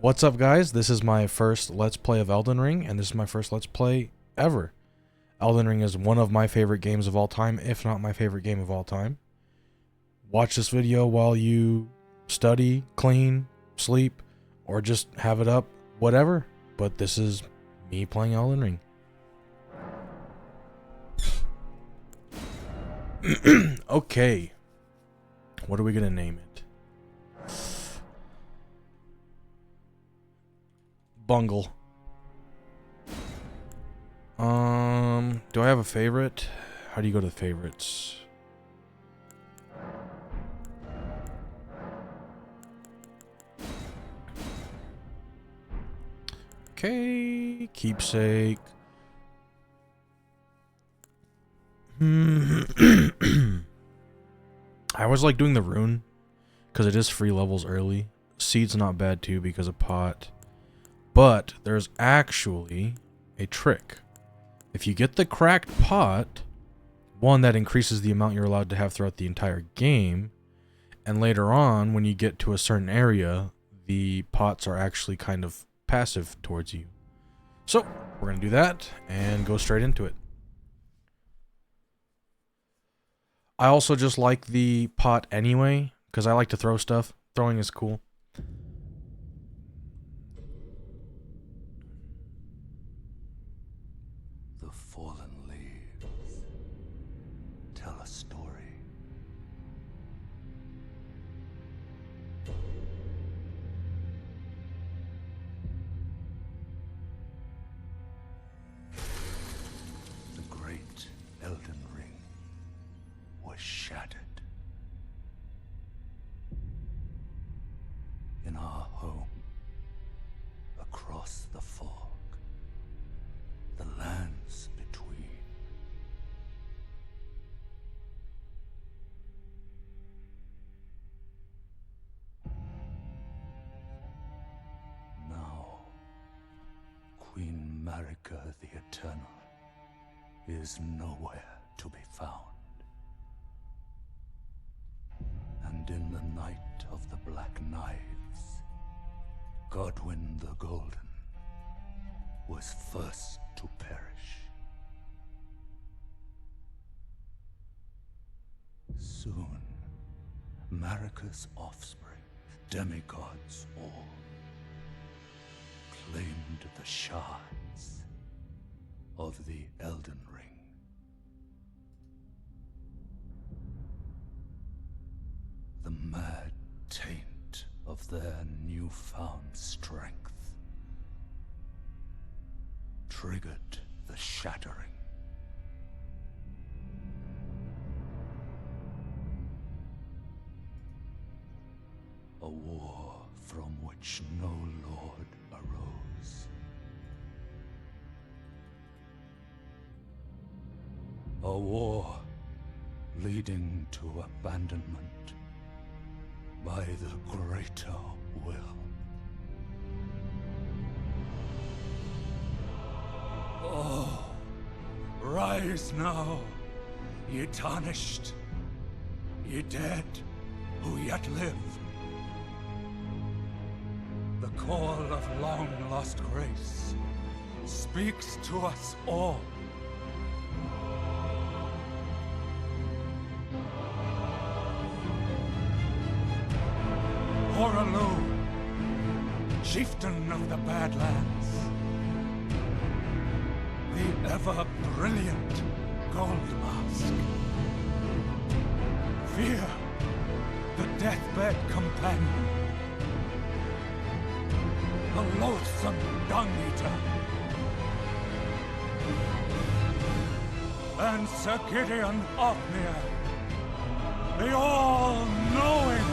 What's up, guys? This is my first Let's Play of Elden Ring, and this is my first Let's Play ever. Elden Ring is one of my favorite games of all time, if not my favorite game of all time. Watch this video while you study, clean, sleep, or just have it up, whatever. But this is me playing Elden Ring. Okay. What are we gonna name it? Bungle. Do I have a favorite? How do you go to favorites? Okay, keepsake. I always like doing the rune because it is free levels early. Seed's not bad too because of pot. But there's actually a trick. If you get the cracked pot, one, that increases the amount you're allowed to have throughout the entire game, and later on, when you get to a certain area, the pots are actually kind of passive towards you. So, we're going to do that and go straight into it. I also just like the pot anyway, because I like to throw stuff. Throwing is cool. The fallen leaves tell a story. The great Elden Ring was shattered. In our home, across the fog, the lands between. Now, Queen Marika the Eternal is nowhere to be found. And in the night of the Black Knives, Godwyn the Golden was first to perish. Soon, Marika's offspring, demigods all, claimed the shards of the Elden Ring. The mad taint of their newfound strength triggered the shattering. A war from which no lord arose. A war leading to abandonment by the greater will. Oh, rise now, ye tarnished, ye dead who yet live. The call of long-lost grace speaks to us all. Horalu, chieftain of the Badlands, the ever-brilliant Gold Mask. Fear, the deathbed companion, the loathsome Dung-Eater, and Sir Gideon Othmere, the all-knowing.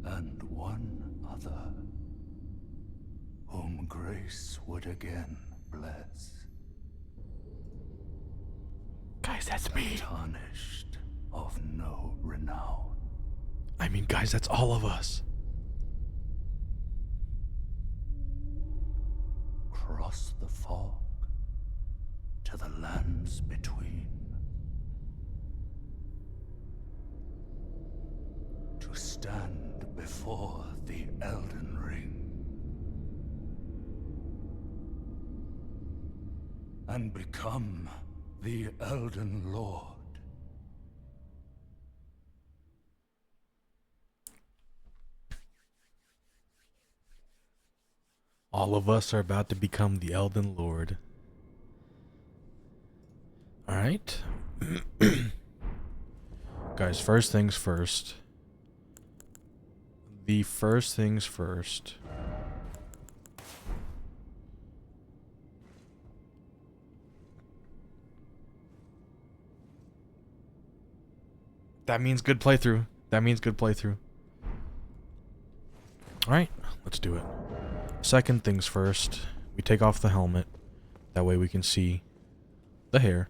And one other, whom grace would again bless. Guys, that's me. Tarnished of no renown. I mean, guys, that's all of us. cross the fog to the lands between. To stand before the Elden Ring. And become the Elden Lord. All of us are about to become the Elden Lord. Alright. Guys, first things first. The first things first. That means good playthrough. That means good playthrough. Alright, let's do it. Second things first. We take off the helmet. That way we can see the hair.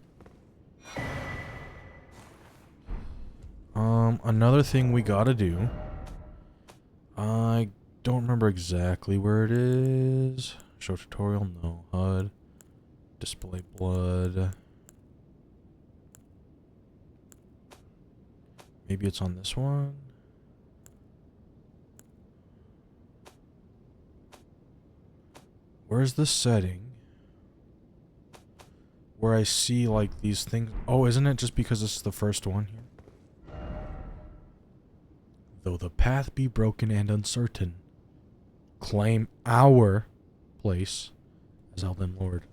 Another thing we gotta do. I don't remember exactly where it is. Show tutorial, no. HUD. Display blood. Maybe it's on this one. Where's the setting? Where I see like these things. Oh, isn't it just because this is the first one here? Though the path be broken and uncertain, claim our place as Elden Lord.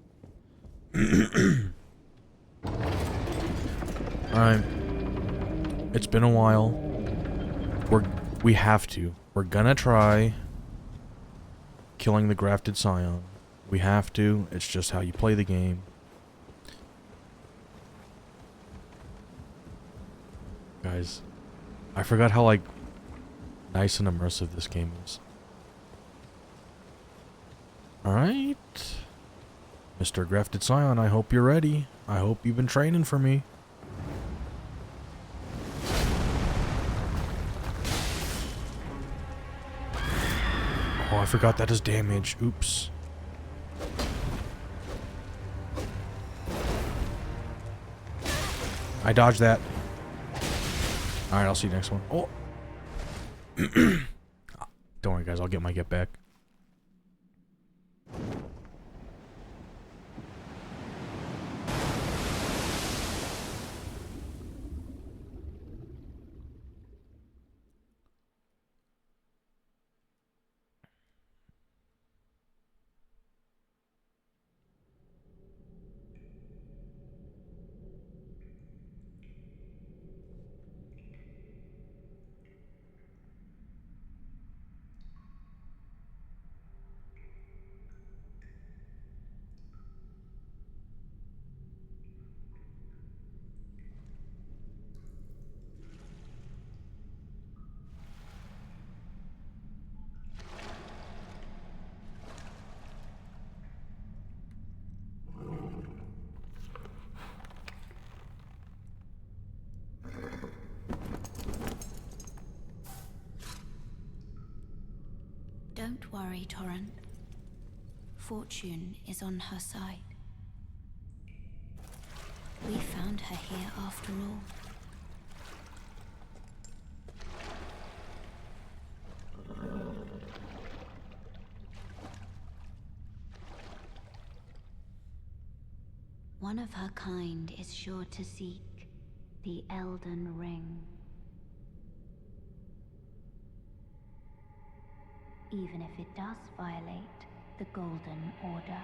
Alright. It's been a while. We have to. We're gonna try killing the grafted scion. We have to. It's just how you play the game. Guys, I forgot how like nice and immersive this game is. Alright. Mr. Grafted Scion, I hope you're ready. I hope you've been training for me. Oh, I forgot that does damage. Oops. I dodged that. Alright, I'll see you next one. Oh! Don't worry, guys. I'll get my get back. Don't worry, Torrent. Fortune is on her side. We found her here after all. One of her kind is sure to seek the Elden Ring. Even if it does violate the Golden Order.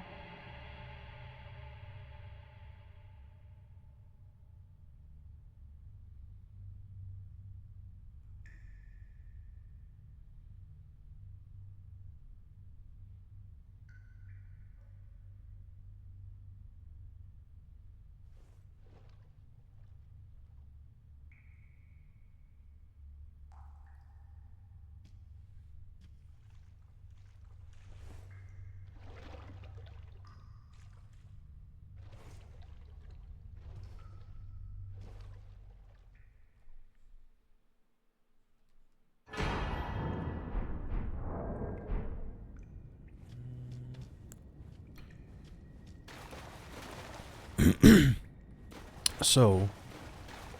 So,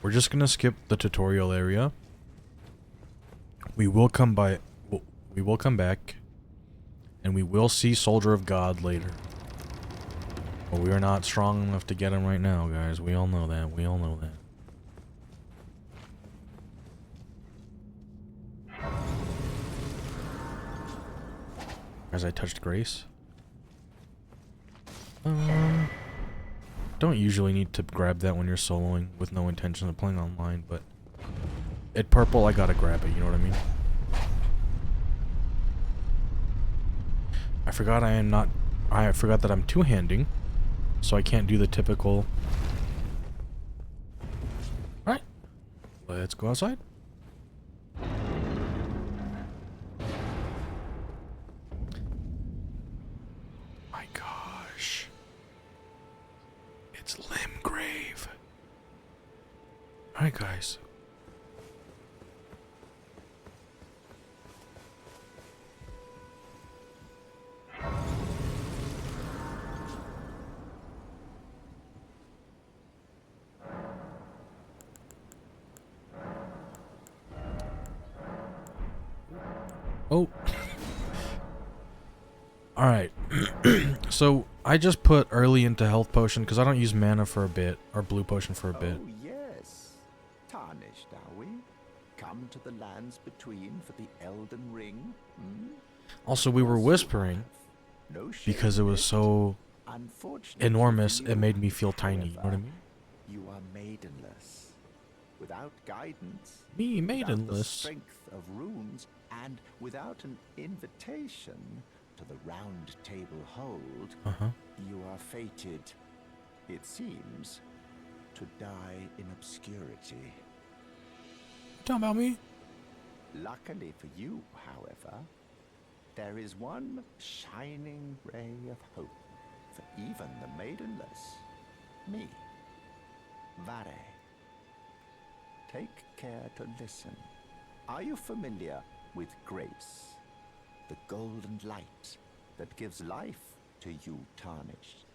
we're just gonna skip the tutorial area. We will come back, and we will see Soldier of God later. But we are not strong enough to get him right now, guys. We all know that. We all know that. As I touched Grace. Don't usually need to grab that when you're soloing with no intention of playing online, but at purple I gotta grab it, you know what I mean? I forgot that I'm two-handing, so I can't do the typical. Alright. Let's go outside. My gosh. It's Limgrave. Alright, guys. Oh. Alright. So, I just put early into health potion because I don't use mana for a bit, or blue potion for a bit. Oh, yes. Tarnished, are we? Come to the lands between for the Elden Ring? Hmm? Also, we were whispering No shame because it was so Unfortunately enormous, for it you, made me feel tiny, you know what I however, mean? You are maidenless. Without guidance, Me, without the maidenless. strength of runes, and without an invitation to the round table hold, Uh-huh. you are fated, it seems, to die in obscurity. Talking about me? Luckily for you, however, there is one shining ray of hope for even the maidenless. Me. Vare. Take care to listen. Are you familiar with grace? The golden light that gives life to you tarnished.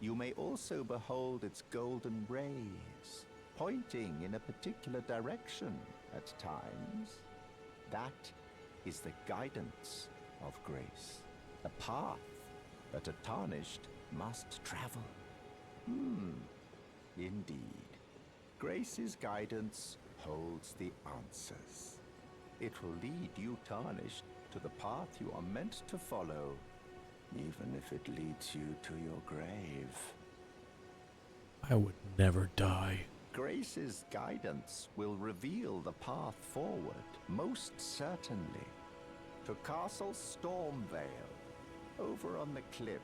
You may also behold its golden rays, pointing in a particular direction at times. That is the guidance of grace, the path that a tarnished must travel. Indeed. Grace's guidance holds the answers. It will lead you tarnished to the path you are meant to follow, even if it leads you to your grave. I would never die. Grace's guidance will reveal the path forward, most certainly, to Castle Stormvale, over on the cliff,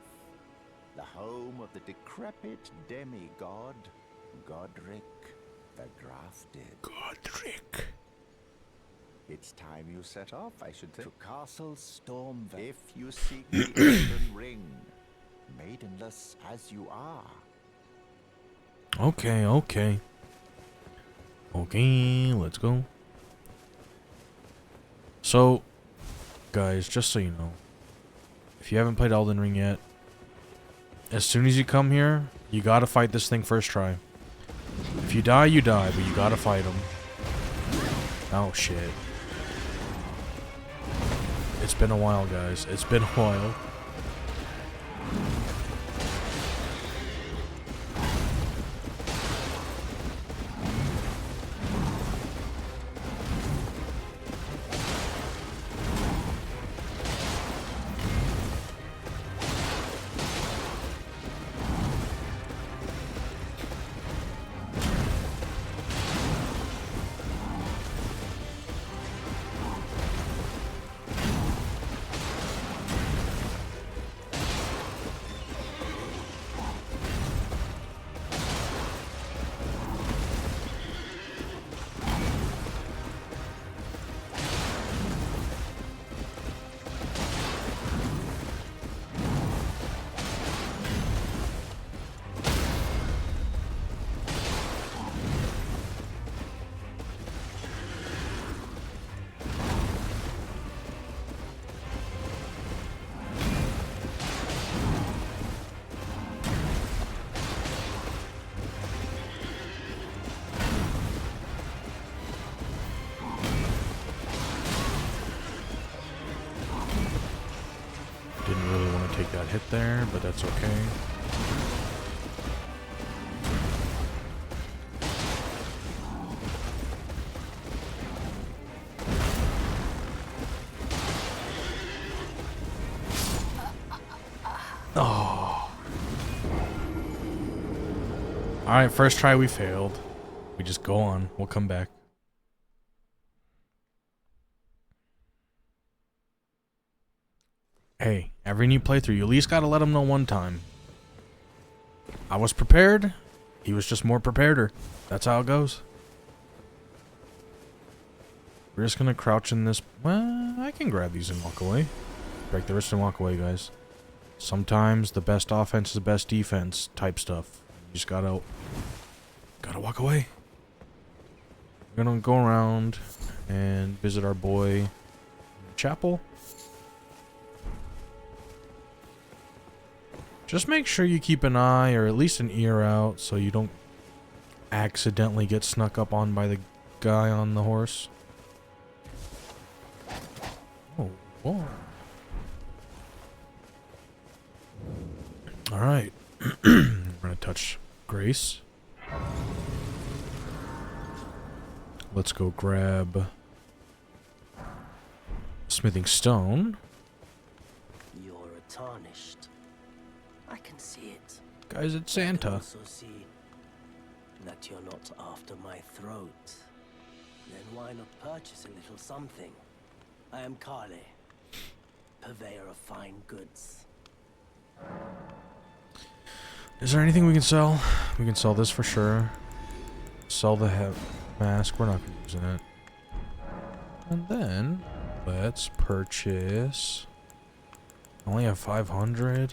the home of the decrepit demigod, Godric the Grafted. Godric. It's time you set off, I should think. To Castle Stormvale, if you seek the Elden Ring, maidenless as you are. Okay, okay. Okay, let's go. So, guys, just so you know, if you haven't played Elden Ring yet, as soon as you come here, you gotta fight this thing first try. If you die, you die, but you gotta fight him. Oh, shit. It's been a while, guys. It's been a while. take that hit there, but that's okay. Oh. Alright, first try we failed. We just go on. We'll come back. Hey, every new playthrough, you at least gotta let him know one time. I was prepared. He was just more prepareder. That's how it goes. We're just gonna crouch in this. Well, I can grab these and walk away. Break the wrist and walk away, guys. Sometimes the best offense is the best defense type stuff. You just gotta walk away. We're gonna go around and visit our boy in the chapel. Just make sure you keep an eye or at least an ear out so you don't accidentally get snuck up on by the guy on the horse. Oh, whoa. Alright. We're gonna touch Grace. Let's go grab smithing stone. You're tarnished. I can see it. Guys, it's I can Santa. also see that you're not after my throat. Then why not purchase a little something? I am Kale, purveyor of fine goods. Is there anything we can sell? We can sell this for sure. Sell the mask. We're not going to use it. And then let's purchase. I only have 500.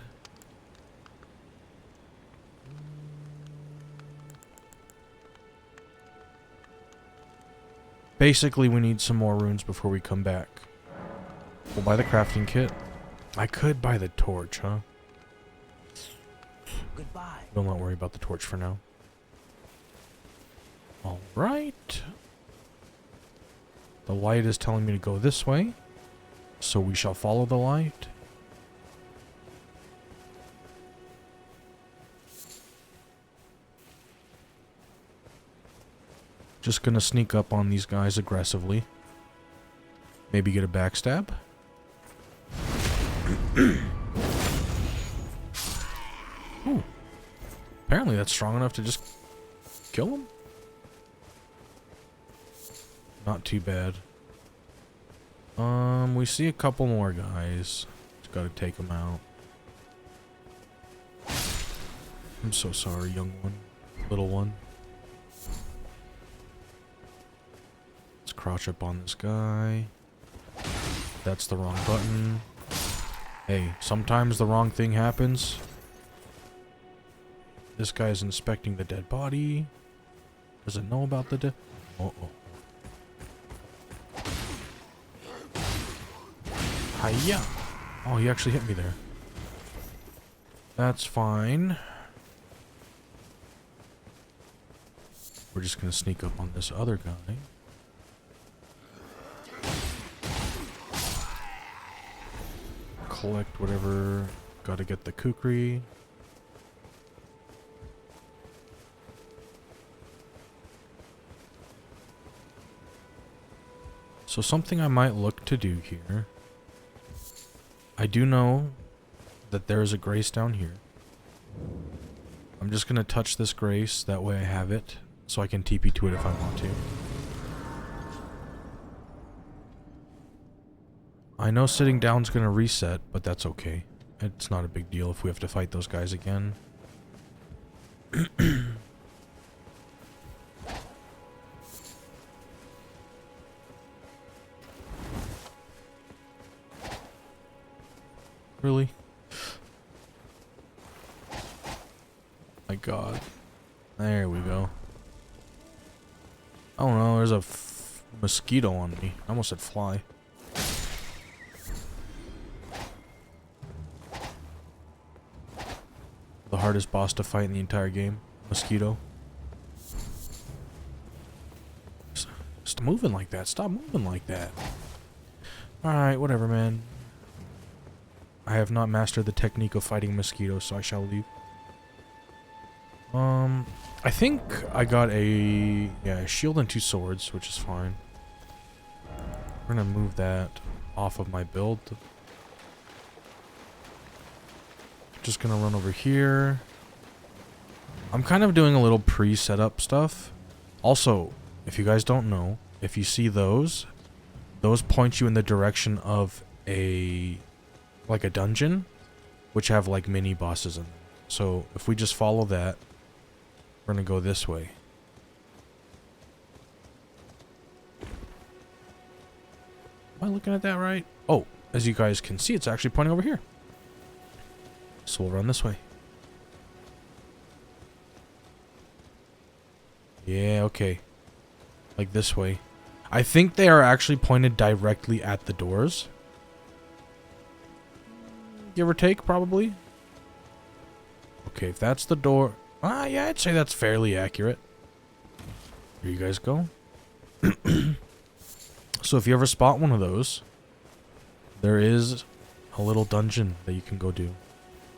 Basically, we need some more runes before we come back. We'll buy the crafting kit. I could buy the torch, huh? Goodbye. We'll not worry about the torch for now. Alright. The light is telling me to go this way. So we shall follow the light. Just gonna sneak up on these guys aggressively. Maybe get a backstab. Ooh. Apparently that's strong enough to just kill him. Not too bad. We see a couple more guys. Just gotta take them out. I'm so sorry, young one. Little one. Let's crouch up on this guy. That's the wrong button. Hey, sometimes the wrong thing happens. This guy's inspecting the dead body. Does it know about the dead? Uh-oh. Hiya! Oh, he actually hit me there. That's fine. We're just gonna sneak up on this other guy. Collect whatever. Gotta get the kukri. So something I might look to do here. I do know that there is a grace down here. I'm just gonna touch this grace, that way I have it, so I can TP to it if I want to. I know sitting down's gonna reset, but that's okay. It's not a big deal if we have to fight those guys again. Really? My god. There we go. Oh no, there's a mosquito on me. I almost said fly. The hardest boss to fight in the entire game. Mosquito. Stop moving like that. Stop moving like that. Alright, whatever, man. I have not mastered the technique of fighting mosquitoes, so I shall leave. I think I got a shield and 2 swords, which is fine. We're gonna move that off of my build. Just gonna run over here. I'm kind of doing a little pre-setup stuff. Also, if you guys don't know, if you see those point you in the direction of a dungeon, which have like mini bosses in them. So if we just follow that, we're gonna go this way. Am I looking at that right? Oh, as you guys can see, it's actually pointing over here. So we'll run this way. Yeah, okay. Like this way. I think they are actually pointed directly at the doors. Give or take, probably. Okay, if that's the door... yeah, I'd say that's fairly accurate. Here you guys go. So if you ever spot one of those, there is a little dungeon that you can go do.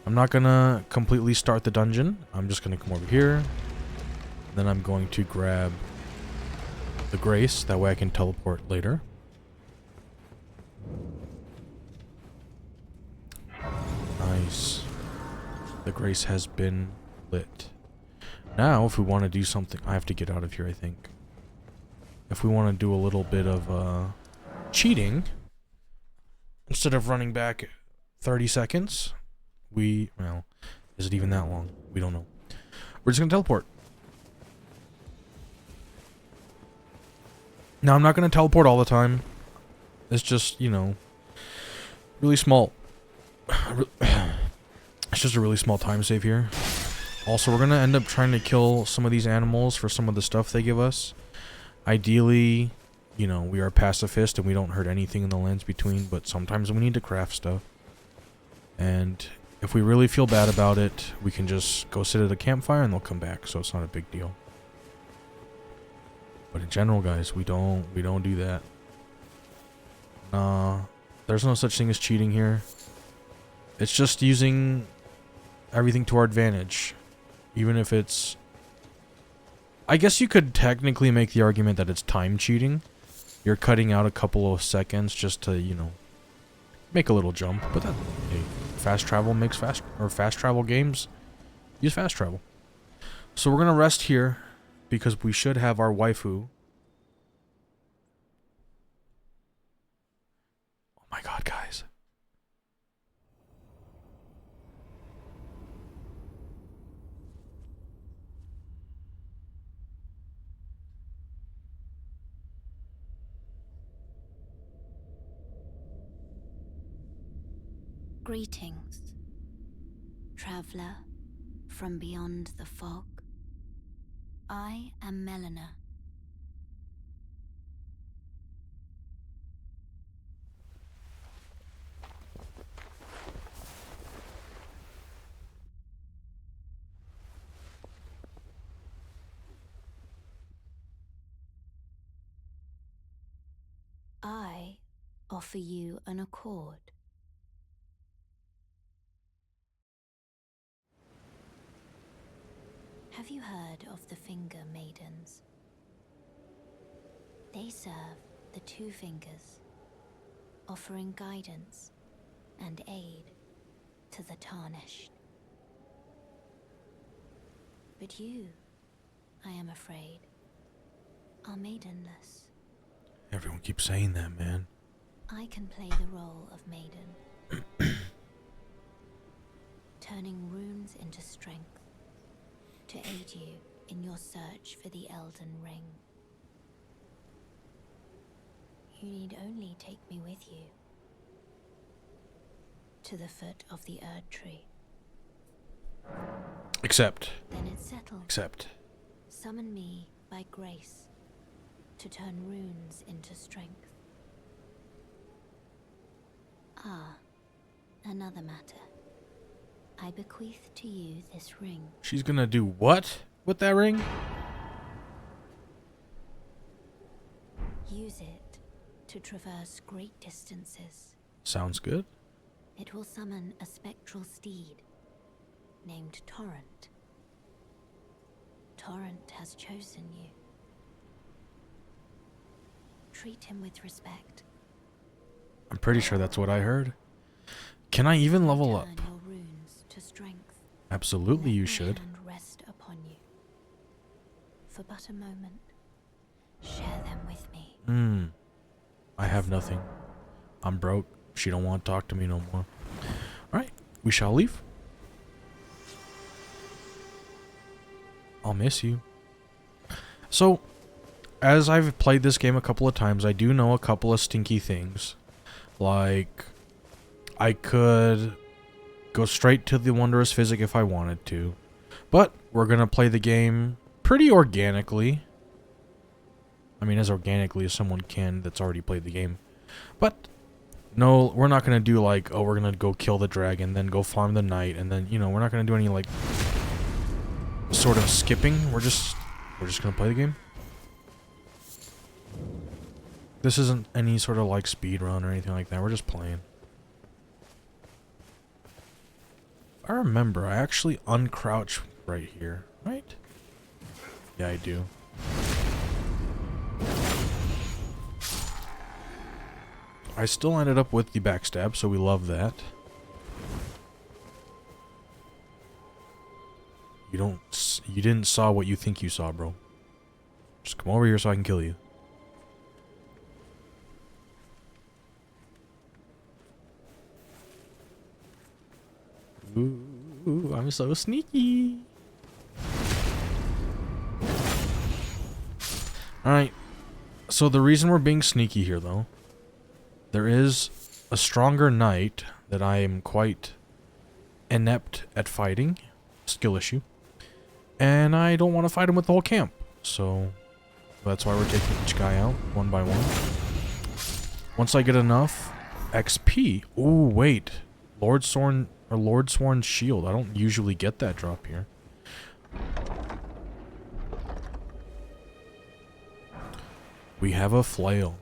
I'm not gonna completely start the dungeon. I'm just gonna come over here. Then I'm going to grab the Grace. That way I can teleport later. Nice. The Grace has been lit. Now, if we want to do something... I have to get out of here, I think. If we want to do a little bit of cheating, instead of running back 30 seconds, well, is it even that long? We don't know. We're just going to teleport. Now, I'm not going to teleport all the time. It's just, you know, really small. It's just a really small time save here. Also, we're going to end up trying to kill some of these animals for some of the stuff they give us. Ideally, you know, we are pacifist and we don't hurt anything in the lands between, but sometimes we need to craft stuff. And if we really feel bad about it, we can just go sit at a campfire and they'll come back, so it's not a big deal. But in general, guys, we don't do that. Nah, there's no such thing as cheating here. It's just using everything to our advantage. Even if it's... I guess you could technically make the argument that it's time cheating. You're cutting out a couple of seconds just to, you know, make a little jump. But that, hey, fast travel makes fast travel games use fast travel. So we're gonna rest here because we should have our waifu. Oh my god, guys. Greetings, traveler from beyond the fog. I am Melina. I offer you an accord. Have you heard of the Finger Maidens? They serve the Two Fingers, offering guidance and aid to the Tarnished. But you, I am afraid, are maidenless. Everyone keeps saying that, man. I can play the role of maiden, turning runes into strength to aid you in your search for the Elden Ring. You need only take me with you to the foot of the Erd Tree. Except. Then it's settled. Except. Summon me by grace to turn runes into strength. Ah, another matter. I bequeath to you this ring. She's gonna do what with that ring? Use it to traverse great distances. Sounds good. It will summon a spectral steed named Torrent. Torrent has chosen you. Treat him with respect. I'm pretty sure that's what I heard. Can I even level up? Turn your runes to strength. Absolutely, Let you my should. hand rest upon you. For but a moment, share them with me. I have nothing. I'm broke. She don't want to talk to me no more. Alright, we shall leave. I'll miss you. So, as I've played this game a couple of times, I do know a couple of stinky things. Like, I could go straight to the Wondrous Physic if I wanted to. But, we're going to play the game pretty organically. I mean, as organically as someone can that's already played the game. But, no, we're not going to do like, oh, we're going to go kill the dragon, then go farm the knight, and then, you know, we're not going to do any, like, sort of skipping. We're just going to play the game. This isn't any sort of, like, speed run or anything like that. We're just playing. I remember, I actually uncrouch right here, right? Yeah, I do. I still ended up with the backstab, so we love that. You didn't saw what you think you saw, bro. Just come over here so I can kill you. Ooh, I'm so sneaky. Alright. So the reason we're being sneaky here, though, there is a stronger knight that I am quite inept at fighting. Skill issue. And I don't want to fight him with the whole camp. So that's why we're taking each guy out one by one. Once I get enough XP. Ooh, wait. Lord Sworn's Shield. I don't usually get that drop here. We have a flail.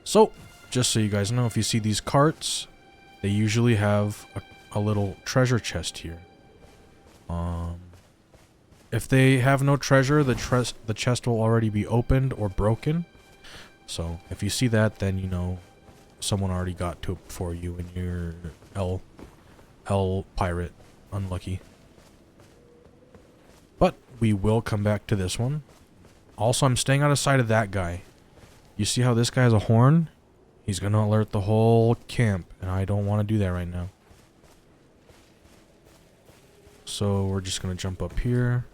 So, just so you guys know, if you see these carts, they usually have a little treasure chest here. If they have no treasure, the chest will already be opened or broken. So, if you see that, then you know someone already got to it before you and you're Hell Pirate. Unlucky. But we will come back to this one. Also, I'm staying out of sight of that guy. You see how this guy has a horn? He's going to alert the whole camp, and I don't want to do that right now. So we're just going to jump up here.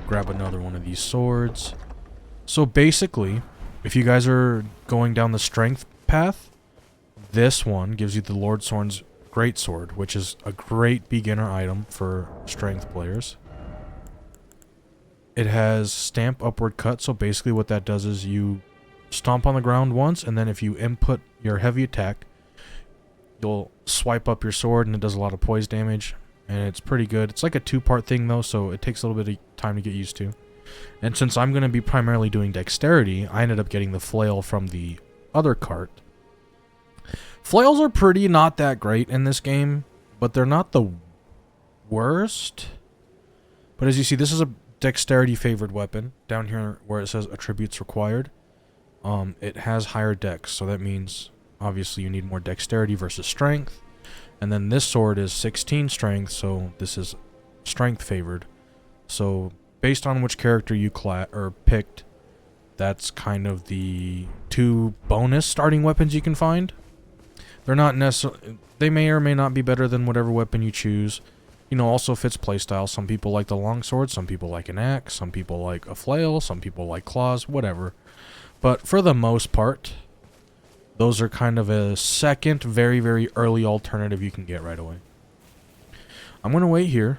Grab another one of these swords. So basically, if you guys are going down the strength path, this one gives you the Lord Sworn's Greatsword, which is a great beginner item for strength players. It has stamp upward cut, so basically what that does is you stomp on the ground once, and then if you input your heavy attack, you'll swipe up your sword, and it does a lot of poise damage, and it's pretty good. It's like a two-part thing, though, so it takes a little bit of time to get used to. And since I'm going to be primarily doing dexterity, I ended up getting the flail from the other cart. Flails are pretty not that great in this game, but they're not the worst. But as you see, this is a dexterity favored weapon. Down here where it says attributes required, it has higher dex, so that means obviously you need more dexterity versus strength. And then this sword is 16 strength, so this is strength favored. So based on which character you picked, that's kind of the two bonus starting weapons you can find. They're not necessarily, they may or may not be better than whatever weapon you choose. You know, also fits playstyle. Some people like the longsword, some people like an axe, some people like a flail, some people like claws, whatever. But for the most part, those are kind of a second, very, very early alternative you can get right away. I'm going to wait here.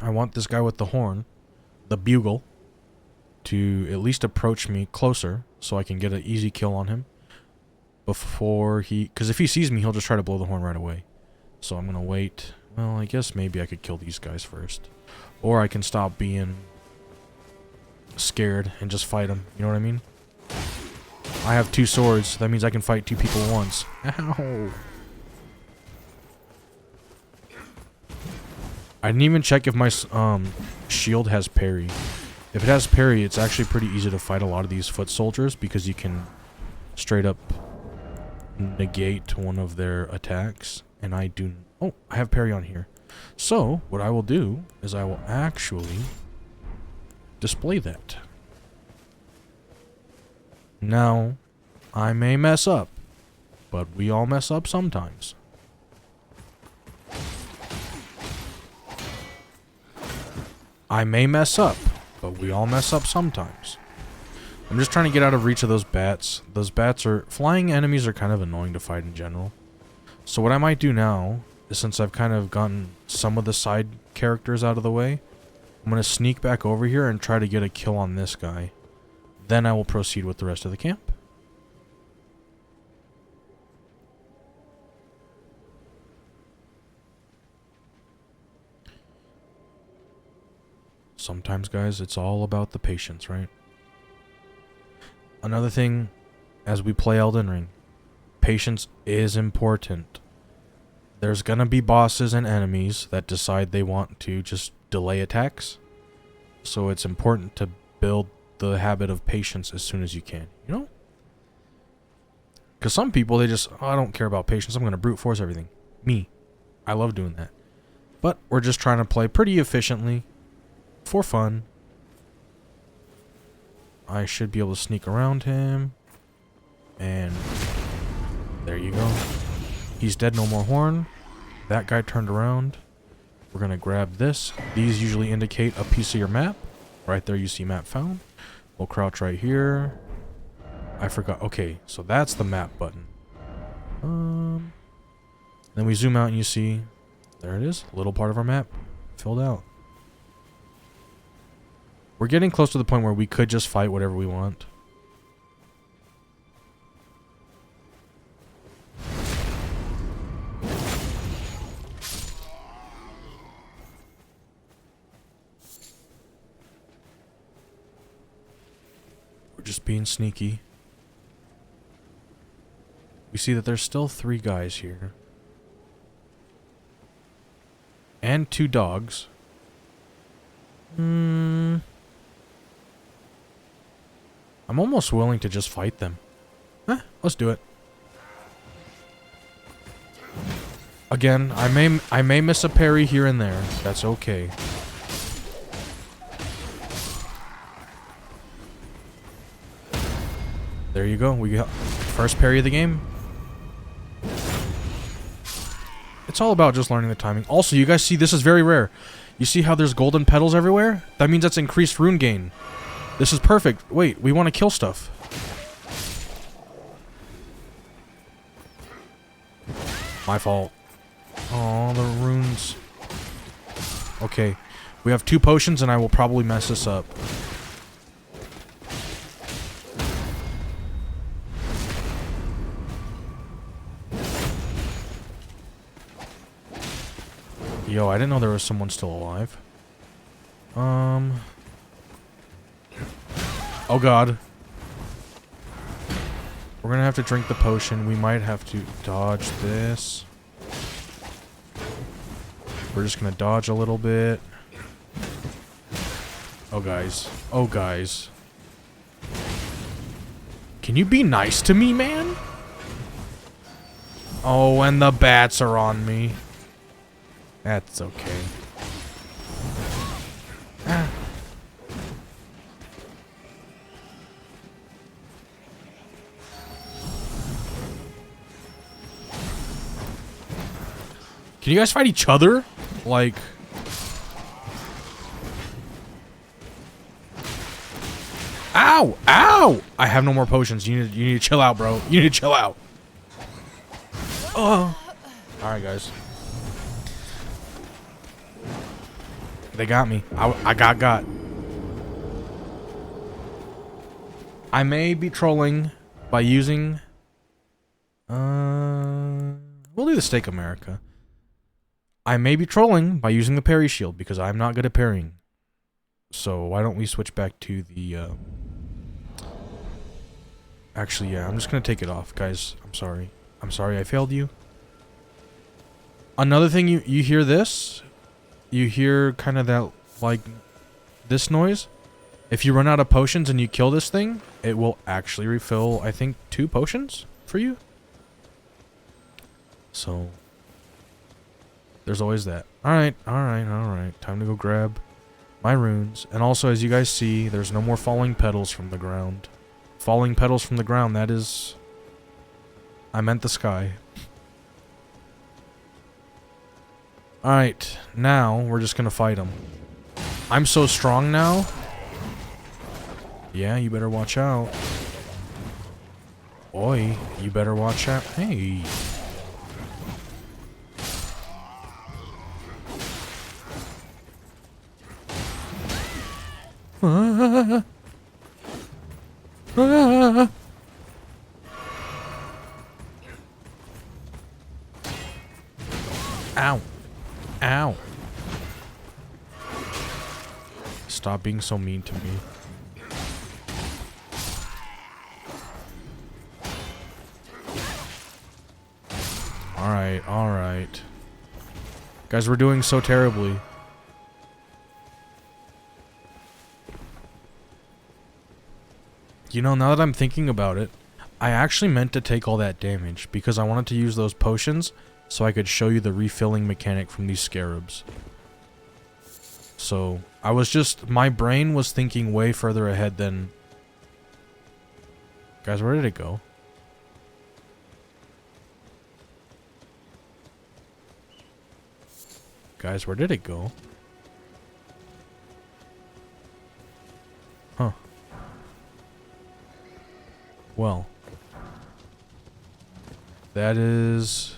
I want this guy with the horn, the bugle, to at least approach me closer so I can get an easy kill on him. Before he... Because if he sees me, he'll just try to blow the horn right away. So I'm going to wait. Well, I guess maybe I could kill these guys first. Or I can stop being scared and just fight them. You know what I mean? I have two swords. That means I can fight two people at once. Ow! I didn't even check if my shield has parry. If it has parry, it's actually pretty easy to fight a lot of these foot soldiers because you can straight up negate one of their attacks. And I do... Oh, I have parry on here. So, what I will do is I will actually display that. Now, I may mess up, but we all mess up sometimes. I may mess up, but we all mess up sometimes. I'm just trying to get out of reach of those bats. Those bats are... Flying enemies are kind of annoying to fight in general. So what I might do now is, since I've kind of gotten some of the side characters out of the way, I'm going to sneak back over here and try to get a kill on this guy. Then I will proceed with the rest of the camp. Sometimes, guys, it's all about the patience, right? Another thing, as we play Elden Ring, patience is important. There's gonna be bosses and enemies that decide they want to just delay attacks. So it's important to build the habit of patience as soon as you can, you know? Because some people, they just, oh, I don't care about patience, I'm gonna brute force everything. Me. I love doing that. But we're just trying to play pretty efficiently. For fun. I should be able to sneak around him. And there you go. He's dead, no more horn. That guy turned around. We're going to grab this. These usually indicate a piece of your map. Right there you see map found. We'll crouch right here. I forgot. Okay, so that's the map button. Then we zoom out and you see, there it is. A little part of our map filled out. We're getting close to the point where we could just fight whatever we want. We're just being sneaky. We see that there's still 3 guys here. And 2 dogs. I'm almost willing to just fight them. Let's do it. Again, I may miss a parry here and there. That's okay. There you go. We got first parry of the game. It's all about just learning the timing. Also, you guys see this is very rare. You see how there's golden petals everywhere? That means that's increased rune gain. This is perfect. Wait, we want to kill stuff. My fault. Oh, the runes. Okay. We have 2 potions and I will probably mess this up. Yo, I didn't know there was someone still alive. Oh god. We're gonna have to drink the potion. We might have to dodge this. We're just gonna dodge a little bit. Oh guys. Oh guys. Can you be nice to me, man? Oh, and the bats are on me. That's okay. Ah. Can you guys fight each other? Like... Ow! Ow! I have no more potions. You need to chill out, bro. You need to chill out. Oh. Alright, guys. They got me. I got. I may be trolling by using... We'll do the Stake America. I may be trolling by using the parry shield because I'm not good at parrying. So why don't we switch back to the... Actually, yeah, I'm just going to take it off, guys. I'm sorry. I'm sorry I failed you. Another thing, you hear this? you hear kind of that, like, this noise. If you run out of potions and you kill this thing, it will actually refill, I think, 2 potions for you. So, there's always that. Alright, alright, alright. Time to go grab my runes. And also, as you guys see, there's no more falling petals from the ground. Falling petals from the ground, that is... I meant the sky. Alright, now we're just gonna fight him. I'm so strong now. Yeah, you better watch out. Oi, you better watch out. Hey. Ow. Ow. Stop being so mean to me. Alright, alright. Guys, we're doing so terribly. You know, now that I'm thinking about it, I actually meant to take all that damage because I wanted to use those potions so I could show you the refilling mechanic from these scarabs. So, I was just... my brain was thinking way further ahead than... Guys, where did it go? Guys, where did it go? Huh. Well. That is...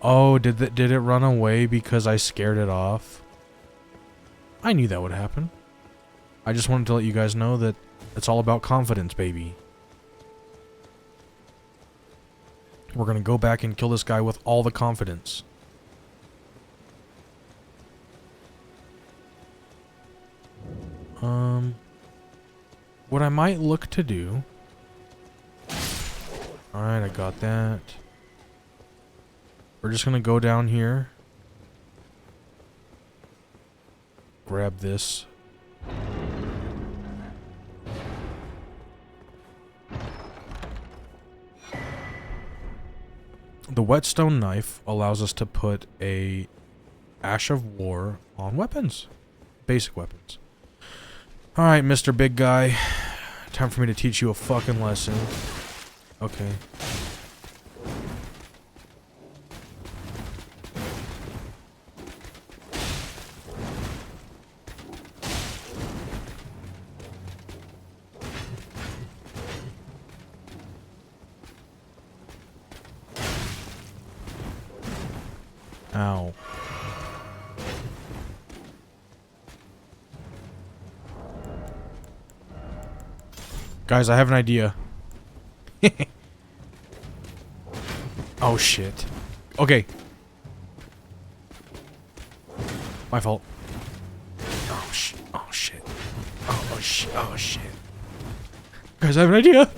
Oh, did it run away because I scared it off? I knew that would happen. I just wanted to let you guys know that it's all about confidence, baby. We're gonna go back and kill this guy with all the confidence. What I might look to do... Alright, I got that. We're just gonna go down here. Grab this. The whetstone knife allows us to put a Ash of War on weapons. Basic weapons. Alright, Mr. Big Guy. Time for me to teach you a fucking lesson. Okay. Ow. Guys, I have an idea. Oh shit. Okay. My fault. Oh shit. Oh shit. Oh shit. Oh shit. Guys, I have an idea.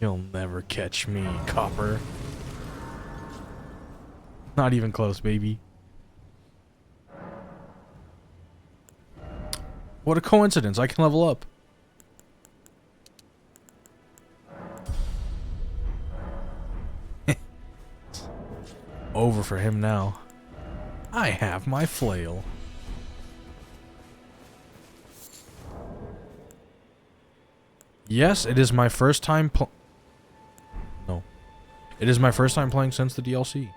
You'll never catch me, Copper. Not even close, baby. What a coincidence. I can level up. Over for him now. I have my flail. Yes, it is my first time No. It is my first time playing since the DLC.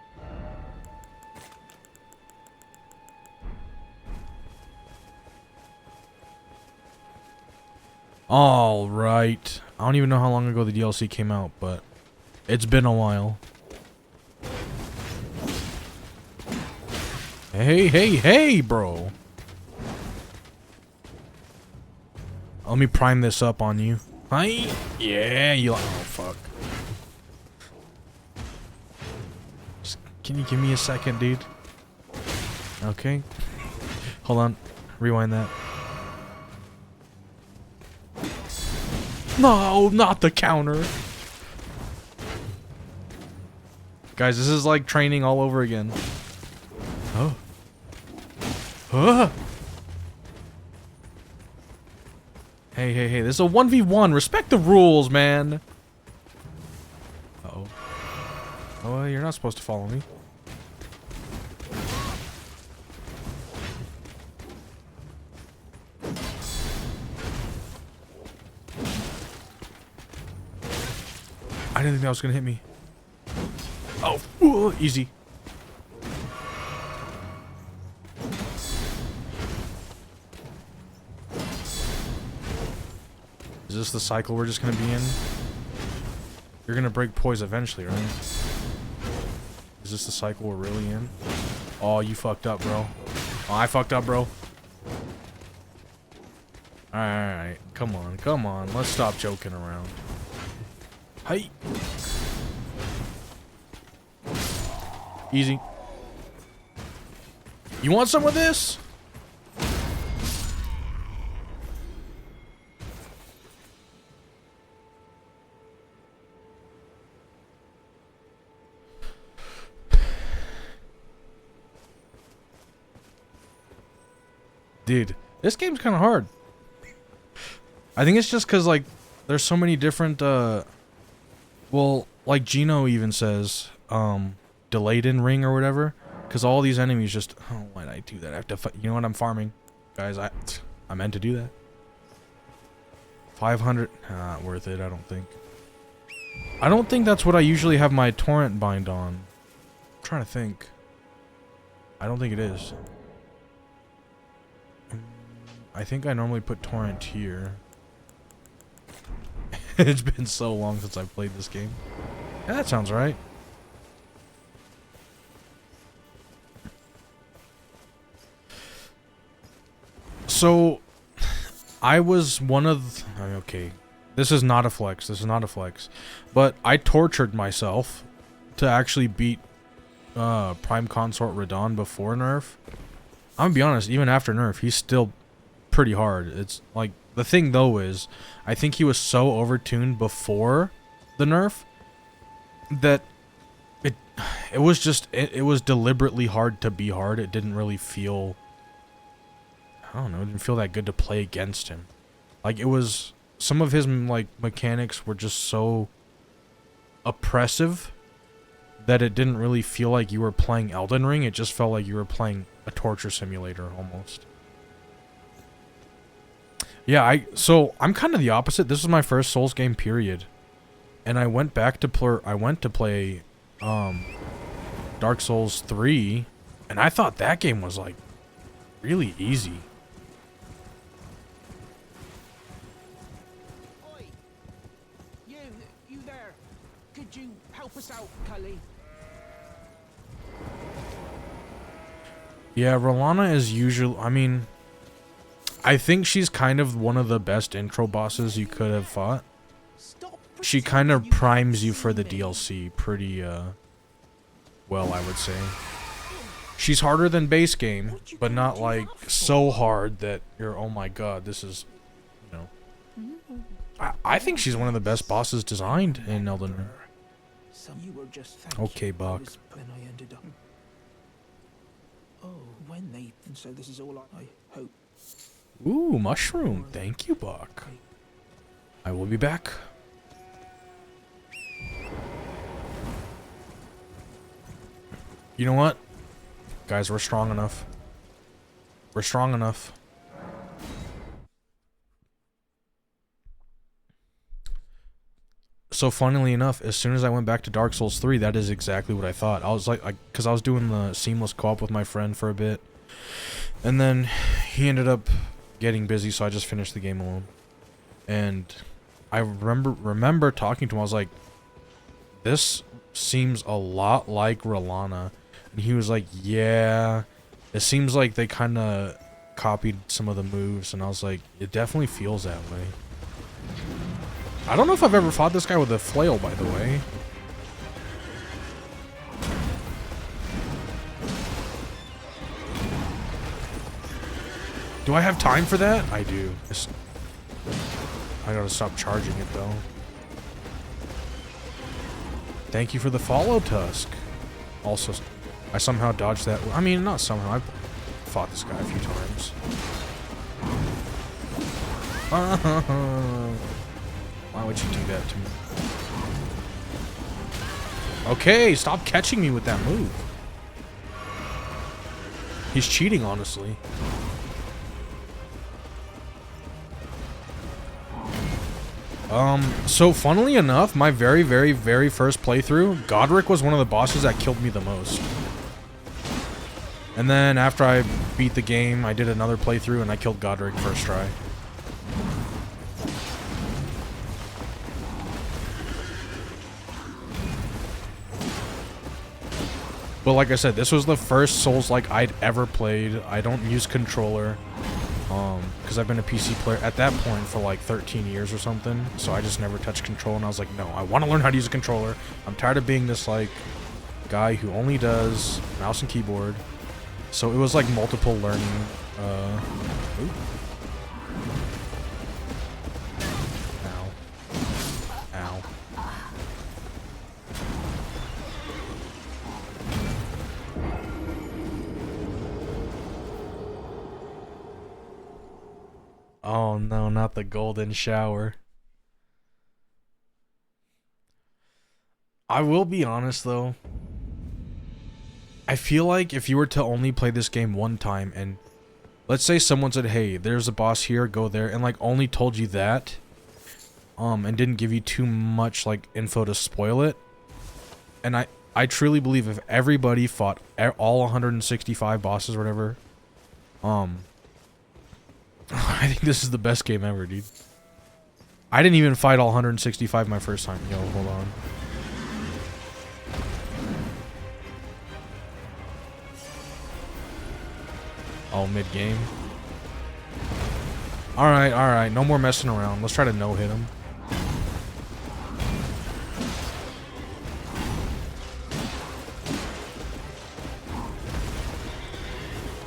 Alright. I don't even know how long ago the DLC came out, but it's been a while. Hey, hey, hey, bro. Let me prime this up on you. Hi. Yeah, you... Oh, fuck. Just, can you give me a second, dude? Okay. Hold on. Rewind that. No, not the counter. Guys, this is like training all over again. Oh. Hey, hey, hey, this is a 1v1. Respect the rules, man. Uh-oh. Oh, you're not supposed to follow me. I didn't think that was gonna hit me. Oh, ooh, easy. Is this the cycle we're just gonna be in? You're gonna break poise eventually, right? Is this the cycle we're really in? Oh, you fucked up, bro. Oh, I fucked up, bro. Alright, come on, come on. Let's stop joking around. Hey! Easy. You want some of this? Dude, this game's kind of hard. I think it's just because, like, there's so many different, well, like Gino even says, delayed in ring or whatever. Because all these enemies just, oh, why'd I do that? I have to, you know what, I'm farming. Guys, I meant to do that. 500, not worth it, I don't think. I don't think that's what I usually have my torrent bind on. I'm trying to think. I don't think it is. I think I normally put torrent here. It's been so long since I've played this game. Yeah, that sounds right. So, I was one of... okay, this is not a flex. This is not a flex. But I tortured myself to actually beat Prime Consort Radon before nerf. I'm gonna be honest, even after nerf, he's still pretty hard. It's like, the thing though is, I think he was so overtuned before the nerf that it was just, it was deliberately hard to be hard. It didn't really feel, I don't know, it didn't feel that good to play against him. Like, it was, some of his like mechanics were just so oppressive that it didn't really feel like you were playing Elden Ring. It just felt like you were playing a torture simulator almost. Yeah, so I'm kind of the opposite. This was my first Souls game, period. And I went back to play Dark Souls 3, and I thought that game was like really easy. Oi! You there? Could you help us out, Cully? Yeah, Rolana is usually, I mean, I think she's kind of one of the best intro bosses you could have fought. She kind of primes you for the DLC pretty well, I would say. She's harder than base game, but not like so hard that you're, oh my god, this is, you know. I think she's one of the best bosses designed in Elden Ring. Okay, Bach. Oh, when they, and so this is all I hope. Ooh, mushroom. Thank you, Bach. I will be back. You know what? Guys, we're strong enough. We're strong enough. So funnily enough, as soon as I went back to Dark Souls 3, that is exactly what I thought. I was like, because I was doing the seamless co-op with my friend for a bit. And then he ended up getting busy, so I just finished the game alone. And I remember talking to him, I was like, this seems a lot like Rolana. And he was like, yeah, it seems like they kind of copied some of the moves. And I was like, it definitely feels that way. I don't know if I've ever fought this guy with a flail, by the way. Do I have time for that? I do. I gotta stop charging it though. Thank you for the follow, Tusk. Also, I somehow dodged that. I mean, not somehow. I fought this guy a few times. Why would you do that to me? Okay, stop catching me with that move. He's cheating, honestly. So funnily enough, my very, very, very first playthrough, Godric was one of the bosses that killed me the most. And then after I beat the game, I did another playthrough and I killed Godric first try. But like I said, this was the first Souls-like I'd ever played. I don't use controller. Because I've been a PC player at that point for like 13 years or something. So I just never touched control, and I was like, no, I want to learn how to use a controller. I'm tired of being this like guy who only does mouse and keyboard. So it was like multiple learning. Ooh. Ow. Ow. Oh no, not the golden shower. I will be honest though. I feel like if you were to only play this game one time and let's say someone said, hey, there's a boss here, go there, and like only told you that, and didn't give you too much like info to spoil it. And I truly believe if everybody fought all 165 bosses or whatever, I think this is the best game ever, dude. I didn't even fight all 165 my first time. Yo, hold on. Oh, mid-game. Alright, alright. No more messing around. Let's try to no-hit him.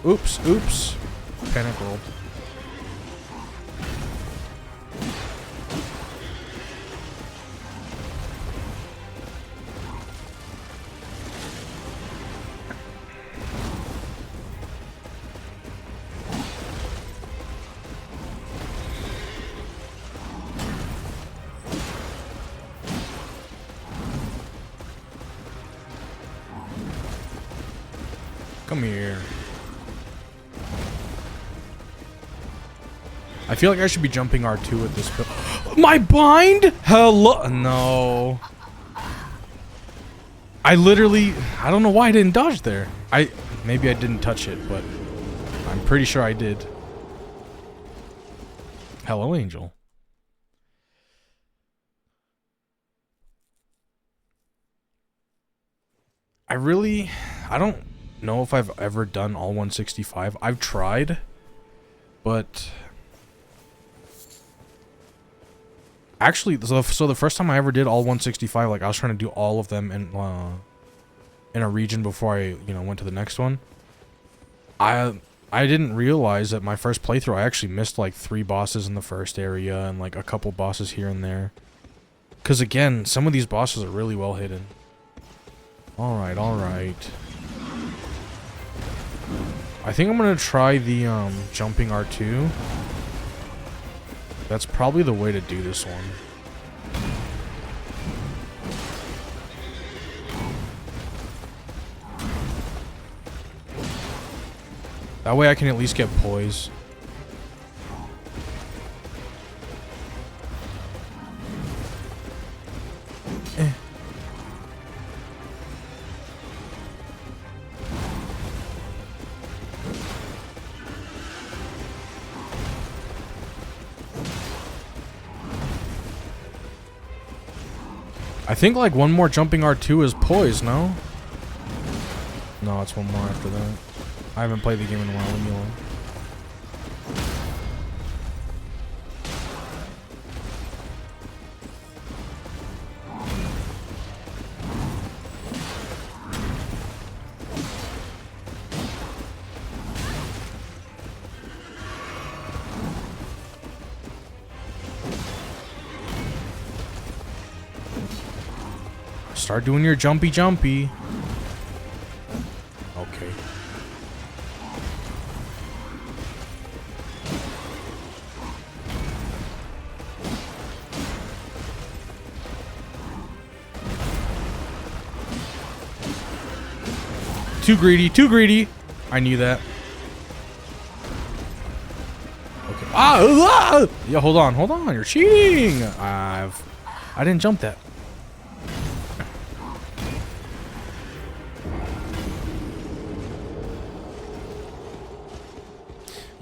Oops, oops. Panic rolled. Come here. I feel like I should be jumping R2 at this point. My bind? Hello? No. I literally... I don't know why I didn't dodge there. Maybe I didn't touch it, but I'm pretty sure I did. Hello, Angel. I don't know if I've ever done all 165. I've tried, but actually, so the first time I ever did all 165, like I was trying to do all of them in a region before I, went to the next one. I didn't realize that my first playthrough I actually missed like 3 bosses in the first area and like a couple bosses here and there. Cause again, some of these bosses are really well hidden. All right, all right. I think I'm gonna try the jumping R2. That's probably the way to do this one. That way I can at least get poise. I think like one more jumping R2 is poise, no? No, it's one more after that. I haven't played the game in a while. Leave me alone. Start doing your jumpy. Okay. Too greedy. I knew that. Okay. Ah! Yeah, hold on. You're cheating. I didn't jump that.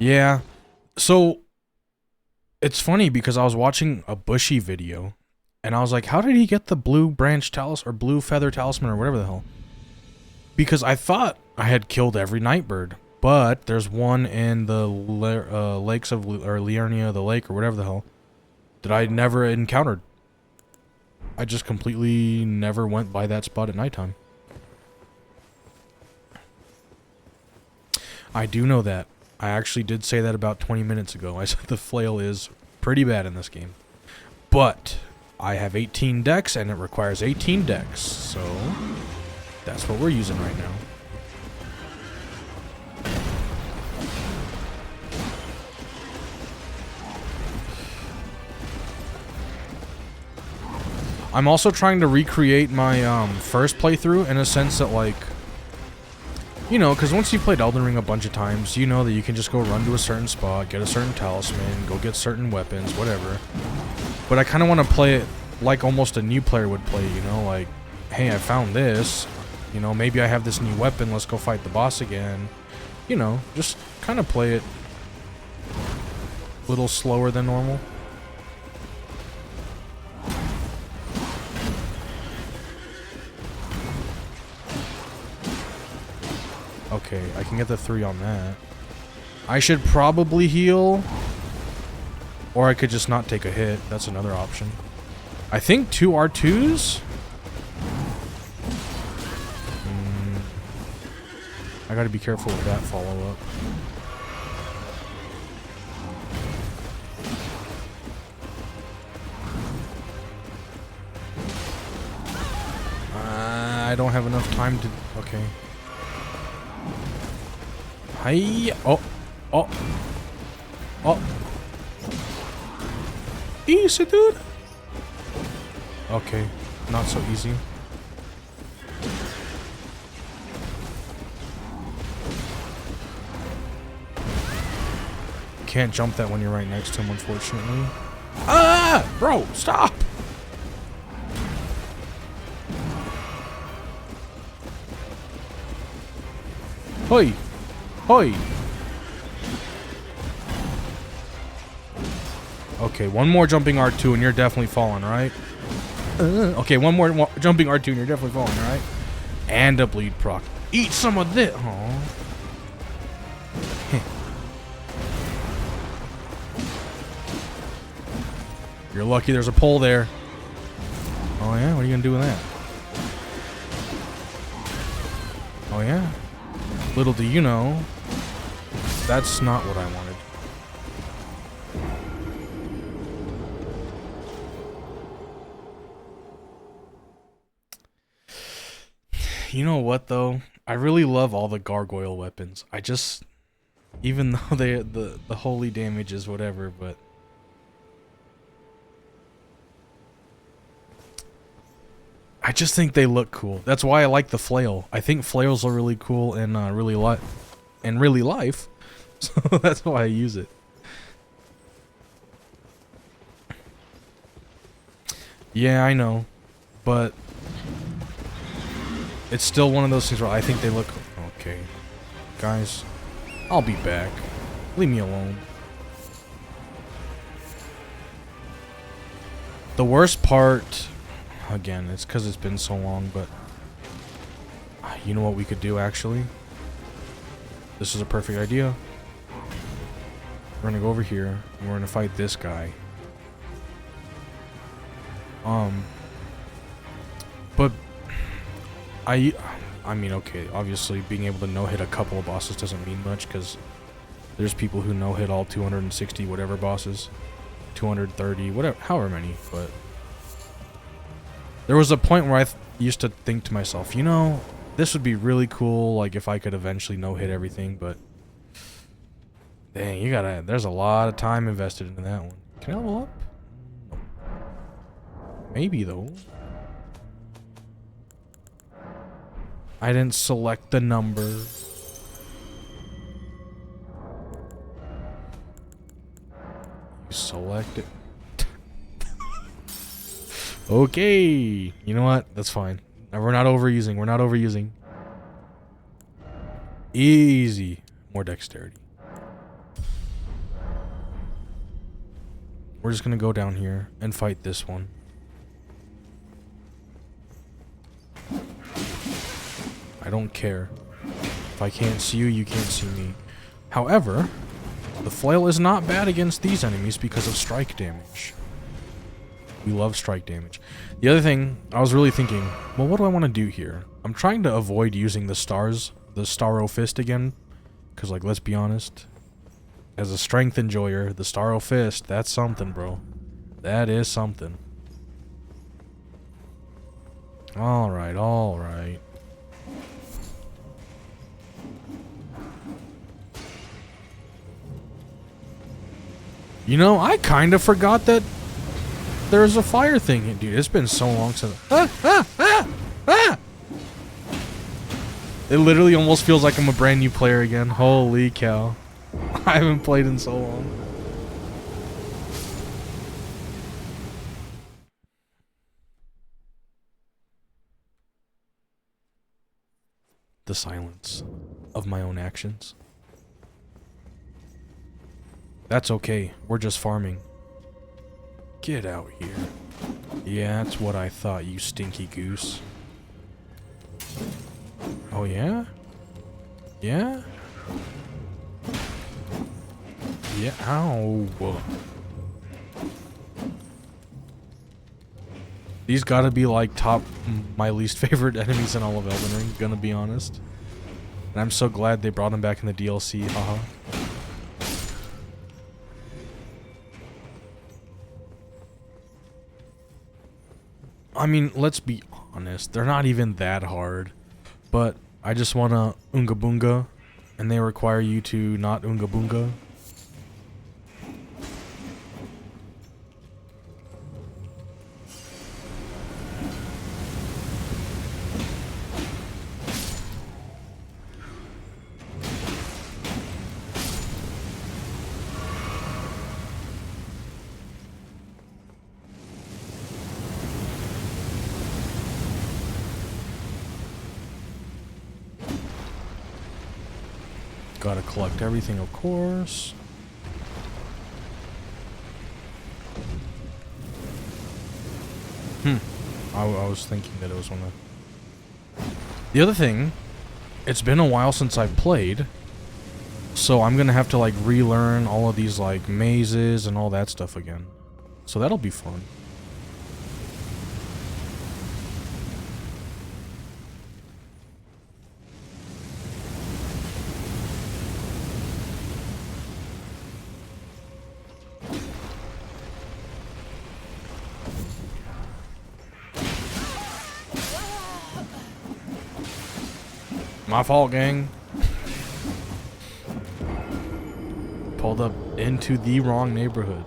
Yeah. So it's funny because I was watching a Bushy video and I was like, how did he get the blue branch talisman or blue feather talisman or whatever the hell? Because I thought I had killed every nightbird, but there's one in the lakes of Liurnia, the lake or whatever the hell, that I never encountered. I just completely never went by that spot at nighttime. I do know that. I actually did say that about 20 minutes ago. I said the flail is pretty bad in this game. But I have 18 decks and it requires 18 decks. So that's what we're using right now. I'm also trying to recreate my first playthrough in a sense that, like, you know, because once you've played Elden Ring a bunch of times, you know that you can just go run to a certain spot, get a certain talisman, go get certain weapons, whatever. But I kind of want to play it like almost a new player would play, you know, like, hey, I found this, you know, maybe I have this new weapon, let's go fight the boss again. You know, just kind of play it a little slower than normal. Okay, I can get the 3 on that. I should probably heal. Or I could just not take a hit. That's another option. I think 2 R2s? I gotta be careful with that follow-up. I don't have enough time to... Okay. Hi. Oh. Easy, dude. Okay. Not so easy. Can't jump that when you're right next to him, unfortunately. Ah! Bro, stop! Hoi! Hoi! Okay, one more jumping R2 and you're definitely falling, right? Okay, one more jumping R2 and you're definitely falling, right? And a bleed proc. Eat some of this! Aww. You're lucky there's a pole there. Oh yeah? What are you gonna do with that? Oh yeah? Little do you know, that's not what I wanted. You know what though? I really love all the gargoyle weapons. I just, even though the holy damage is whatever, but I just think they look cool. That's why I like the flail. I think flails are really cool and really life. So that's why I use it. Yeah, I know, but it's still one of those things where I think they look okay. Guys, I'll be back. Leave me alone. The worst part, again, it's because it's been so long, but you know what we could do actually? This is a perfect idea. We're gonna go over here and we're gonna fight this guy. But I mean, okay, obviously being able to no-hit a couple of bosses doesn't mean much because there's people who no-hit all 260 whatever bosses, 230 whatever, however many. But there was a point where used to think to myself, you know, this would be really cool, like, if I could eventually no-hit everything, but... Dang, there's a lot of time invested into that one. Can I level up? No. Maybe, though. I didn't select the number. You select it. Okay. You know what? That's fine. We're not overusing. We're not overusing. Easy. More dexterity. We're just gonna go down here and fight this one. I don't care. If I can't see you, you can't see me. However, the flail is not bad against these enemies because of strike damage. We love strike damage. The other thing, I was really thinking, well, what do I want to do here? I'm trying to avoid using the Starro Fist again. Because, like, let's be honest. As a strength enjoyer, the Starro Fist, that's something, bro. That is something. Alright, alright. You know, I kind of forgot that there's a fire thing. Dude, it's been so long since... It literally almost feels like I'm a brand new player again. Holy cow. I haven't played in so long. The silence of my own actions. That's okay. We're just farming. Get out here. Yeah, that's what I thought, you stinky goose. Oh, yeah? Yeah? Yeah, ow. These gotta be like top, my least favorite enemies in all of Elden Ring, gonna be honest. And I'm so glad they brought them back in the DLC, haha. I mean, let's be honest, they're not even that hard. But I just wanna Oonga Boonga, and they require you to not Oonga Boonga. Gotta collect everything, of course. I was thinking that it was one of... The other thing, it's been a while since I've played, so I'm gonna have to, like, relearn all of these, like, mazes and all that stuff again. So that'll be fun. My fault, gang. Pulled up into the wrong neighborhood.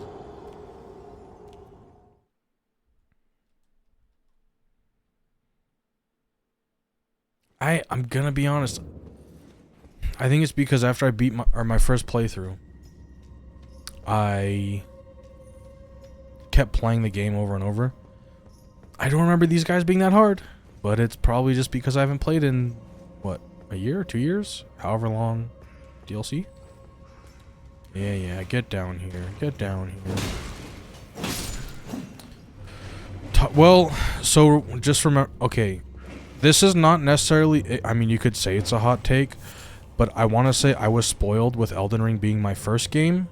I'm gonna be honest. I think it's because after I beat my first playthrough, I kept playing the game over and over. I don't remember these guys being that hard, but it's probably just because I haven't played in, what, a year, 2 years? However long DLC? Yeah, get down here. Get down here. Well, so just remember, okay, this is not necessarily, I mean, you could say it's a hot take, but I want to say I was spoiled with Elden Ring being my first game,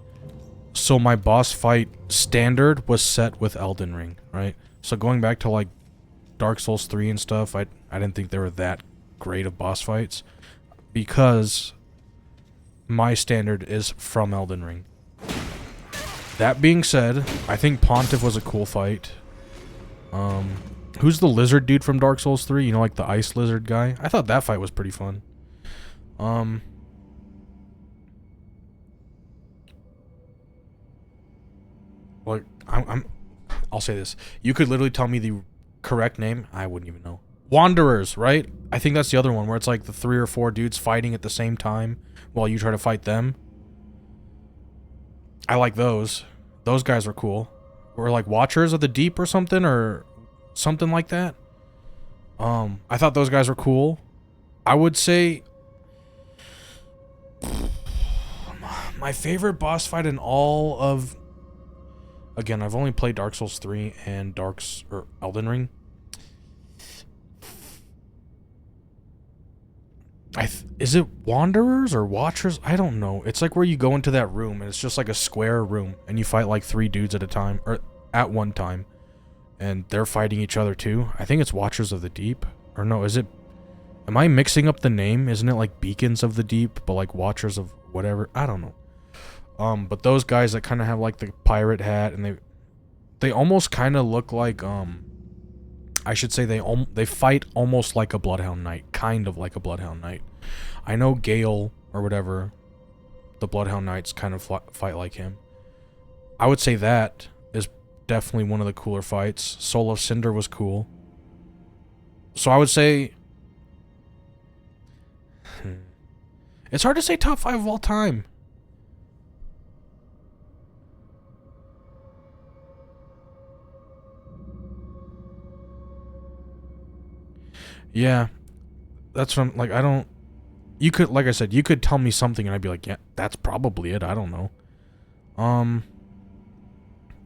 so my boss fight standard was set with Elden Ring, right? So going back to, like, Dark Souls 3 and stuff, I didn't think they were that great of boss fights, because my standard is from Elden Ring. That being said, I think Pontiff was a cool fight. Who's the lizard dude from Dark Souls 3? You know, like the ice lizard guy? I thought that fight was pretty fun. Like, I'll say this. You could literally tell me the correct name. I wouldn't even know. Wanderers, right? I think that's the other one where it's like the 3 or 4 dudes fighting at the same time while you try to fight them. I like those. Those guys are cool. Or like Watchers of the Deep or something like that. I thought those guys were cool. I would say my favorite boss fight in all of... Again, I've only played Dark Souls 3 and Elden Ring. Is it Wanderers or Watchers? I don't know. It's like where you go into that room and it's just like a square room and you fight like 3 dudes at a time, or at one time, and they're fighting each other too. I think it's Watchers of the Deep. Or no, is it... Am I mixing up the name? Isn't it like Beacons of the Deep, but like Watchers of whatever? I don't know. But those guys that kind of have like the pirate hat, and they almost kind of look like, I should say they fight almost like a Bloodhound Knight, kind of like a Bloodhound Knight. I know Gale or whatever, the Bloodhound Knights kind of fight like him. I would say that is definitely one of the cooler fights. Soul of Cinder was cool. So I would say... It's hard to say top 5 of all time. Yeah, that's what I'm, like, I don't... You could, like I said, you could tell me something and I'd be like, yeah, that's probably it. I don't know.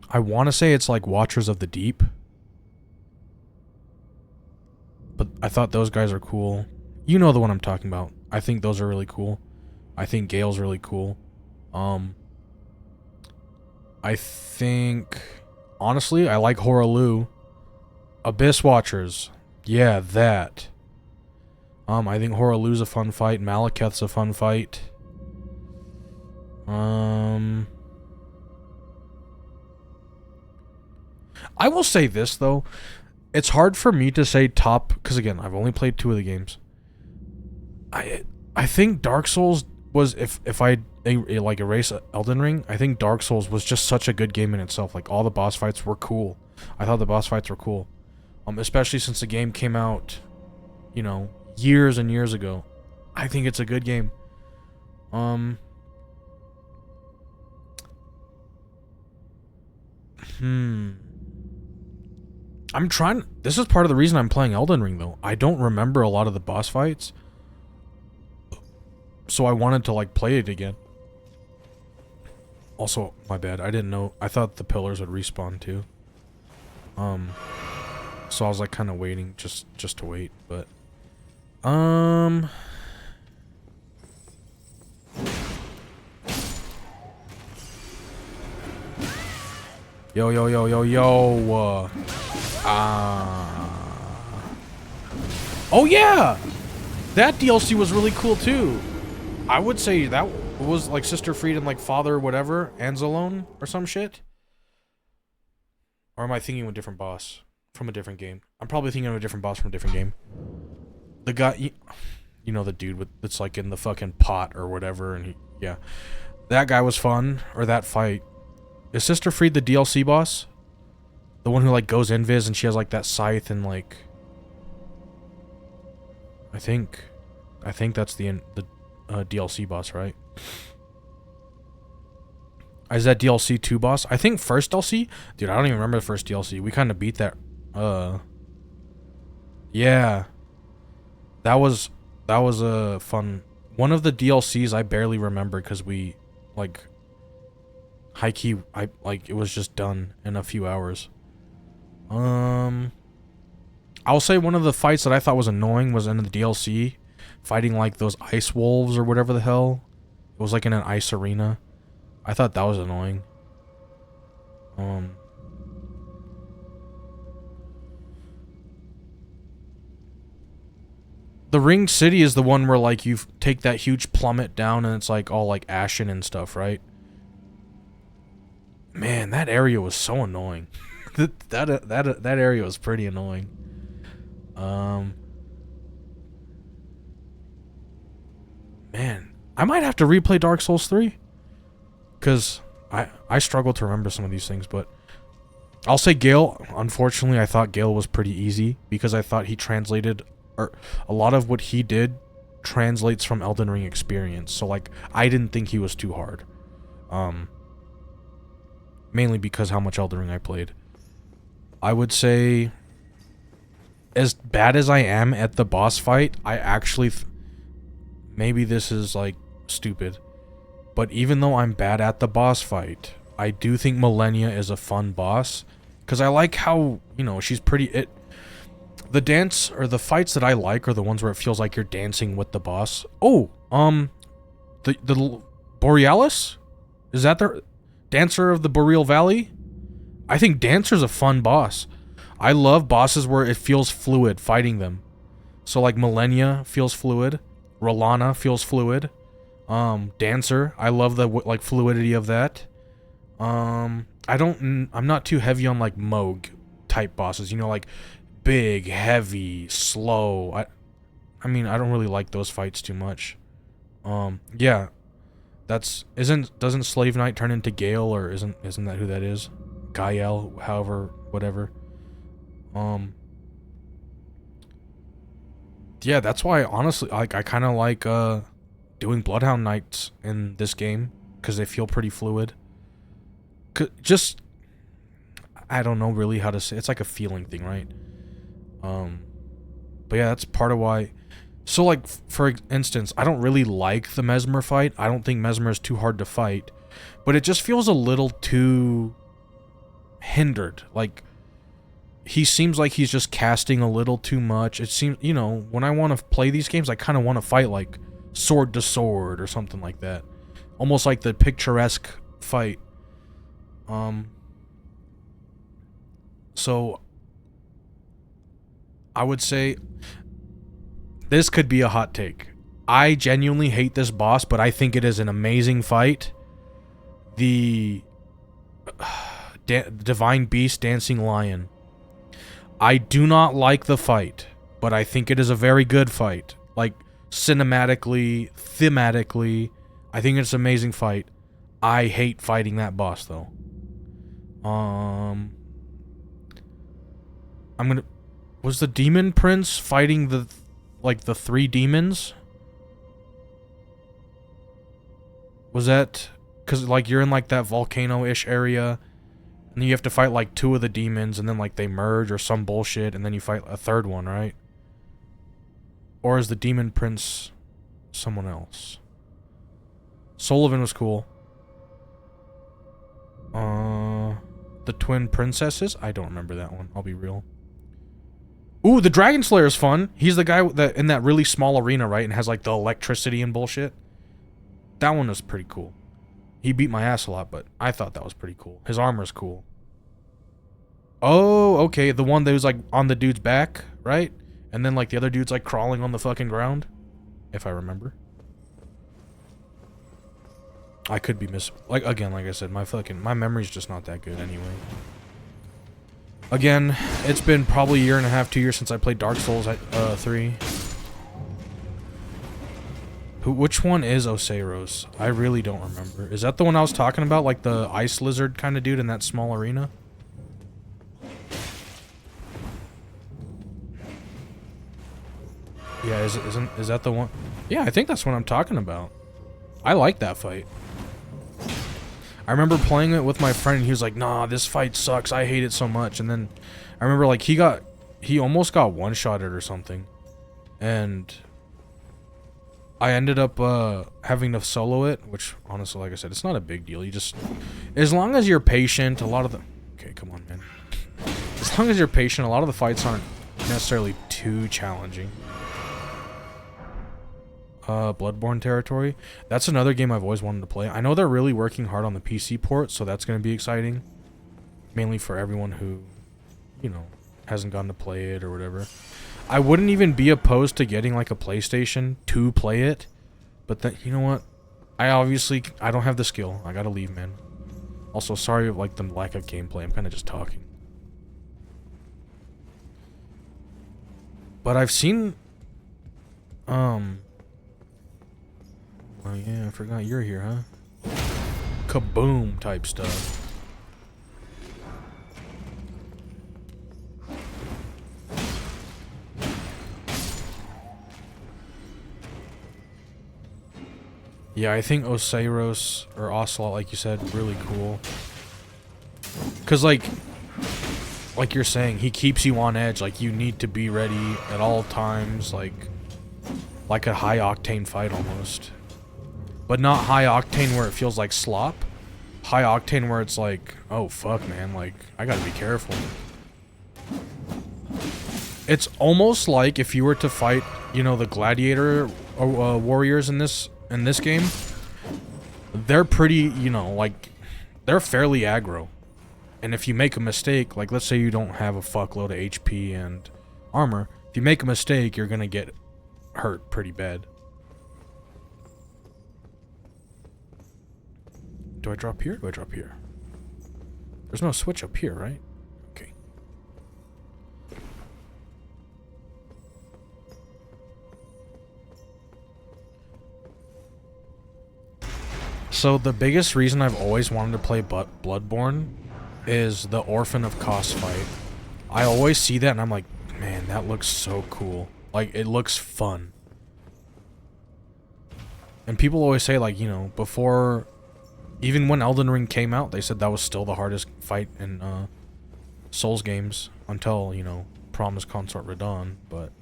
I want to say it's like Watchers of the Deep. But I thought those guys are cool. You know the one I'm talking about. I think those are really cool. I think Gale's really cool. I think... Honestly, I like Horalu. Abyss Watchers. Yeah, that. I think Horalu's a fun fight. Malekith's a fun fight. I will say this, though. It's hard for me to say top... Because, again, I've only played 2 of the games. I think Dark Souls was... If I like erase Elden Ring, I think Dark Souls was just such a good game in itself. Like, all the boss fights were cool. I thought the boss fights were cool. Especially since the game came out, you know, years and years ago. I think it's a good game. I'm trying... This is part of the reason I'm playing Elden Ring, though. I don't remember a lot of the boss fights. So I wanted to, like, play it again. Also, my bad. I didn't know... I thought the pillars would respawn, too. So I was, like, kind of waiting just to wait, but... Yo, yo, yo, yo, yo. Oh, yeah! That DLC was really cool, too. I would say that was, like, Sister Fried and, like, Father whatever, Anzalone, or some shit. Or am I thinking of a different boss from a different game? I'm probably thinking of a different boss from a different game. The guy, you know, the dude that's, like, in the fucking pot or whatever, and yeah. That guy was fun, or that fight. Is Sister Fried the DLC boss? The one who, like, goes invis and she has, like, that scythe and, like... I think that's the DLC boss, right? Is that DLC 2 boss? I think first DLC? Dude, I don't even remember the first DLC. We kind of beat that. Yeah. That was a fun... One of the DLCs I barely remember because we, like... High-key, it was just done in a few hours. I'll say one of the fights that I thought was annoying was in the DLC. Fighting, like, those ice wolves or whatever the hell. It was, like, in an ice arena. I thought that was annoying. The Ringed City is the one where, like, you take that huge plummet down and it's, like, all, like, ashen and stuff, right? Man, that area was so annoying. that area was pretty annoying. Man, I might have to replay Dark Souls 3 because I struggle to remember some of these things, but I'll say Gale. Unfortunately, I thought Gale was pretty easy because I thought he translated, or a lot of what he did translates from Elden Ring experience. So like, I didn't think he was too hard. Mainly because how much Elden Ring I played. I would say, as bad as I am at the boss fight, I actually, maybe this is like stupid, but even though I'm bad at the boss fight, I do think Millennia is a fun boss, because I like how, you know, she's pretty, the dance, or the fights that I like are the ones where it feels like you're dancing with the boss. Oh, the Borealis? Is that the Dancer of the Boreal Valley? I think Dancer's a fun boss. I love bosses where it feels fluid fighting them. So like Millennia feels fluid. Rolana feels fluid. Dancer, I love the like fluidity of that. I'm not too heavy on like Moog type bosses, you know, like big, heavy, slow. I mean, I don't really like those fights too much. Yeah. Doesn't Slave Knight turn into Gale, or isn't that who that is? Gael, however, whatever. Yeah, that's why honestly, like, I kind of like doing Bloodhound Nights in this game because they feel pretty fluid. Just, I don't know really how to say. It's like a feeling thing, right? But yeah, that's part of why. So like, for instance, I don't really like the Mesmer fight. I don't think Mesmer is too hard to fight, but it just feels a little too hindered. Like, he seems like he's just casting a little too much. It seems, you know, when I want to play these games, I kind of want to fight like sword to sword or something like that. Almost like the picturesque fight. So I would say this could be a hot take. I genuinely hate this boss, but I think it is an amazing fight. The Divine Beast Dancing Lion. I do not like the fight, but I think it is a very good fight. Like, cinematically, thematically, I think it's an amazing fight. I hate fighting that boss, though. Was the Demon Prince fighting the three demons? Was that, because like you're in like that volcano-ish area, and then you have to fight like two of the demons, and then like they merge or some bullshit, and then you fight a third one, right? Or is the Demon Prince someone else? Sullivan was cool. The Twin Princesses? I don't remember that one, I'll be real. Ooh, the Dragon Slayer is fun. He's the guy that in that really small arena, right? And has like the electricity and bullshit. That one was pretty cool. He beat my ass a lot, but I thought that was pretty cool. His armor's cool. Oh, okay. The one that was like on the dude's back, right? And then like the other dude's like crawling on the fucking ground. If I remember. I could be like I said, my memory's just not that good anyway. Again, it's been probably a year and a half, 2 years since I played Dark Souls 3. Which one is Oseros? I really don't remember. Is that the one I was talking about? Like the ice lizard kind of dude in that small arena? Yeah, is that the one? Yeah, I think that's what I'm talking about. I like that fight. I remember playing it with my friend and he was like, nah, this fight sucks. I hate it so much. And then I remember like he almost got one-shotted or something. And I ended up having to solo it, which honestly, like I said, it's not a big deal. You just, as long as you're patient, okay, come on, man. As long as you're patient, a lot of the fights aren't necessarily too challenging. Bloodborne territory. That's another game I've always wanted to play. I know they're really working hard on the PC port, so that's going to be exciting. Mainly for everyone who, you know, hasn't gotten to play it or whatever. I wouldn't even be opposed to getting like a PlayStation to play it, but that, you know what? I don't have the skill. I gotta leave, man. Also, sorry of like the lack of gameplay. I'm kind of just talking. But I've seen... Oh yeah, I forgot you're here, huh? Kaboom type stuff. Yeah, I think Osiris or Ocelot, like you said, really cool. Cause like you're saying, he keeps you on edge. Like you need to be ready at all times, like a high octane fight almost. But not high octane where it feels like slop. High octane where it's like, oh fuck, man, like I gotta be careful. It's almost like if you were to fight, you know, the gladiator warriors in this game. They're pretty, you know, like they're fairly aggro. And if you make a mistake, like let's say you don't have a fuckload of HP and armor, if you make a mistake, you're gonna get hurt pretty bad. Do I drop here? Do I drop here? There's no switch up here, right? Okay. So the biggest reason I've always wanted to play Bloodborne is the Orphan of Kos fight. I always see that and I'm like, man, that looks so cool. Like, it looks fun. And people always say, like, you know, before... Even when Elden Ring came out, they said that was still the hardest fight in Souls games until, you know, Promised Consort Radahn. But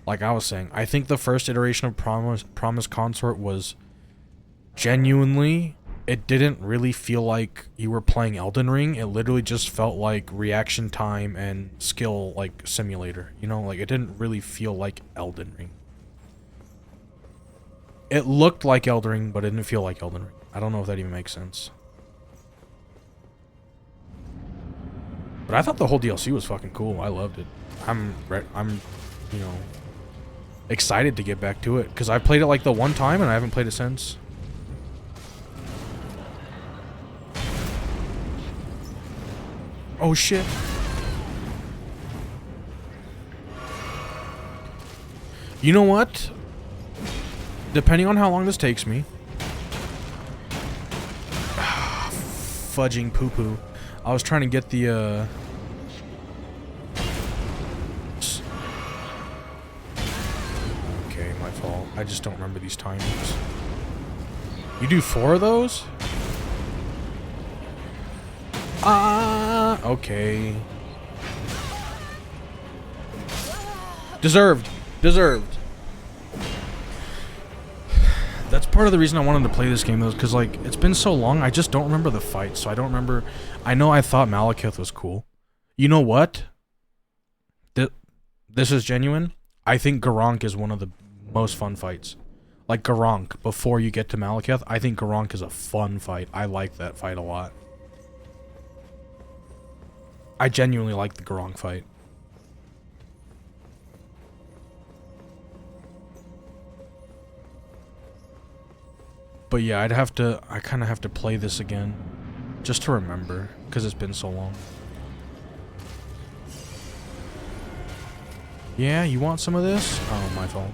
like I was saying, I think the first iteration of Promised Consort was genuinely, it didn't really feel like you were playing Elden Ring. It literally just felt like reaction time and skill like simulator. You know, like it didn't really feel like Elden Ring. It looked like Elden Ring, but it didn't feel like Elden Ring. I don't know if that even makes sense. But I thought the whole DLC was fucking cool. I loved it. I'm, you know, excited to get back to it because I played it like the one time and I haven't played it since. Oh shit. You know what? Depending on how long this takes me. Fudging poo-poo. I was trying to get the, Okay, my fault. I just don't remember these timings. You do 4 of those? Okay. Deserved. Deserved. That's part of the reason I wanted to play this game, though, because, like, it's been so long, I just don't remember the fight, so I don't remember... I know I thought Malekith was cool. You know what? This is genuine. I think Garank is one of the most fun fights. Like, Garank, before you get to Malekith, I think Garank is a fun fight. I like that fight a lot. I genuinely like the Garank fight. But yeah, I kind of have to play this again, just to remember, because it's been so long. Yeah, you want some of this? Oh, my fault.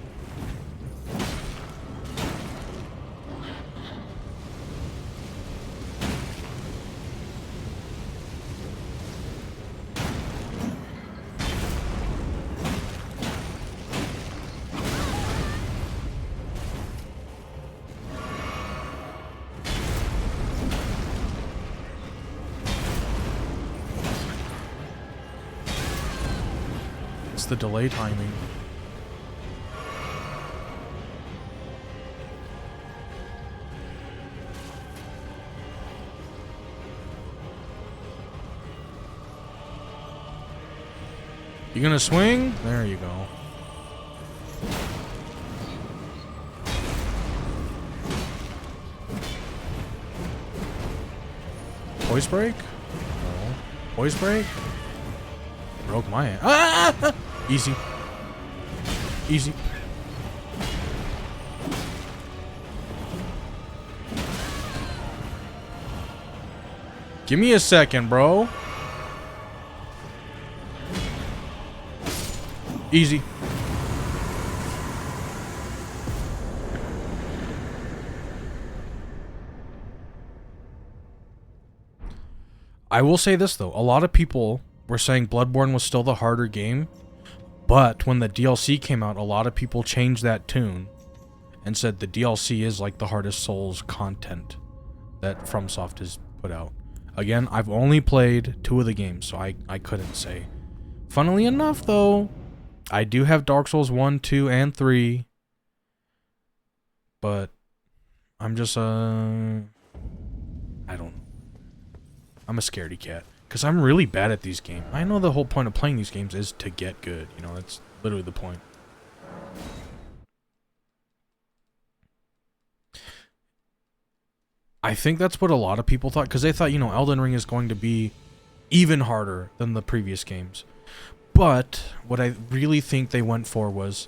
The delay timing. You gonna swing? There you go. Voice break? No. Voice break? Broke my hand. Ah! Easy. Easy. Give me a second, bro. Easy. I will say this though, a lot of people were saying Bloodborne was still the harder game, but when the DLC came out, a lot of people changed that tune and said the DLC is like the hardest Souls content that FromSoft has put out. Again, I've only played 2 of the games, so I couldn't say. Funnily enough though, I do have Dark Souls 1, 2, and 3, but I'm just, I don't know. I'm a scaredy cat. Because I'm really bad at these games. I know the whole point of playing these games is to get good. You know, that's literally the point. I think that's what a lot of people thought. Because they thought, you know, Elden Ring is going to be even harder than the previous games. But what I really think they went for was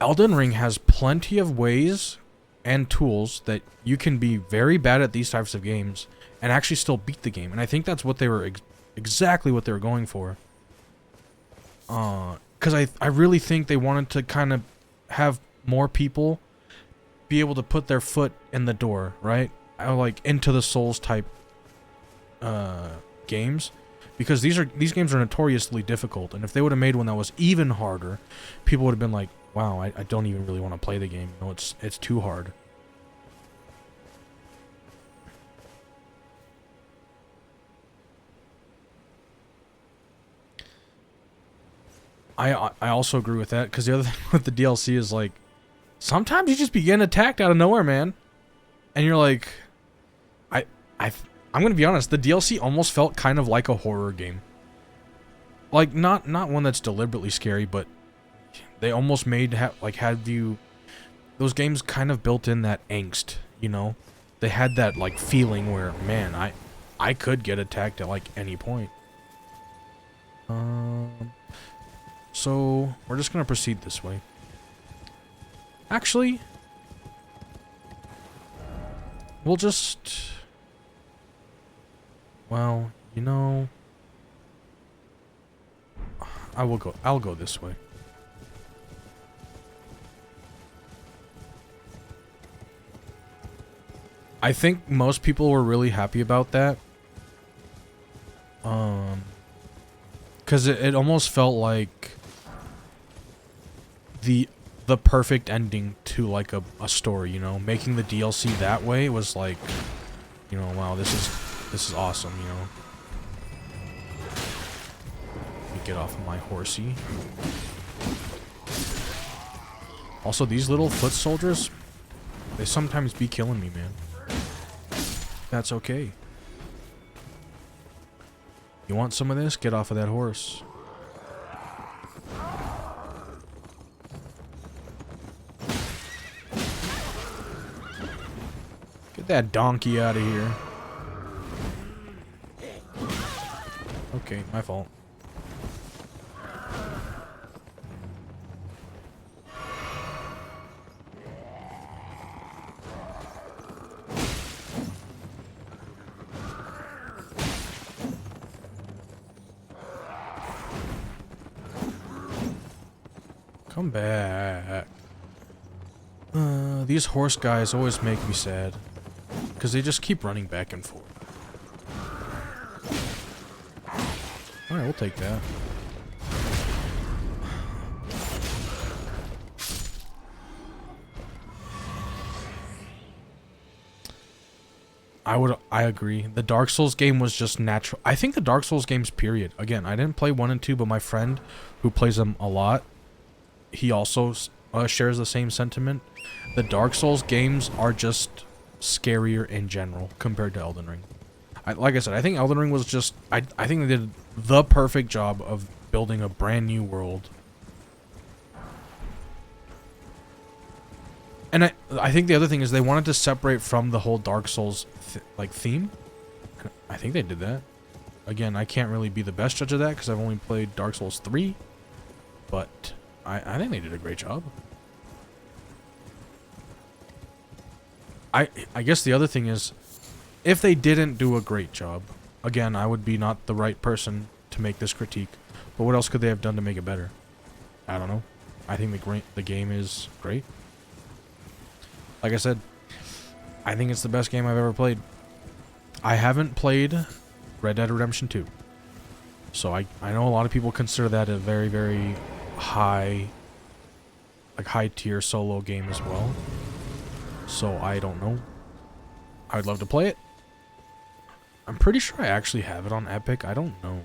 Elden Ring has plenty of ways and tools that you can be very bad at these types of games and actually still beat the game. And I think that's what they were exactly what they were going for. Because I really think they wanted to kind of have more people be able to put their foot in the door, right? Like into the Souls type games. Because these games are notoriously difficult, and if they would have made one that was even harder, people would have been like, wow, I don't even really want to play the game. You know, it's too hard. I also agree with that, because the other thing with the DLC is, like, sometimes you just be getting attacked out of nowhere, man. And you're like, I'm gonna be honest, the DLC almost felt kind of like a horror game. Like, not one that's deliberately scary, but they almost made, had you... Those games kind of built in that angst, you know? They had that, like, feeling where, man, I could get attacked at, like, any point. So, we're just gonna proceed this way. Actually, we'll just... Well, you know... I'll go this way. I think most people were really happy about that. Because it almost felt like the perfect ending to like a story, you know? Making the DLC that way was like, you know, wow, this is awesome, you know? Let me get off of my horsey. Also, these little foot soldiers, they sometimes be killing me, man. That's okay. You want some of this? Get off of that horse. Get that donkey out of here. Okay, my fault. Come back. These horse guys always make me sad. Because they just keep running back and forth. Alright, we'll take that. I agree. The Dark Souls game was just natural. I think the Dark Souls games, period. Again, I didn't play 1 and 2, but my friend who plays them a lot, he also shares the same sentiment. The Dark Souls games are just scarier in general compared to Elden Ring. Like I said, I think Elden Ring was just... I think they did the perfect job of building a brand new world. And I think the other thing is they wanted to separate from the whole Dark Souls theme. I think they did that. Again, I can't really be the best judge of that because I've only played Dark Souls 3. But I think they did a great job. I guess the other thing is, if they didn't do a great job, again, I would be not the right person to make this critique. But what else could they have done to make it better? I don't know. I think the game is great. Like I said, I think it's the best game I've ever played. I haven't played Red Dead Redemption 2. So I know a lot of people consider that a very, very high, like high tier solo game as well. So I don't know. I would love to play it. I'm pretty sure I actually have it on Epic. I don't know.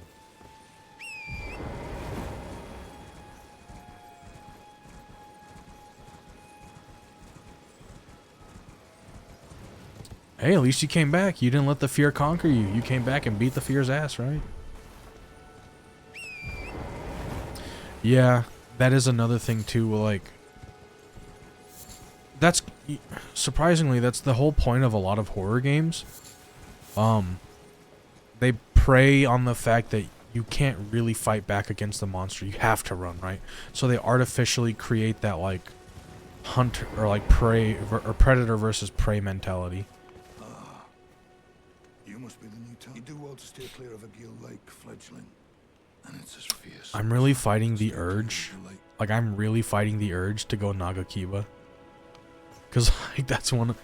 Hey, at least you came back. You didn't let the fear conquer you. You came back and beat the fear's ass, right? Yeah, that is another thing too. Like, that's surprisingly that's the whole point of a lot of horror games. They prey on the fact that you can't really fight back against the monster. You have to run, right? So they artificially create that like hunt or like prey or predator versus prey mentality. You must be the new town. You do well to steer clear of a gill like fledgling. And it's as fierce. I'm really fighting the urge. Like, I'm really fighting the urge to go Nagakiba. Because, like, that's one...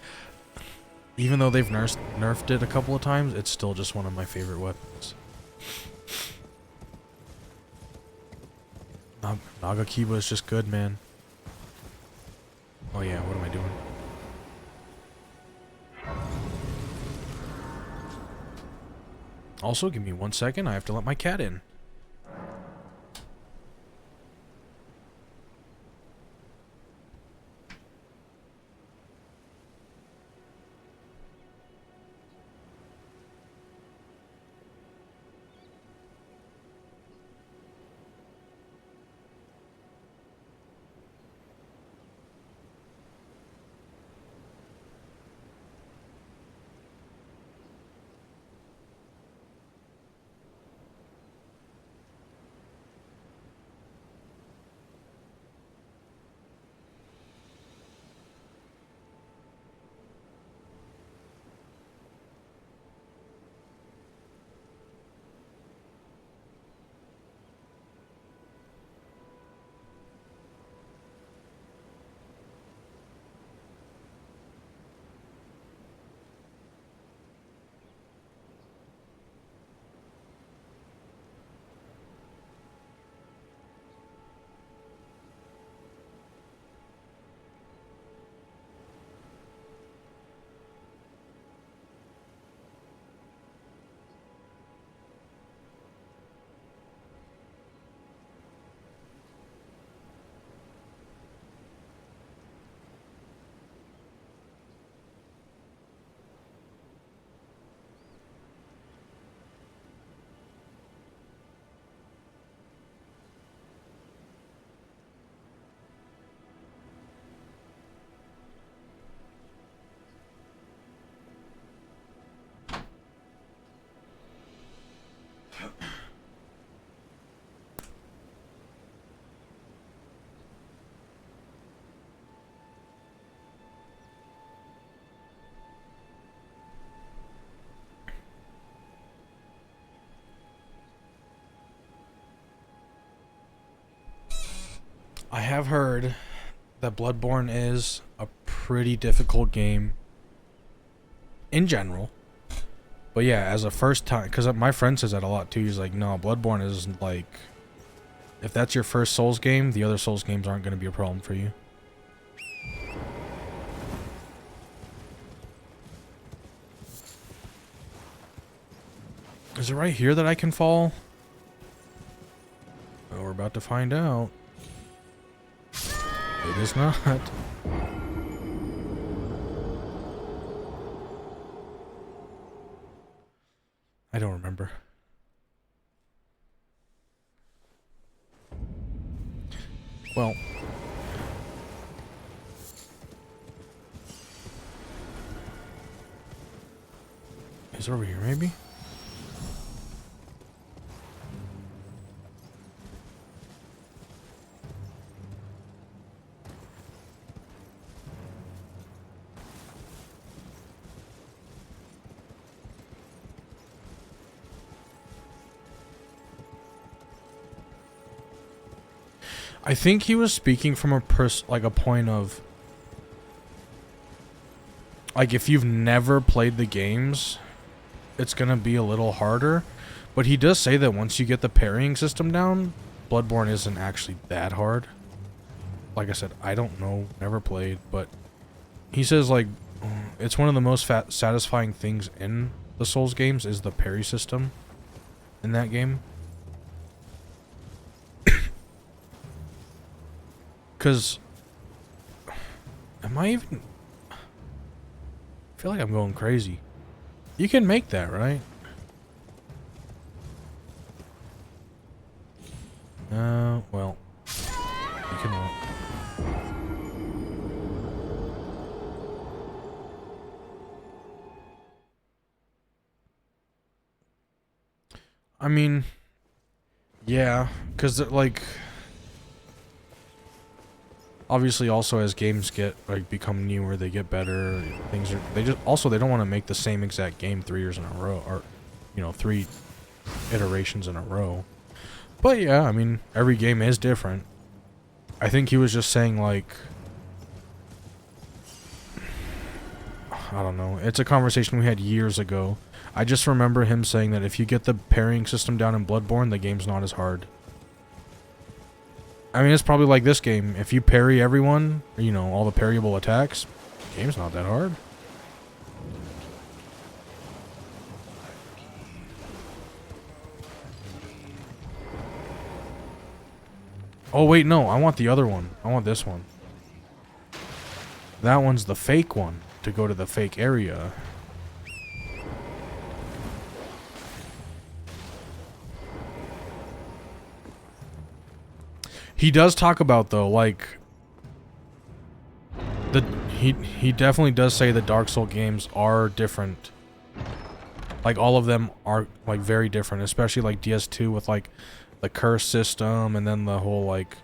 Even though they've nerfed it a couple of times, it's still just one of my favorite weapons. Nagakiba is just good, man. Oh yeah, what am I doing? Also, give me 1 second. I have to let my cat in. I have heard that Bloodborne is a pretty difficult game in general. But yeah, as a first time, because my friend says that a lot too. He's like, no, Bloodborne is like, if that's your first Souls game, the other Souls games aren't going to be a problem for you. Is it right here that I can fall? Oh, we're about to find out. It is not. I don't remember. Well. Is it over here, maybe? I think he was speaking from a point of, like, if you've never played the games, it's gonna be a little harder. But he does say that once you get the parrying system down, Bloodborne isn't actually that hard. Like I said, I don't know, never played, but he says, like, it's one of the most satisfying things in the Souls games is the parry system in that game. Because, am I even... I feel like I'm going crazy. You can make that, right? Well, you cannot. I mean, yeah, because like, obviously, also as games get like become newer, they get better. Things are they don't want to make the same exact game 3 years in a row, or 3 iterations in a row. But yeah, I mean, every game is different. I think he was just saying, like, I don't know. It's a conversation we had years ago. I just remember him saying that if you get the parrying system down in Bloodborne, the game's not as hard. I mean, it's probably like this game. If you parry everyone, all the parryable attacks, the game's not that hard. Oh, wait, no. I want the other one. I want this one. That one's the fake one, to go to the fake area. He does talk about, though, like... He definitely does say that Dark Souls games are different. Like, all of them are, like, very different. Especially, like, DS2 with, like... the curse system, and then the whole, like,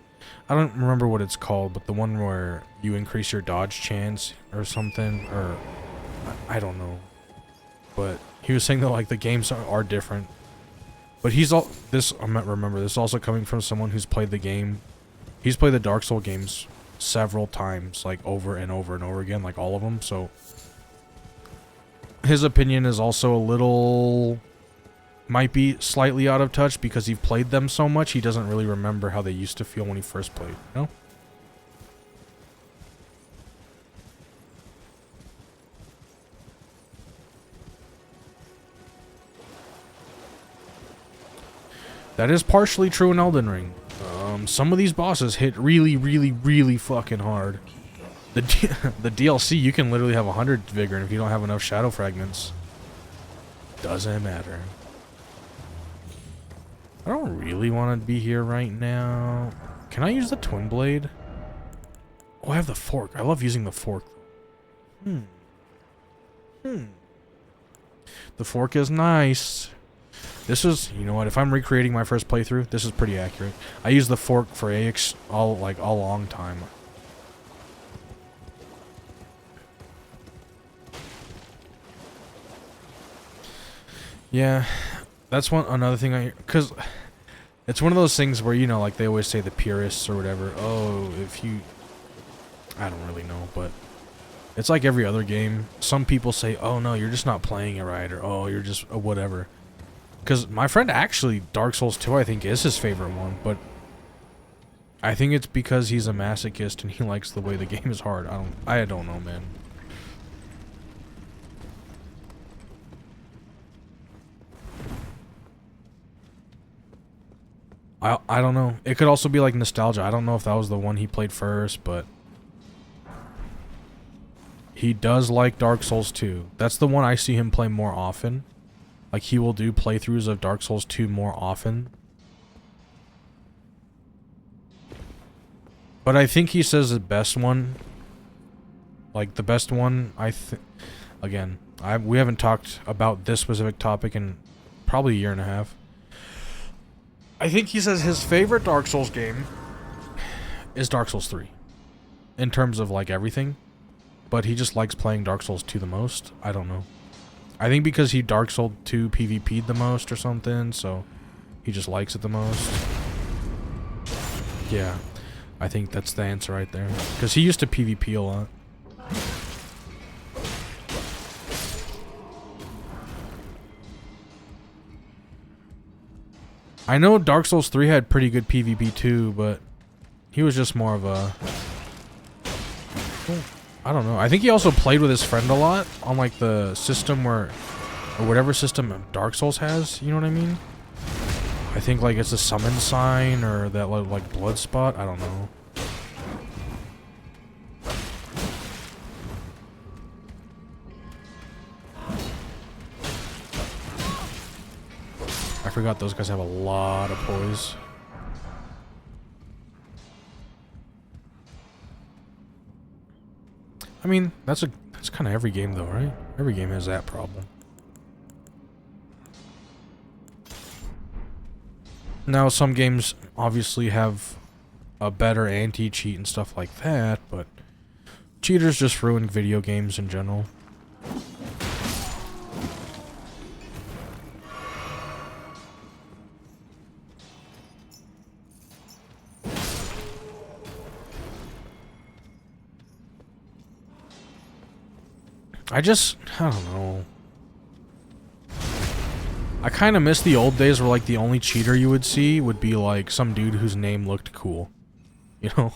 I don't remember what it's called, but the one where you increase your dodge chance or something, or I don't know. But he was saying that, like, the games are different. But this is also coming from someone who's played the game. He's played the Dark Souls games several times, like, over and over and over again, like all of them, so his opinion is also a little... might be slightly out of touch because he played them so much he doesn't really remember how they used to feel when he first played, That is partially true in Elden Ring. Some of these bosses hit really, really, really fucking hard. The DLC, you can literally have 100 vigor, and if you don't have enough shadow fragments, doesn't matter. I don't really want to be here right now. Can I use the twin blade? Oh, I have the fork. I love using the fork. The fork is nice. This is, you know what, if I'm recreating my first playthrough, this is pretty accurate. I use the fork for a long time. Yeah, that's another thing because it's one of those things where, like they always say, the purists or whatever, I don't really know, but it's like every other game. Some people say, oh no, you're just not playing it right, or oh, you're just whatever. Because my friend actually, Dark Souls 2, I think, is his favorite one, but I think it's because he's a masochist and he likes the way the game is hard. I don't know, man. I don't know. It could also be like nostalgia. I don't know if that was the one he played first, but he does like Dark Souls 2. That's the one I see him play more often. Like, he will do playthroughs of Dark Souls 2 more often. But I think he says the best one, like the best one, again, we haven't talked about this specific topic in probably a year and a half. I think he says his favorite Dark Souls game is Dark Souls 3. In terms of, like, everything. But he just likes playing Dark Souls 2 the most. I don't know. I think because he Dark Souls 2 PvP'd the most or something, so he just likes it the most. Yeah. I think that's the answer right there. Because he used to PvP a lot. I know Dark Souls 3 had pretty good PvP too, but he was just more of a... I don't know. I think he also played with his friend a lot on like the system where... Or whatever system Dark Souls has, you know what I mean? I think like it's a summon sign or that like blood spot. I don't know. I forgot those guys have a lot of poise. I mean, that's kind of every game though, right? Every game has that problem. Now, some games obviously have a better anti-cheat and stuff like that, but cheaters just ruin video games in general. I don't know. I kind of miss the old days where, like, the only cheater you would see would be, like, some dude whose name looked cool. You know?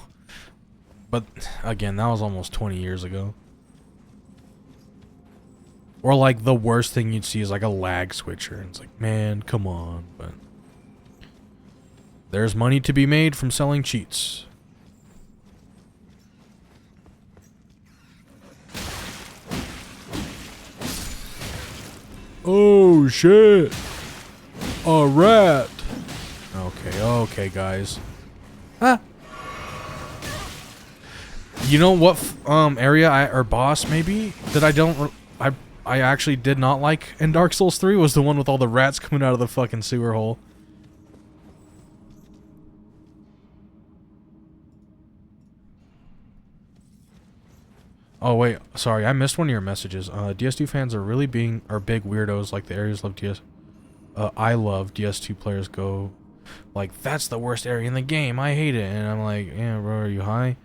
But, again, that was almost 20 years ago. Or, like, the worst thing you'd see is, like, a lag switcher. And it's like, man, come on. But there's money to be made from selling cheats. Oh shit! A rat! Okay, guys. Ah! You know what area or boss maybe that I actually did not like in Dark Souls 3 was the one with all the rats coming out of the fucking sewer hole. Oh wait, sorry, I missed one of your messages. DS2 fans are really big weirdos. Like the areas love DS. I love DS2 players go, like that's the worst area in the game. I hate it, and I'm like, yeah, bro, are you high?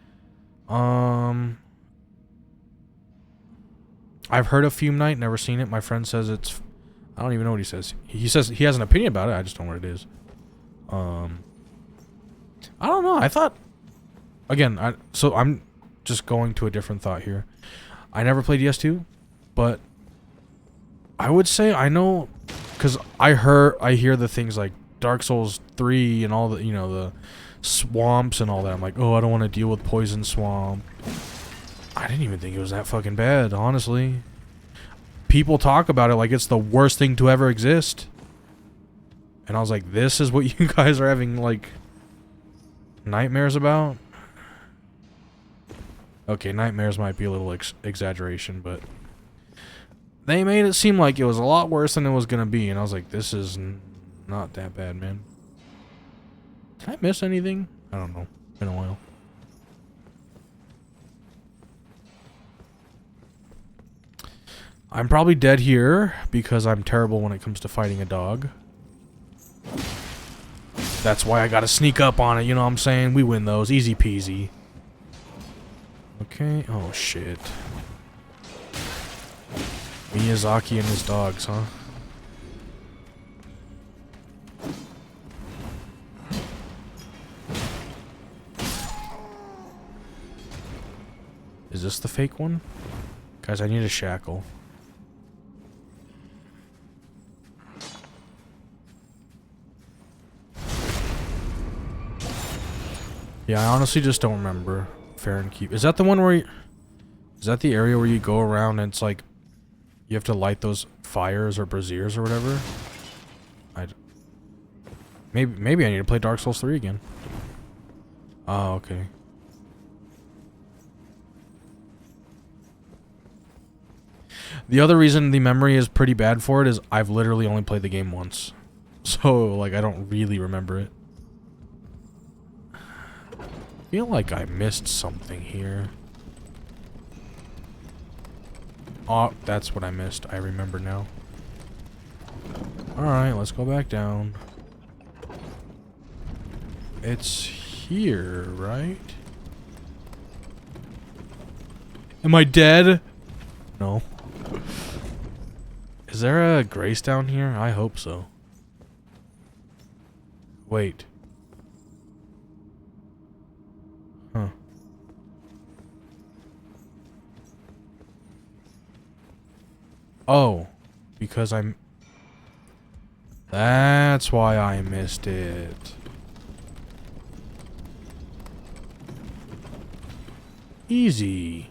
I've heard of Fume Night, never seen it. My friend says it's, I don't even know what he says. He says he has an opinion about it. I just don't know what it is. I don't know. I thought, again, so I'm just going to a different thought here. I never played DS2, but I would say I know, because I hear the things like Dark Souls 3 and all the, you know, the swamps and all that. I'm like, oh, I don't want to deal with poison swamp. I didn't even think it was that fucking bad, honestly. People talk about it like it's the worst thing to ever exist. And I was like, this is what you guys are having, like, nightmares about? Okay, nightmares might be a little exaggeration, but they made it seem like it was a lot worse than it was gonna be, and I was like, this is not that bad, man. Did I miss anything? I don't know. Been a while. I'm probably dead here because I'm terrible when it comes to fighting a dog. That's why I gotta sneak up on it, you know what I'm saying? We win those. Easy peasy. Okay. Oh, shit. Miyazaki and his dogs, huh? Is this the fake one? Guys, I need a shackle. Yeah, I honestly just don't remember. Fair and Keep. Is that the one where you... Is that the area where you go around and it's like... You have to light those fires or braziers or whatever? Maybe I need to play Dark Souls 3 again. Oh, okay. The other reason the memory is pretty bad for it is I've literally only played the game once. So, like, I don't really remember it. I feel like I missed something here. Oh, that's what I missed. I remember now. Alright, let's go back down. It's here, right? Am I dead? No. Is there a grace down here? I hope so. Wait. Huh. Oh. Because I'm... That's why I missed it. Easy.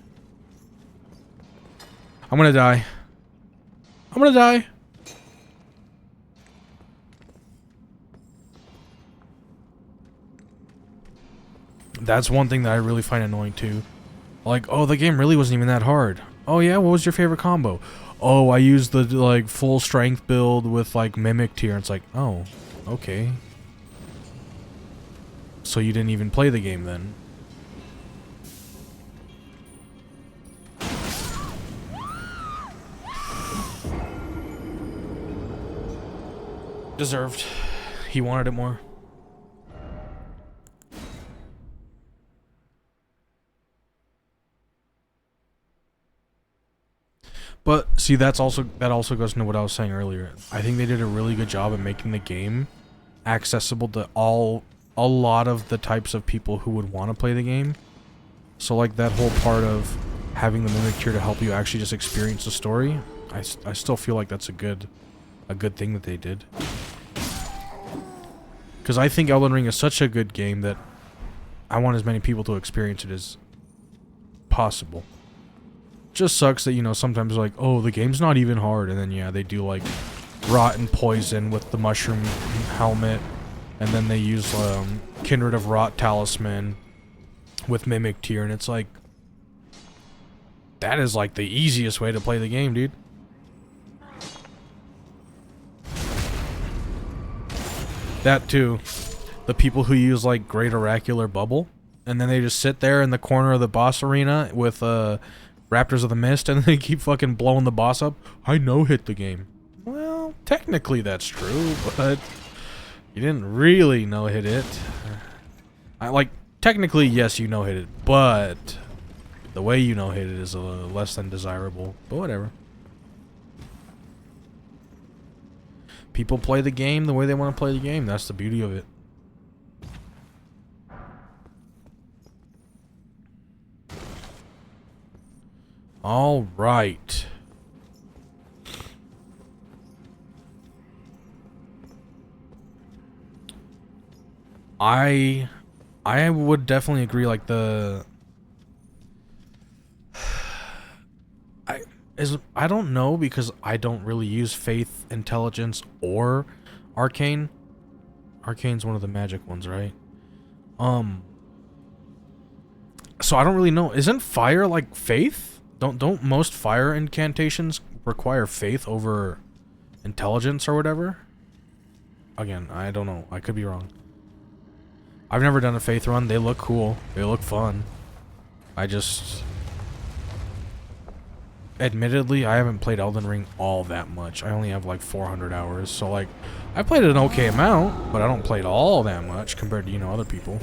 I'm gonna die. I'm gonna die. That's one thing that I really find annoying too. Like, oh, the game really wasn't even that hard. Oh yeah, what was your favorite combo? Oh, I used the like full strength build with like mimic tier. It's like, oh, okay. So you didn't even play the game then. Deserved. He wanted it more. But see, that also goes into what I was saying earlier. I think they did a really good job of making the game accessible to a lot of the types of people who would want to play the game. So like that whole part of having the mimic tier to help you actually just experience the story, I still feel like that's a good thing that they did. Because I think Elden Ring is such a good game that I want as many people to experience it as possible. Just sucks that, you know, sometimes like, oh, the game's not even hard, and then yeah, they do like rot and poison with the mushroom helmet, and then they use Kindred of Rot talisman with mimic tier, and it's like, that is like the easiest way to play the game, dude. That too. The people who use like Great Oracular Bubble, and then they just sit there in the corner of the boss arena with Raptors of the Mist, and they keep fucking blowing the boss up. I no-hit the game. Well, technically that's true, but you didn't really no-hit it. Technically, yes, you no-hit it, but the way you no-hit it is less than desirable. But whatever. People play the game the way they want to play the game. That's the beauty of it. All right. I would definitely agree, like I don't know, because I don't really use Faith, Intelligence, or Arcane. Arcane's one of the magic ones, right? So I don't really know. Isn't fire like Faith? Don't most fire incantations require Faith over Intelligence or whatever? Again, I don't know. I could be wrong. I've never done a Faith run. They look cool. They look fun. Admittedly, I haven't played Elden Ring all that much. I only have like 400 hours. So like, I played an okay amount, but I don't play it all that much compared to, you know, other people.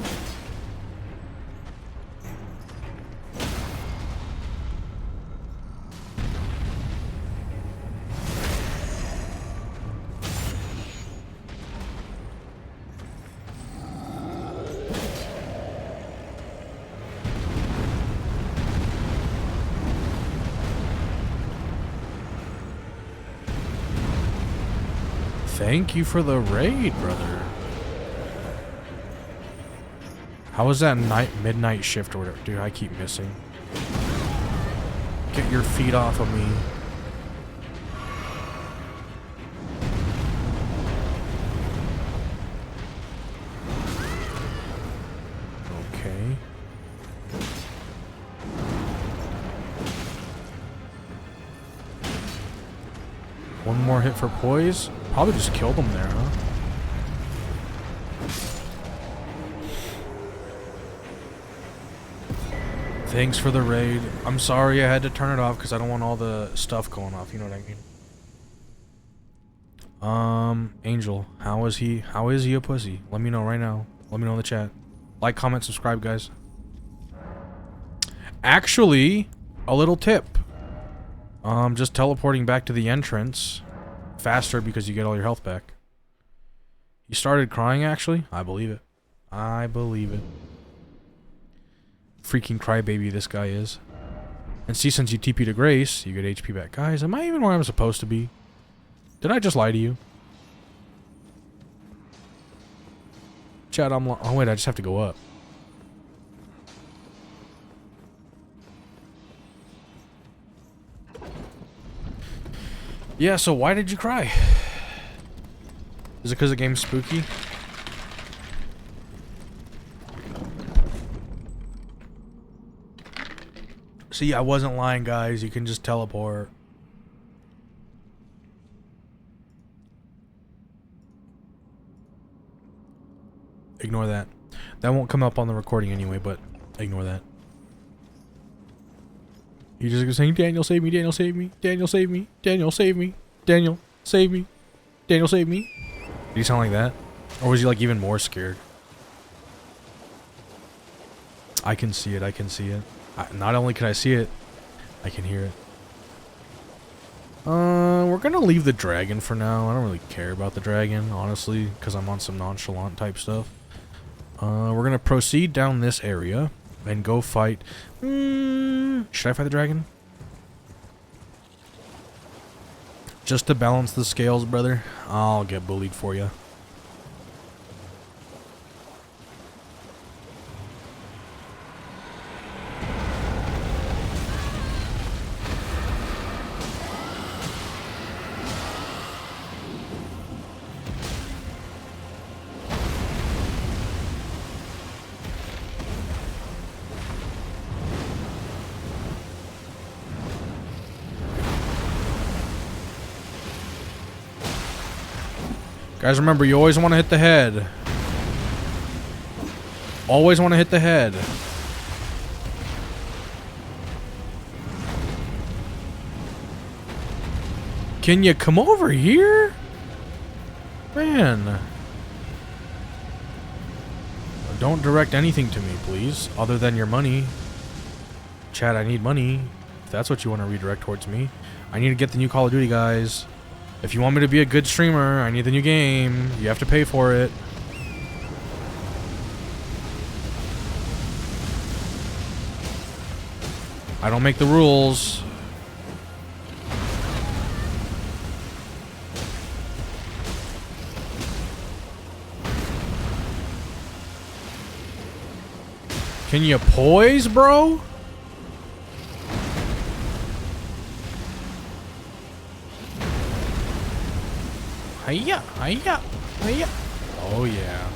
Thank you for the raid, brother. How was that midnight shift or whatever? Dude, I keep missing. Get your feet off of me. Okay. One more hit for poise. Probably just killed him there, huh? Thanks for the raid. I'm sorry I had to turn it off because I don't want all the stuff going off, you know what I mean? Angel, how is he a pussy? Let me know right now. Let me know in the chat. Like, comment, subscribe, guys. Actually, a little tip. Just teleporting back to the entrance faster because you get all your health back. You started crying, actually? I believe it. I believe it. Freaking crybaby this guy is. And see, since you TP to Grace, you get HP back. Guys, am I even where I'm supposed to be? Did I just lie to you? Chad, oh wait, I just have to go up. Yeah, so why did you cry? Is it because the game's spooky? See, I wasn't lying, guys. You can just teleport. Ignore that. That won't come up on the recording anyway, but ignore that. You just go saying, Daniel, save me, Daniel, save me, Daniel, save me, Daniel, save me, Daniel, save me, Daniel, save me. Did he sound like that? Or was he like even more scared? I can see it, I can see it. Not only can I see it, I can hear it. We're gonna leave the dragon for now. I don't really care about the dragon, honestly, because I'm on some nonchalant type stuff. We're gonna proceed down this area and go fight. Should I fight the dragon? Just to balance the scales, brother. I'll get bullied for you. Guys, remember, you always want to hit the head. Always want to hit the head. Can you come over here? Man. Don't direct anything to me, please, other than your money. Chad, I need money. If that's what you want to redirect towards me. I need to get the new Call of Duty, guys. If you want me to be a good streamer, I need the new game. You have to pay for it. I don't make the rules. Can you poise, bro? Hiya, hiya, hiya. Oh yeah.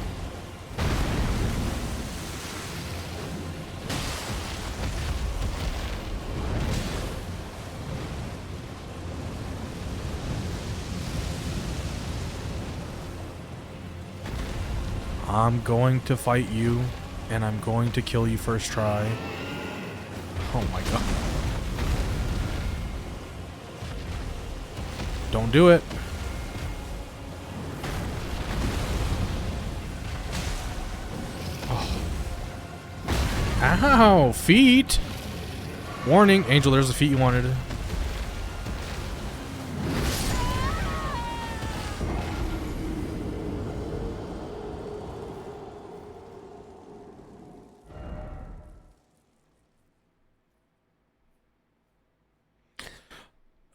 I'm going to fight you, and I'm going to kill you first try. Oh my god. Don't do it. Ow! Feet! Warning, Angel, there's the feet you wanted.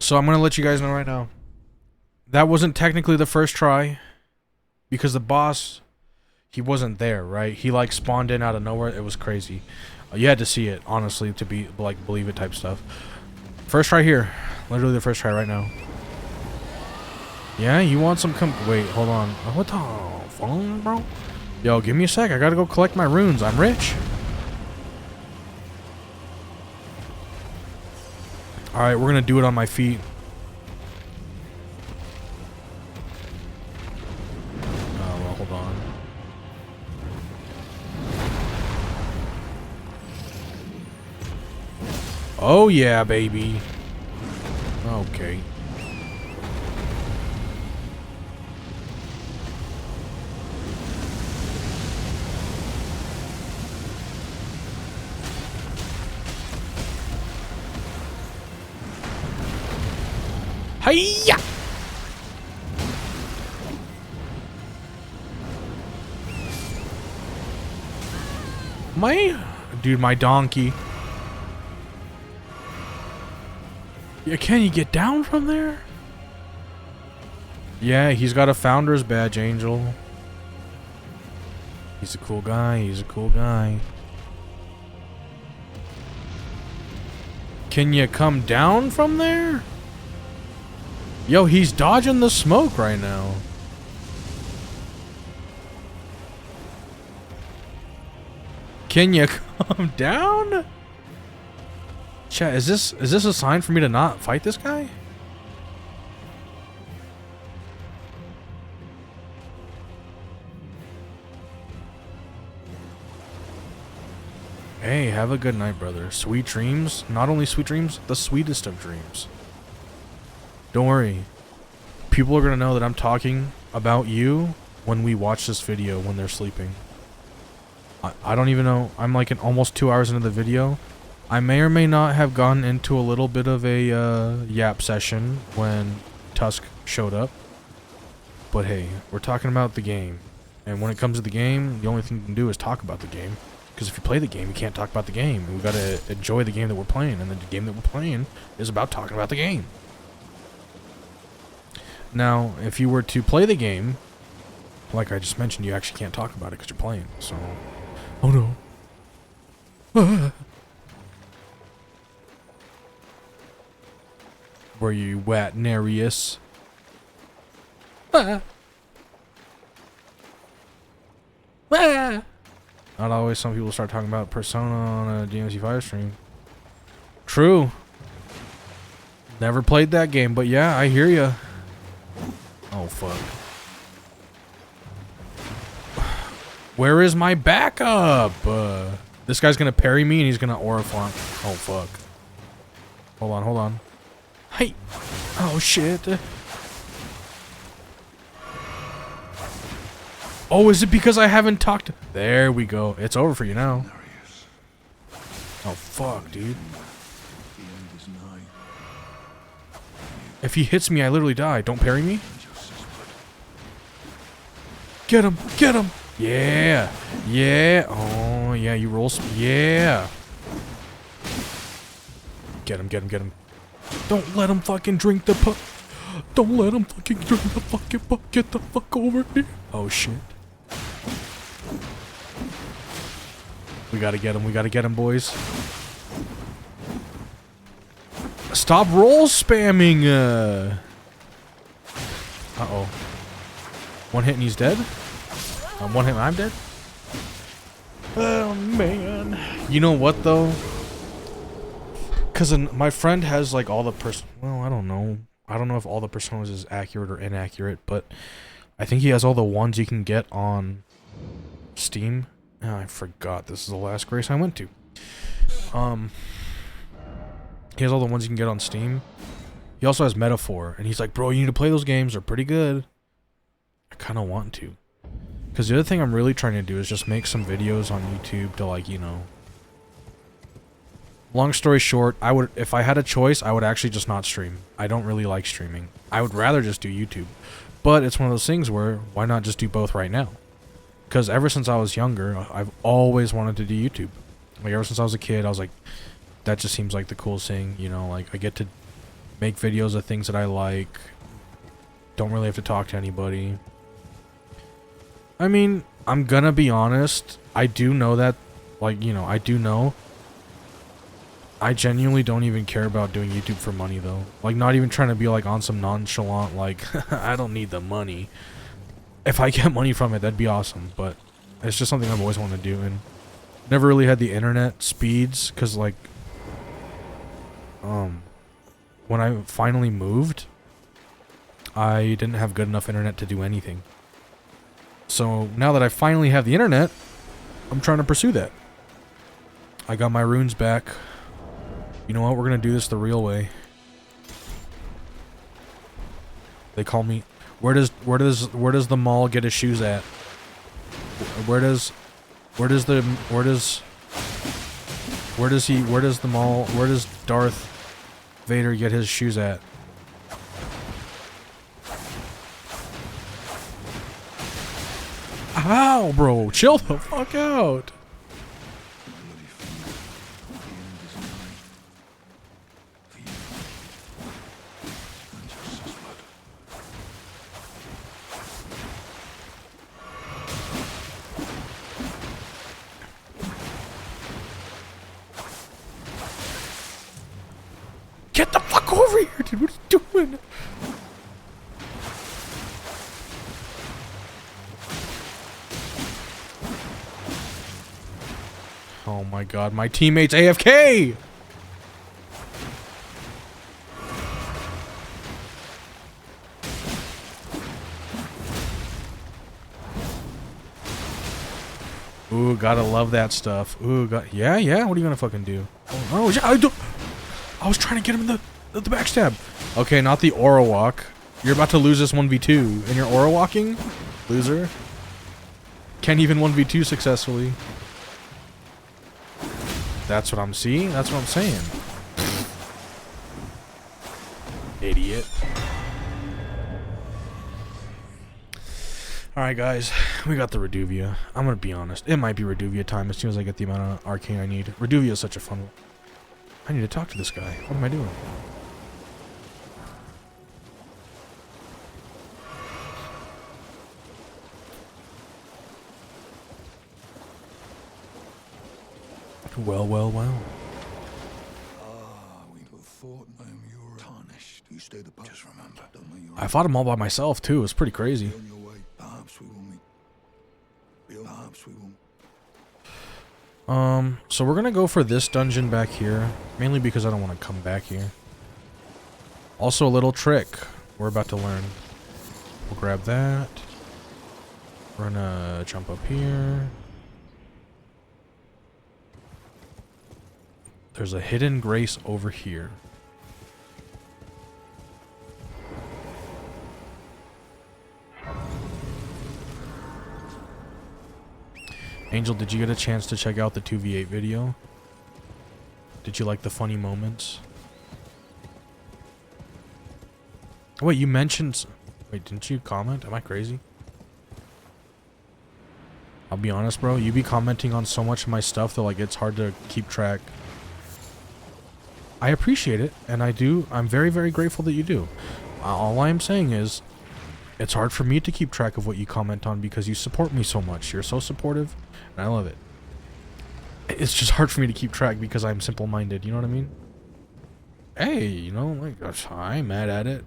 So I'm gonna let you guys know right now. That wasn't technically the first try. Because the boss, he wasn't there, right? He like spawned in out of nowhere. It was crazy. You had to see it, honestly, to be like believe it type stuff. First try here. Literally the first try right now. Yeah, you want some wait, hold on. What the phone, bro? Yo, give me a sec. I gotta go collect my runes. I'm rich. Alright, we're gonna do it on my feet. Oh, well, hold on. Oh yeah, baby. Okay. Hiya! My donkey. Yeah, can you get down from there? Yeah, he's got a founder's badge, Angel. He's a cool guy. He's a cool guy. Can you come down from there? Yo, he's dodging the smoke right now. Can you come down? Chat, is this a sign for me to not fight this guy? Hey, have a good night, brother. Sweet dreams. Not only sweet dreams, the sweetest of dreams. Don't worry. People are gonna know that I'm talking about you when we watch this video when they're sleeping. I don't even know. I'm like almost 2 hours into the video. I may or may not have gone into a little bit of a yap session when Tusk showed up. But hey, we're talking about the game. And when it comes to the game, the only thing you can do is talk about the game. Because if you play the game, you can't talk about the game. We gotta enjoy the game that we're playing. And the game that we're playing is about talking about the game. Now, if you were to play the game, like I just mentioned, you actually can't talk about it because you're playing. So, oh no. Ah. Were you wet, Nereus? Ah. Ah. Not always. Some people start talking about Persona on a DMC5 stream. True. Never played that game, but yeah, I hear ya. Oh, fuck. Where is my backup? This guy's gonna parry me and he's gonna aura flaunt. Oh, fuck. Hold on, hold on. Hey! Oh, shit. Oh, is it because I haven't talked? There we go. It's over for you now. Oh, fuck, dude. If he hits me, I literally die. Don't parry me. Get him! Get him! Yeah! Yeah! Oh, yeah, you roll. Yeah! Get him, get him, get him. Don't let him fucking drink the puck. Don't let him fucking drink the fucking puck. Get the fuck over here. Oh, shit. We gotta get him. We gotta get him, boys. Stop roll spamming. Uh-oh. One hit and he's dead? One hit and I'm dead? Oh, man. You know what, though? Because my friend has, like, all the well, I don't know. I don't know if all the personas is accurate or inaccurate, but I think he has all the ones you can get on Steam. Oh, I forgot. This is the last Grace I went to. He has all the ones you can get on Steam. He also has Metaphor, and he's like, bro, you need to play those games. They're pretty good. I kind of want to. Because the other thing I'm really trying to do is just make some videos on YouTube to, like, you know... Long story short, if I had a choice, I would actually just not stream. I don't really like streaming. I would rather just do YouTube. But it's one of those things where, why not just do both right now? Because ever since I was younger, I've always wanted to do YouTube. Like, ever since I was a kid, I was like, that just seems like the coolest thing, you know? Like, I get to make videos of things that I like. Don't really have to talk to anybody. I mean, I'm gonna be honest. I do know that, like, you know, I do know. I genuinely don't even care about doing YouTube for money, though. Like, not even trying to be, like, on some nonchalant, like, I don't need the money. If I get money from it, that'd be awesome, but it's just something I've always wanted to do, and never really had the internet speeds, because, like, when I finally moved, I didn't have good enough internet to do anything. So, now that I finally have the internet, I'm trying to pursue that. I got my runes back. You know what? We're gonna do this the real way. They call me. Where does the mall get his shoes at? Where does the Darth Vader get his shoes at? Ow, bro. Chill the fuck out. Bloody finger. The end is nigh. For you. And your sister's blood. Get the fuck over here, dude. What are you doing? Oh my god, my teammate's AFK! Ooh, gotta love that stuff. Ooh, yeah, what are you gonna fucking do? Oh, yeah, I was trying to get him in the backstab. Okay, not the aura walk. You're about to lose this 1v2, and you're aura walking? Loser. Can't even 1v2 successfully. That's what I'm seeing. That's what I'm saying. Idiot. Alright guys, we got the Reduvia. I'm gonna be honest. It might be Reduvia time as soon as I get the amount of arcane I need. Reduvia is such a fun one. I need to talk to this guy. What am I doing? Well. Ah, we have fought. I am your tarnished. You stay the path. Just remember, don't let your I fought him all by myself too. It was pretty crazy. be on your way. Perhaps we will meet. Perhaps we will. So we're gonna go for this dungeon back here, mainly because I don't want to come back here. Also, a little trick we're about to learn. We'll grab that. We're gonna jump up here. There's a hidden grace over here. Angel, did you get a chance to check out the 2v8 video? Did you like the funny moments? Wait, you mentioned... Wait, didn't you comment? Am I crazy? I'll be honest, bro. You be commenting on so much of my stuff that, like, it's hard to keep track. I appreciate it, and I do. I'm very, very grateful that you do. All I'm saying is, it's hard for me to keep track of what you comment on because you support me so much. You're so supportive, and I love it. It's just hard for me to keep track because I'm simple-minded, you know what I mean? Hey, you know, like, I ain't mad at it.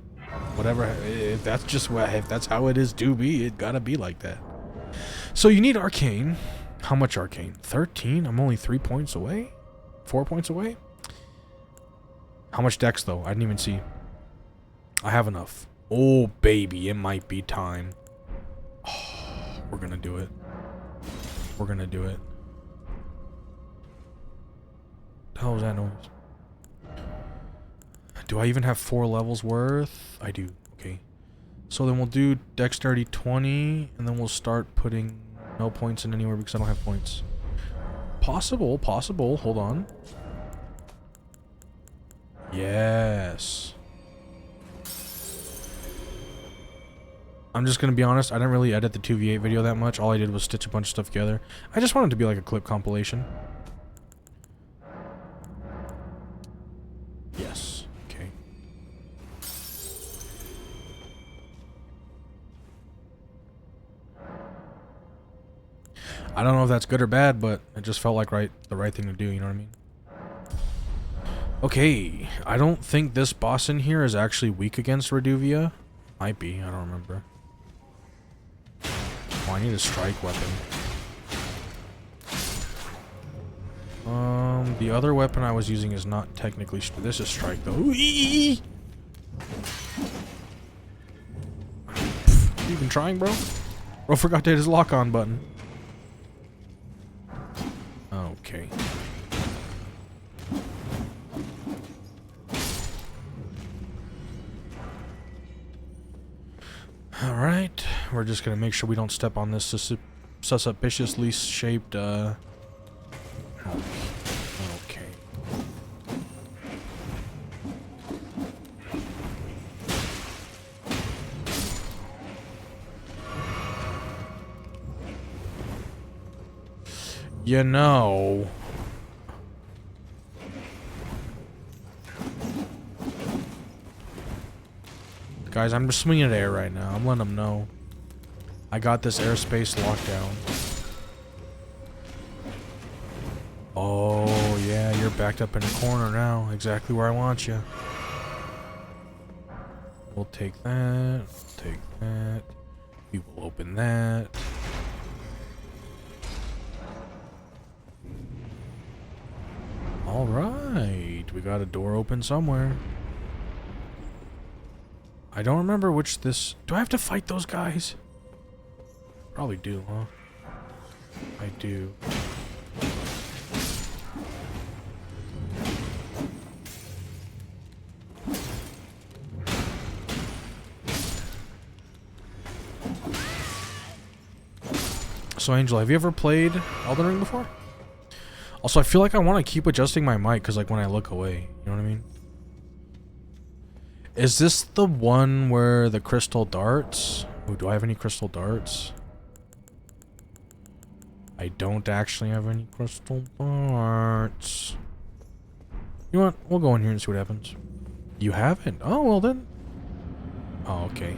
Whatever, if that's just what, if that's how it is to be, it gotta be like that. So you need arcane. How much arcane? 13? I'm only 3 points away? 4 points away? How much dex, though? I didn't even see. I have enough. Oh, baby, it might be time. Oh, we're gonna do it. We're gonna do it. The hell was that noise? Do I even have 4 levels worth? I do. Okay. So then we'll do dexterity 20, and then we'll start putting no points in anywhere because I don't have points. Possible. Hold on. Yes. I'm just gonna be honest, I didn't really edit the 2v8 video that much. All I did was stitch a bunch of stuff together. I just wanted it to be like a clip compilation. Yes. Okay. I don't know if that's good or bad, but it just felt like the right thing to do, you know what I mean? Okay, I don't think this boss in here is actually weak against Reduvia. Might be, I don't remember. Oh, I need a strike weapon. The other weapon I was using is not technically... This is strike, though. You been trying, bro? Bro forgot to hit his lock-on button. Okay. Alright, we're just gonna make sure we don't step on this suspiciously shaped, okay. You know. Guys, I'm just swinging at air right now. I'm letting them know. I got this airspace lockdown. Oh, yeah, you're backed up in a corner now. Exactly where I want you. We'll take that. Take that. We will open that. Alright. We got a door open somewhere. I don't remember which this... Do I have to fight those guys? Probably do, huh? I do. So, Angel, have you ever played Elden Ring before? Also, I feel like I want to keep adjusting my mic because, like, when I look away, you know what I mean? Is this the one where the crystal darts? Ooh, do I have any crystal darts? I don't actually have any crystal darts. You know what? We'll go in here and see what happens. You haven't? Oh, well then. Oh, okay.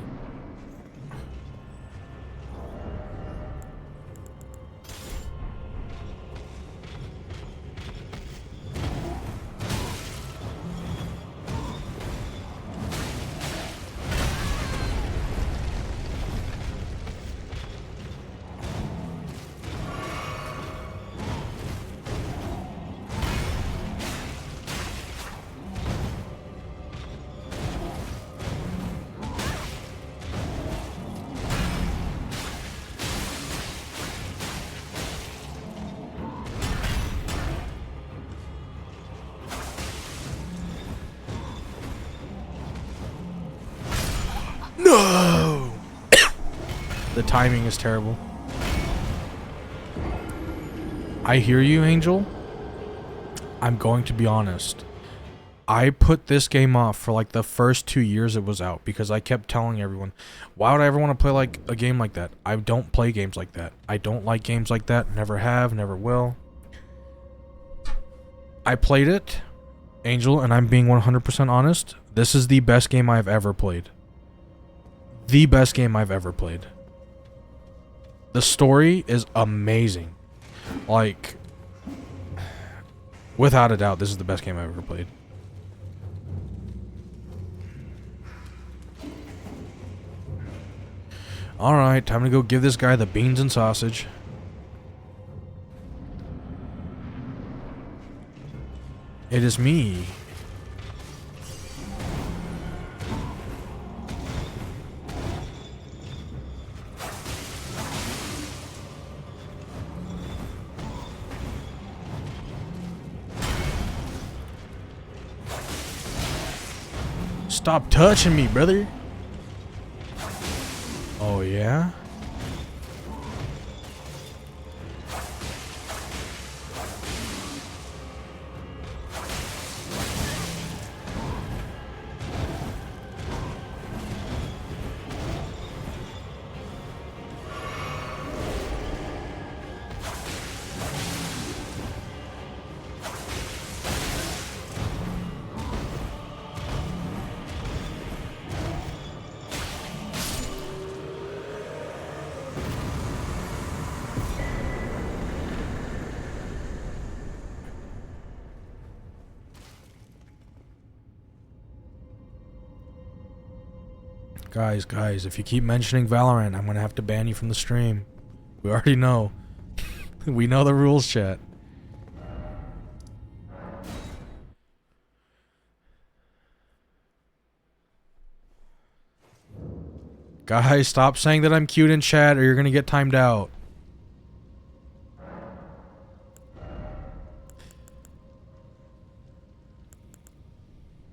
No! The timing is terrible. I hear you, Angel. I'm going to be honest. I put this game off for like the first 2 years it was out because I kept telling everyone, why would I ever want to play like a game like that? I don't play games like that. I don't like games like that. Never have, never will. I played it, Angel, and I'm being 100% honest. This is the best game I've ever played. The best game I've ever played. The story is amazing. Like, without a doubt, this is the best game I've ever played. Alright, time to go give this guy the beans and sausage. It is me. Stop touching me, brother. Oh, yeah? Guys, if you keep mentioning Valorant, I'm gonna have to ban you from the stream. We already know. We know the rules, chat. Guys, stop saying that I'm cute in chat or you're gonna get timed out.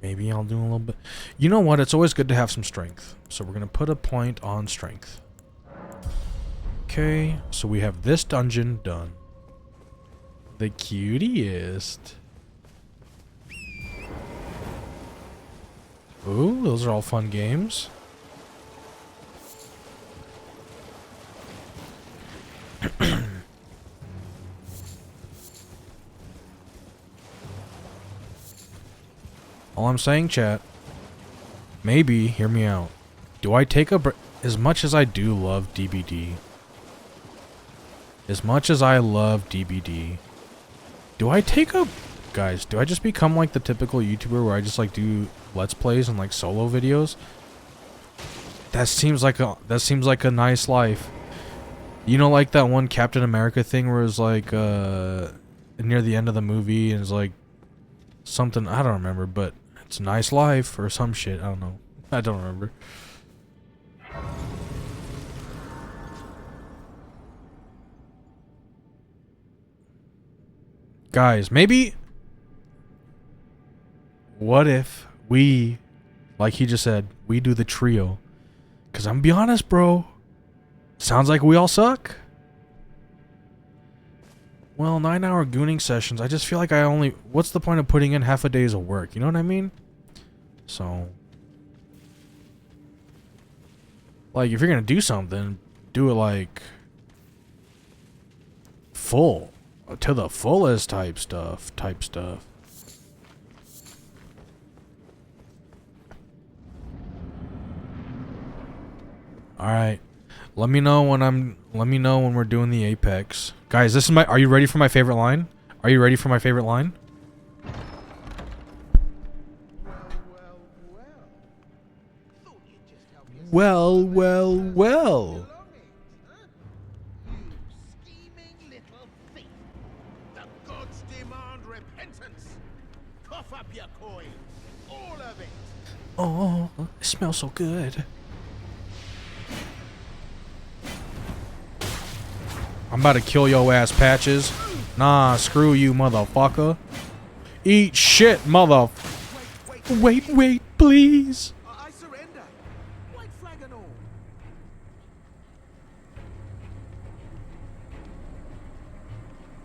Maybe I'll do a little bit. You know what? It's always good to have some strength. So we're going to put a point on strength. Okay. So we have this dungeon done. The cutiest. Ooh, those are all fun games. All I'm saying, chat, maybe, hear me out. Do I take a as much as I do love DBD, as much as I love DBD, do I take a, guys, do I just become like the typical YouTuber where I just like do Let's Plays and like solo videos? That seems like a nice life. You know, like that one Captain America thing where it's like near the end of the movie and it's like something, I don't remember, but it's a nice life or some shit. I don't know. I don't remember. Guys, maybe what if we, like he just said, we do the trio? Cause I'm gonna be honest, bro. Sounds like we all suck. Well, 9-hour gooning sessions. I just feel like what's the point of putting in half a day's of work? You know what I mean? So, like, if you're gonna do something, do it like full, to the fullest type stuff. All right. Let me know when we're doing the Apex. Guys, this is are you ready for my favorite line? Are you ready for my favorite line? Well, well, well. Scheming little thief. The gods demand repentance. Cough up your coin. All of it. Oh, it smells so good. I'm about to kill your ass, Patches. Nah, screw you, motherfucker. Eat shit, mother. Wait, please. I surrender. White flag and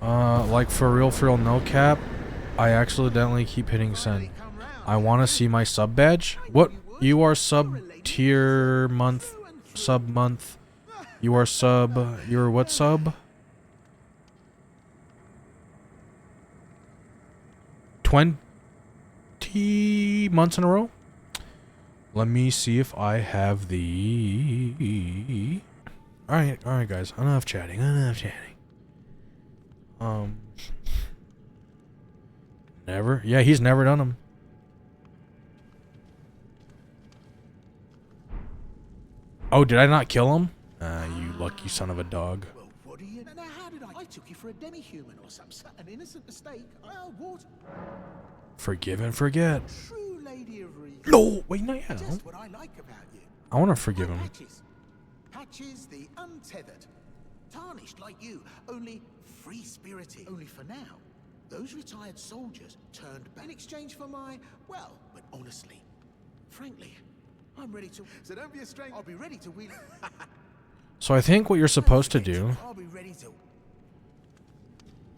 all. Like for real, no cap. I accidentally keep hitting send. I want to see my sub badge. What? You are sub tier month, sub month. You are sub. You're what sub? 20 months in a row? Let me see if I have the... Alright, guys. Enough chatting. Never? Yeah, he's never done them. Oh, did I not kill him? You lucky son of a dog. Well, what do you... Now, how did I took you for a demi-human or some... An innocent mistake. What? Forgive and forget. True lady of reason. No! Wait, no, yeah. Just what I like about you. I want to forgive him. Patches the untethered. Tarnished like you, only free-spirited. Only for now. Those retired soldiers turned back in exchange for my... Well, but honestly, frankly, I'm ready to... So don't be a stranger. I'll be ready to wheel... So I think what you're supposed to do... I'll be ready to...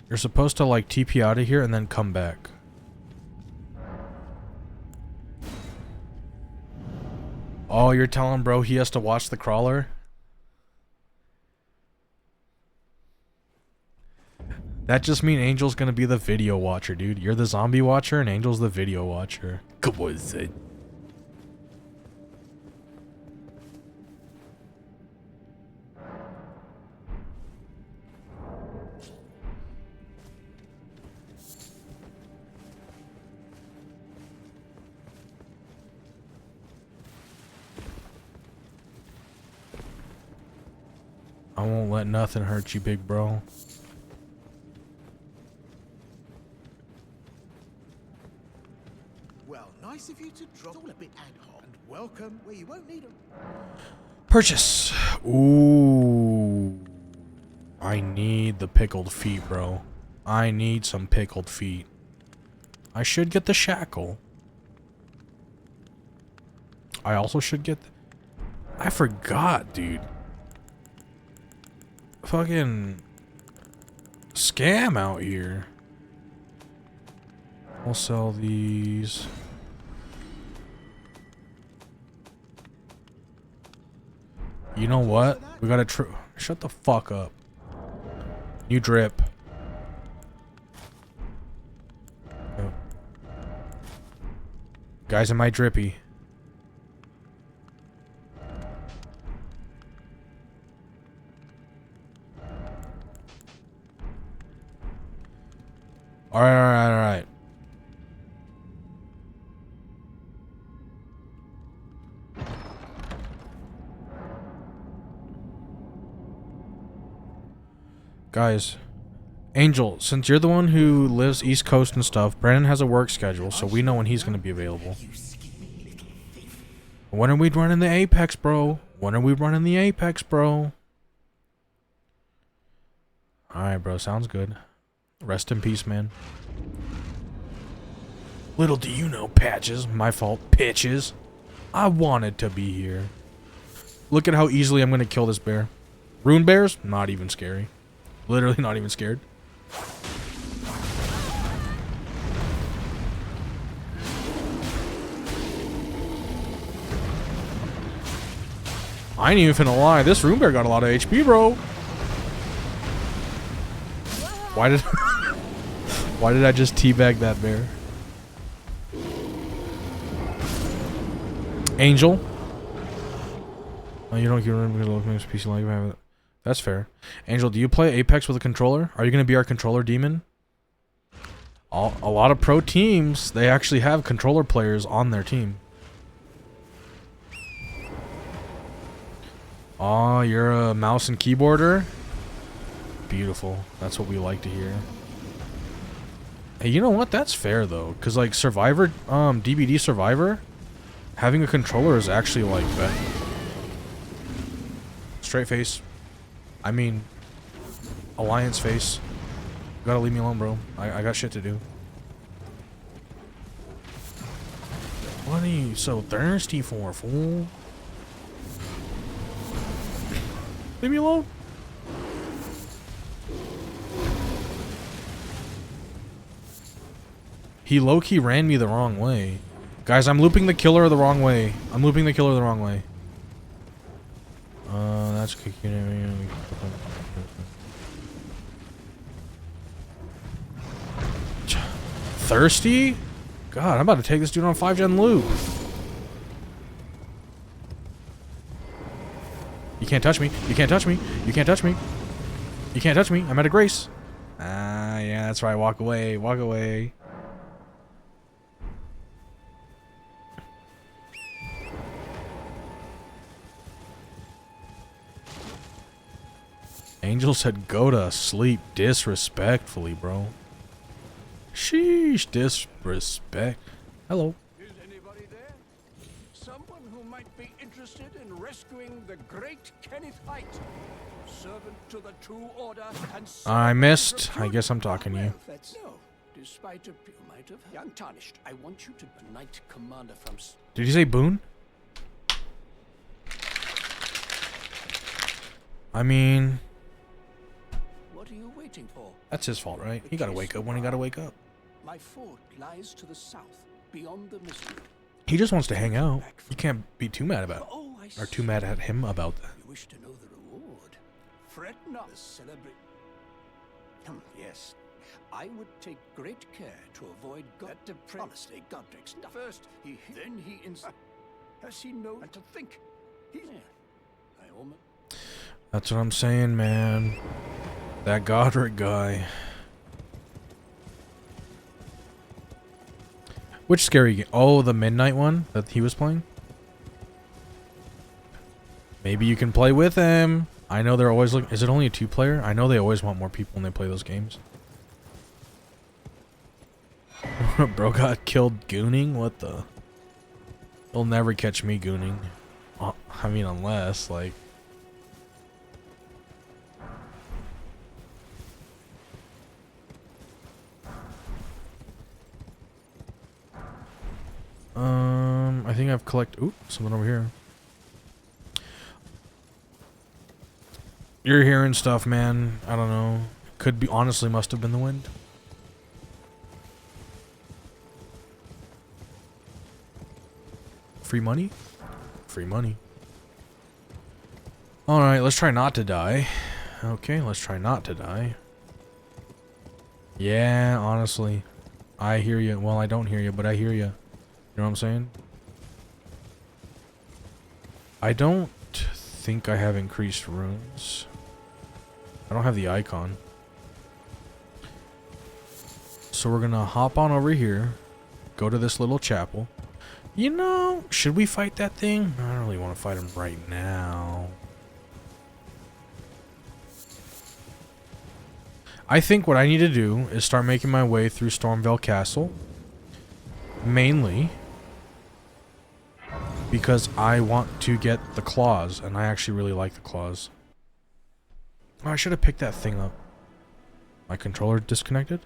You're supposed to, like, TP out of here and then come back. Oh, you're telling bro he has to watch the crawler? That just means Angel's gonna be the video watcher, dude. You're the zombie watcher and Angel's the video watcher. Come on, Sid. I won't let nothing hurt you, big bro. Well, nice of you to drop all a bit ad hoc and welcome where you won't need them. Purchase. Ooh. I need the pickled feet, bro. I need some pickled feet. I should get the shackle. I also should get... I forgot, dude. Fucking scam out here. I'll sell these. You know what? We gotta shut the fuck up. You drip. Guys, am I drippy? Alright, alright, alright. Guys, Angel, since you're the one who lives East Coast and stuff, Brandon has a work schedule, so we know when he's going to be available. When are we running the Apex, bro? When are we running the Apex, bro? Alright, bro, sounds good. Rest in peace, man. Little do you know, Patches. My fault, pitches. I wanted to be here. Look at how easily I'm going to kill this bear. Rune bears? Not even scary. Literally not even scared. I ain't even finna lie. This rune bear got a lot of HP, bro. Why did why did I just teabag that bear? Angel? Oh, you don't remember the look makes PC like that's fair. Angel, do you play Apex with a controller? Are you gonna be our controller demon? A lot of pro teams, they actually have controller players on their team. Oh, you're a mouse and keyboarder? Beautiful. That's what we like to hear. Hey, you know what? That's fair though, cause like Survivor, DBD Survivor, having a controller is actually like better. Straight face. I mean, Alliance face. You gotta leave me alone, bro. I got shit to do. What are you so thirsty for, fool? Leave me alone. He low-key ran me the wrong way. Guys, I'm looping the killer the wrong way. I'm looping the killer the wrong way. That's thirsty? God, I'm about to take this dude on 5-gen loop. You can't touch me. You can't touch me. You can't touch me. You can't touch me. I'm at a grace. Ah, yeah, that's right. Walk away. Walk away. Angel said go to sleep disrespectfully, bro. Sheesh, disrespect. Hello. Is anybody there? Someone who might be interested in rescuing the great Kenneth Height, servant to the True Order and I missed. I guess I'm talking to you. That's no. Despite a you might have young tarnished. I want you to be Knight Commander from. Did you say Boone? I mean, What are you waiting for? that's his fault, right? He gotta wake up when he gotta wake up. My fort lies to the south, beyond the mystery. He just wants to hang out. You can't be too mad about it. Oh, I Or too mad at him about that. You wish to know the reward? Fret not. The celebrate. Yes, I would take great care to avoid God. Honestly, Godric's not. First, then he has he know and to think. I almost. That's what I'm saying, man. That Godric guy. Which scary game? Oh, the midnight one that he was playing? Maybe you can play with him. I know they're always looking. Is it only a 2-player? I know they always want more people when they play those games. Bro got killed gooning? What the? They'll never catch me gooning. I mean, unless, like... I think I've collected... Ooh, something over here. You're hearing stuff, man. I don't know. Could be... Honestly, must have been the wind. Free money? Free money. Alright, let's try not to die. Okay, let's try not to die. Yeah, honestly. I hear you. Well, I don't hear you, but I hear you. You know what I'm saying? I don't think I have increased runes. I don't have the icon. So we're gonna hop on over here, go to this little chapel. You know, should we fight that thing? I don't really want to fight him right now. I think what I need to do is start making my way through Stormvale Castle. Mainly because I want to get the claws, and I actually really like the claws. Oh, I should have picked that thing up. My controller disconnected?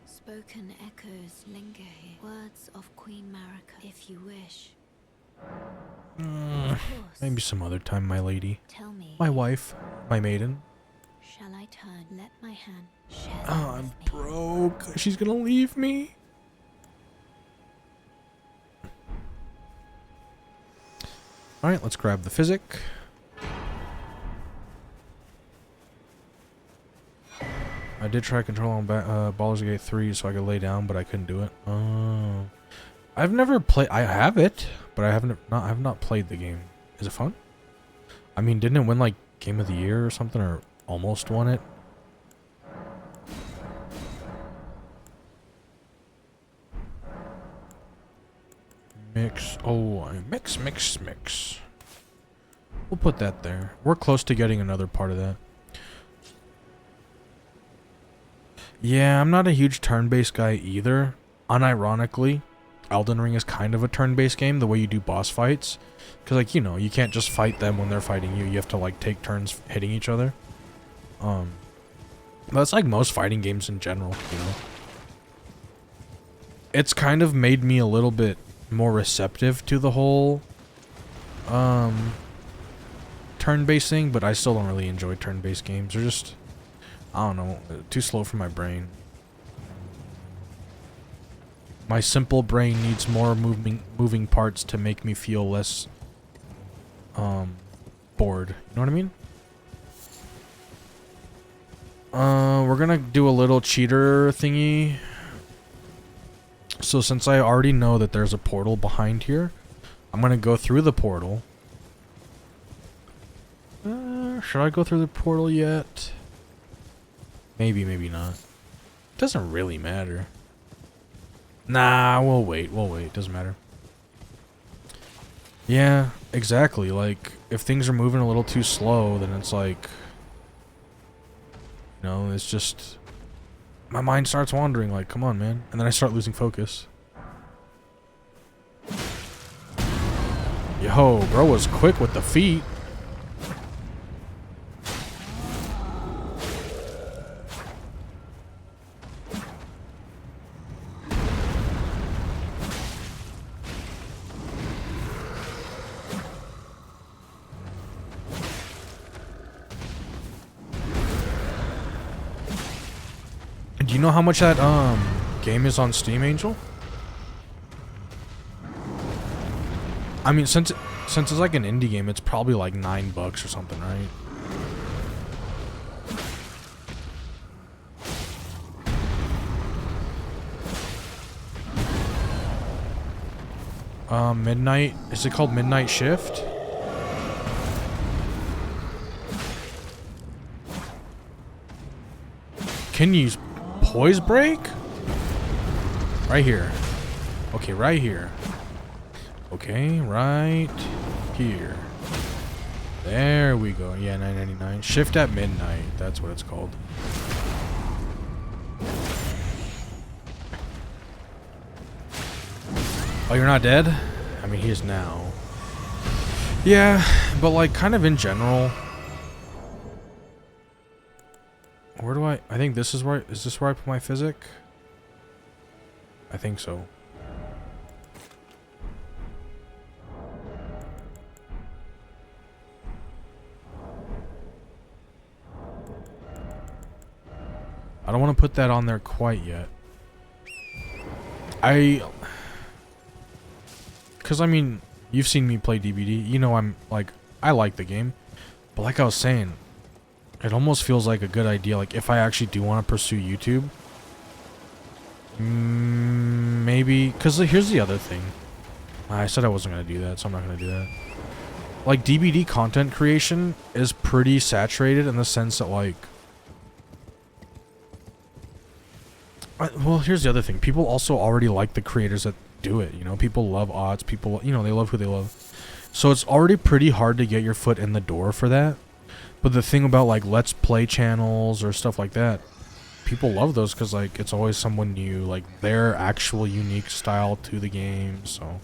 Spoken echoes linger here. Words of Queen Marika, if you wish. Of course. Maybe some other time, my lady. Tell me. My wife. My maiden. Shall I turn? Let my hand share Oh, them I'm with me. broke. She's gonna leave me. Alright, let's grab the physic. I did try control on Baldur's Gate 3 so I could lay down, but I couldn't do it. Oh. I've never played. I have it, but I have not played the game. Is it fun? I mean, didn't it win like Game of the Year or something, or almost won it? Mix. Oh, mix. We'll put that there. We're close to getting another part of that. Yeah, I'm not a huge turn-based guy either. Unironically, Elden Ring is kind of a turn-based game, the way you do boss fights. Because, like, you know, you can't just fight them when they're fighting you. You have to, like, take turns hitting each other. That's like most fighting games in general, you know. It's kind of made me a little bit more receptive to the whole turn-based thing, but I still don't really enjoy turn-based games. They're just, I don't know, too slow for my brain. My simple brain needs more moving parts to make me feel less bored. You know what I mean? We're gonna do a little cheater thingy. So since I already know that there's a portal behind here, I'm gonna go through the portal. Should I go through the portal yet? Maybe, maybe not. Doesn't really matter. Nah, we'll wait. Doesn't matter. Yeah, exactly. Like, if things are moving a little too slow, then it's like, you know, it's just, my mind starts wandering, like, come on, man. And then I start losing focus. Yo, bro was quick with the feet. Do you know how much that game is on Steam, Angel? I mean, since it's like an indie game, it's probably like $9 or something, right? Midnight. Is it called Midnight Shift? Can you use poise break? Right here. Okay, right here. Okay, right here. There we go. Yeah, $9.99. Shift at midnight. That's what it's called. Oh, you're not dead? I mean, he is now. Yeah, but like kind of in general. Where do I think this is where, is this where I put my physic? I think so. I don't want to put that on there quite yet. Because, I mean, you've seen me play DBD. You know I'm, like, I like the game. But like I was saying, it almost feels like a good idea. Like, if I actually do want to pursue YouTube, Maybe, because here's the other thing. I said I wasn't going to do that, so I'm not going to do that. Like, DBD content creation is pretty saturated in the sense that, like... well, here's the other thing. People also already like the creators that do it, you know? People love odds. People, you know, they love who they love. So it's already pretty hard to get your foot in the door for that. But the thing about, like, Let's Play channels or stuff like that, people love those because, like, it's always someone new. Like, their actual unique style to the game, so...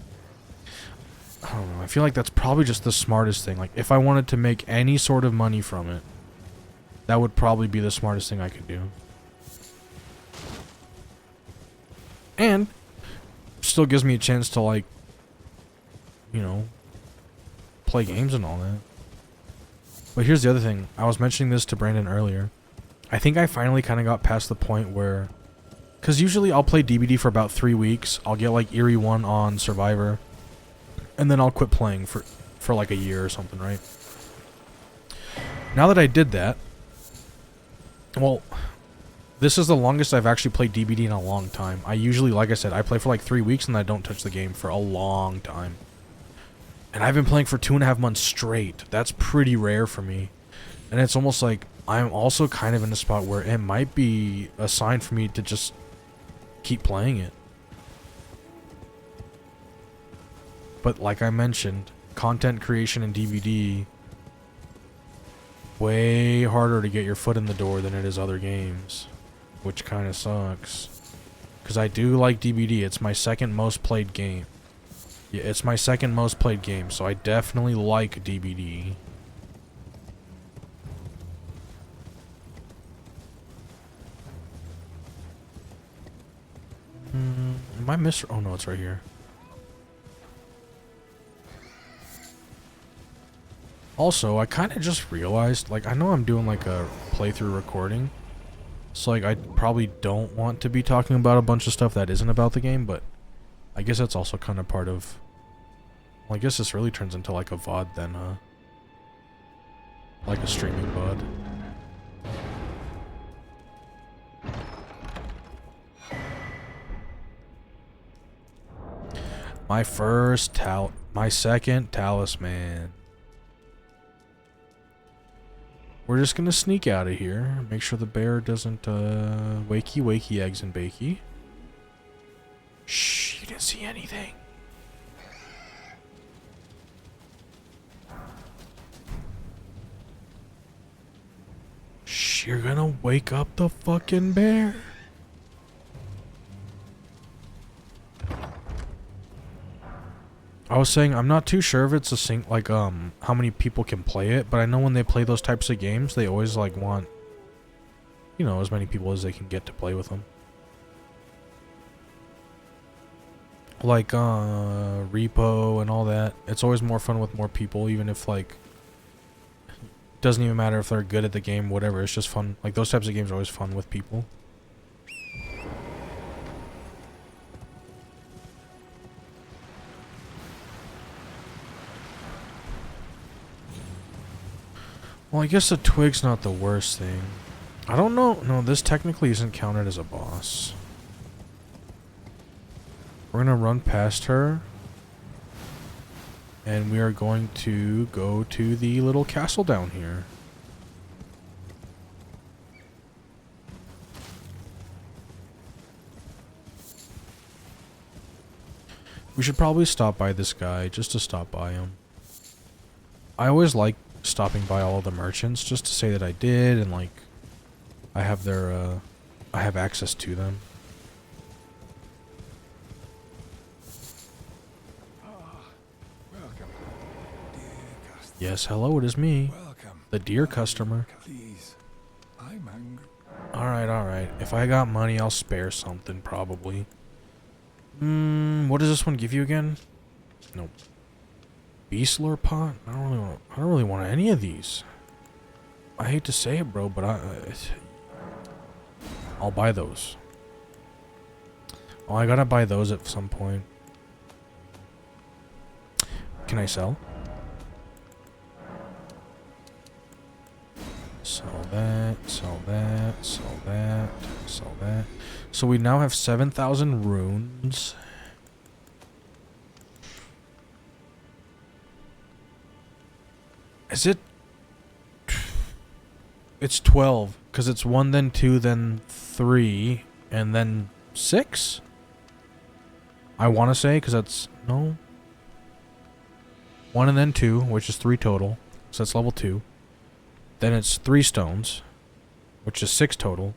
I don't know. I feel like that's probably just the smartest thing. Like, if I wanted to make any sort of money from it, that would probably be the smartest thing I could do. And still gives me a chance to, like, you know, play games and all that. But here's the other thing. I was mentioning this to Brandon earlier. I think I finally kind of got past the point where... because usually I'll play DBD for about 3 weeks. I'll get, like, Eerie 1 on Survivor. And then I'll quit playing for like a year or something, right? Now that I did that... well, this is the longest I've actually played DBD in a long time. I usually, like I said, I play for like 3 weeks and I don't touch the game for a long time. And I've been playing for 2.5 months straight. That's pretty rare for me. And it's almost like I'm also kind of in a spot where it might be a sign for me to just keep playing it. But like I mentioned, content creation in DBD, way harder to get your foot in the door than it is other games, which kind of sucks. Because I do like DBD. It's my second most played game. Yeah, it's my second most played game, so I definitely like DBD. Am I missing? Oh no, it's right here. Also, I kind of just realized, like, I know I'm doing, like, a playthrough recording. So, like, I probably don't want to be talking about a bunch of stuff that isn't about the game, but I guess that's also kind of part of... well, I guess this really turns into, like, a VOD then, huh? Like a streaming VOD. My second talisman. We're just gonna sneak out of here. Make sure the bear doesn't, wakey eggs and bakey. Shh, you didn't see anything. Shh, you're gonna wake up the fucking bear. I was saying, I'm not too sure if it's a like, how many people can play it, but I know when they play those types of games, they always, like, want, you know, as many people as they can get to play with them. Like, Repo and all that. It's always more fun with more people, even if, like, doesn't even matter if they're good at the game, whatever, it's just fun. Like, those types of games are always fun with people. Well, I guess the twig's not the worst thing. I don't know. No, this technically isn't counted as a boss. We're gonna run past her. And we are going to go to the little castle down here. We should probably stop by this guy, just to stop by him. I always like stopping by all of the merchants just to say that I did, and like I have their I have access to them. Welcome, dear customer. Yes, hello, it is me. Welcome. The dear customer. Please, I'm hungry. Alright. If I got money, I'll spare something, probably. What does this one give you again? Nope. Beast lore pot? I don't really want any of these. I hate to say it, bro, but I'll buy those. Oh, I gotta buy those at some point. Can I sell? Sell that, sell that, sell that, sell that. So we now have 7,000 runes. Is it? It's 12, because it's 1, then 2, then 3, and then 6? I want to say, because that's... No. 1 and then 2, which is 3 total. So that's level 2. Then it's 3 stones, which is 6 total.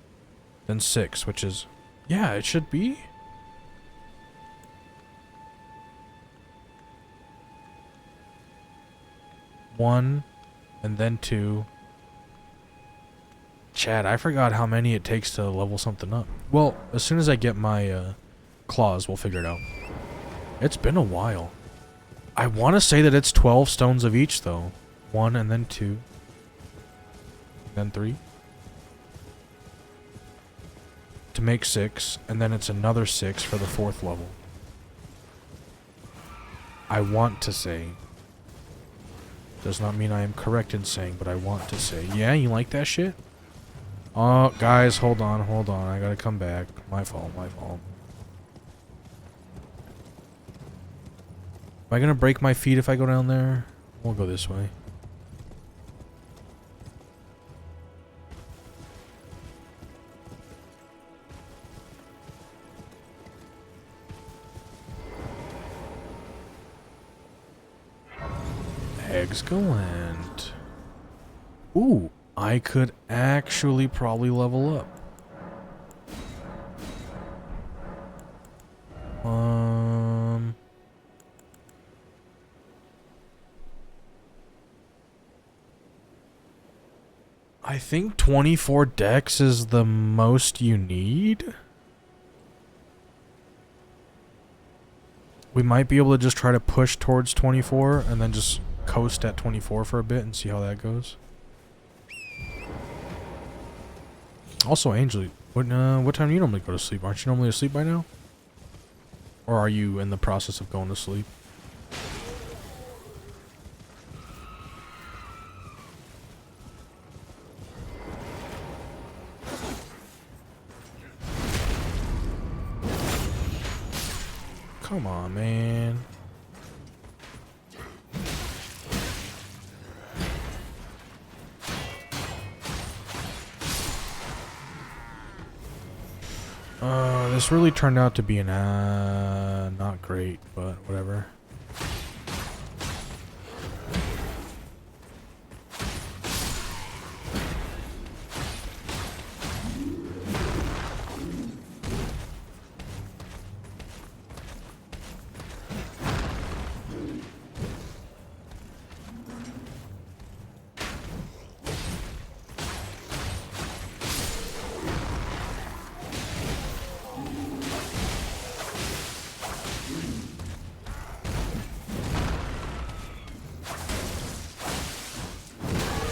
Then 6, which is... Yeah, it should be. One, and then 2. Chad, I forgot how many it takes to level something up. Well, as soon as I get my claws, we'll figure it out. It's been a while. I want to say that it's 12 stones of each, though. 1 and then 2. Then 3. To make 6, and then it's another 6 for the 4th level. I want to say. Does not mean I am correct in saying, but I want to say. Yeah, you like that shit? Oh, guys, hold on. I gotta come back. My fault. Am I gonna break my feet if I go down there? We'll go this way. Excellent. Ooh, I could actually probably level up. I think 24 dex is the most you need. We might be able to just try to push towards 24 and then just coast at 24 for a bit and see how that goes. Also, Angel, what time do you normally go to sleep? Aren't you normally asleep by now? Or are you in the process of going to sleep? Come on, man. This really turned out to be an not great, but whatever.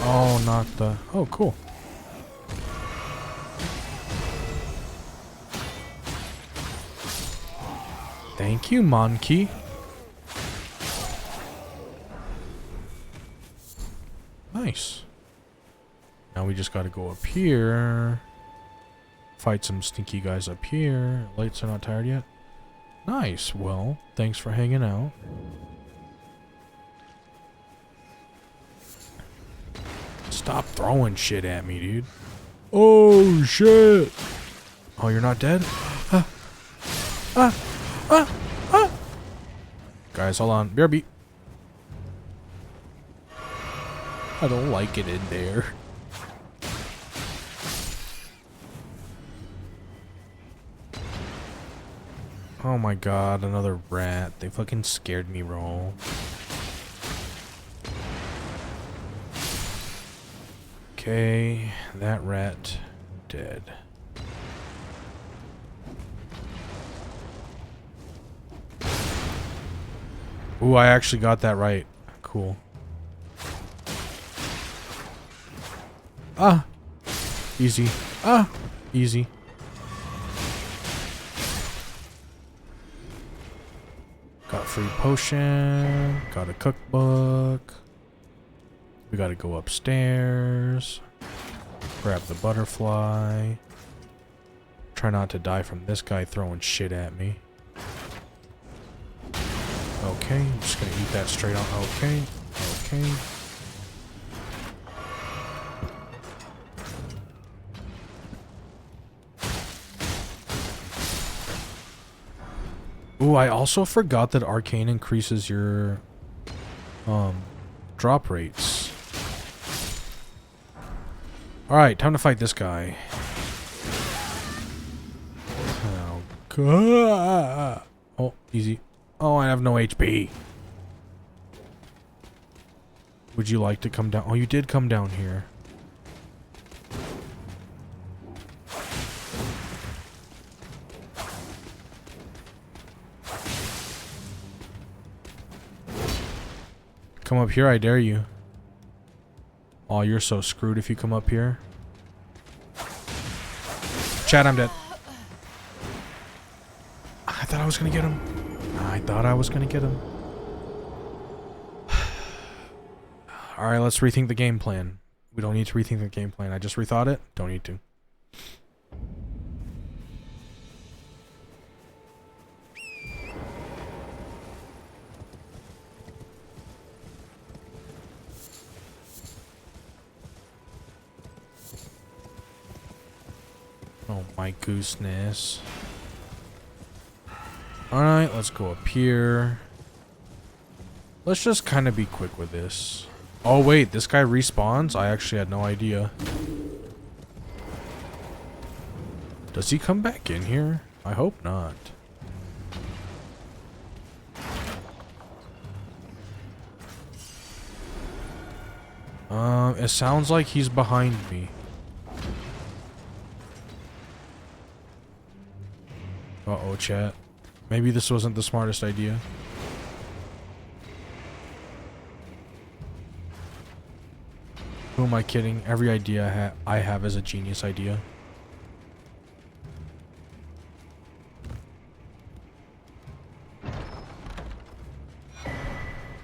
Oh, not the... Oh, cool. Thank you, monkey. Nice. Now we just gotta go up here. Fight some stinky guys up here. Lights are not tired yet. Nice. Well, thanks for hanging out. Stop throwing shit at me, dude. Oh, shit. Oh, you're not dead? Guys, hold on. BRB. I don't like it in there. Oh my god, another rat. They fucking scared me, bro. Okay, that rat dead. Ooh, I actually got that right. Cool. Ah! Easy. Ah! Easy. Got free potion. Got a cookbook. We gotta go upstairs. Grab the butterfly. Try not to die from this guy throwing shit at me. Okay, I'm just gonna eat that straight on. Okay, okay. Ooh, I also forgot that Arcane increases your drop rates. Alright, time to fight this guy. Oh, God. Oh, easy. Oh, I have no HP. Would you like to come down? Oh, you did come down here. Come up here, I dare you. Oh, you're so screwed if you come up here. Chad, I'm dead. I thought I was gonna get him. I thought I was gonna get him. Alright, let's rethink the game plan. We don't need to rethink the game plan. I just rethought it. Don't need to. Oh my gooseness. Alright, let's go up here. Let's just kind of be quick with this. Oh wait, this guy respawns? I actually had no idea. Does he come back in here? I hope not. It sounds like he's behind me. Uh-oh, chat. Maybe this wasn't the smartest idea. Who am I kidding? Every idea I have is a genius idea.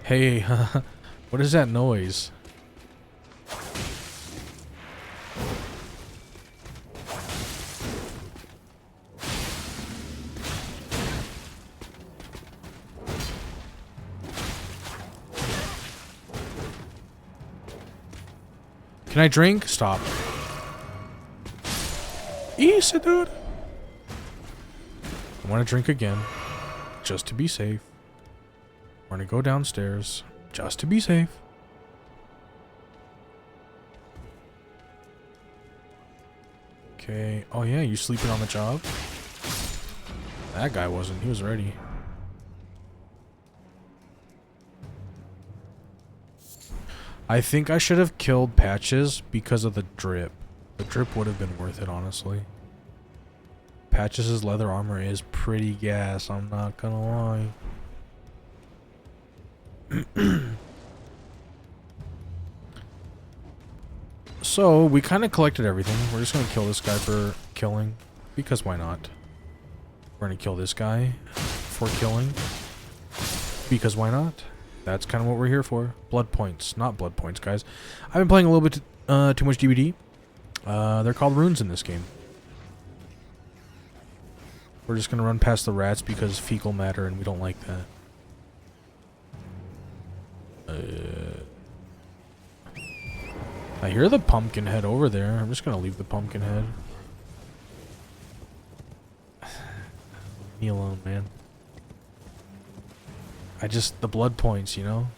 Hey, what is that noise? Can I drink? Stop. Easy, dude. I want to drink again. Just to be safe. We're going to go downstairs. Just to be safe. Okay. Oh yeah, you sleeping on the job? That guy wasn't. He was ready. I think I should have killed Patches because of the drip. The drip would have been worth it, honestly. Patches' leather armor is pretty gas, I'm not gonna lie. So, we kind of collected everything. We're just gonna kill this guy for killing. Because why not? We're gonna kill this guy for killing. Because why not? That's kind of what we're here for. Blood points. Not blood points, guys. I've been playing a little bit too much DBD. They're called runes in this game. We're just going to run past the rats because fecal matter and we don't like that. I hear the pumpkin head over there. I'm just going to leave the pumpkin head. Leave me alone, man. The blood points, you know?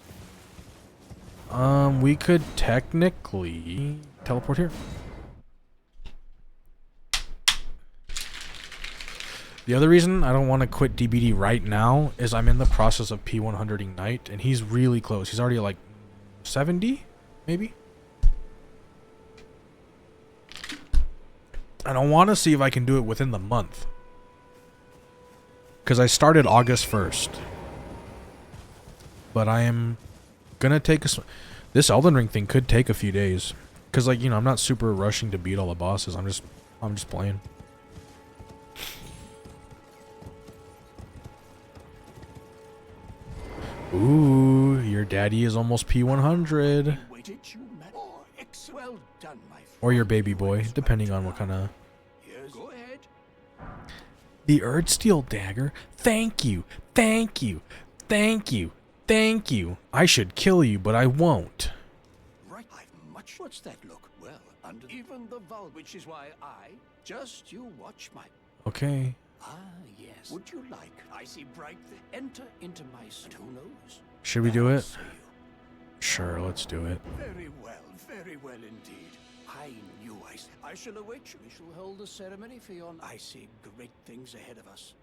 We could technically teleport here. The other reason I don't want to quit DBD right now is I'm in the process of P100 Ignite, and he's really close. He's already at like 70, maybe? And I want to see if I can do it within the month. Because I started August 1st. But I am gonna take this Elden Ring thing could take a few days, cause like, you know, I'm not super rushing to beat all the bosses. I'm just playing. Ooh, your daddy is almost P100. Oh, well done, my friend. Or your baby boy, depending on what kind of... Yes. Go ahead. The Erdsteel dagger? Thank you, thank you, thank you, thank you. I should kill you, but I won't. Right, I've much. What's that look? Well, under even the vulva, which is why just you watch my. Okay. Ah, yes. Would you like? I see bright. Enter into my. Who knows? Should we do it? Say you. Sure, let's do it. Very well indeed. I knew I shall await you. We shall hold the ceremony for your. I see great things ahead of us.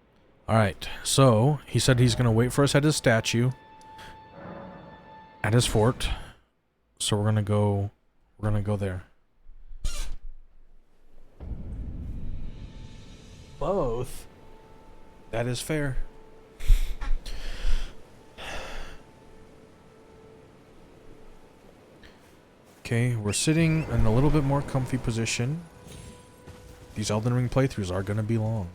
Alright, so he said he's gonna wait for us at his statue. At his fort. So we're gonna go there. Both? That is fair. Okay, we're sitting in a little bit more comfy position. These Elden Ring playthroughs are gonna be long.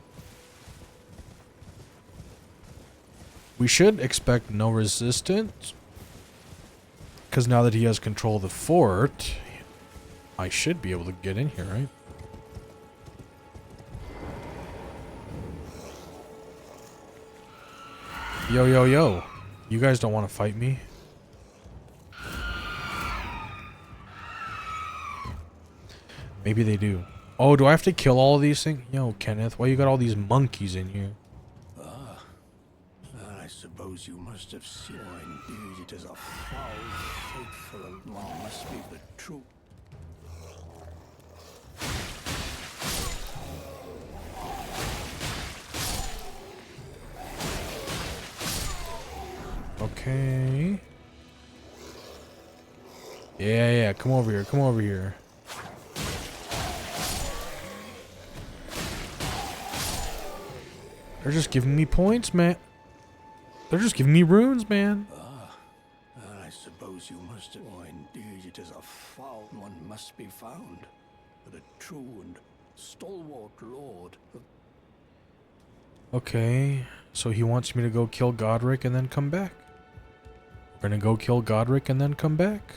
We should expect no resistance. Because now that he has control of the fort, I should be able to get in here, right? Yo, yo, yo. You guys don't want to fight me? Maybe they do. Oh, do I have to kill all of these things? Yo, Kenneth, why you got all these monkeys in here? I suppose you must have seen. Oh, indeed, it is a foul fate for a one must be the truth. Okay. Yeah, come over here, come over here. They're just giving me points, man. They're just giving me runes, man. I suppose you must have. Oh, indeed, it is a foul one must be found, but a true and stalwart lord. Okay, so he wants me to go kill Godric and then come back. We're gonna go kill Godric and then come back.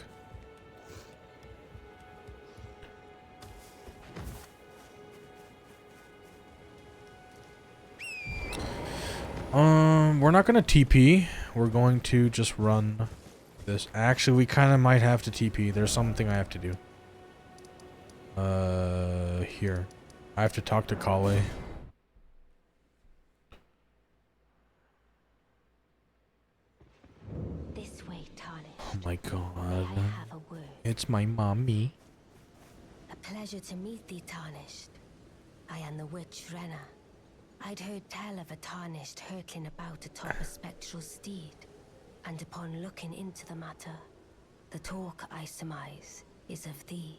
We're not gonna TP. We're going to just run this. Actually, we kind of might have to TP. There's something I have to do. Here. I have to talk to Kale. This way, Tarnished. Oh my god. May I have a word? It's my mommy. A pleasure to meet thee, Tarnished. I am the witch Renna. I'd heard tell of a Tarnished hurtling about atop a spectral steed, and upon looking into the matter, the talk I surmise is of thee.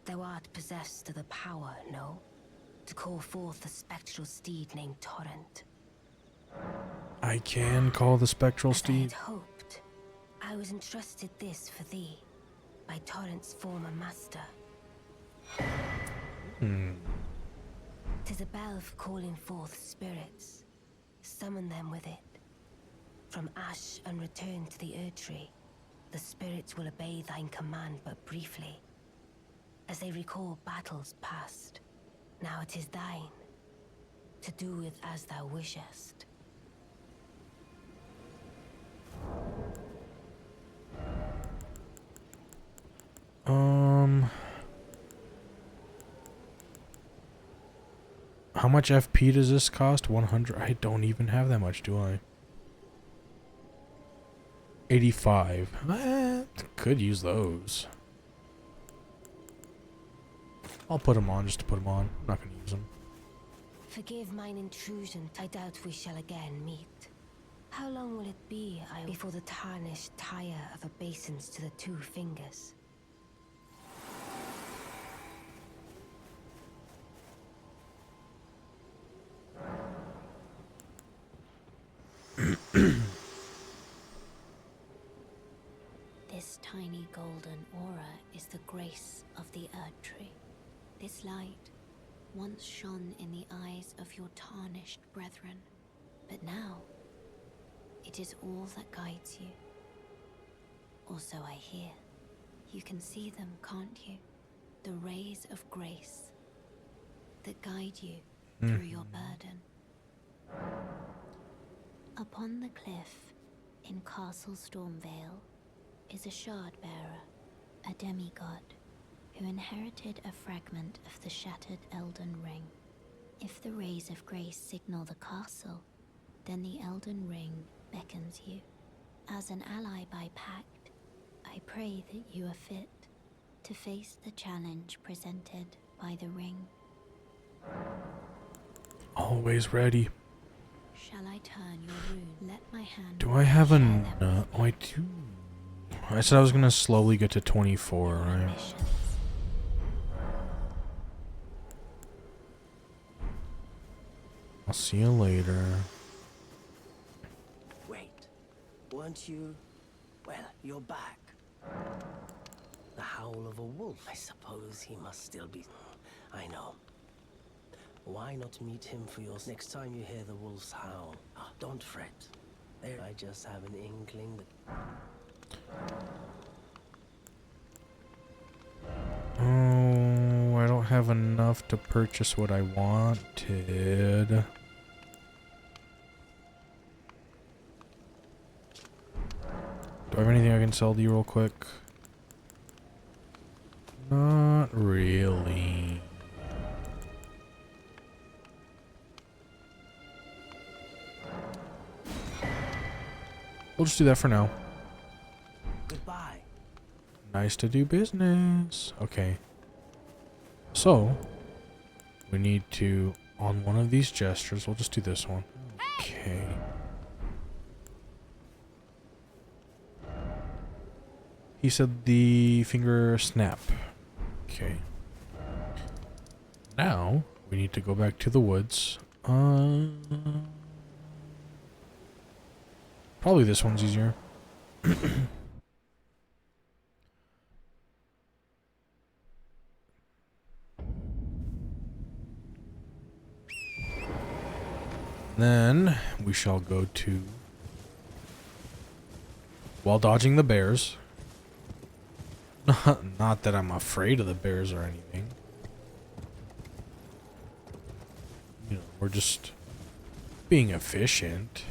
Thou art possessed of the power, no? To call forth a spectral steed named Torrent. I can call the spectral As I steed. had hoped, I was entrusted this for thee by Torrent's former master. 'Tis a bell for calling forth spirits. Summon them with it. From ash and return to the Erdtree, the spirits will obey thine command but briefly. As they recall battles past, now it is thine, to do with as thou wishest. How much FP does this cost? 100? I don't even have that much, do I? 85. Could use those. I'll put them on just to put them on. I'm not going to use them. Forgive mine intrusion, I doubt we shall again meet. How long will it be before the Tarnished tire of obeisance to the two fingers? This tiny golden aura is the grace of the Erdtree. This light once shone in the eyes of your tarnished brethren, but now it is all that guides you. Or so I hear. You can see them, can't you? The rays of grace that guide you through your burden. Upon the cliff in Castle Stormvale is a shard bearer, a demigod, who inherited a fragment of the shattered Elden Ring. If the rays of grace signal the castle, then the Elden Ring beckons you. As an ally by pact, I pray that you are fit to face the challenge presented by the ring. Always ready. Shall I turn your rune? Let my hand. Do I have a share them with oh, I do. I said I was gonna slowly get to 24, right? missions. I'll see you later. Wait, weren't you? Well, you're back. The howl of a wolf. I suppose he must still be. I know. Why not meet him for yours next time you hear the wolf's howl? Ah, don't fret. There, I just have an inkling that. Oh, I don't have enough to purchase what I wanted. Do I have anything I can sell to you real quick? Not really. We'll just do that for now. Goodbye. Nice to do business. Okay. So, we need to, on one of these gestures, we'll just do this one. Okay. He said the finger snap. Okay. Now, we need to go back to the woods. Probably this one's easier. Then we shall go to, while dodging the bears. Not that I'm afraid of the bears or anything. You know, we're just being efficient.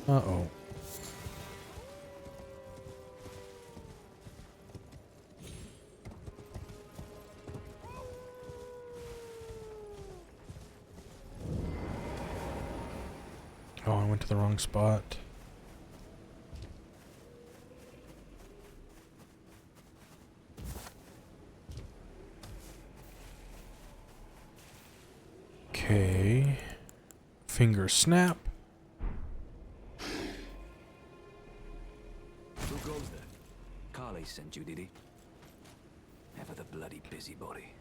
Uh-oh. Oh, I went to the wrong spot. Okay. Finger snap. Who goes there? Carly sent you, did he? Ever the bloody busybody.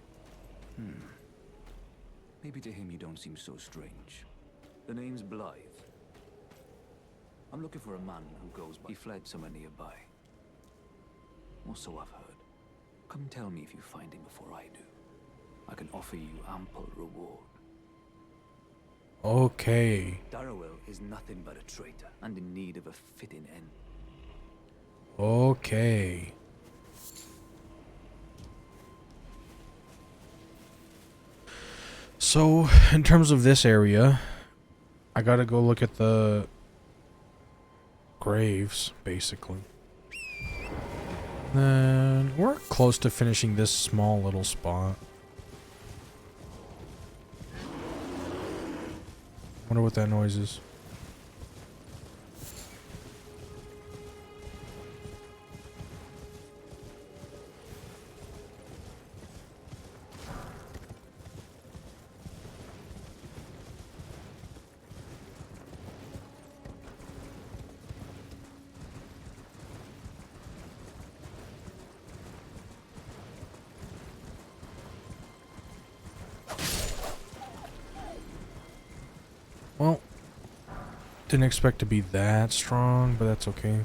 Maybe to him you don't seem so strange. The name's Blythe. I'm looking for a man who goes by. He fled somewhere nearby. Or so I've heard. Come tell me if you find him before I do. I can offer you ample reward. Okay. Darrowell is nothing but a traitor, and in need of a fitting end. Okay. So, in terms of this area, I gotta go look at the graves, basically. Then, we're close to finishing this small little spot. Wonder what that noise is. Well, didn't expect to be that strong, but that's okay.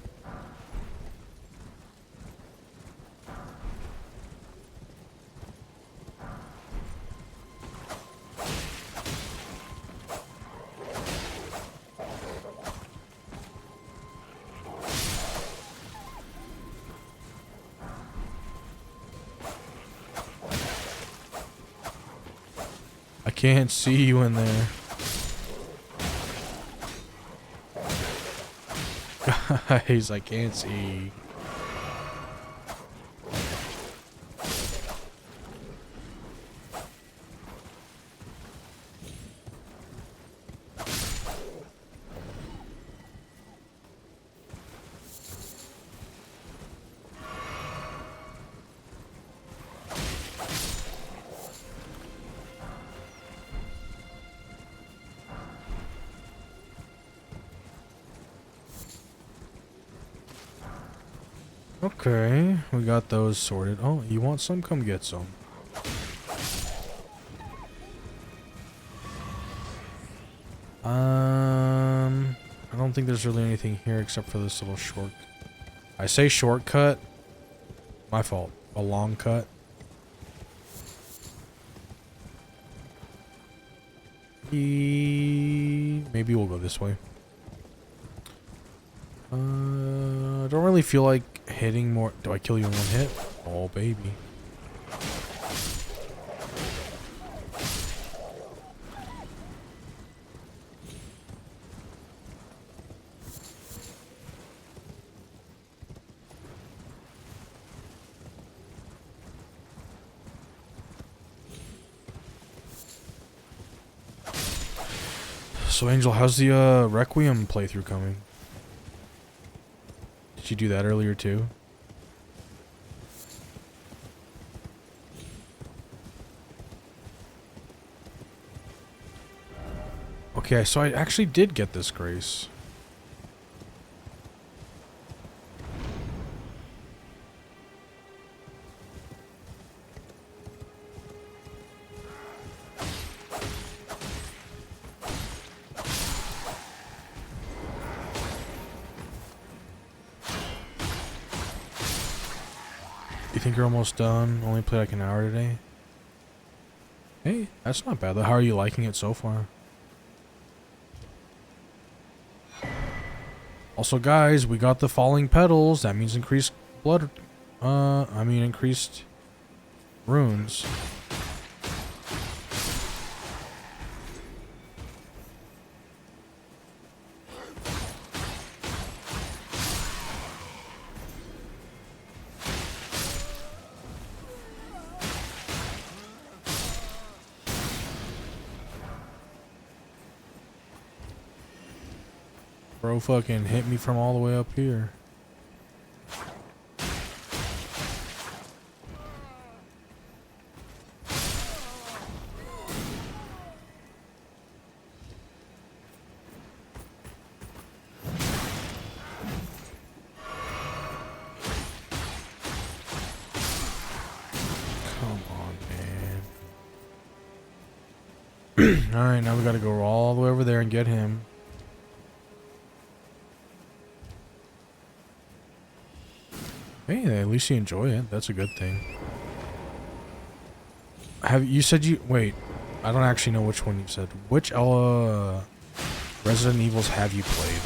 can't see you in there. Guys, I can't see. Okay, we got those sorted. Oh, you want some? Come get some. I don't think there's really anything here except for this little short. I say shortcut. My fault. A long cut. Maybe we'll go this way. I don't really feel like hitting more. Do I kill you in one hit? Oh, baby. So, Angel, how's the Requiem playthrough coming? Did you do that earlier too? Okay, so I actually did get this grace. You think you're almost done? Only played like an hour today? Hey, that's not bad though. How are you liking it so far? Also, guys, we got the falling petals. That means increased blood. Increased runes. Bro fucking hit me from all the way up here. Come on, man. Alright, now we gotta go all the way over there and get him. Hey, at least you enjoy it. That's a good thing. You said you wait? I don't actually know which one you said. Which Resident Evils have you played?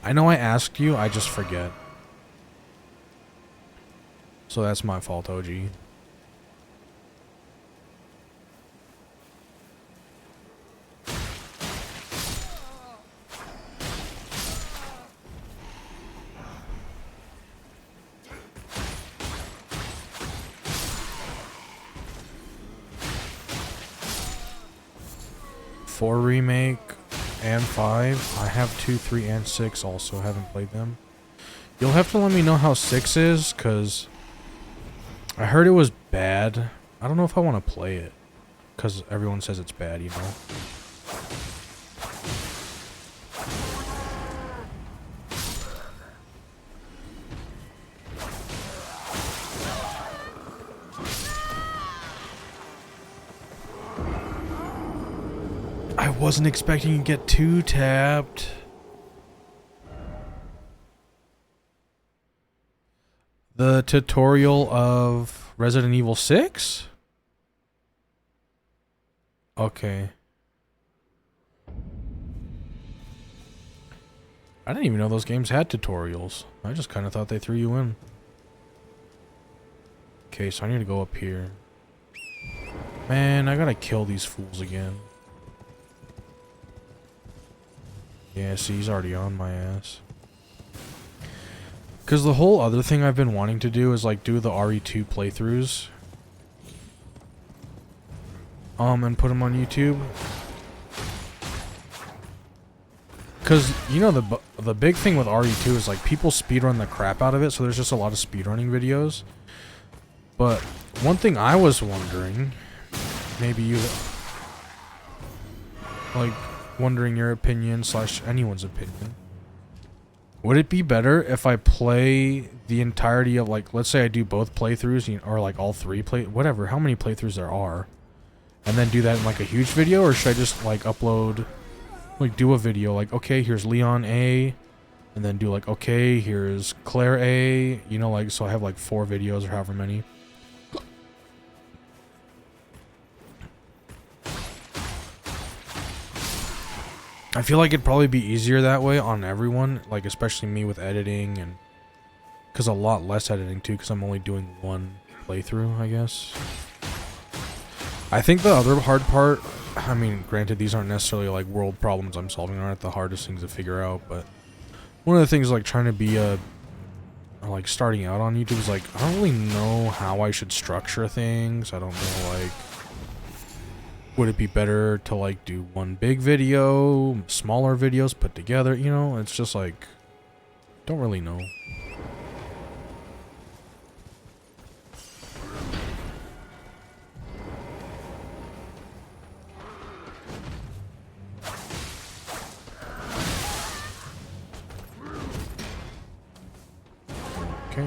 I know I asked you. I just forget. So that's my fault, OG. Four remake and 5. I have 2, 3, and 6 also. Haven't played them. You'll have to let me know how 6 is, because I heard it was bad. I don't know if I want to play it, because everyone says it's bad, you know? I wasn't expecting to get 2 tapped. The tutorial of Resident Evil 6? Okay. I didn't even know those games had tutorials. I just kind of thought they threw you in. Okay, so I need to go up here. Man, I gotta kill these fools again. Yeah, see, he's already on my ass. Because the whole other thing I've been wanting to do is, like, do the RE2 playthroughs. And put them on YouTube. Because, you know, the big thing with RE2 is, like, people speedrun the crap out of it, so there's just a lot of speedrunning videos. But one thing I was wondering, maybe you, like, wondering your opinion / anyone's opinion. Would it be better if I play the entirety of, like, let's say I do both playthroughs, or like all 3 whatever, how many playthroughs there are, and then do that in like a huge video, or should I just like upload, like do a video like, okay, here's Leon A, and then do like, okay, here's Claire A, you know, like, so I have like 4 videos or however many. I feel like it'd probably be easier that way on everyone, like especially me with editing, and because a lot less editing too, because I'm only doing 1 playthrough, I guess. I think the other hard part, I mean, granted these aren't necessarily like world problems I'm solving, aren't the hardest things to figure out, but one of the things like trying to be like starting out on YouTube is like, I don't really know how I should structure things. I don't know, like, would it be better to like do 1 big video, smaller videos put together, you know? It's just like, don't really know. Okay.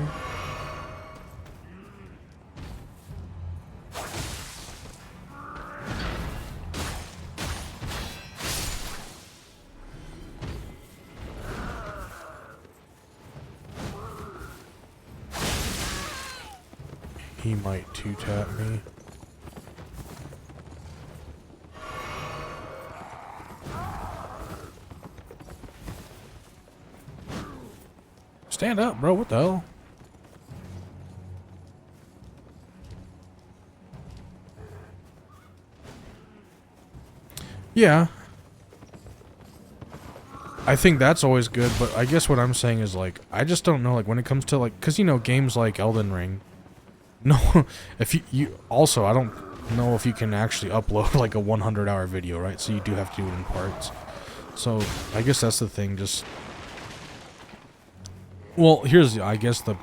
He might 2-tap me. Stand up, bro. What the hell? Yeah. I think that's always good, but I guess what I'm saying is, like, I just don't know, like, when it comes to, like, because, you know, games like Elden Ring, no, if you also, I don't know if you can actually upload, like, a 100-hour video, right? So you do have to do it in parts. So, I guess that's the thing, just, well, here's, I guess, the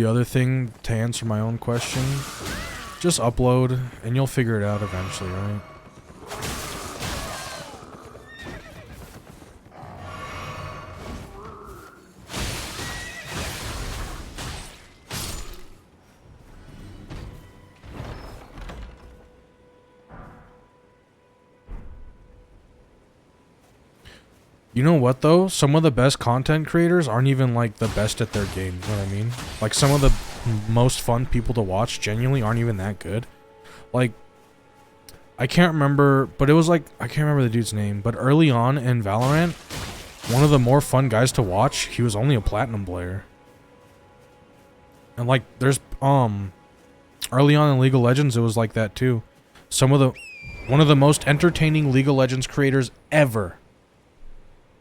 other thing to answer my own question, just upload, and you'll figure it out eventually, right? You know what, though? Some of the best content creators aren't even, like, the best at their game, you know what I mean? Like, some of the most fun people to watch genuinely aren't even that good. Like, I can't remember, but it was, like, I can't remember the dude's name, but early on in Valorant, one of the more fun guys to watch, he was only a platinum player. And, like, there's, early on in League of Legends, it was like that, too. One of the most entertaining League of Legends creators ever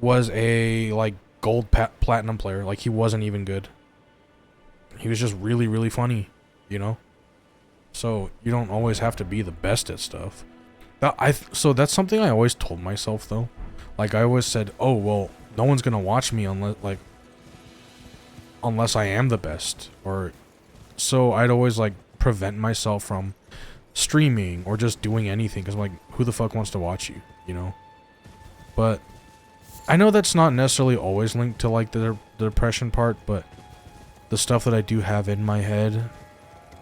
was a, like, gold platinum player. Like, he wasn't even good. He was just really, really funny, you know? So, you don't always have to be the best at stuff. So that's something I always told myself, though. Like, I always said, oh, well, no one's gonna watch me unless I am the best. Or, so I'd always, like, prevent myself from streaming or just doing anything. Because I'm like, who the fuck wants to watch you, you know? But I know that's not necessarily always linked to, like, the depression part, but the stuff that I do have in my head,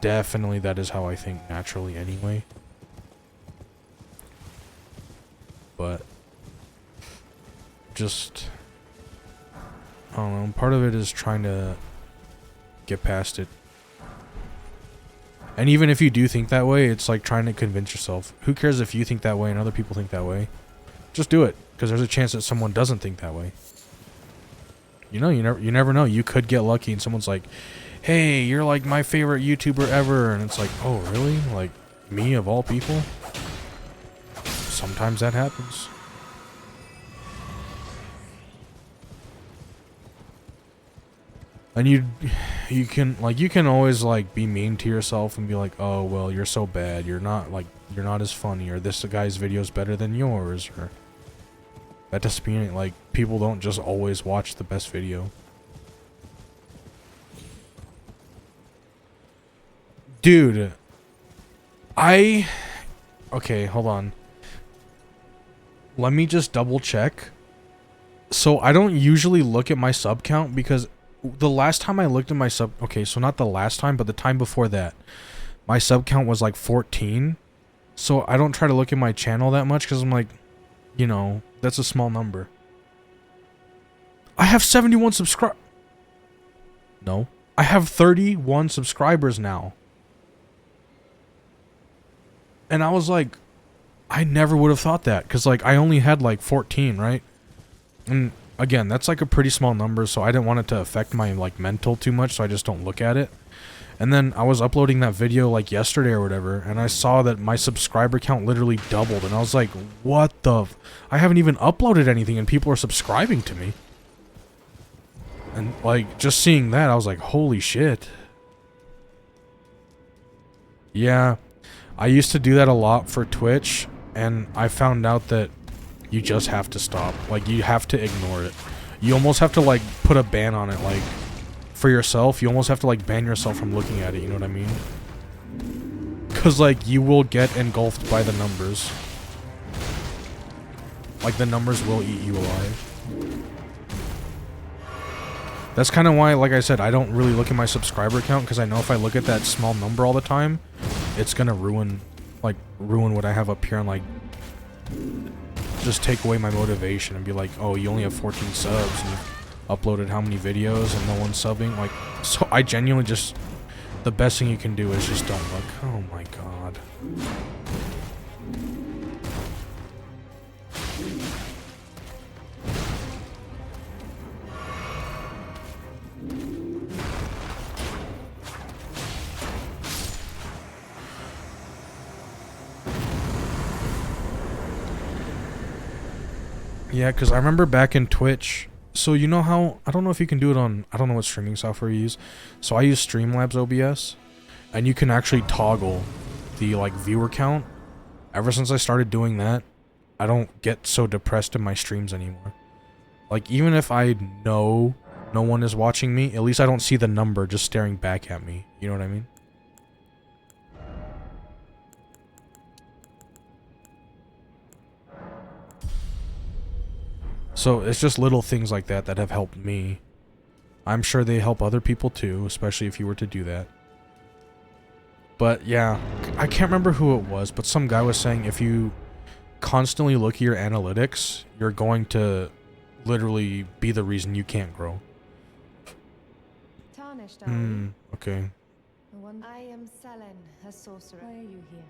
definitely that is how I think naturally anyway. But just, I don't know, part of it is trying to get past it. And even if you do think that way, it's like trying to convince yourself. Who cares if you think that way and other people think that way? Just do it. Because there's a chance that someone doesn't think that way. You know, you never know. You could get lucky and someone's like, hey, you're like my favorite YouTuber ever. And it's like, oh, really? Like, Me of all people. Sometimes that happens. And you can always like be mean to yourself and be like, oh well, you're so bad, you're not as funny, or this guy's video is better than yours, or that doesn't mean like people don't just always watch the best video. Dude, okay, hold on. Let me just double check. So I don't usually look at my sub count because the last time I looked at my sub... Okay, so not the last time, but the time before that. My sub count was like 14. So I don't try to look at my channel that much because I'm like, you know, that's a small number. I have 71 subscribers. No. I have 31 subscribers now. And I was like, I never would have thought that. Because like I only had like 14, right? And again, that's like a pretty small number, so I didn't want it to affect my like mental too much, so I just don't look at it. And then I was uploading that video like yesterday or whatever, and I saw that my subscriber count literally doubled, and I was like, what the I haven't even uploaded anything and people are subscribing to me. And like just seeing that, I was like, holy shit. Yeah, I used to do that a lot for Twitch, and I found out that you just have to stop. Like, you have to ignore it. You almost have to, like, put a ban on it. Like, for yourself, you almost have to, like, ban yourself from looking at it. You know what I mean? Because, like, you will get engulfed by the numbers. Like, the numbers will eat you alive. That's kind of why, like I said, I don't really look at my subscriber count. Because I know if I look at that small number all the time, it's going to ruin what I have up here and, like... just take away my motivation and be like, oh, you only have 14 subs and you've uploaded how many videos and no one's subbing. Like, so I genuinely just, the best thing you can do is just don't look. Oh my god. Yeah, because I remember back in Twitch, so you know how, I don't know if you can do it on, I don't know what streaming software you use, so I use Streamlabs OBS, and you can actually toggle the, like, viewer count. Ever since I started doing that, I don't get so depressed in my streams anymore. Like, even if I know no one is watching me, at least I don't see the number just staring back at me, you know what I mean? So it's just little things like that that have helped me. I'm sure they help other people too, especially if you were to do that. But yeah, I can't remember who it was, but some guy was saying if you constantly look at your analytics, you're going to literally be the reason you can't grow. Tarnished, okay. I am Selen, a sorcerer. Why are you here?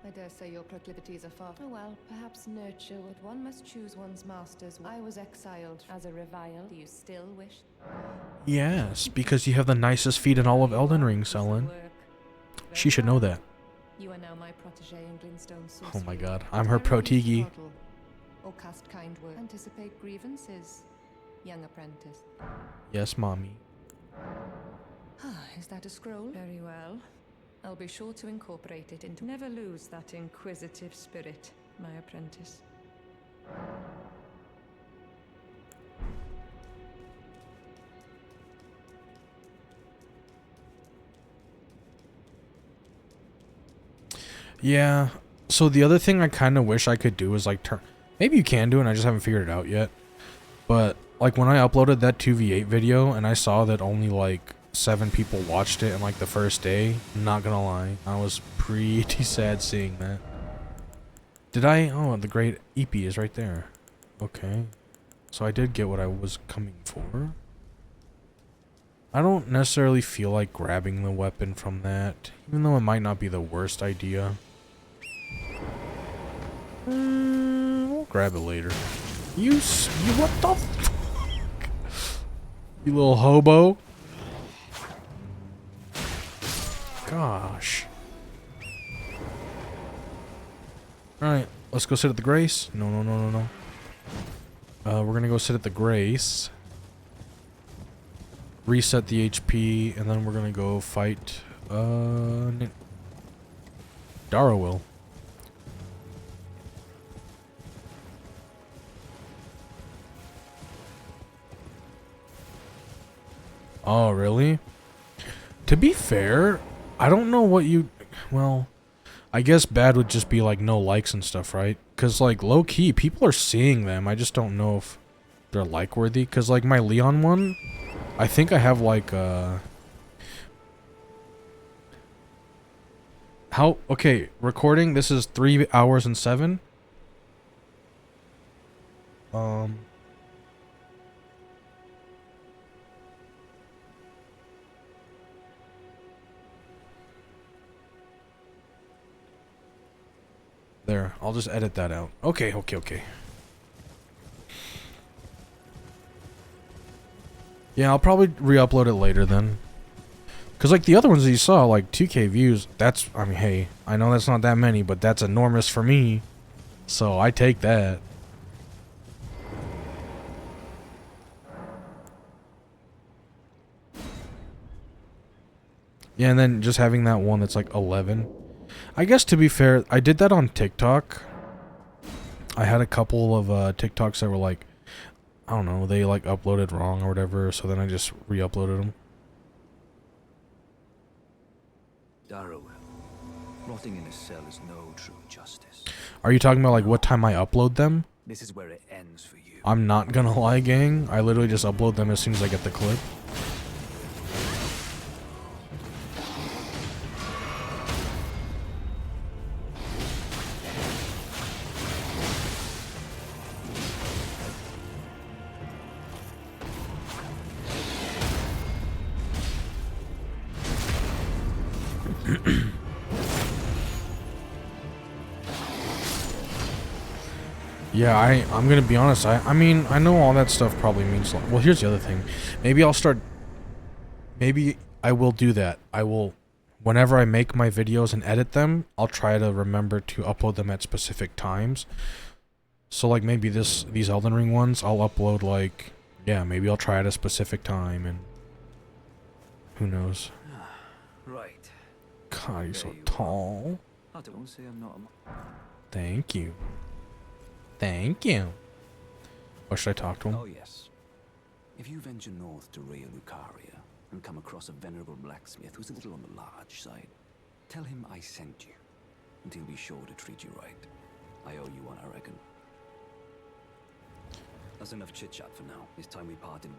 I dare say your proclivities are far. Oh well, perhaps nurture, but one must choose one's masters. I was exiled as a revile. Do you still wish? Yes, because you have the nicest feet in all of Elden Ring, Selen. She should know that. You are now my protege in Glintstone sorcery. Oh my god, I'm her protege. Or cast kind word. Anticipate grievances, young apprentice. Yes, mommy. Is that a scroll? Very well. I'll be sure to incorporate it into... Never lose that inquisitive spirit, my apprentice. Yeah, so the other thing I kind of wish I could do is like turn... Maybe you can do it and I just haven't figured it out yet. But like when I uploaded that 2v8 video and I saw that only like 7 people watched it in like the first day, not gonna lie, I was pretty sad seeing that. Did I? Oh, the great EP is right there. Okay. So I did get what I was coming for. I don't necessarily feel like grabbing the weapon from that, even though it might not be the worst idea. We'll grab it later. You what the fuck? You little hobo. God gosh. Alright, let's go sit at the Grace. No, no, no, no, no. We're gonna go sit at the Grace. Reset the HP, and then we're gonna go fight, Dara will. Oh, really? To be fair, I don't know what you... Well, I guess bad would just be, like, no likes and stuff, right? Because, like, low-key, people are seeing them. I just don't know if they're like-worthy. Because, like, my Leon one, I think I have, like, How... Okay, recording, this is 3 hours and 7. There, I'll just edit that out. Okay, okay, okay. Yeah, I'll probably re-upload it later then. Because, like, the other ones that you saw, like, 2K views, that's, I mean, hey, I know that's not that many, but that's enormous for me. So, I take that. Yeah, and then just having that one that's, like, 11. I guess, to be fair, I did that on TikTok. I had a couple of TikToks that were, like, I don't know, they, like, uploaded wrong or whatever, so then I just re-uploaded them. Darrow, rotting in a cell is no true justice. Are you talking about, like, what time I upload them? This is where it ends for you. I'm not gonna lie, gang. I literally just upload them as soon as I get the clip. Yeah, I'm gonna be honest, I mean, I know all that stuff probably means, well, here's the other thing. Maybe I will do that. I will, whenever I make my videos and edit them, I'll try to remember to upload them at specific times. So, like, maybe these Elden Ring ones, I'll upload, like, yeah, maybe I'll try at a specific time, and who knows. Right. God, you're so tall. I don't say I'm not a... Thank you. Thank you. Or should I talk to him? Oh, yes. If you venture north to Rhea Lucaria and come across a venerable blacksmith who's a little on the large side, tell him I sent you, and he'll be sure to treat you right. I owe you one, I reckon. That's enough chit-chat for now. It's time we parted.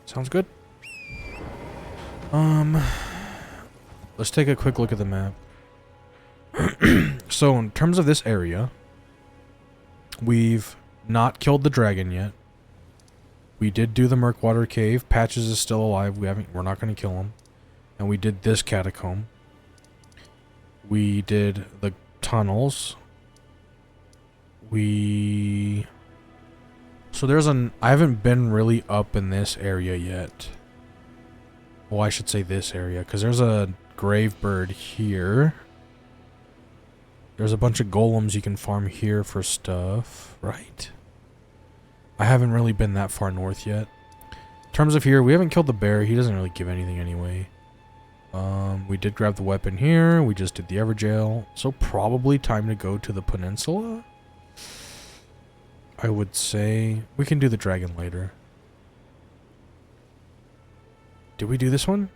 Sounds good. Let's take a quick look at the map. So, in terms of this area, we've not killed the dragon yet. We did do the Murkwater Cave. Patches is still alive. We're not going to kill him. And we did this catacomb. We did the tunnels. So there's I haven't been really up in this area yet. Well, I should say this area, because there's a grave bird here. There's a bunch of golems you can farm here for stuff, right? I haven't really been that far north yet. In terms of here, we haven't killed the bear. He doesn't really give anything anyway. We did grab the weapon here. We just did the Everjail. So probably time to go to the peninsula? I would say we can do the dragon later. Did we do this one?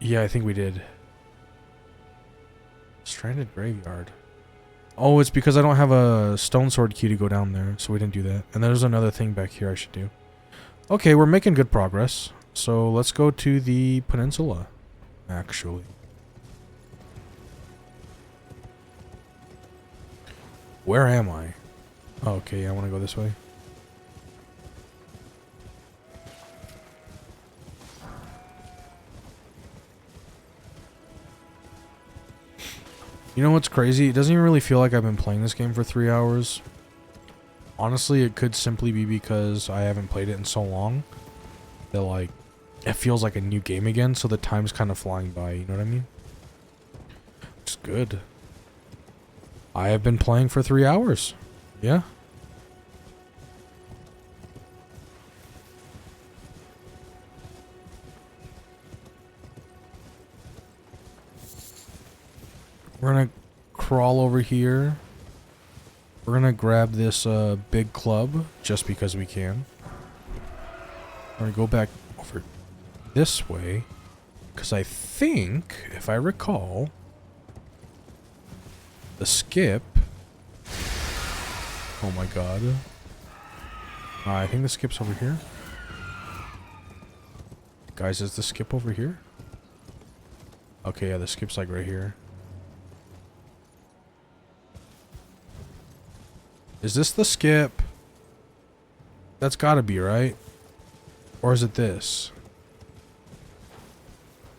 Yeah, I think we did. Stranded graveyard. Oh, it's because I don't have a stone sword key to go down there, so we didn't do that. And there's another thing back here I should do. Okay, we're making good progress. So let's go to the peninsula, actually. Where am I? Oh, okay, I want to go this way. You know what's crazy? It doesn't even really feel like I've been playing this game for 3 hours. Honestly, it could simply be because I haven't played it in so long. That, like, it feels like a new game again, so the time's kind of flying by, you know what I mean? Which is good. I have been playing for 3 hours. Yeah. We're gonna crawl over here. We're gonna grab this big club just because we can. We're gonna go back over this way because I think, if I recall, the skip. Oh my god. I think the skip's over here. Guys, is the skip over here? Okay, yeah, the skip's like right here. Is this the skip? That's gotta be, right? Or is it this?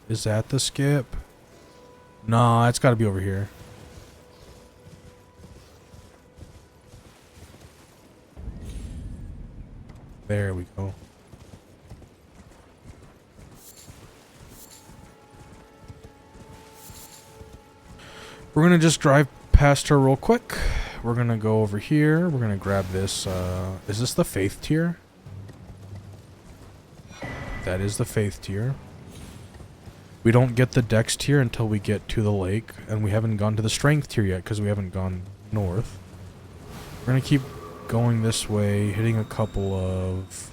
Is that the skip? Nah, it's gotta be over here. There we go. We're gonna just drive past her real quick. We're gonna go over here. We're gonna grab this. Is this the faith tier? That is the faith tier. We don't get the dex tier until we get to the lake, and we haven't gone to the strength tier yet because we haven't gone north. We're gonna keep going this way, hitting a couple of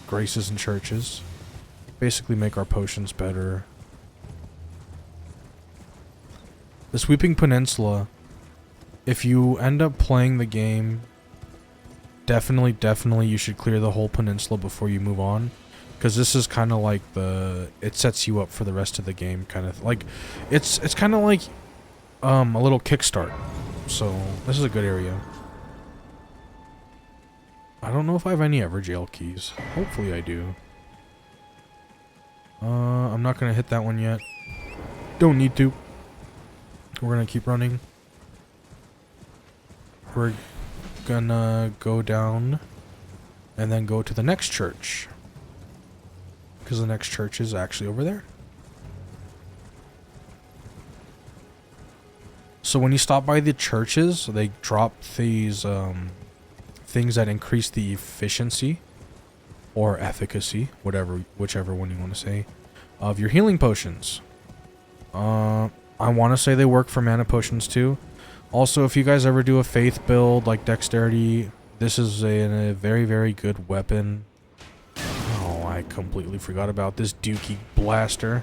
graces and churches. Basically make our potions better. The Sweeping Peninsula, if you end up playing the game, definitely you should clear the whole peninsula before you move on. Because this is kind of like it sets you up for the rest of the game, kind of. Like, it's kind of like a little kickstart. So, this is a good area. I don't know if I have any Everjail keys. Hopefully I do. I'm not going to hit that one yet. Don't need to. We're going to keep running. We're gonna go down and then go to the next church. Because the next church is actually over there. So when you stop by the churches, they drop these things that increase the efficiency or efficacy, whichever one you want to say, of your healing potions. I want to say they work for mana potions too. Also, if you guys ever do a faith build like dexterity, this is a very, very good weapon. Oh, I completely forgot about this Dookie blaster.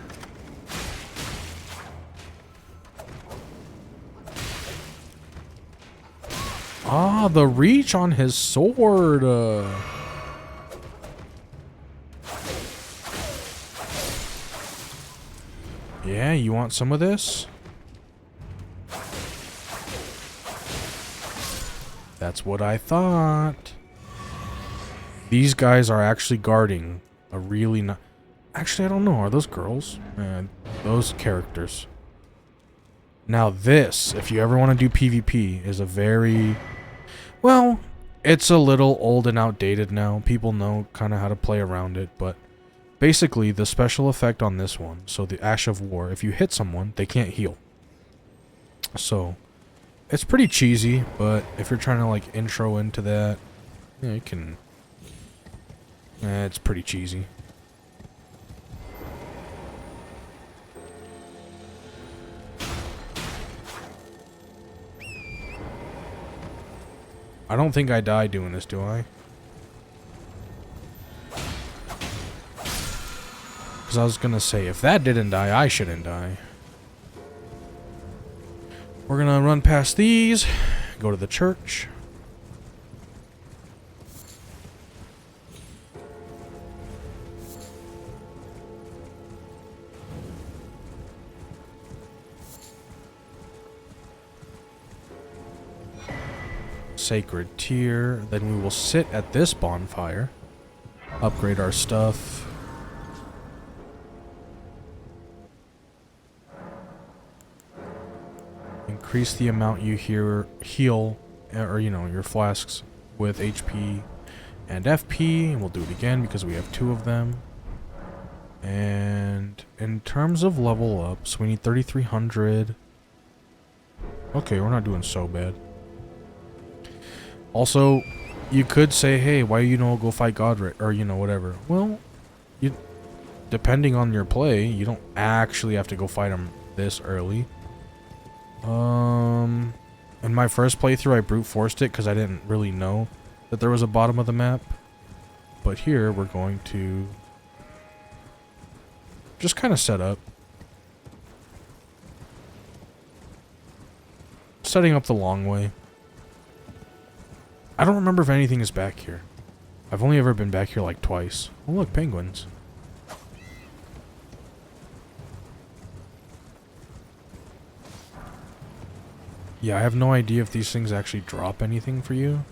Ah, the reach on his sword. Yeah, you want some of this? That's what I thought. These guys are actually guarding a really not. Actually, I don't know. Are those girls? Those characters. Now this, if you ever want to do PvP, is a very... Well, it's a little old and outdated now. People know kind of how to play around it, but basically the special effect on this one, so the Ash of War, if you hit someone, they can't heal. So, it's pretty cheesy, but if you're trying to like intro into that, yeah, you can... it's pretty cheesy. I don't think I die doing this, do I? Because I was going to say, if that didn't die, I shouldn't die. We're going to run past these, go to the church. Sacred tier. Then we will sit at this bonfire, upgrade our stuff. Increase the amount you heal, or you know, your flasks with HP and FP, and we'll do it again because we have 2 of them. And in terms of level ups, we need 3,300. Okay, we're not doing so bad. Also, you could say, hey, why you don't go fight Godric, or whatever. Well, depending on your play, you don't actually have to go fight him this early. In my first playthrough, I brute forced it because I didn't really know that there was a bottom of the map. But here, we're going to just kind of set up. Setting up the long way. I don't remember if anything is back here. I've only ever been back here like twice. Oh look, penguins. Yeah, I have no idea if these things actually drop anything for you.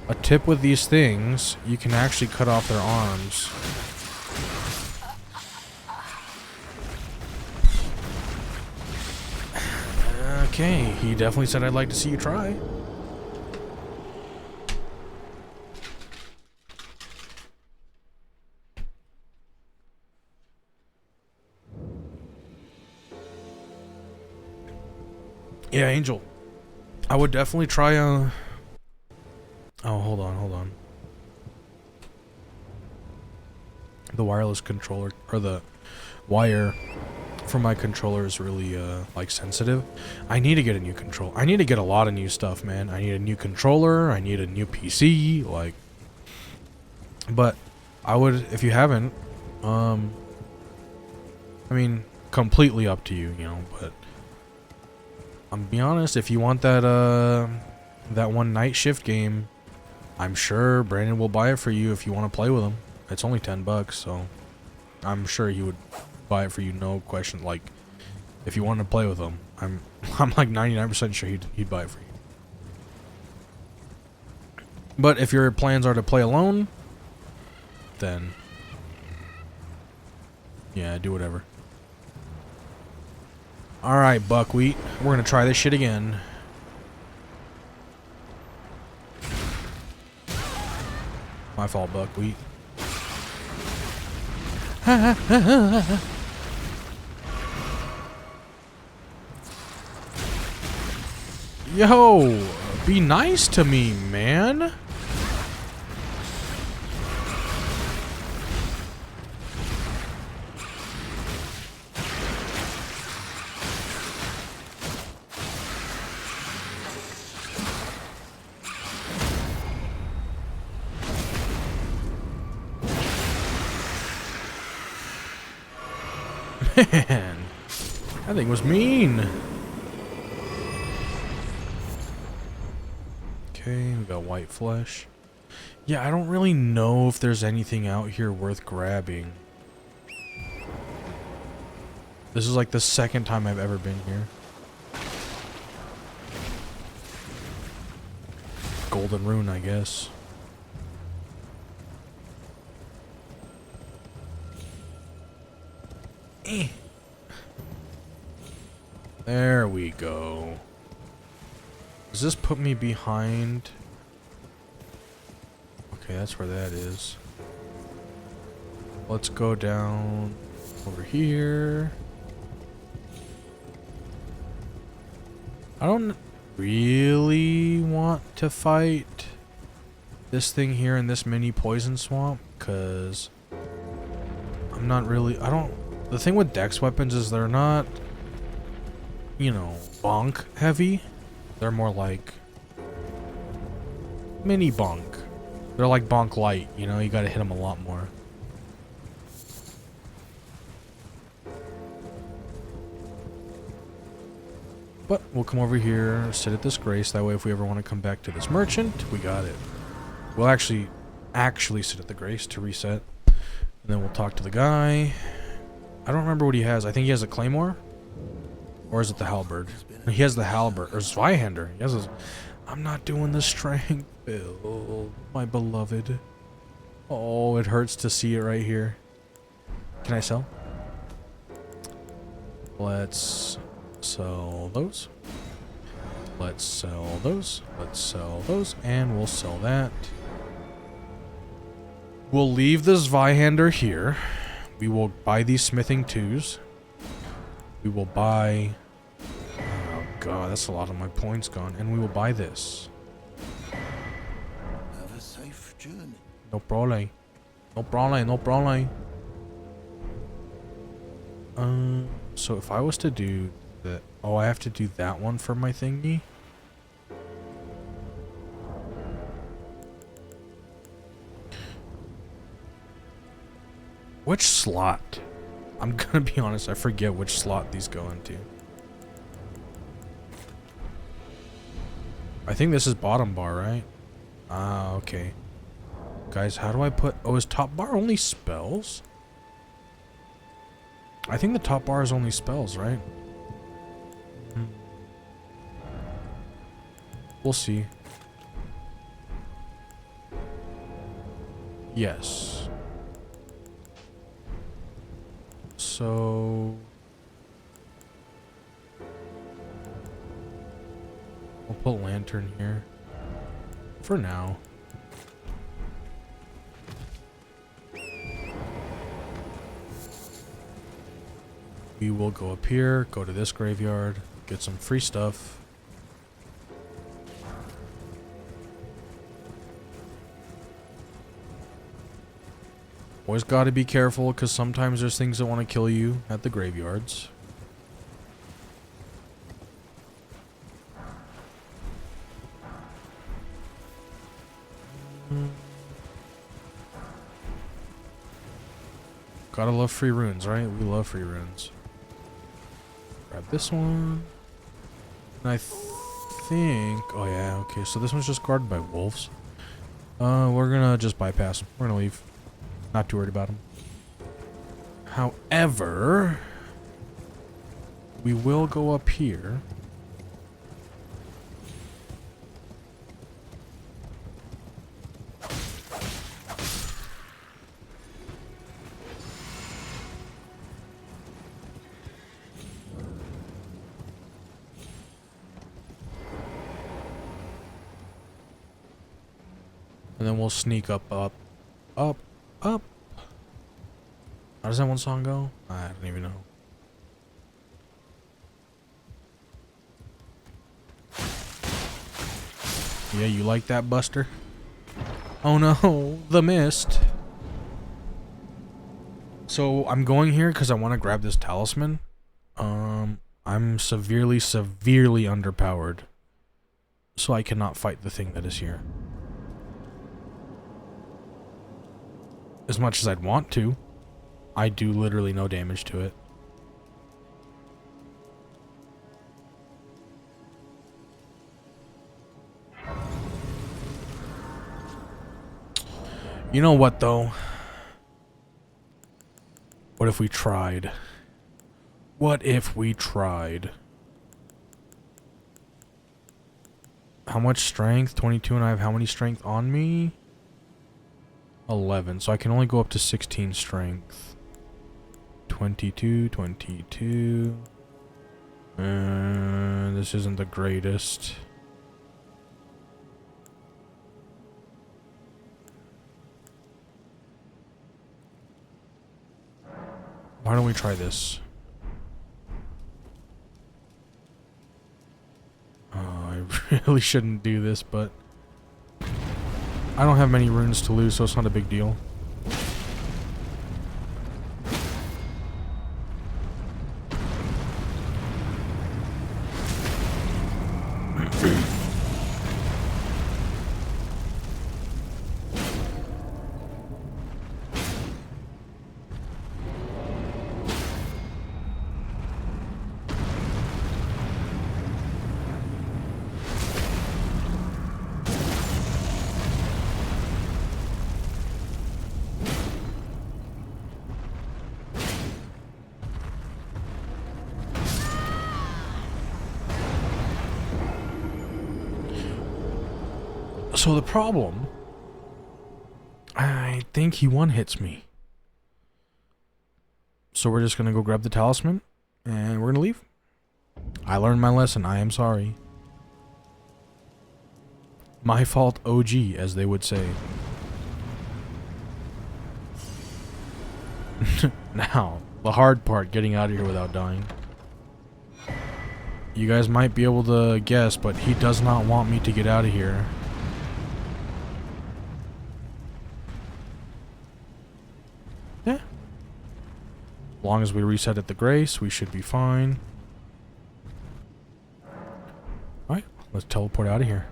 A tip with these things, you can actually cut off their arms. Okay, he definitely said I'd like to see you try. Yeah, Angel. I would definitely try Oh, hold on. The wireless controller, or the wire for my controller is really, like, sensitive. I need to get a new control. I need to get a lot of new stuff, man. I need a new controller. I need a new PC, like... But, I would, if you haven't, I mean, completely up to you, but... I'm be honest, if you want that, that one night shift game, I'm sure Brandon will buy it for you if you want to play with him. It's only $10, so I'm sure he would buy it for you, no question. Like, if you want to play with him, I'm like 99% sure he'd buy it for you. But if your plans are to play alone, then yeah, do whatever. Alright, Buckwheat. We're gonna try this shit again. My fault, Buckwheat. Yo, be nice to me, man. Man, that thing was mean. Okay, we got white flesh. Yeah, I don't really know if there's anything out here worth grabbing. This is like the second time I've ever been here. Golden rune, I guess. There we go. Does this put me behind? Okay, that's where that is. Let's go down over here. I don't really want to fight this thing here in this mini poison swamp, because I'm not really... The thing with dex weapons is they're not, bonk heavy. They're more like mini bonk. They're like bonk light, you gotta hit them a lot more. But we'll come over here, sit at this grace. That way if we ever want to come back to this merchant, we got it. We'll actually sit at the grace to reset. And then we'll talk to the guy. I don't remember what he has. I think he has a claymore. Or is it the halberd? He has the halberd. Or Zweihander. He has his... I'm not doing the strength build, my beloved. Oh, it hurts to see it right here. Can I sell? Let's sell those. Let's sell those. Let's sell those. And we'll sell that. We'll leave this Zweihander here. We will buy these smithing twos. We will buy... Oh god, that's a lot of my points gone. And we will buy this. Have a safe journey. No problem. No problem, no problem. So if I was to do the... Oh, I have to do that one for my thingy? Which slot? I'm gonna be honest, I forget which slot these go into. I think this is bottom bar, right? Ah, okay. Guys, how do I put... Oh, is top bar only spells? I think the top bar is only spells, right? We'll see. Yes. So... I'll put lantern here. For now. We will go up here, go to this graveyard, get some free stuff. Always gotta be careful, because sometimes there's things that want to kill you at the graveyards. Gotta love free runes, right? We love free runes. Grab this one. And I think... Oh yeah, okay. So this one's just guarded by wolves. We're gonna just bypass them. We're gonna leave. Not too worried about them. However... We will go up here. And then we'll sneak up. How does that one song go? I don't even know. Yeah, you like that, Buster? Oh no, the mist. So I'm going here because I want to grab this talisman. I'm severely underpowered. So I cannot fight the thing that is here. As much as I'd want to, I do literally no damage to it. You know what, though? What if we tried? What if we tried? How much strength? 22, and I have how many strength on me? 11, so I can only go up to 16 strength. 22, 22. This isn't the greatest. Why don't we try this? Oh, I really shouldn't do this, but I don't have many runes to lose, so it's not a big deal. So the problem, I think he one-hits me. So we're just going to go grab the talisman, and we're going to leave. I learned my lesson. I am sorry. My fault OG, as they would say. Now, the hard part, getting out of here without dying. You guys might be able to guess, but he does not want me to get out of here. Yeah. As long as we reset at the Grace, we should be fine. Alright, let's teleport out of here.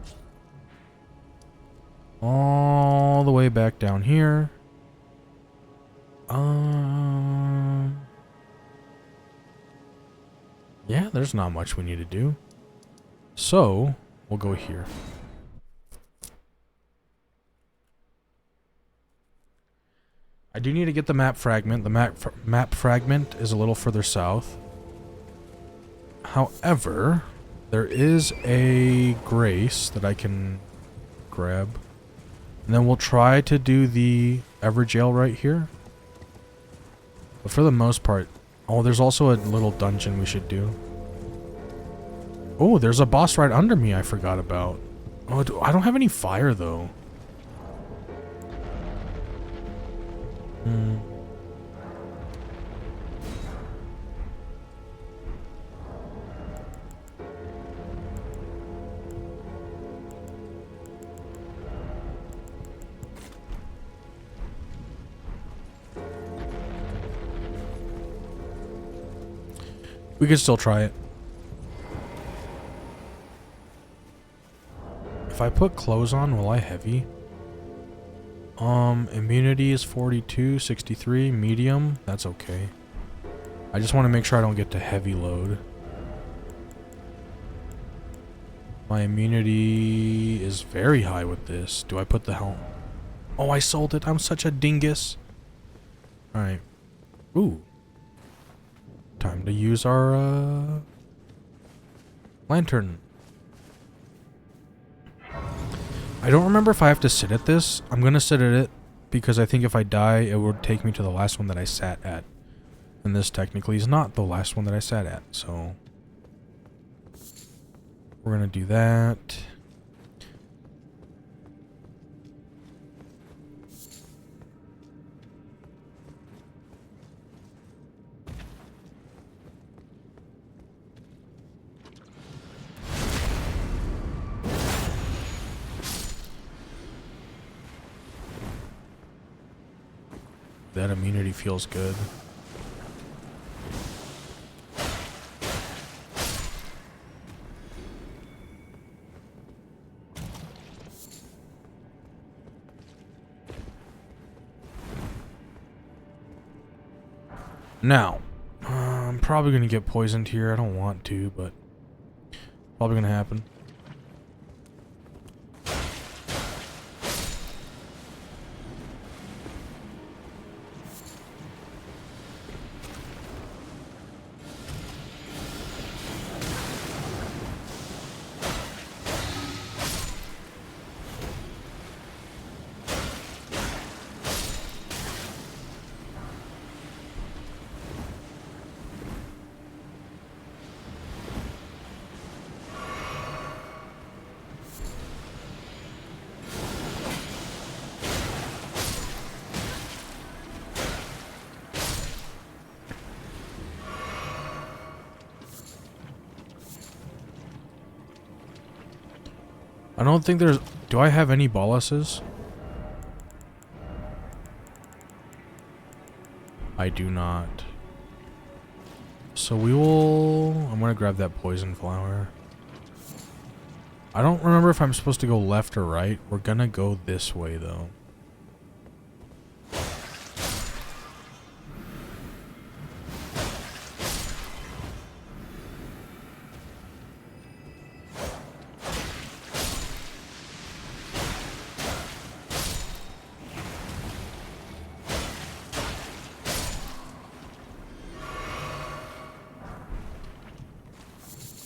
All the way back down here. Yeah, there's not much we need to do. So, we'll go here. I do need to get the map fragment. The map fragment is a little further south. However, there is a Grace that I can grab. And then we'll try to do the Everjail right here. But for the most part... Oh, there's also a little dungeon we should do. Oh, there's a boss right under me I forgot about. Oh, I don't have any fire, though. We could still try it. If I put clothes on, will I heavy? Immunity is 42, 63, medium. That's okay. I just want to make sure I don't get to heavy load. My immunity is very high with this. Do I put the helm? Oh, I sold it. I'm such a dingus. Alright. Ooh. Time to use our, lantern. I don't remember if I have to sit at this. I'm gonna sit at it because I think if I die, it would take me to the last one that I sat at. And this technically is not the last one that I sat at, so... We're gonna do that. That immunity feels good. Now, I'm probably going to get poisoned here. I don't want to, but probably going to happen. I don't think there's... Do I have any boluses? I do not. So we will... I'm gonna grab that poison flower. I don't remember if I'm supposed to go left or right. We're gonna go this way, though.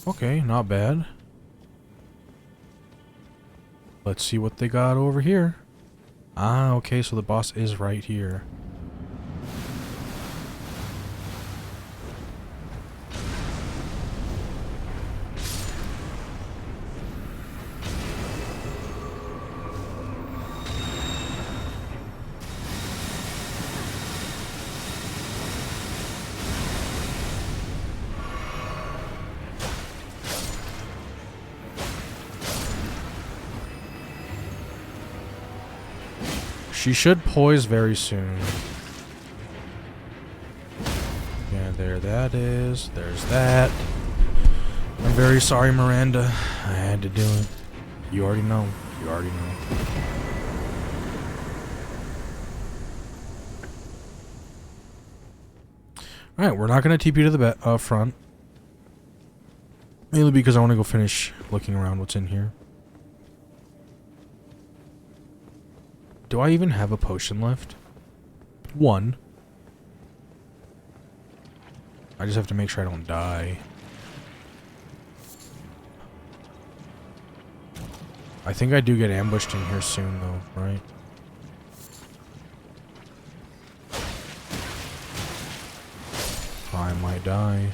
Okay, not bad. Let's see what they got over here. Ah, okay, so the boss is right here. She should poise very soon. Yeah, there that is. There's that. I'm very sorry, Miranda. I had to do it. You already know. You already know. Alright, we're not going to TP to the front. Mainly because I want to go finish looking around what's in here. Do I even have a potion left? One. I just have to make sure I don't die. I think I do get ambushed in here soon though, right? I might die.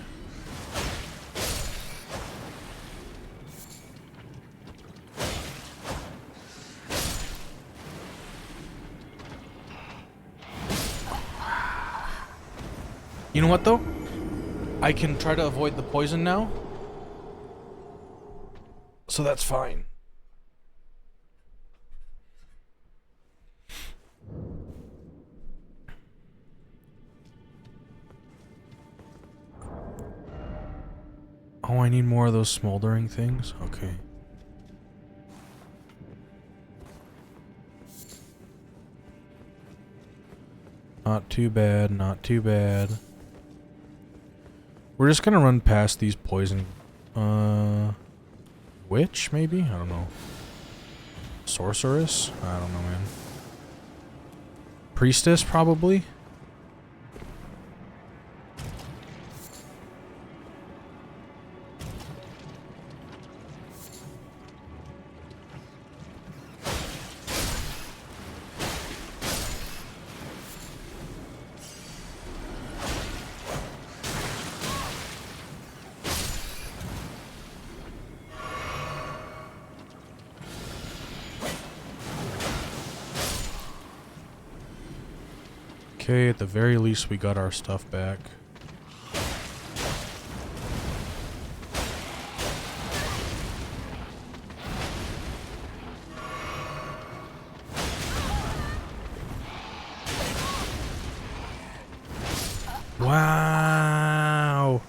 You know what though? I can try to avoid the poison now. So that's fine. Oh, I need more of those smoldering things? Okay. Not too bad, not too bad. We're just gonna run past these poison... Witch, maybe? I don't know. Sorceress? I don't know, man. Priestess, probably? Okay, at the very least we got our stuff back. Wow!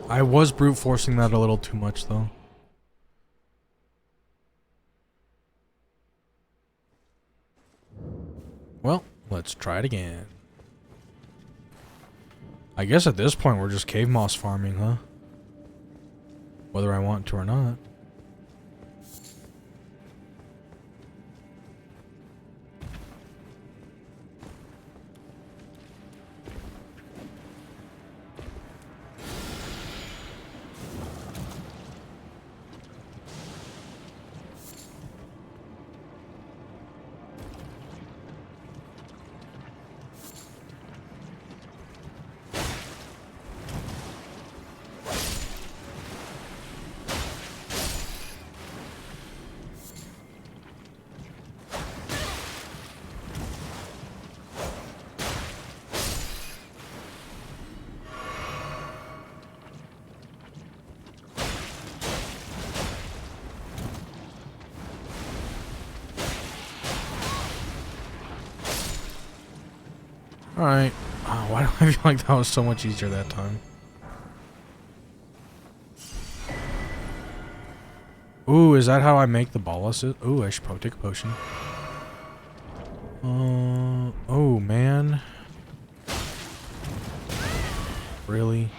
I was brute forcing that a little too much though. Well, let's try it again. I guess at this point we're just cave moss farming, huh? Whether I want to or not. Alright. Oh, why do I feel like that was so much easier that time? Ooh, is that how I make the boluses? Ooh, I should probably take a potion. Oh man. Really?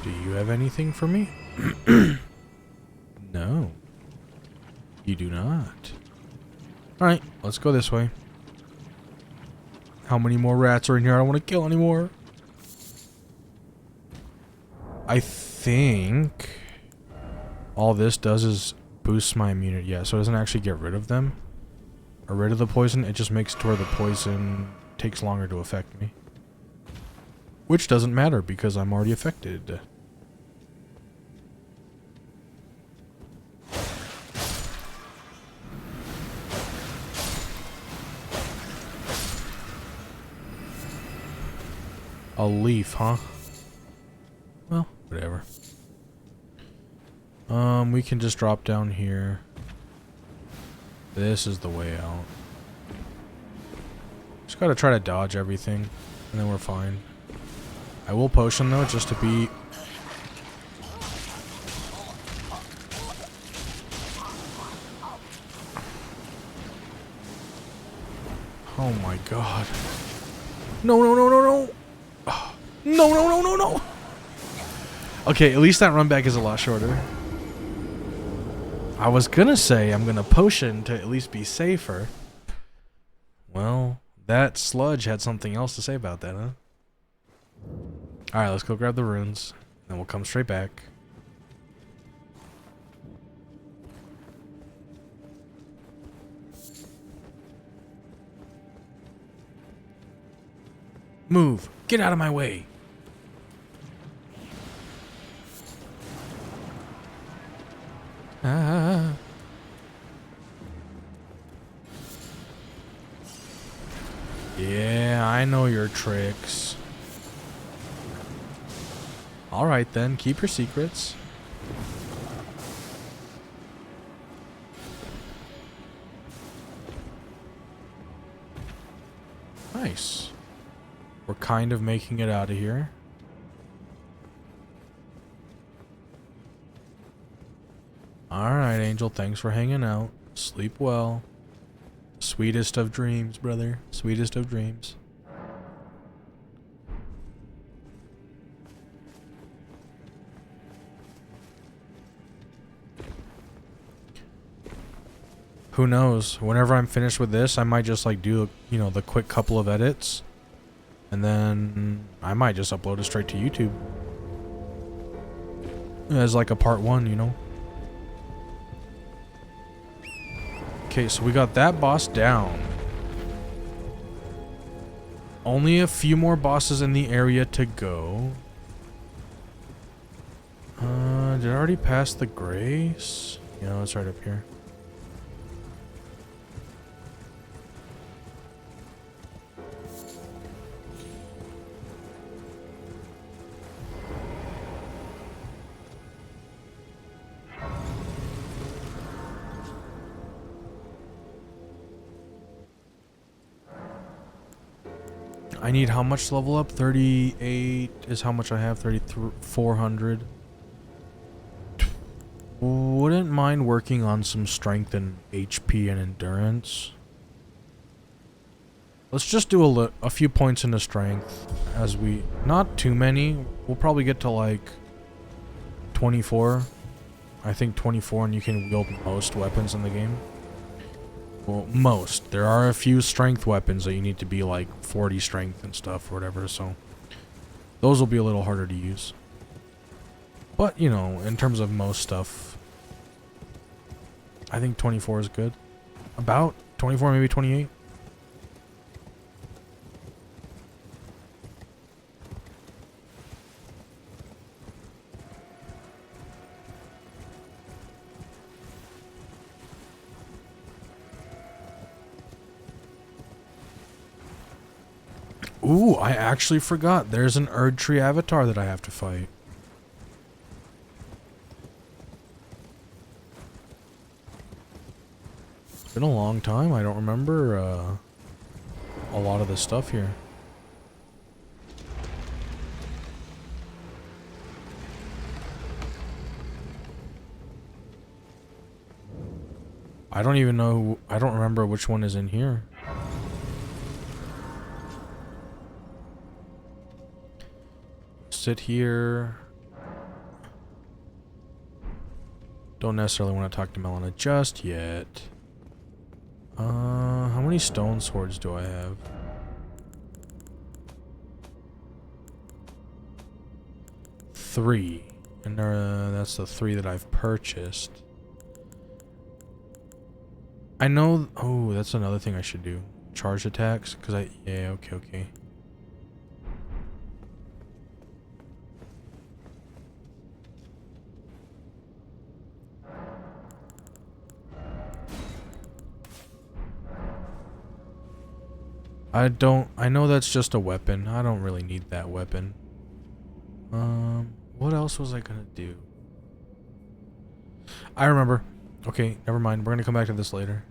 Do you have anything for me? No. You do not. Alright, let's go this way. How many more rats are in here? I don't want to kill anymore. I think all this does is boosts my immunity. Yeah, so it doesn't actually get rid of them. Or rid of the poison. It just makes it to where the poison takes longer to affect me. Which doesn't matter because I'm already affected. A leaf, huh? Well, whatever. We can just drop down here. This is the way out. Just gotta try to dodge everything, and then we're fine. I will potion though, just to be... Oh my god. No, no, no, no, no! Oh, no, no, no, no, no! Okay, at least that run back is a lot shorter. I was gonna say I'm gonna potion to at least be safer. Well, that sludge had something else to say about that, huh? Alright, let's go grab the runes. Then we'll come straight back. Move! Get out of my way! Ah. Yeah, I know your tricks. Alright then, keep your secrets. Nice. We're kind of making it out of here. Alright, Angel, thanks for hanging out. Sleep well. Sweetest of dreams, brother. Sweetest of dreams. Who knows? Whenever I'm finished with this, I might just like do, you know, the quick couple of edits. And then I might just upload it straight to YouTube. As like a part 1, you know? Okay, so we got that boss down. Only a few more bosses in the area to go. Did I already pass the Grace? Yeah, it's right up here. I need how much to level up? 38 is how much I have. 400. Wouldn't mind working on some strength and HP and endurance. Let's just do a few points into strength as we... Not too many. We'll probably get to like 24. I think 24 and you can wield most weapons in the game. Well, most. There are a few strength weapons that you need to be like 40 strength and stuff or whatever, so those will be a little harder to use. But, you know, in terms of most stuff, I think 24 is good. About 24, maybe 28. Ooh, I actually forgot. There's an Erd Tree avatar that I have to fight. It's been a long time. I don't remember a lot of the stuff here. I don't even know. I don't remember which one is in here. Sit here. Don't necessarily want to talk to Melina just yet. How many stone swords do I have? 3. And that's the 3 that I've purchased. I know... Oh, that's another thing I should do. Charge attacks? Because I... Yeah, okay. I know that's just a weapon. I don't really need that weapon. What else was I gonna do? I remember. Okay, never mind. We're gonna come back to this later.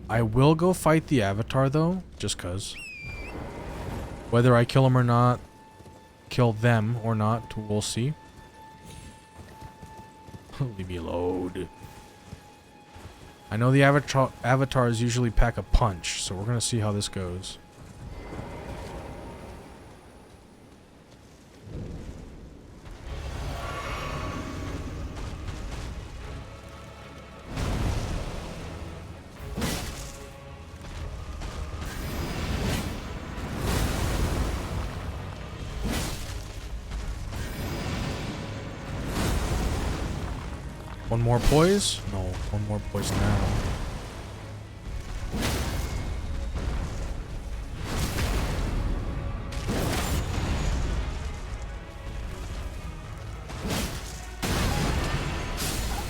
I will go fight the Avatar though, just cause. Whether I kill him or not, kill them or not, we'll see. Leave me alone. I know the avatars usually pack a punch, so we're gonna see how this goes. One more poise? No, one more poise now.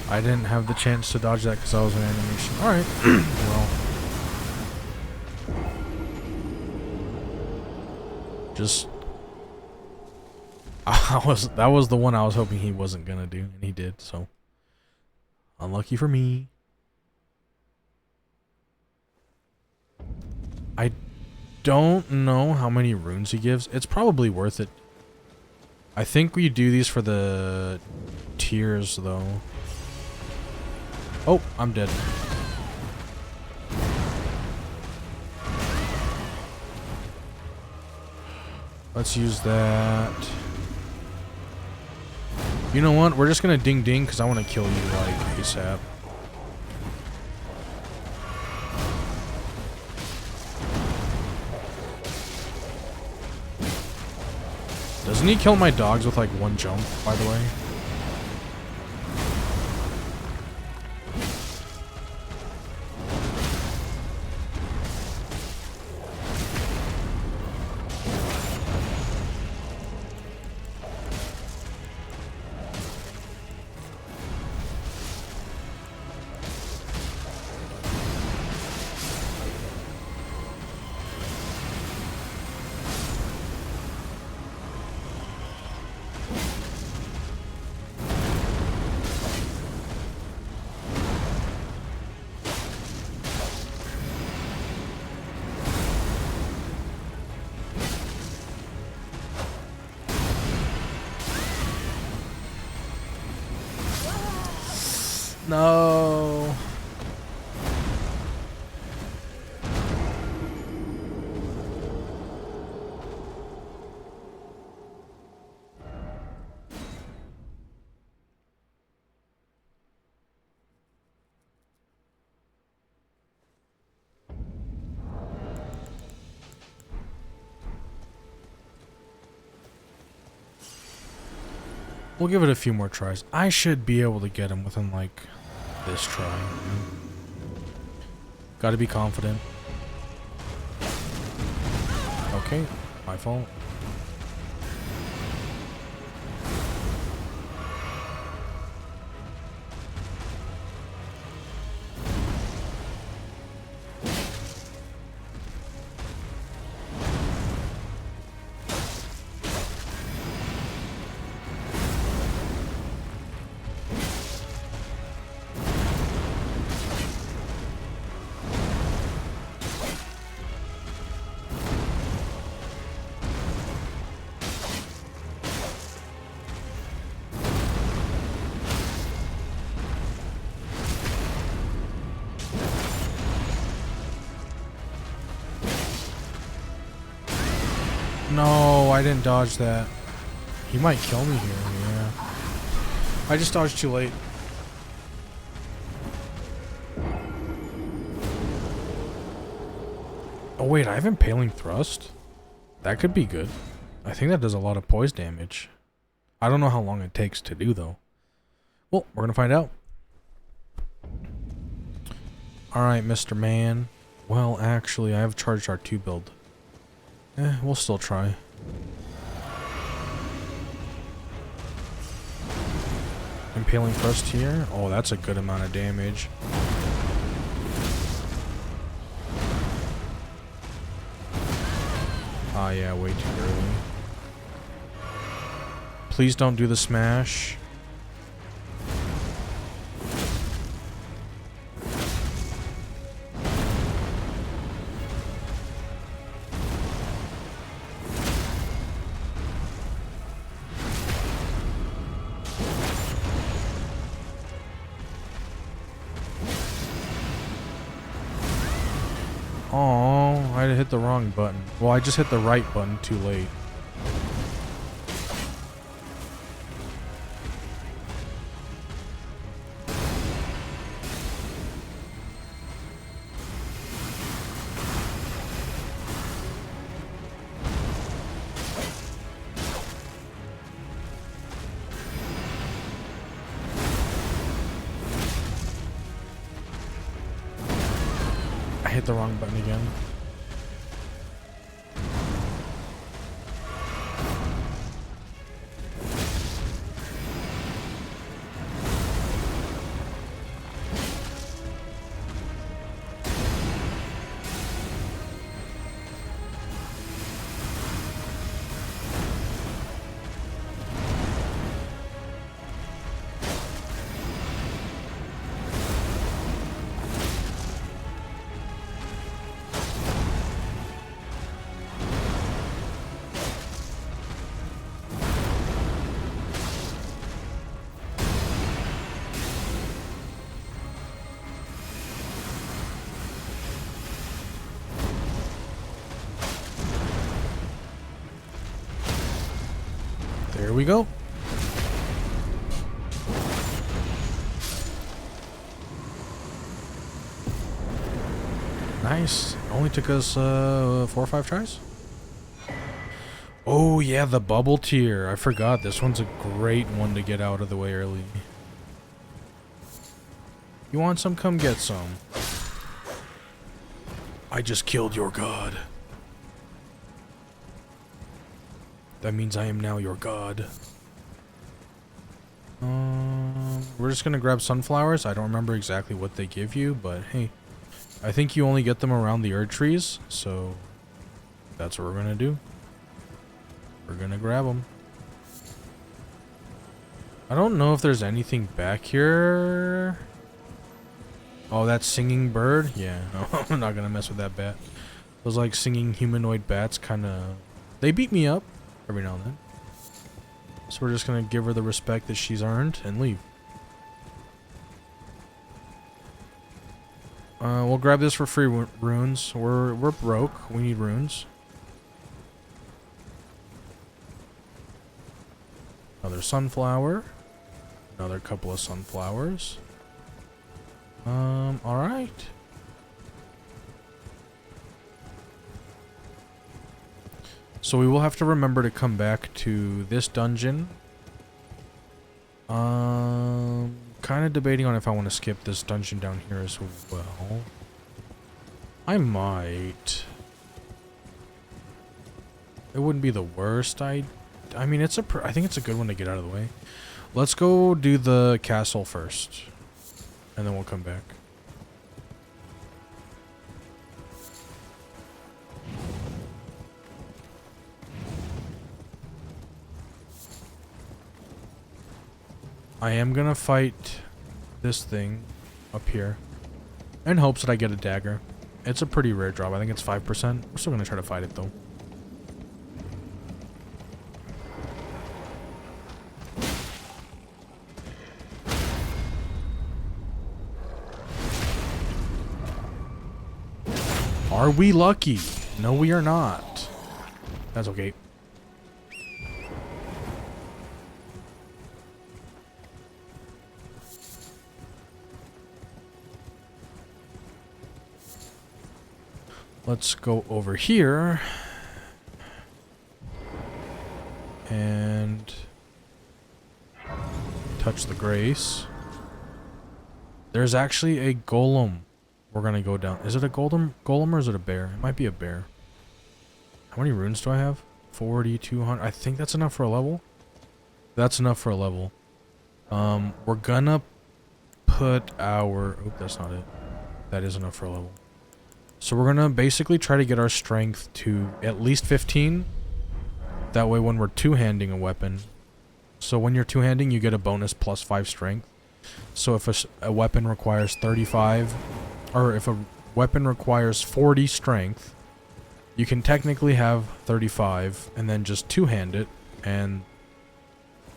I didn't have the chance to dodge that because I was in animation. Alright. Well. Just... that was the one I was hoping he wasn't gonna do, and he did, so... Unlucky for me. I don't know how many runes he gives. It's probably worth it. I think we do these for the tiers, though. Oh, I'm dead. Let's use that. You know what? We're just gonna ding ding because I want to kill you like ASAP. Doesn't he kill my dogs with like one jump, by the way? No. We'll give it a few more tries. I should be able to get him within like this try. Gotta be confident. Okay, my fault. No, I didn't dodge that. He might kill me here, yeah. I just dodged too late. Oh wait, I have Impaling Thrust? That could be good. I think that does a lot of poise damage. I don't know how long it takes to do though. Well, we're gonna find out. Alright, Mr. Man. Well, actually, I have Charged R2 build. We'll still try. Impaling Thrust here. Oh, that's a good amount of damage. Ah, yeah, way too early. Please don't do the smash. Oh, I hit the wrong button. Well, I just hit the right button too late. I hit the wrong button again. There we go. Nice. Only took us 4 or 5 tries. Oh yeah, the bubble tier. I forgot. This one's a great one to get out of the way early. You want some? Come get some. I just killed your god. That means I am now your god. We're just gonna grab sunflowers. I don't remember exactly what they give you, but hey, I think you only get them around the Erd trees, so that's what we're gonna do. We're gonna grab them. I don't know if there's anything back here. Oh, that singing bird? Yeah, no, I'm not gonna mess with that bat. Those like singing humanoid bats kinda... They beat me up every now and then. So we're just gonna give her the respect that she's earned and leave. We'll grab this for free runes. We're broke. We need runes. Another sunflower. Another couple of sunflowers. Alright. So we will have to remember to come back to this dungeon. Kind of debating on if I want to skip this dungeon down here as well. I might. It wouldn't be the worst. I mean, I think it's a good one to get out of the way. Let's go do the castle first, and then we'll come back. I am gonna fight this thing up here in hopes that I get a dagger. It's a pretty rare drop. I think it's 5%. We're still gonna try to fight it though. Are we lucky? No, we are not. That's okay. Let's go over here and touch the grace. There's actually a golem. We're gonna go down. Is it a golem or is it a bear? It might be a bear. How many runes do I have? 40, 200. I think that's enough for a level. That's enough for a level. We're gonna put our... Oh, that's not it. That is enough for a level. So we're gonna basically try to get our strength to at least 15. That way when we're two-handing a weapon. So when you're two-handing, you get a bonus plus 5 strength. So if a weapon requires 35, or if a weapon requires 40 strength, you can technically have 35 and then just two-hand it, and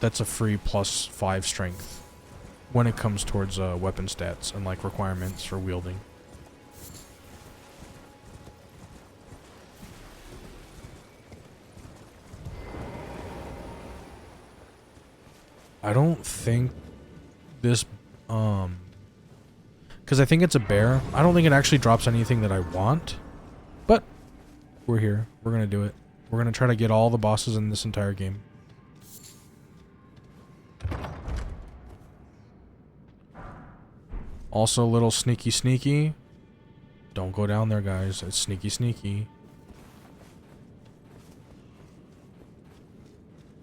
that's a free plus 5 strength when it comes towards weapon stats and like requirements for wielding. I don't think this, because I think it's a bear. I don't think it actually drops anything that I want, but we're here. We're gonna do it. We're gonna try to get all the bosses in this entire game. Also, a little sneaky sneaky. Don't go down there, guys. It's sneaky sneaky.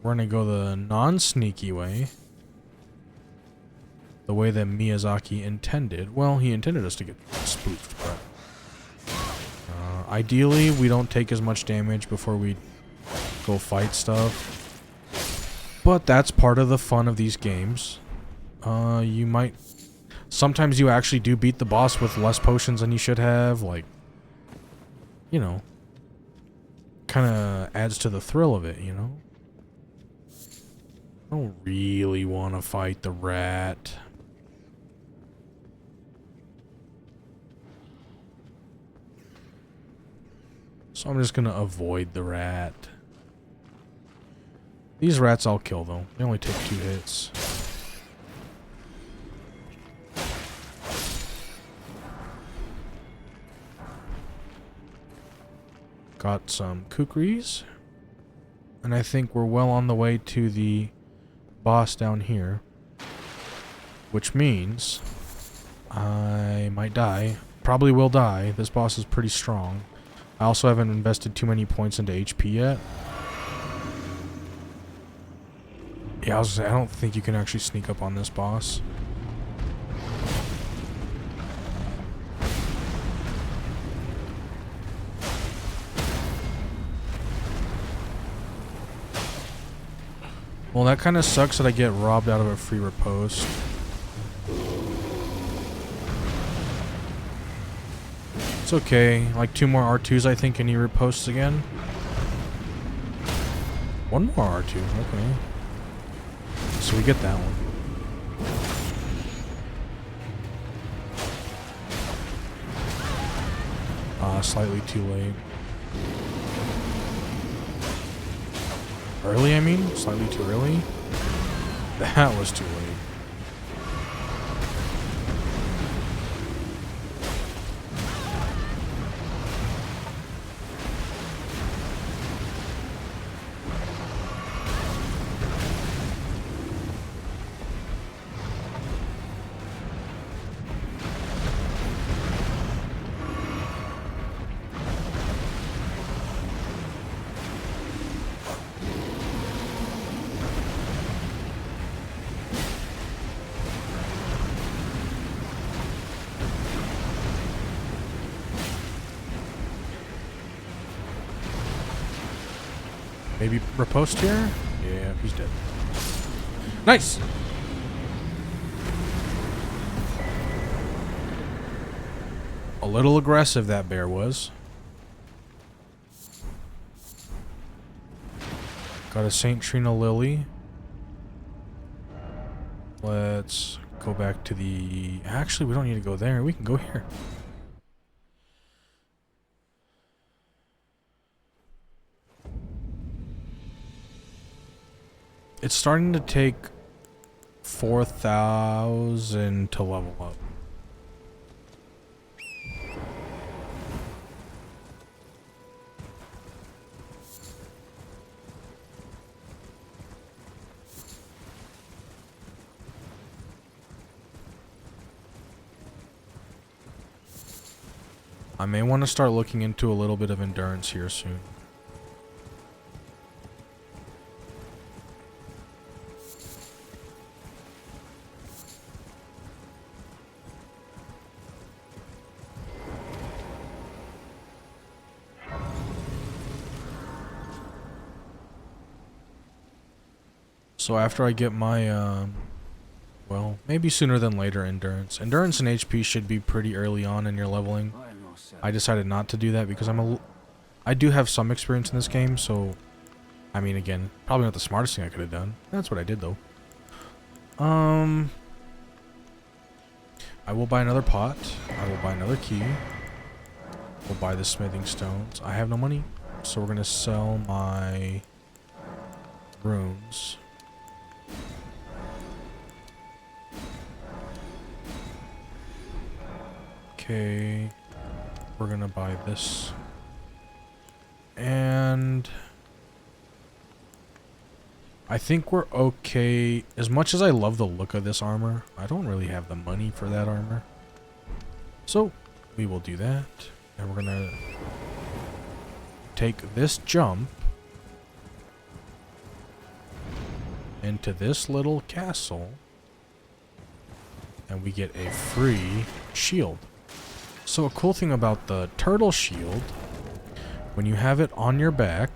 We're gonna go the non-sneaky way. The way that Miyazaki intended. Well, he intended us to get spoofed, but... ideally, we don't take as much damage before we go fight stuff. But that's part of the fun of these games. You might... Sometimes you actually do beat the boss with less potions than you should have, like... You know. Kinda adds to the thrill of it, you know? I don't really want to fight the rat. So I'm just gonna avoid the rat. These rats I'll kill though. They only take 2 hits. Got some kukris. And I think we're well on the way to the boss down here. Which means I might die. Probably will die. This boss is pretty strong. I also haven't invested too many points into HP yet. Yeah, I was gonna say, I don't think you can actually sneak up on this boss. Well, that kind of sucks that I get robbed out of a free riposte. It's okay. Like 2 more R2s, I think, and he riposts again. 1 more R2. Okay. So we get that one. Slightly too late. Early, I mean? Slightly too early? That was too late. Maybe riposte here? Yeah, he's dead. Nice! A little aggressive, that bear was. Got a St. Trina Lily. Let's go back to the... Actually, we don't need to go there. We can go here. It's starting to take 4,000 to level up. I may want to start looking into a little bit of endurance here soon. So after I get my, well, maybe sooner than later endurance. Endurance and HP should be pretty early on in your leveling. I decided not to do that because I do have some experience in this game, so I mean, again, probably not the smartest thing I could have done. That's what I did though. I will buy another pot. I will buy another key. We'll buy the smithing stones. I have no money, so we're gonna sell my runes. Okay, we're gonna buy this. And I think we're okay. As much as I love the look of this armor, I don't really have the money for that armor. So we will do that. And we're gonna take this jump into this little castle. And we get a free shield. So a cool thing about the turtle shield, when you have it on your back,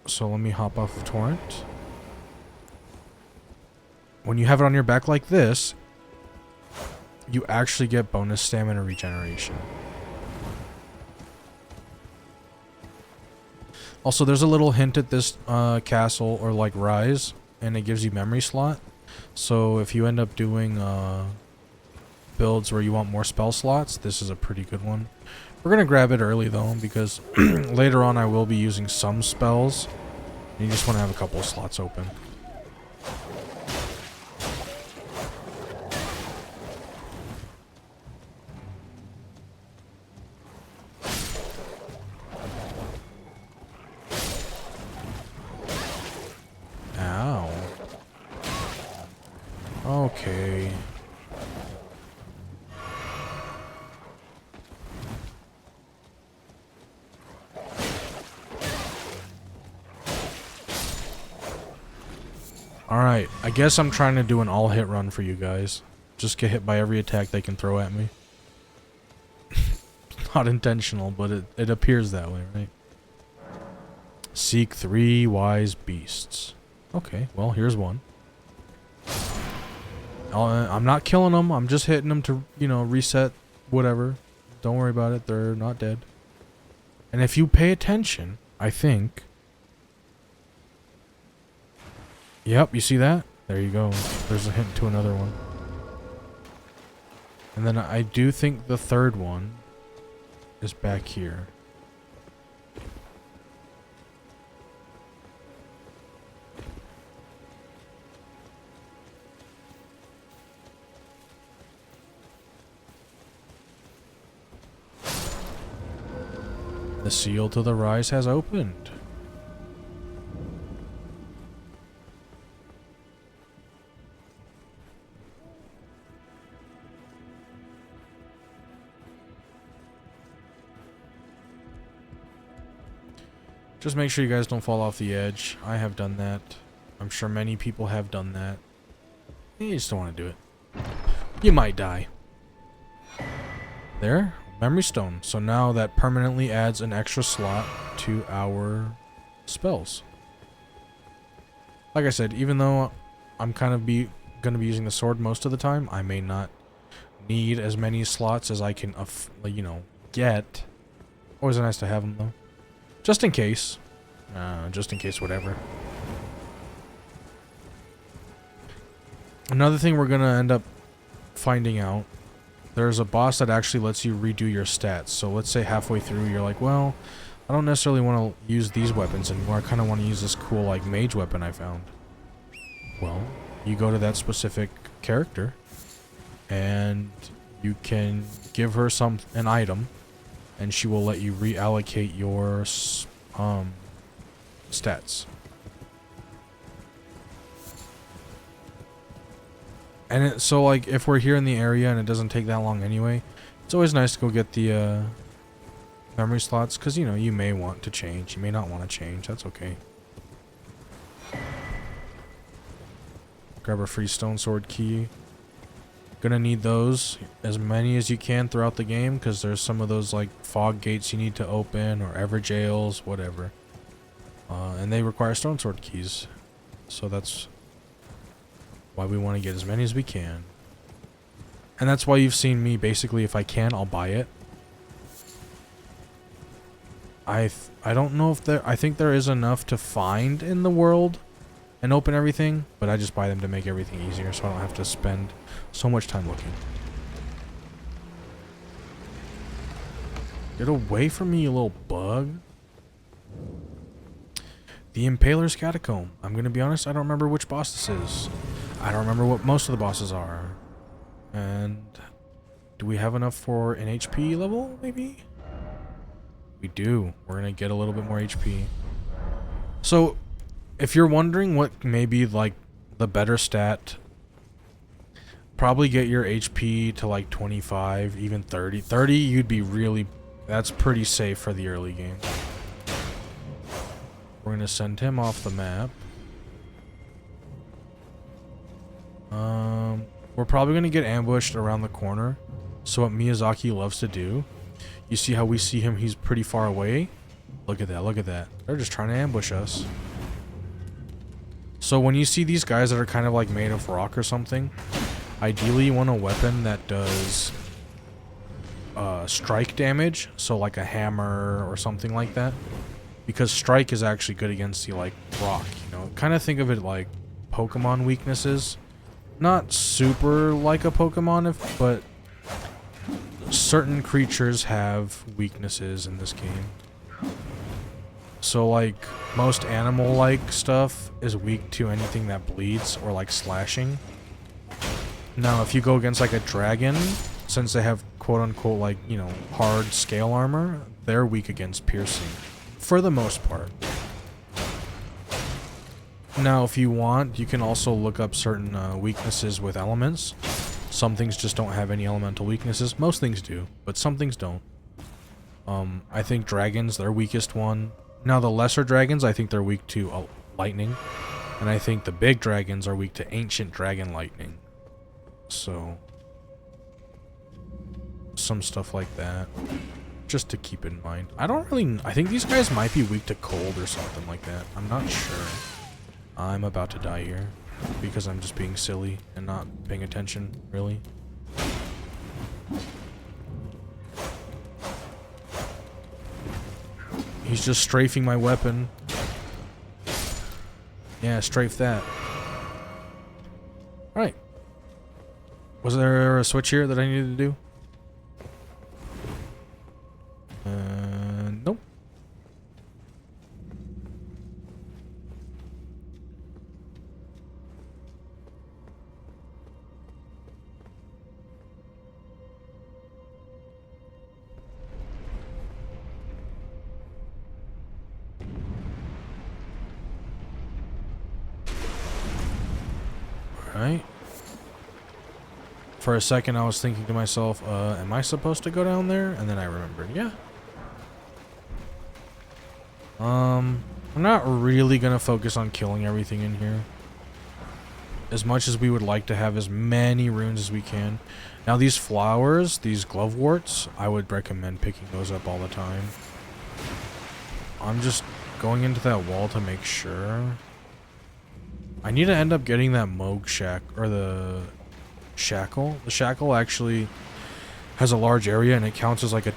so let me hop off of Torrent. When you have it on your back like this, you actually get bonus stamina regeneration. Also, there's a little hint at this castle, or like rise, and it gives you memory slot. So if you end up doing builds where you want more spell slots, this is a pretty good one. We're gonna grab it early though, because later on I will be using some spells. And you just want to have a couple of slots open. Ow. Okay. Alright, I guess I'm trying to do an all-hit run for you guys. Just get hit by every attack they can throw at me. Not intentional, but it appears that way, right? Seek 3 wise beasts. Okay, well, here's one. I'm not killing them, I'm just hitting them to, you know, reset whatever. Don't worry about it, they're not dead. And if you pay attention, I think... Yep, you see that? There you go. There's a hint to another one. And then I do think the third one is back here. The seal to the rise has opened. Just make sure you guys don't fall off the edge. I have done that. I'm sure many people have done that. You just don't want to do it. You might die. There. Memory stone. So now that permanently adds an extra slot to our spells. Like I said, even though I'm kind of going to be using the sword most of the time, I may not need as many slots as I can, you know, get. Always nice to have them though. Just in case. Just in case whatever. Another thing we're going to end up finding out. There's a boss that actually lets you redo your stats. So let's say halfway through you're like, well, I don't necessarily want to use these weapons anymore. I kind of want to use this cool like mage weapon I found. Well, you go to that specific character and you can give her an item. And she will let you reallocate your stats. And so like if we're here in the area and it doesn't take that long anyway, it's always nice to go get the memory slots, because you know you may want to change, you may not want to change. That's okay. Grab a free stone sword key. Gonna need those, as many as you can throughout the game, because there's some of those like fog gates you need to open, or ever jails, whatever. And they require stone sword keys. So that's why we want to get as many as we can. And that's why you've seen me, basically, if I can, I'll buy it. I don't know if there... I think there is enough to find in the world and open everything, but I just buy them to make everything easier so I don't have to spend so much time looking. Get away from me, you little bug. The Impaler's Catacomb. I'm gonna be honest, I don't remember which boss this is. I don't remember what most of the bosses are. And do we have enough for an HP level, maybe? We do. We're gonna get a little bit more HP. So, if you're wondering what may be like the better stat, probably get your HP to like 25, even 30. 30, you'd be really... That's pretty safe for the early game. We're gonna send him off the map. We're probably gonna get ambushed around the corner. So what Miyazaki loves to do, you see how we see him, he's pretty far away? Look at that, look at that. They're just trying to ambush us. So when you see these guys that are kind of like made of rock or something, ideally you want a weapon that does strike damage, so like a hammer or something like that. Because strike is actually good against the like rock, you know. Kind of think of it like Pokemon weaknesses. Not super like a Pokemon, but certain creatures have weaknesses in this game. So like most animal-like stuff is weak to anything that bleeds or like slashing. Now if you go against like a dragon, since they have quote-unquote like, you know, hard scale armor, they're weak against piercing. For the most part. Now, if you want, you can also look up certain weaknesses with elements. Some things just don't have any elemental weaknesses. Most things do, but some things don't. I think dragons, their weakest one. Now, the lesser dragons, I think they're weak to lightning. And I think the big dragons are weak to ancient dragon lightning. So, some stuff like that. Just to keep in mind. I think these guys might be weak to cold or something like that. I'm not sure. I'm about to die here. Because I'm just being silly and not paying attention, really. He's just strafing my weapon. Yeah, strafe that. Alright. Was there a switch here that I needed to do? Nope. Alright. For a second I was thinking to myself, am I supposed to go down there? And then I remembered, yeah. I'm not really gonna focus on killing everything in here. As much as we would like to have as many runes as we can. Now these flowers, these gloveworts, I would recommend picking those up all the time. I'm just going into that wall to make sure. I need to end up getting that Moog shack, or the shackle. The shackle actually has a large area and it counts as like a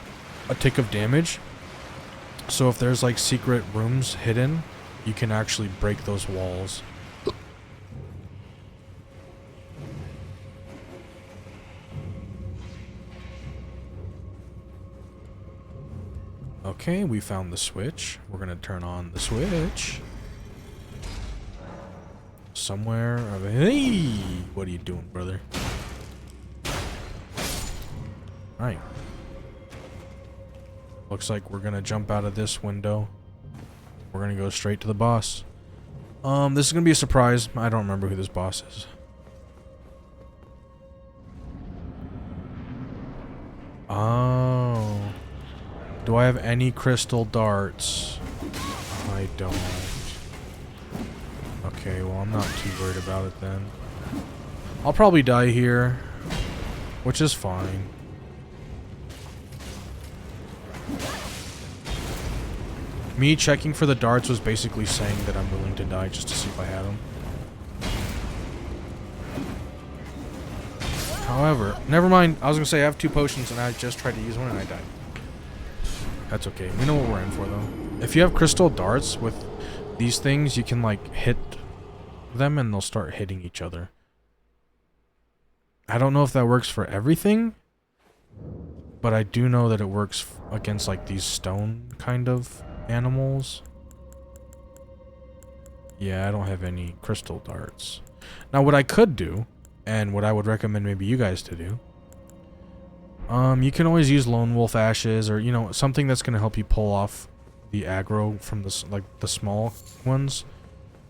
tick of damage. So if there's like secret rooms hidden, you can actually break those walls. Okay, we found the switch. We're gonna turn on the switch. Somewhere over... Hey! What are you doing, brother? Alright. Looks like we're gonna jump out of this window. We're gonna go straight to the boss. This is gonna be a surprise. I don't remember who this boss is. Oh. Do I have any crystal darts? I don't. Okay, well, I'm not too worried about it then. I'll probably die here. which is fine. Me checking for the darts was basically saying that I'm willing to die just to see if I had them. However, never mind. I was gonna say I have 2 potions and I just tried to use one and I died. That's okay. We know what we're in for though. If you have crystal darts with these things, you can like hit them and they'll start hitting each other. I don't know if that works for everything, but I do know that it works against like these stone kind of animals. Yeah, I don't have any crystal darts. Now what I could do, and what I would recommend maybe you guys to do, you can always use lone wolf ashes, or you know, something that's going to help you pull off the aggro from the like the small ones,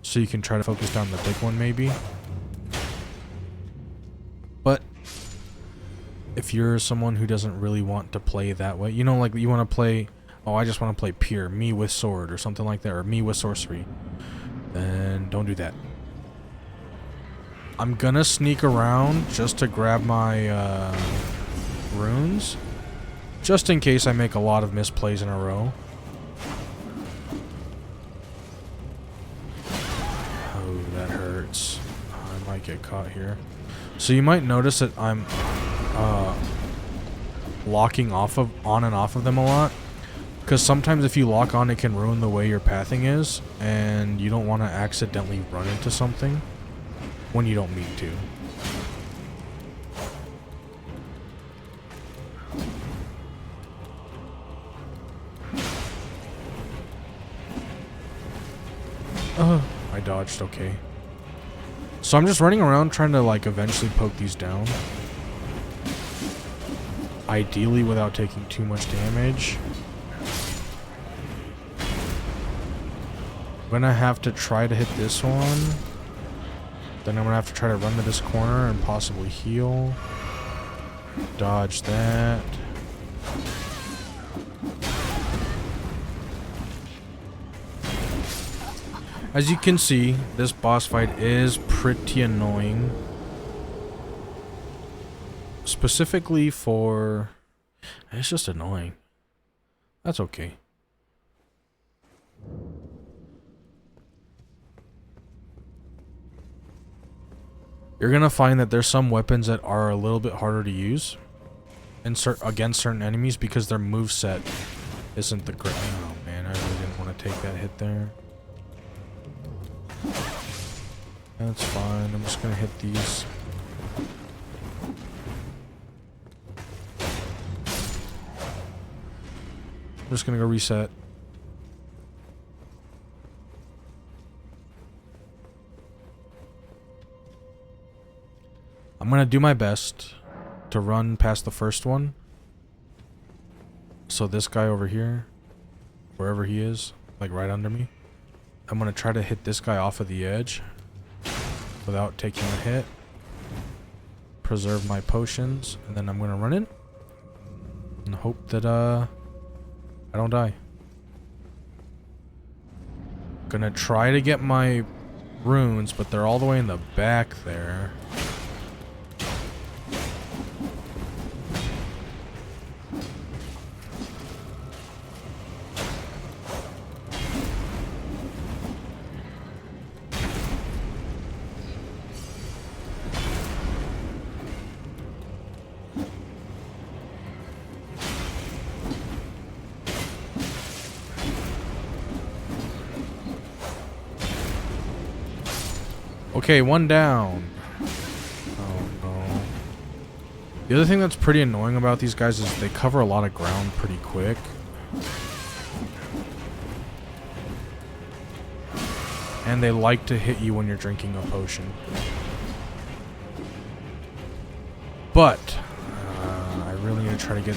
so you can try to focus down the big one maybe. But if you're someone who doesn't really want to play that way, you know, like you want to play, oh, I just want to play pure me with sword or something like that, or me with sorcery, then don't do that. I'm gonna sneak around just to grab my runes, just in case I make a lot of misplays in a row. Oh, that hurts. I might get caught here. So you might notice that I'm locking on and off of them a lot, because sometimes if you lock on, it can ruin the way your pathing is, and you don't want to accidentally run into something when you don't mean to. I dodged, okay. So I'm just running around trying to like eventually poke these down. Ideally without taking too much damage. I'm gonna have to try to hit this one. Then I'm gonna have to try to run to this corner and possibly heal. Dodge that. As you can see, this boss fight is pretty annoying. Specifically for... It's just annoying. That's okay. You're gonna find that there's some weapons that are a little bit harder to use against certain enemies because their moveset isn't the great. Oh man, I really didn't want to take that hit there. That's fine. I'm just gonna hit these. I'm just gonna go reset. I'm gonna do my best to run past the first one. So this guy over here, wherever he is, like right under me, I'm gonna try to hit this guy off of the edge without taking a hit. Preserve my potions, and then I'm gonna run in and hope that I don't die. Gonna try to get my runes, but they're all the way in the back there. Okay, one down. Oh no. The other thing that's pretty annoying about these guys is they cover a lot of ground pretty quick. And they like to hit you when you're drinking a potion. But I really need to try to get...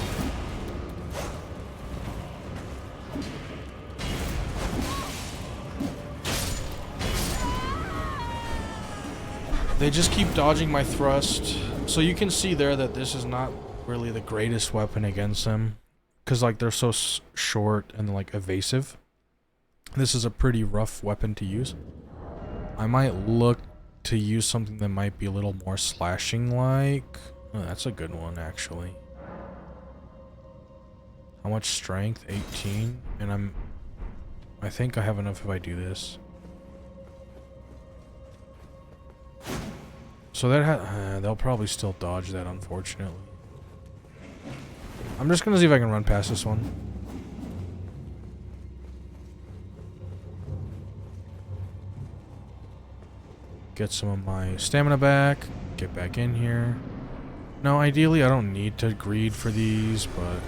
They just keep dodging my thrust. So you can see there that this is not really the greatest weapon against them. Because like they're so short and like evasive. This is a pretty rough weapon to use. I might look to use something that might be a little more slashing like. Oh, that's a good one, actually. How much strength? 18. And I think I have enough if I do this. So that they'll probably still dodge that, unfortunately. I'm just gonna see if I can run past this one. Get some of my stamina back. Get back in here. Now, ideally, I don't need to greed for these, but...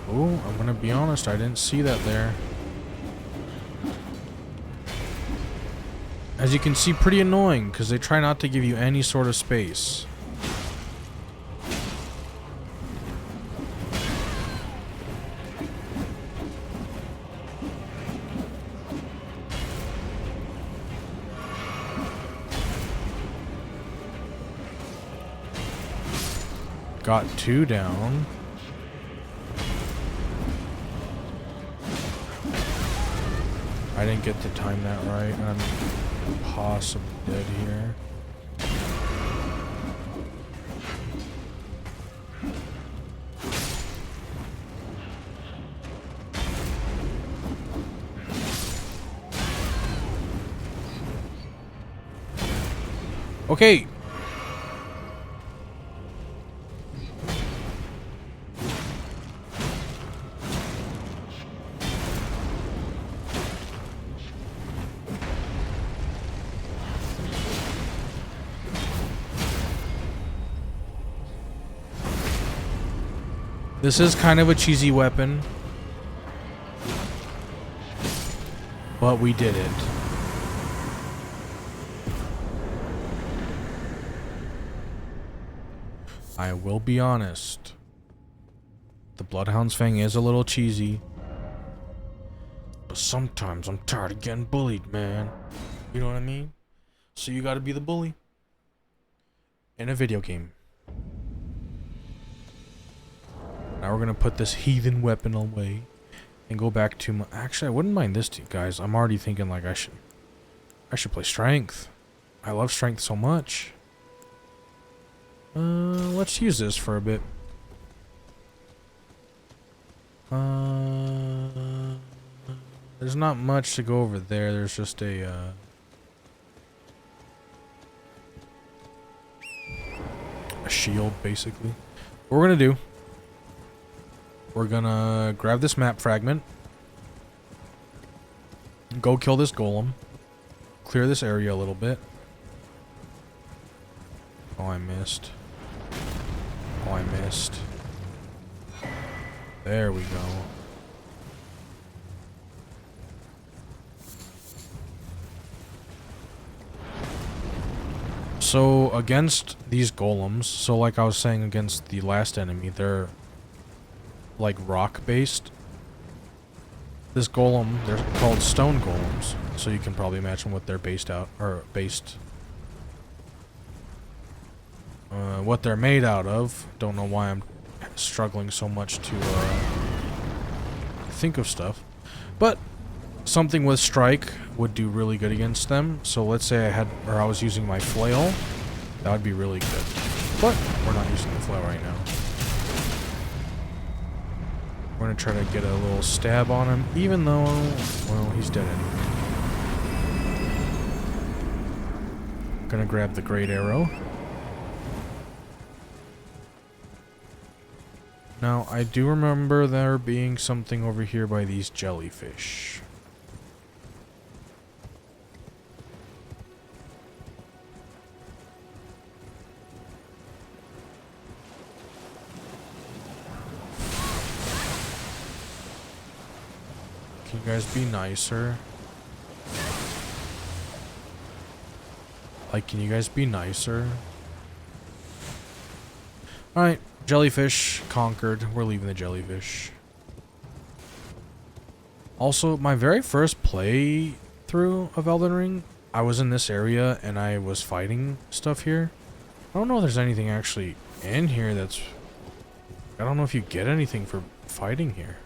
Ooh, I'm gonna be honest, I didn't see that there. As you can see, pretty annoying, because they try not to give you any sort of space. Got 2 down. I didn't get to time that right. I'm possibly dead here. Okay. This is kind of a cheesy weapon, but we did it. I will be honest. The Bloodhound's Fang is a little cheesy, but sometimes I'm tired of getting bullied, man. You know what I mean? So you gotta be the bully in a video game. Now we're gonna put this heathen weapon away and go back to my... Actually, I wouldn't mind this, guys. I'm already thinking like I should play strength. I love strength so much. Let's use this for a bit. There's not much to go over there. There's just a shield, basically. What we're gonna do, we're gonna grab this map fragment, go kill this golem, clear this area a little bit. Oh, I missed. Oh, I missed. There we go. So, against these golems, so like I was saying against the last enemy, they're like rock-based. This golem, they're called stone golems, so you can probably imagine what they're based out, or based... what they're made out of. Don't know why I'm struggling so much to think of stuff. But something with strike would do really good against them. So let's say I was using my flail. That would be really good. But we're not using the flail right now. We're gonna try to get a little stab on him, even though, well, he's dead anyway. Gonna grab the great arrow. Now, I do remember there being something over here by these jellyfish. Can you guys be nicer? Like, can you guys be nicer? Alright. Jellyfish conquered. We're leaving the jellyfish. Also, my very first playthrough of Elden Ring, I was in this area and I was fighting stuff here. I don't know if there's anything actually in here that's... I don't know if you get anything for fighting here.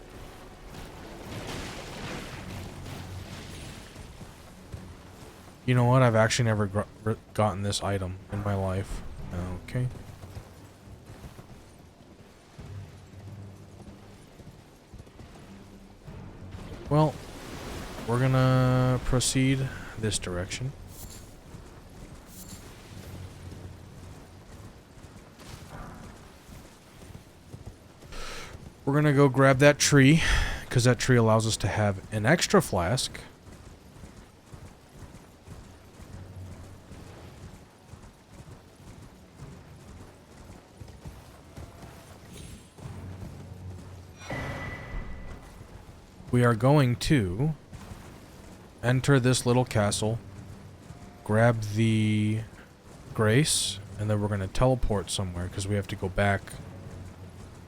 You know what? I've actually never gotten this item in my life. Okay. Well, we're gonna proceed this direction. We're gonna go grab that tree, because that tree allows us to have an extra flask. We are going to enter this little castle, grab the grace, and then we're going to teleport somewhere because we have to go back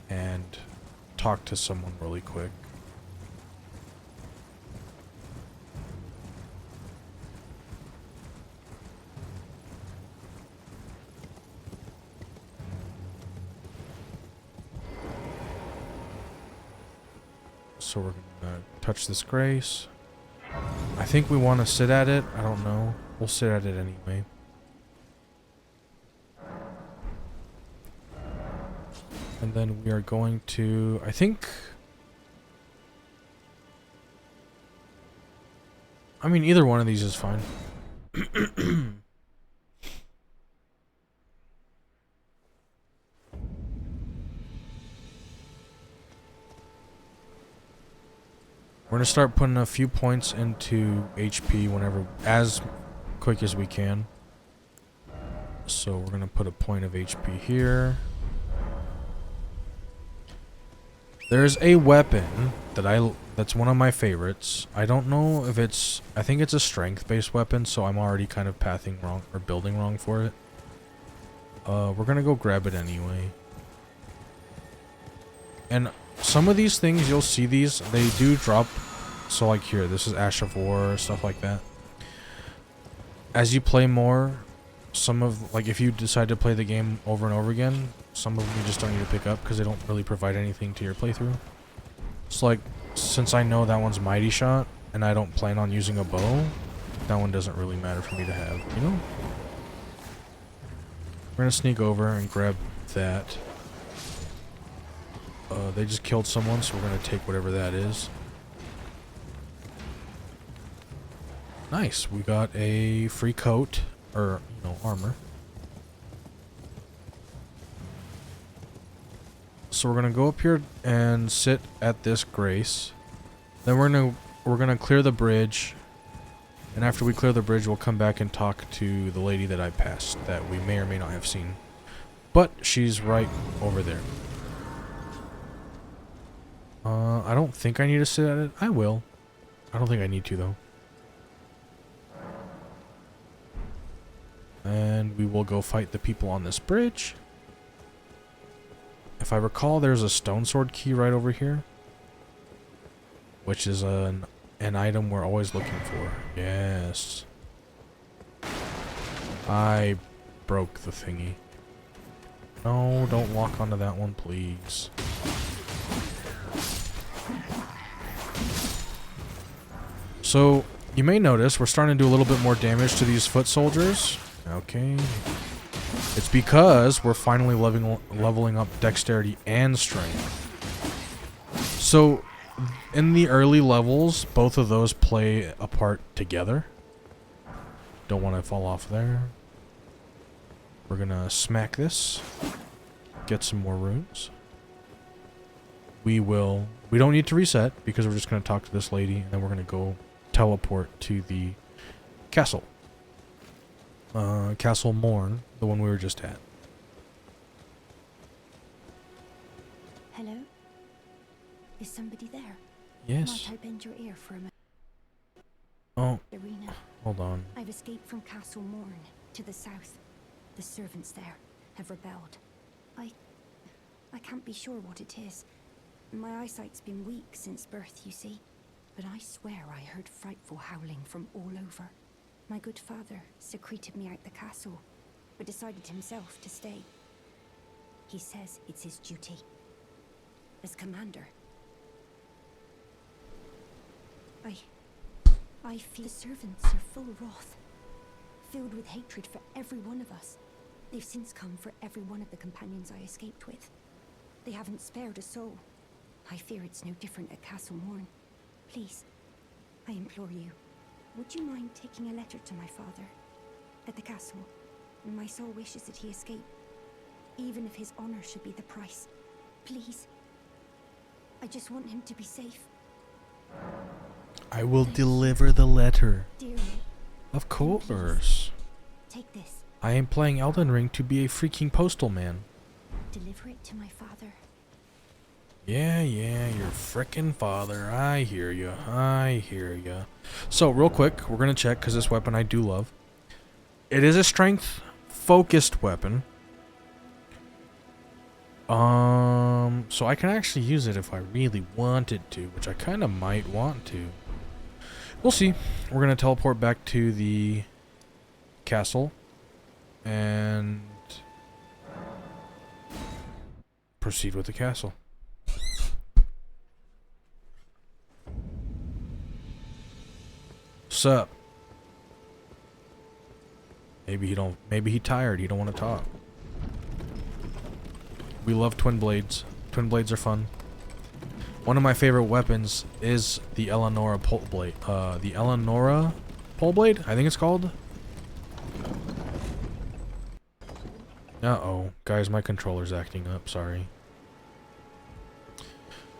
and talk to someone really quick. So we're going to touch this grace. I think we want to sit at it. I don't know. We'll sit at it anyway. And then we are going to... I think... I mean, either one of these is fine. We're going to start putting a few points into HP whenever, as quick as we can. So we're going to put a point of HP here. There's a weapon that's one of my favorites. I don't know if it's, I think it's a strength-based weapon, so I'm already kind of pathing wrong or building wrong for it. We're going to go grab it anyway. And some of these things, you'll see these, they do drop. So like here, this is Ash of War, stuff like that. As you play more, some of, like if you decide to play the game over and over again, some of them you just don't need to pick up because they don't really provide anything to your playthrough. So like, since I know that one's Mighty Shot, and I don't plan on using a bow, that one doesn't really matter for me to have, you know? We're gonna sneak over and grab that. They just killed someone, so we're gonna take whatever that is. Nice, we got a free coat, or, you know, armor. So we're gonna go up here and sit at this grace. Then we're gonna clear the bridge. And after we clear the bridge, we'll come back and talk to the lady that I passed that we may or may not have seen. But she's right over there. I don't think I need to sit at it. I will. I don't think I need to, though. And we will go fight the people on this bridge. If I recall, there's a stone sword key right over here. Which is an item we're always looking for. Yes. I broke the thingy. No, don't walk onto that one, please. So, you may notice we're starting to do a little bit more damage to these foot soldiers. Okay. It's because we're finally leveling up dexterity and strength. So, in the early levels, both of those play a part together. Don't want to fall off there. We're gonna smack this. Get some more runes. We don't need to reset because we're just gonna talk to this lady and then we're gonna go teleport to the castle. Castle Morn, the one we were just at. Hello? Is somebody there? Yes. Might I bend your ear for a minute? Oh, Arena. hold on. I've escaped from Castle Morn to the south. The servants there have rebelled. I can't be sure what it is. My eyesight's been weak since birth, you see. but I swear I heard frightful howling from all over. My good father secreted me out the castle, but decided himself to stay. He says it's his duty. As commander. I feel the servants are full of wrath, filled with hatred for every one of us. They've since come for every one of the companions I escaped with. They haven't spared a soul. I fear it's no different at Castle Morn. Please, I implore you, would you mind taking a letter to my father at the castle? My soul wishes that he escape, even if his honor should be the price. Please. I just want him to be safe. I will deliver the letter. Dearly. Of course. Take this. I am playing Elden Ring to be a freaking postal man. Deliver it to my father. Yeah, your frickin' father. I hear ya. I hear ya. So, real quick, we're gonna check, because this weapon I do love. It is a strength-focused weapon. So I can actually use it if I really wanted to, which I kind of might want to. We'll see. We're gonna teleport back to the castle and proceed with the castle. Sup? Maybe he tired, he don't want to talk. We love twin blades. Twin blades are fun. One of my favorite weapons is the Eleonora pole blade. The Eleonora pole blade, I think it's called. Uh-oh. Guys, my controller's acting up, sorry.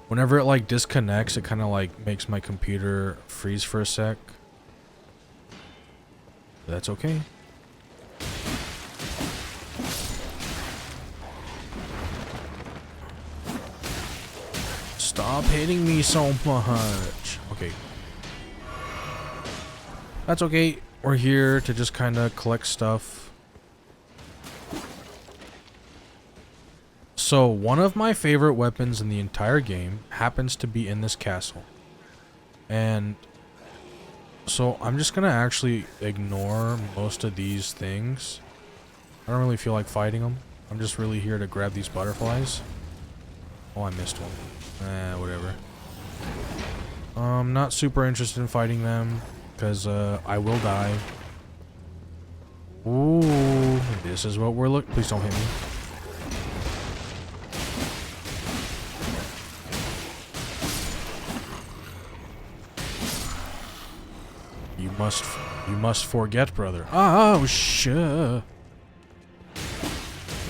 Whenever it like disconnects, it kind of like makes my computer freeze for a sec. That's okay. Stop hitting me so much. Okay. That's okay. We're here to just kind of collect stuff. So, one of my favorite weapons in the entire game happens to be in this castle. And so, I'm just going to actually ignore most of these things. I don't really feel like fighting them. I'm just really here to grab these butterflies. Oh, I missed one. Whatever. I'm not super interested in fighting them, because I will die. Ooh, this is what we're looking. Please don't hit me. You must forget, brother. Oh, sure.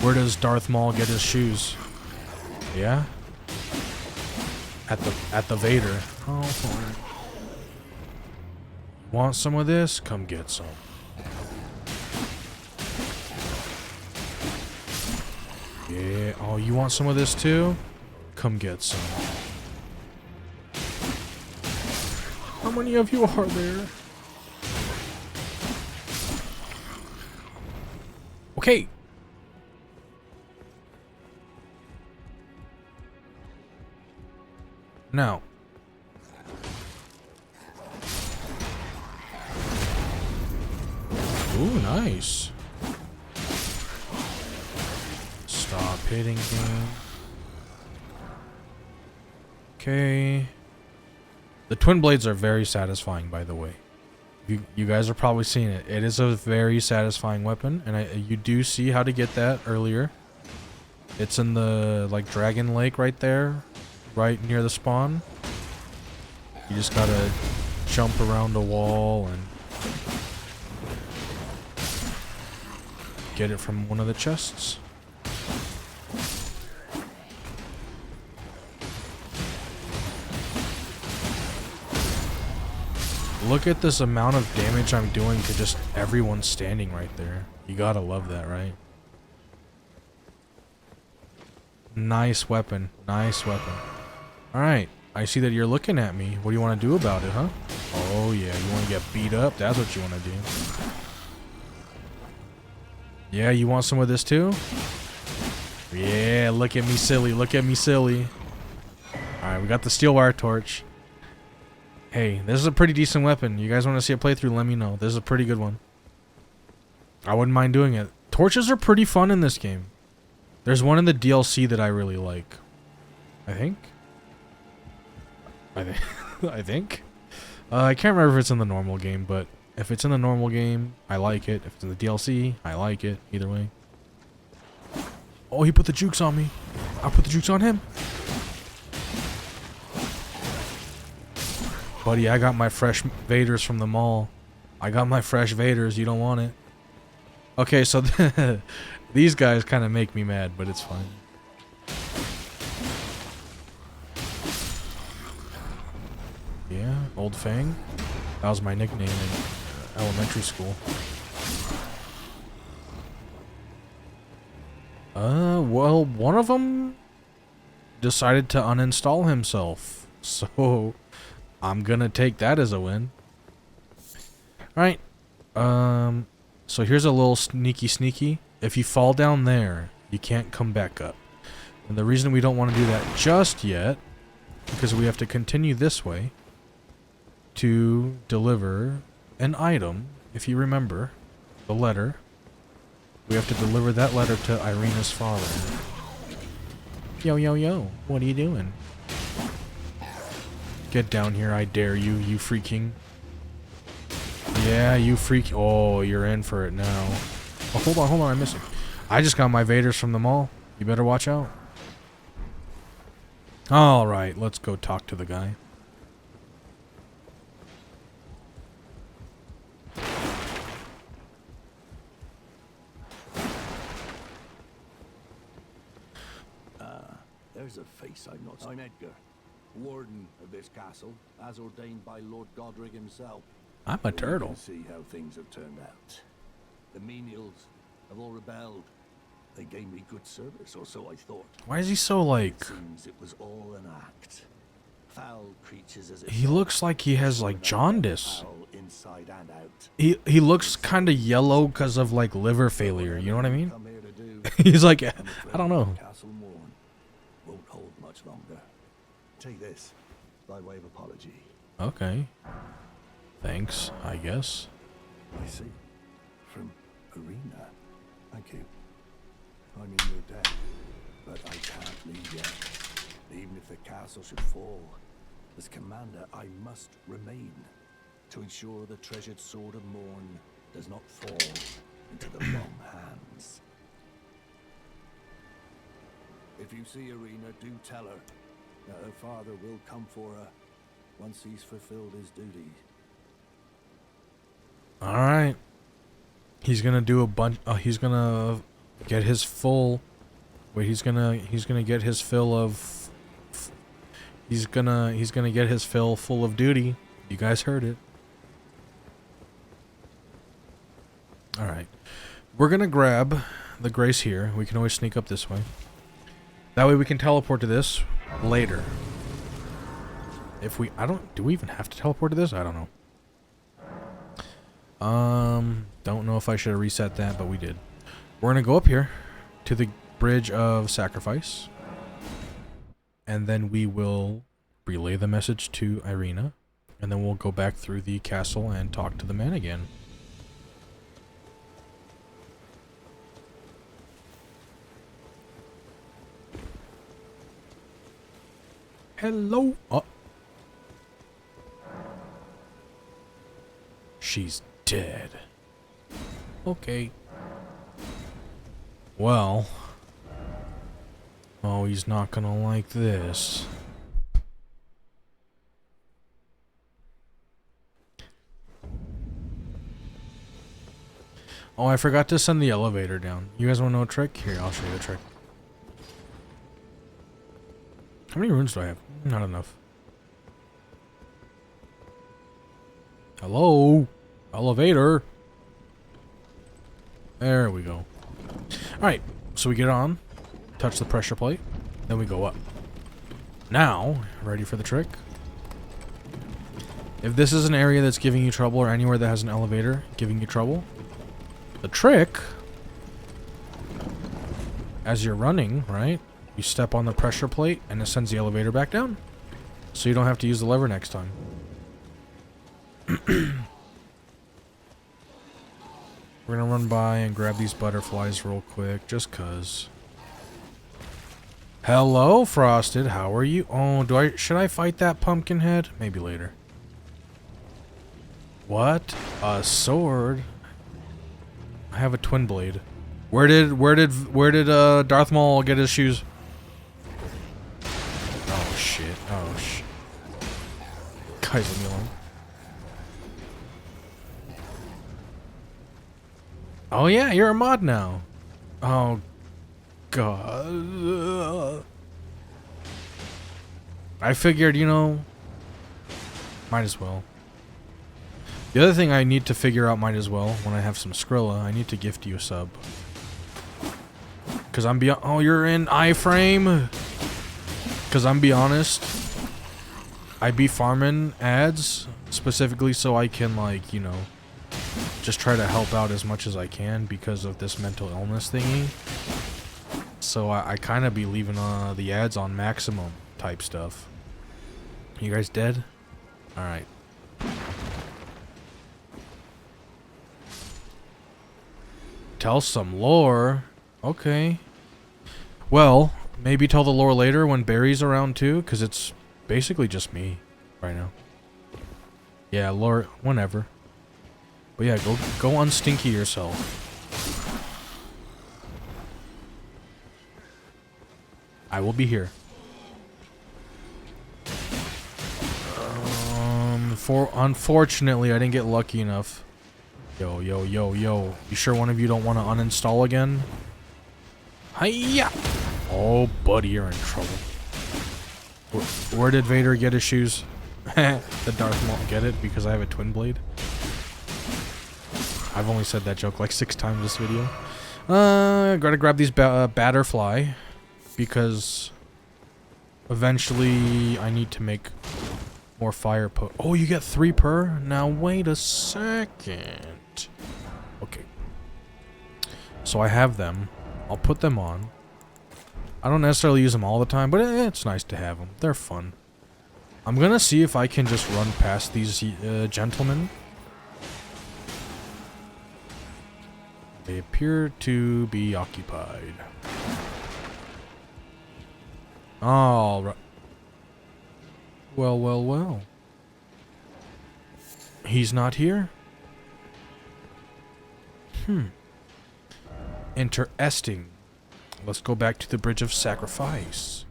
Where does Darth Maul get his shoes? Yeah? At the Vader. Oh, want some of this? Come get some. Yeah. Oh, you want some of this too? Come get some. How many of you are there? Okay. Now. Ooh, nice. Stop hitting me. Okay. The twin blades are very satisfying, by the way. You guys are probably seeing it. It is a very satisfying weapon, and you do see how to get that earlier. It's in the like Dragon Lake right there, right near the spawn. You just gotta jump around a wall and get it from one of the chests. Look at this amount of damage I'm doing to just everyone standing right there. You gotta love that, right? Nice weapon. Nice weapon. Alright. I see that you're looking at me. What do you want to do about it, huh? Oh, yeah. You want to get beat up? That's what you want to do. Yeah, you want some of this too? Yeah, look at me silly. Look at me silly. Alright, we got the steel wire torch. Hey, this is a pretty decent weapon. You guys want to see a playthrough, let me know. This is a pretty good one. I wouldn't mind doing it. Torches are pretty fun in this game. There's one in the DLC that I really like. I think. I think. I can't remember if it's in the normal game, but if it's in the normal game, I like it. If it's in the DLC, I like it. Either way. Oh, he put the jukes on me. I'll put the jukes on him. Buddy, I got my fresh Vaders from the mall. I got my fresh Vaders. You don't want it. Okay, so these guys kind of make me mad, but it's fine. Yeah, Old Fang. That was my nickname in elementary school. Well, one of them decided to uninstall himself. So, I'm gonna take that as a win. Alright. So here's a little sneaky. If you fall down there, you can't come back up. And the reason we don't want to do that just yet, because we have to continue this way to deliver an item. If you remember, the letter. We have to deliver that letter to Irina's father. Yo, what are you doing? Get down here, I dare you, you freaking. Yeah, you freak. Oh, you're in for it now. Oh, hold on, I missed it. I just got my Vaders from the mall. You better watch out. Alright, let's go talk to the guy. There's a face I'm not. I'm Edgar, warden of this castle, as ordained by Lord Godric himself. I'm a turtle. You can see how things have turned out. The menials have all rebelled. They gave me good service, or so I thought. Why is he so like... It seems it was all an act. Foul creatures as he looks like he has like jaundice. Inside and out. He looks kind of yellow because of like liver failure, you know what I mean? He's like, I don't know. Won't hold much longer. Take this, by way of apology. Okay. Thanks, I guess. I see. From Arena. Thank you. I'm in your debt, but I can't leave yet. Even if the castle should fall, as commander, I must remain to ensure the treasured sword of Morn does not fall into the wrong hands. If you see Arena, do tell her that her father will come for her once he's fulfilled his duty. Alright. He's gonna do a bunch... he's gonna get his full... Wait, he's gonna get his fill of... He's gonna get his fill full of duty. You guys heard it. Alright. We're gonna grab the Grace here. We can always sneak up this way. That way we can teleport to this later. If we... do we even have to teleport to this? I don't know. Don't know if I should have reset that, but we did. We're gonna go up here to the Bridge of Sacrifice. And then we will relay the message to Irina. And then we'll go back through the castle and talk to the man again. Hello. Oh. She's dead. Okay. Well. Oh, he's not gonna like this. Oh, I forgot to send the elevator down. You guys want to know a trick? Here, I'll show you a trick. How many runes do I have? Not enough. Hello? Elevator. There we go. Alright, so we get on, touch the pressure plate, then we go up. Now, ready for the trick? If this is an area that's giving you trouble, or anywhere that has an elevator giving you trouble, the trick, as you're running, right, you step on the pressure plate and it sends the elevator back down. So you don't have to use the lever next time. We're gonna run by and grab these butterflies real quick, just cuz. Hello, Frosted. How are you? Oh, should I fight that pumpkin head? Maybe later. What? A sword? I have a twin blade. Where did Darth Maul get his shoes? Oh shit. Oh shit. Guys, leave me alone. Oh yeah, you're a mod now. Oh god. I figured, you know, might as well. The other thing I need to figure out, might as well, when I have some Skrilla, I need to gift you a sub. Cause I'm beyond. Oh, you're in iframe. Cause I'm be honest, I be farming ads specifically so I can, like, you know, just try to help out as much as I can because of this mental illness thingy. So I kind of be leaving the ads on maximum type stuff. You guys dead? All right. Tell some lore. Okay. Well, maybe tell the lore later when Barry's around too, because it's basically just me right now. Yeah, lore, whenever. But yeah, go unstinky yourself. I will be here. Unfortunately, I didn't get lucky enough. Yo. You sure one of you don't want to uninstall again? Hiya! Oh, buddy, you're in trouble. Where did Vader get his shoes? The Darth Maul get it because I have a twin blade. I've only said that joke like 6 times this video. Gotta grab these batterfly because eventually I need to make more fire Oh, you get 3 per? Now wait a second. Okay. So I have them. I'll put them on. I don't necessarily use them all the time, but it's nice to have them. They're fun. I'm gonna see if I can just run past these gentlemen. They appear to be occupied. All right. Well. He's not here? Interesting. Let's go back to the Bridge of Sacrifice.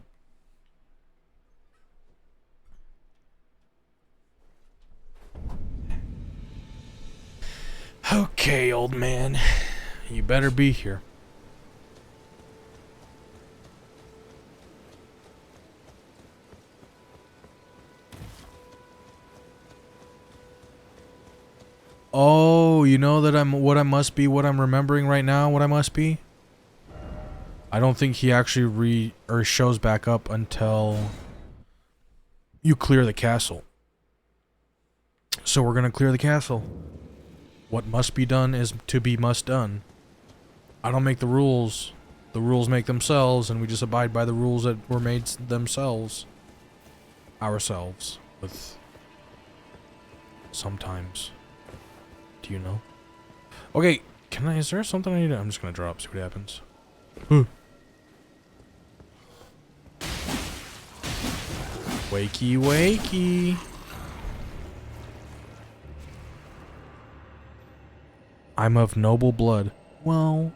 Okay, old man. You better be here. Oh, you know that I'm what I'm remembering right now, what I must be? I don't think he actually shows back up until you clear the castle. So we're gonna clear the castle. What must be done is to be must done. I don't make the rules. The rules make themselves, and we just abide by the rules that were made themselves. Ourselves. With sometimes. Do you know? Okay, is there something I need to... I'm just gonna drop, see what happens. Wakey. I'm of noble blood. Well,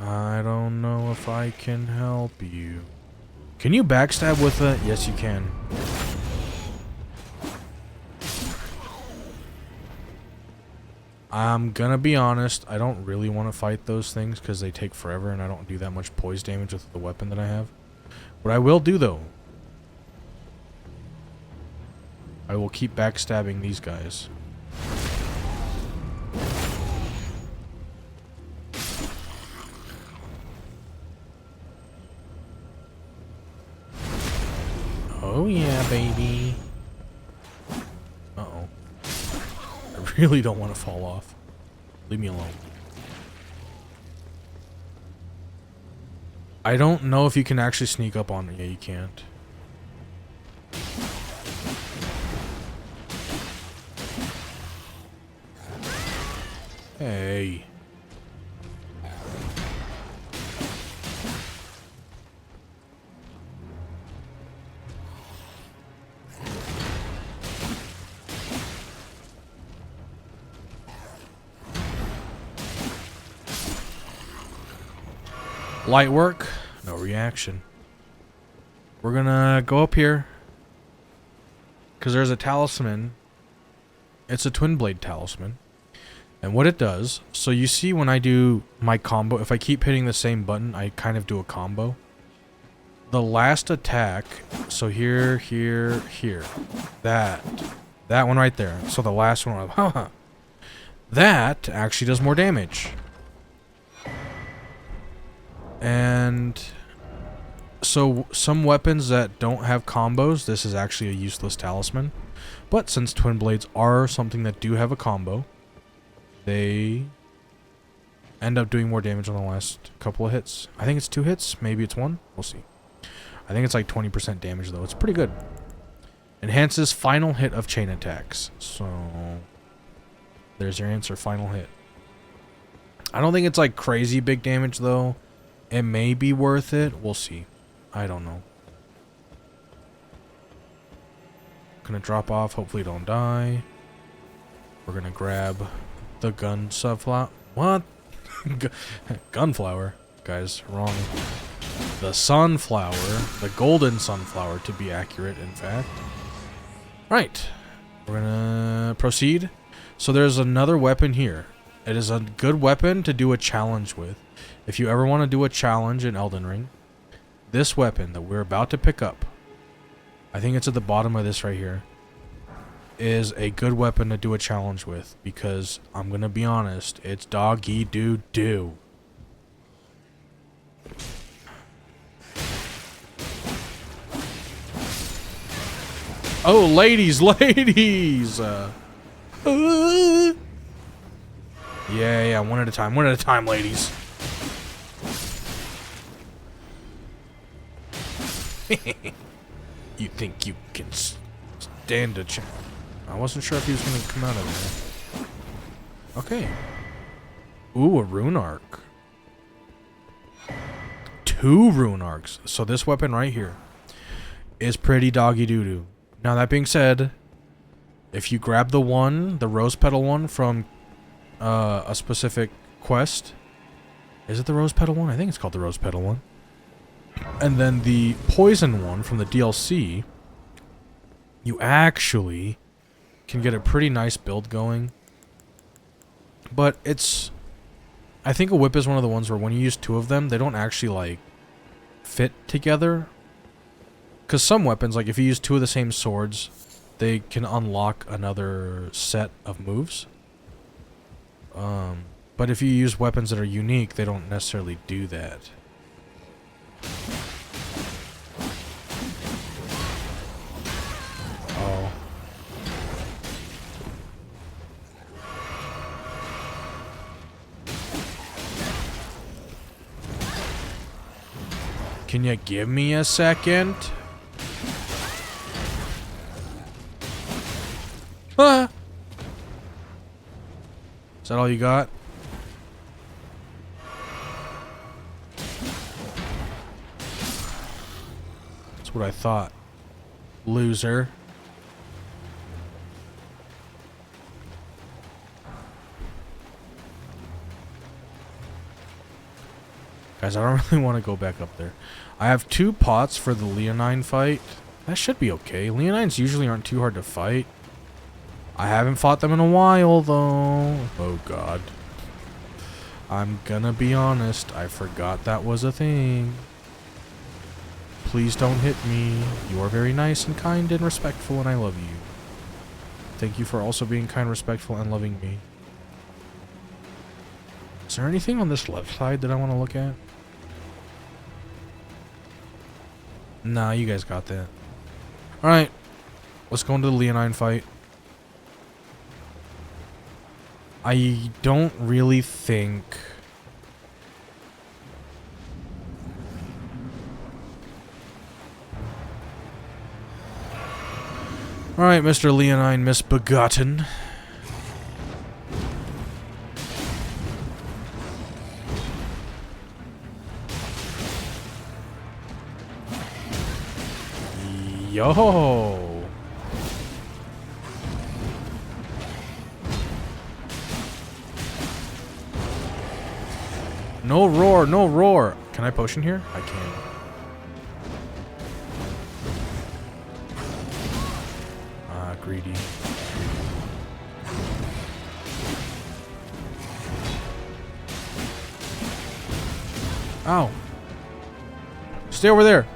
I don't know if I can help you. Can you backstab with it? Yes, you can. I'm gonna be honest, I don't really want to fight those things because they take forever and I don't do that much poise damage with the weapon that I have. What I will do though, I will keep backstabbing these guys. Oh yeah, baby. Uh-oh. I really don't want to fall off. Leave me alone. I don't know if you can actually sneak up on... Yeah, you can't. Hey. Light work, no reaction. We're gonna go up here because there's a talisman. It's a twin blade talisman. And what it does, so you see when I do my combo, if I keep hitting the same button, I kind of do a combo. The last attack, so here, here, here. That one right there. So the last one, haha. That actually does more damage. And so some weapons that don't have combos, this is actually a useless talisman. But since twin blades are something that do have a combo, they end up doing more damage on the last couple of hits. I think it's 2 hits, maybe it's 1. We'll see. I think it's like 20% damage though. It's pretty good. Enhances final hit of chain attacks. So there's your answer, final hit. I don't think it's like crazy big damage though. It may be worth it. We'll see. I don't know. Gonna drop off. Hopefully don't die. We're gonna grab the gun sunflower. What? Gunflower. Guys, wrong. The sunflower. The golden sunflower to be accurate, in fact. Right. We're gonna proceed. So there's another weapon here. It is a good weapon to do a challenge with. If you ever want to do a challenge in Elden Ring, this weapon that we're about to pick up, I think it's at the bottom of this right here, is a good weapon to do a challenge with, because I'm gonna be honest, it's doggy doo doo. Oh, ladies, ladies! Yeah, one at a time, ladies. You think you can stand a chance? I wasn't sure if he was going to come out of there. Okay. Ooh, a rune arc. 2 rune arcs. So this weapon right here is pretty doggy doo-doo. Now that being said, if you grab the rose petal one from a specific quest, is it the rose petal one? I think it's called the rose petal one. And then the poison one from the DLC, you actually can get a pretty nice build going. But it's... I think a whip is one of the ones where when you use 2 of them, they don't actually, like, fit together. Because some weapons, like if you use 2 of the same swords, they can unlock another set of moves. But if you use weapons that are unique, they don't necessarily do that. Oh. Can you give me a second? Ah! Is that all you got? That's what I thought. Loser. Guys, I don't really want to go back up there. I have 2 pots for the Leonine fight. That should be okay. Leonines usually aren't too hard to fight. I haven't fought them in a while, though. Oh, God. I'm gonna be honest. I forgot that was a thing. Please don't hit me. You are very nice and kind and respectful, and I love you. Thank you for also being kind, respectful, and loving me. Is there anything on this left side that I want to look at? Nah, you guys got that. Alright. Let's go into the Leonine fight. I don't really think... Alright, Mr. Leonine Misbegotten. Yo. No roar, no roar. Can I potion here? I can. Ah, greedy. Ow. Stay over there.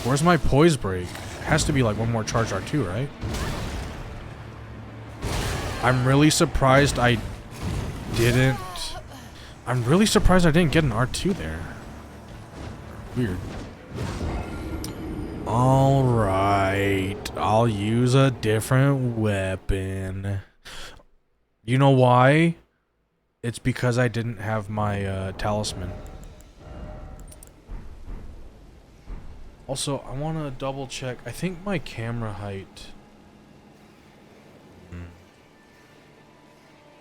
Where's my poise break? Has to be like one more charge R2, right? I'm really surprised I didn't. I'm really surprised I didn't get an R2 there. Weird. Alright. I'll use a different weapon. You know why? It's because I didn't have my talisman. Also, I want to double check. I think my camera height.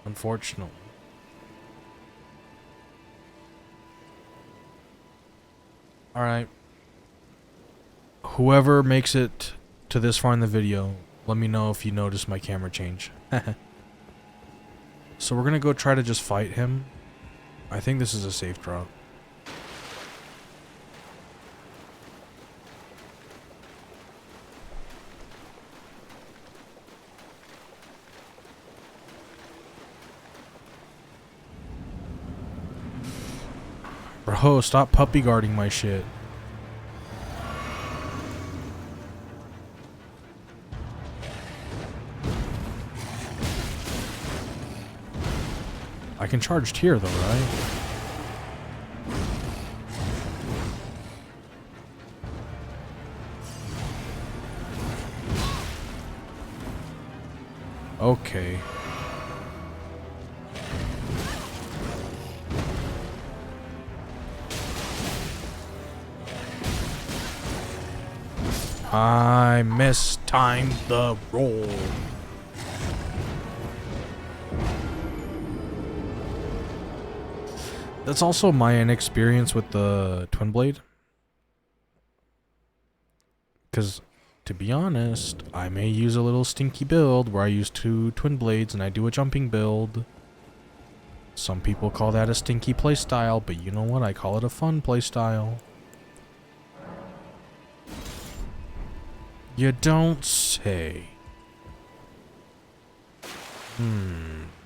Unfortunately. Alright. Whoever makes it to this far in the video, let me know if you notice my camera change. So we're gonna go try to just fight him. I think this is a safe drop. Bro, stop puppy guarding my shit. I can charge tier though, right? Okay. I mistimed the roll. That's also my inexperience with the Twin Blade. Because, to be honest, I may use a little stinky build where I use 2 Twin Blades and I do a jumping build. Some people call that a stinky playstyle, but you know what? I call it a fun playstyle. You don't say.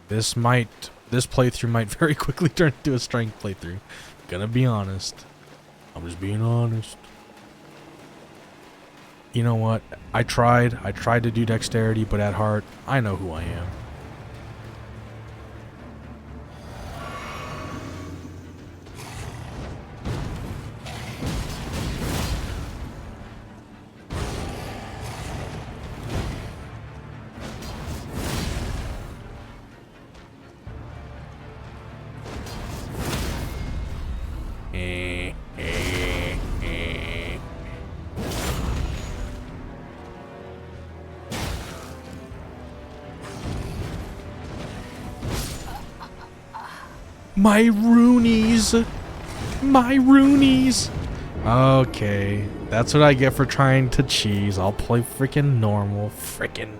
This playthrough might very quickly turn into a strength playthrough. Gonna be honest. I'm just being honest. You know what? I tried to do dexterity, but at heart, I know who I am. My Roonies! My Roonies! Okay, that's what I get for trying to cheese. I'll play freaking normal. Freaking.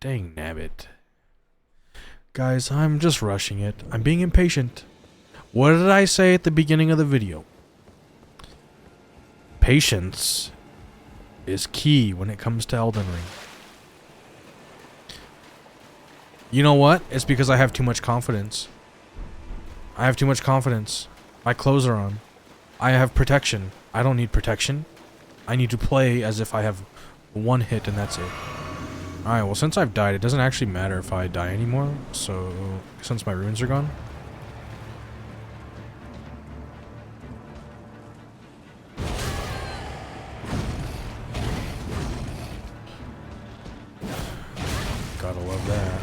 Dang nabbit. Guys, I'm just rushing it. I'm being impatient. What did I say at the beginning of the video? Patience is key when it comes to Elden Ring. You know what? It's because I have too much confidence. I have too much confidence. My clothes are on. I have protection. I don't need protection. I need to play as if I have one hit and that's it. Alright, well since I've died, it doesn't actually matter if I die anymore. So, since my runes are gone. Gotta love that.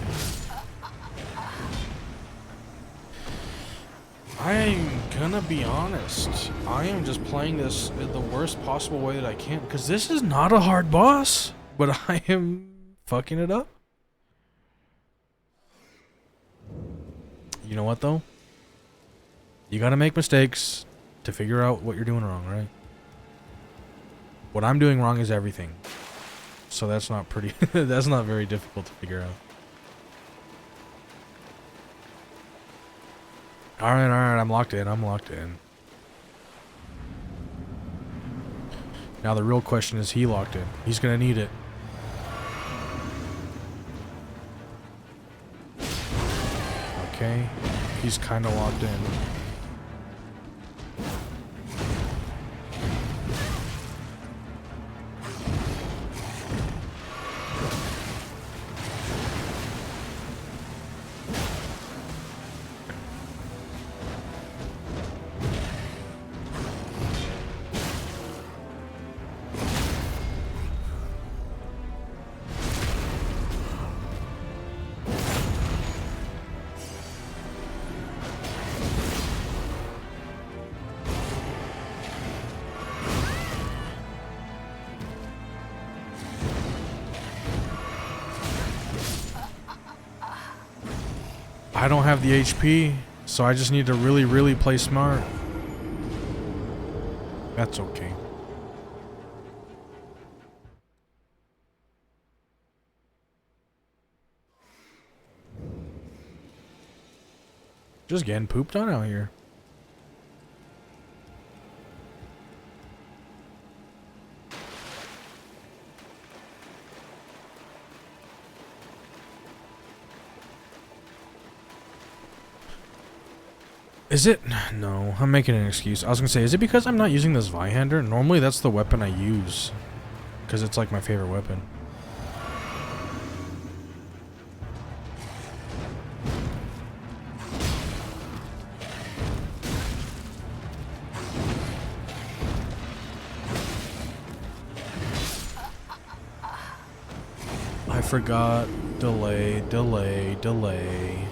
I'm gonna be honest. I am just playing this in the worst possible way that I can. Because this is not a hard boss. But I am fucking it up. You know what though? You gotta make mistakes to figure out what you're doing wrong, right? What I'm doing wrong is everything. So that's not pretty... that's not very difficult to figure out. Alright, I'm locked in. I'm locked in. Now the real question is he locked in. He's gonna need it. Okay. He's kinda locked in. I don't have the HP, so I just need to really, really play smart. That's okay. Just getting pooped on out here. Is it? No, I'm making an excuse. I was gonna say, is it because I'm not using this Vihander? Normally that's the weapon I use. Because it's like my favorite weapon. I forgot. Delay, delay, delay.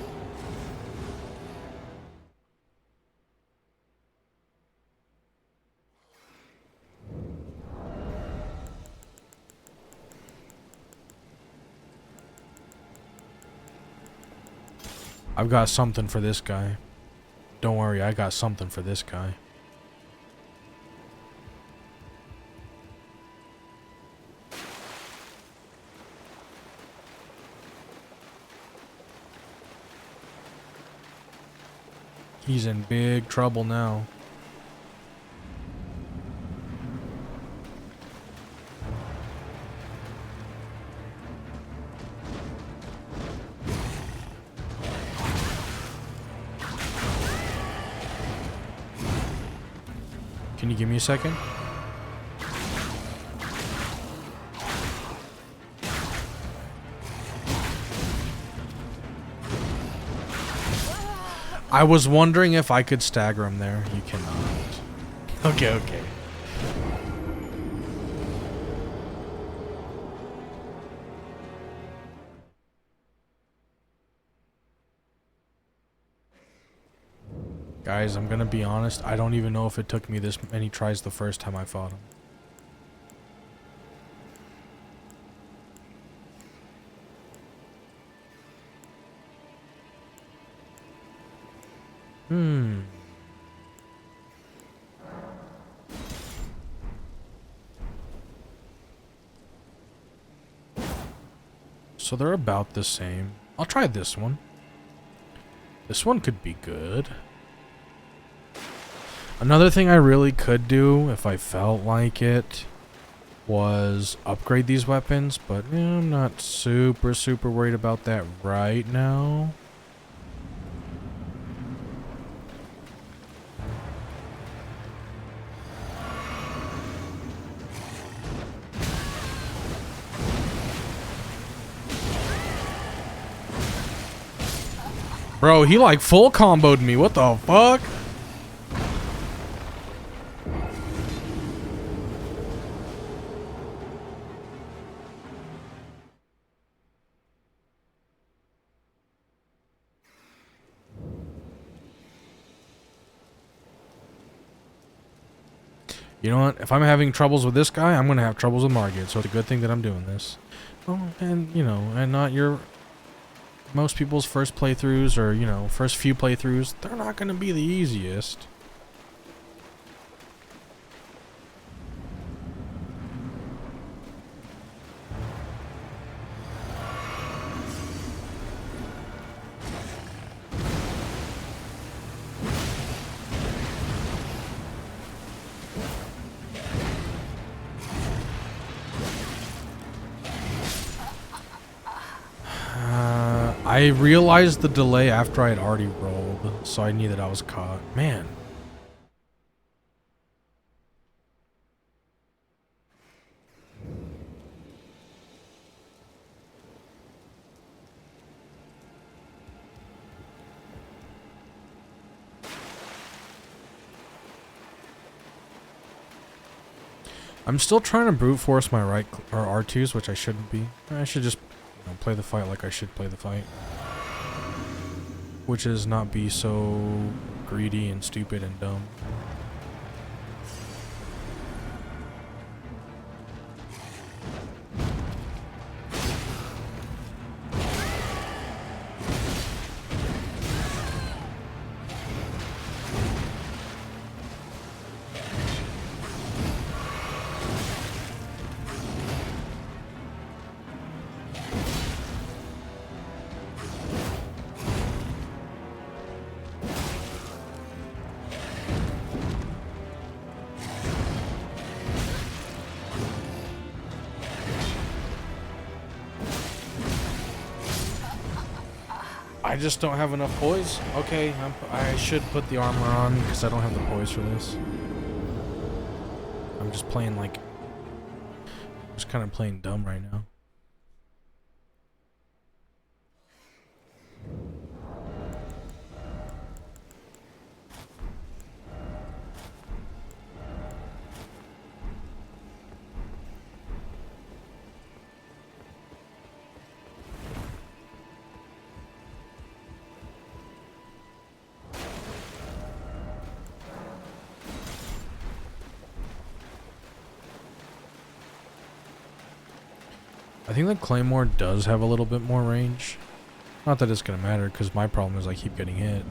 I've got something for this guy. Don't worry, I got something for this guy. He's in big trouble now. Can you give me a second? I was wondering if I could stagger him there. You cannot. Okay, okay. Guys, I'm gonna be honest. I don't even know if it took me this many tries the first time I fought him. So they're about the same. I'll try this one. This one could be good. Another thing I really could do, if I felt like it, was upgrade these weapons, but I'm not super worried about that right now. Bro, he like full comboed me. What the fuck? You know what? If I'm having troubles with this guy, I'm gonna have troubles with Margit. So it's a good thing that I'm doing this. Oh, and you know, and not your most people's first playthroughs, or, you know, first few playthroughs, they're not going to be the easiest. I realized the delay after I had already rolled, so I knew that I was caught. Man. I'm still trying to brute force my right or R2s, which I shouldn't be. I should just, you know, play the fight like I should play the fight. Which is not be so greedy and stupid and dumb. I just don't have enough poise. Okay, I should put the armor on because I don't have the poise for this. I'm just playing like... just kind of playing dumb right now. I think the Claymore does have a little bit more range. Not that it's going to matter, because my problem is I keep getting hit.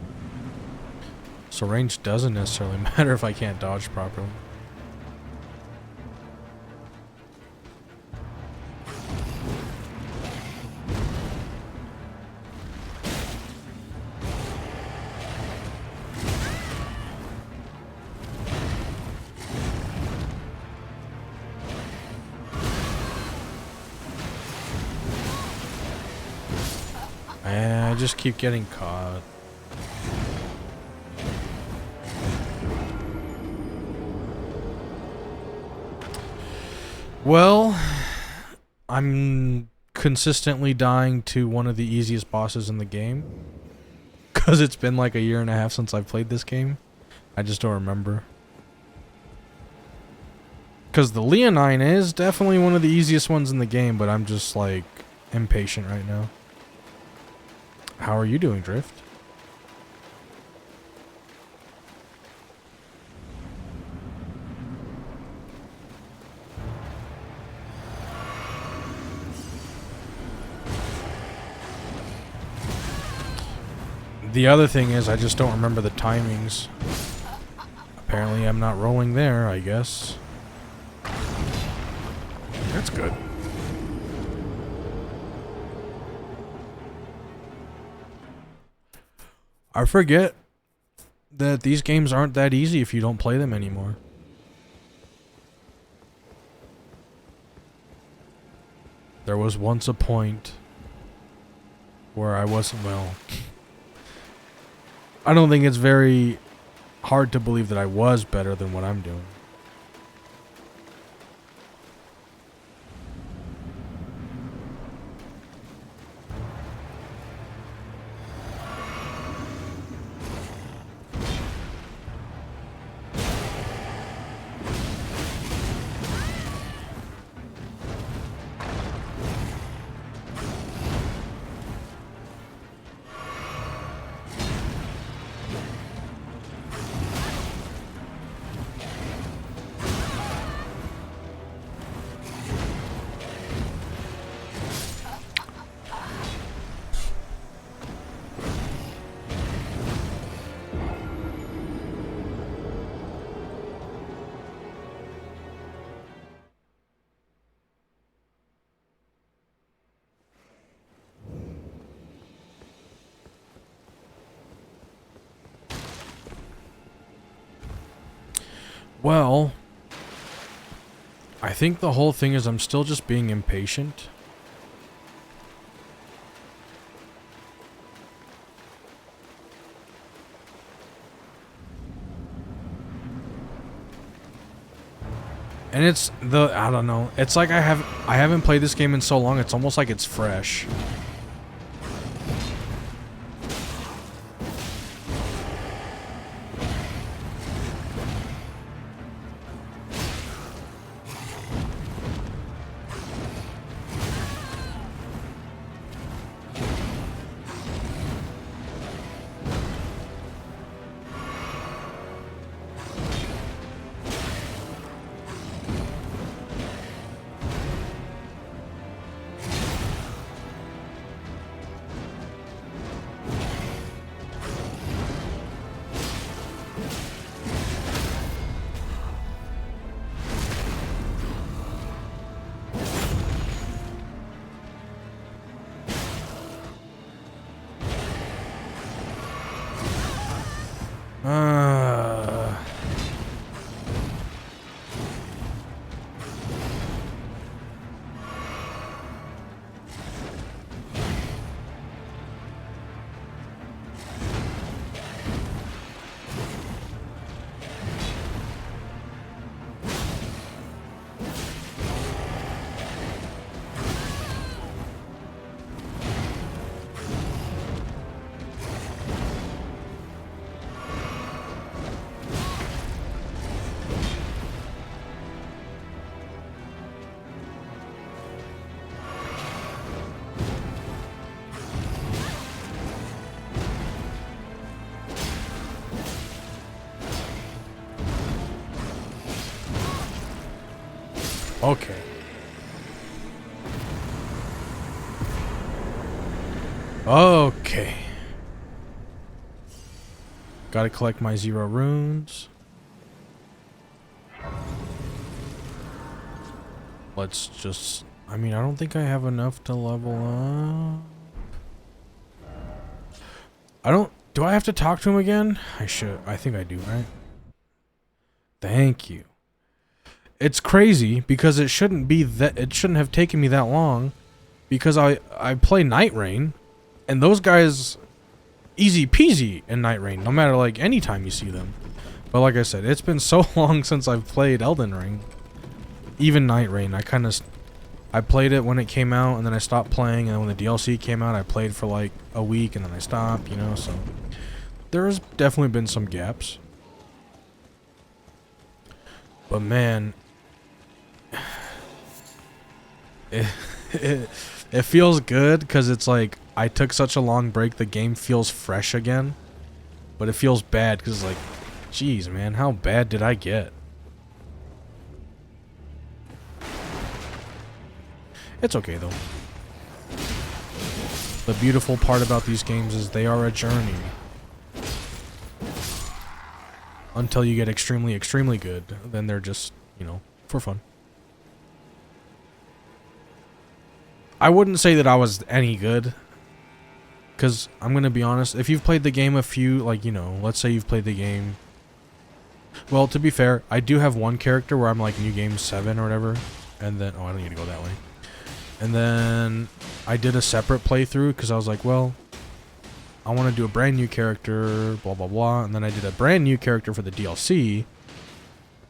So range doesn't necessarily matter if I can't dodge properly. I just keep getting caught. Well, I'm consistently dying to one of the easiest bosses in the game. Because it's been like a year and a half since I've played this game. I just don't remember. Because the Leonine is definitely one of the easiest ones in the game, but I'm just like impatient right now. How are you doing, Drift? The other thing is I just don't remember the timings. Apparently I'm not rolling there, I guess. That's good. I forget that these games aren't that easy if you don't play them anymore. There was once a point where I wasn't, well, I don't think it's very hard to believe that I was better than what I'm doing. Well, I think the whole thing is I'm still just being impatient. And it's I don't know. It's like I haven't played this game in so long. It's almost like it's fresh. Okay. Okay. Gotta collect my 0 runes. Let's just... I mean, I don't think I have enough to level up. I don't... Do I have to talk to him again? I should. I think I do, right? Thank you. It's crazy because it shouldn't be that... It shouldn't have taken me that long. Because I play Night Rain. And those guys... Easy peasy in Night Rain. No matter, like, any time you see them. But like I said, it's been so long since I've played Elden Ring. Even Night Rain, I played it when it came out, and then I stopped playing, and then when the DLC came out, I played for like a week, and then I stopped, you know, so there's definitely been some gaps. But man, it feels good, because it's like, I took such a long break, the game feels fresh again, but it feels bad, because it's like, geez, man, how bad did I get? It's okay, though. The beautiful part about these games is they are a journey. Until you get extremely, extremely good. Then they're just, you know, for fun. I wouldn't say that I was any good. Because, I'm going to be honest, if you've played the game a few, like, you know, let's say you've played the game... Well, to be fair, I do have one character where I'm like New Game 7 or whatever. And then... Oh, I don't need to go that way. And then I did a separate playthrough because I was like, well, I want to do a brand new character, blah, blah, blah. And then I did a brand new character for the DLC.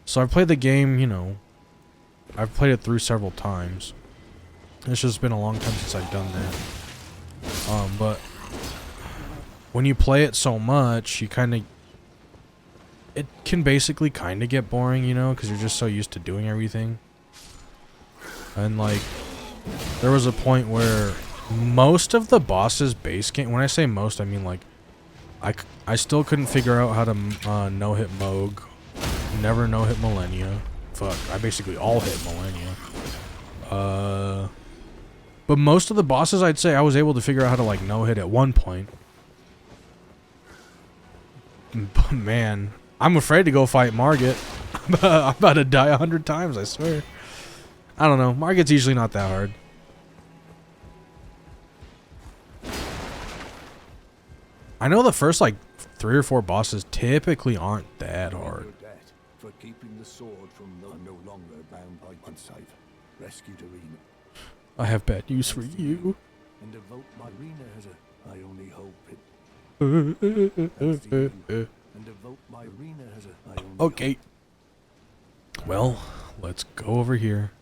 So I've played the game, you know, I've played it through several times. It's just been a long time since I've done that. But when you play it so much, you kind of, it can basically kind of get boring, you know, because you're just so used to doing everything. And like... There was a point where most of the boss's base game... When I say most, I mean like... I still couldn't figure out how to no-hit Moog. Never no-hit Millennia. Fuck, I basically all-hit Millennia. But most of the bosses, I'd say, I was able to figure out how to like no-hit at one point. But man, I'm afraid to go fight Margit. I'm about to die 100 times, I swear. I don't know. Margit's usually not that hard. I know the first like 3 or 4 bosses typically aren't that hard. for keeping the sword from those no longer bound by once I've rescued Arena. I have bad news for you. And devote my Arena as a I only hope it thanks to you. And devote my Arena as a I only Okay. Well, let's go over here.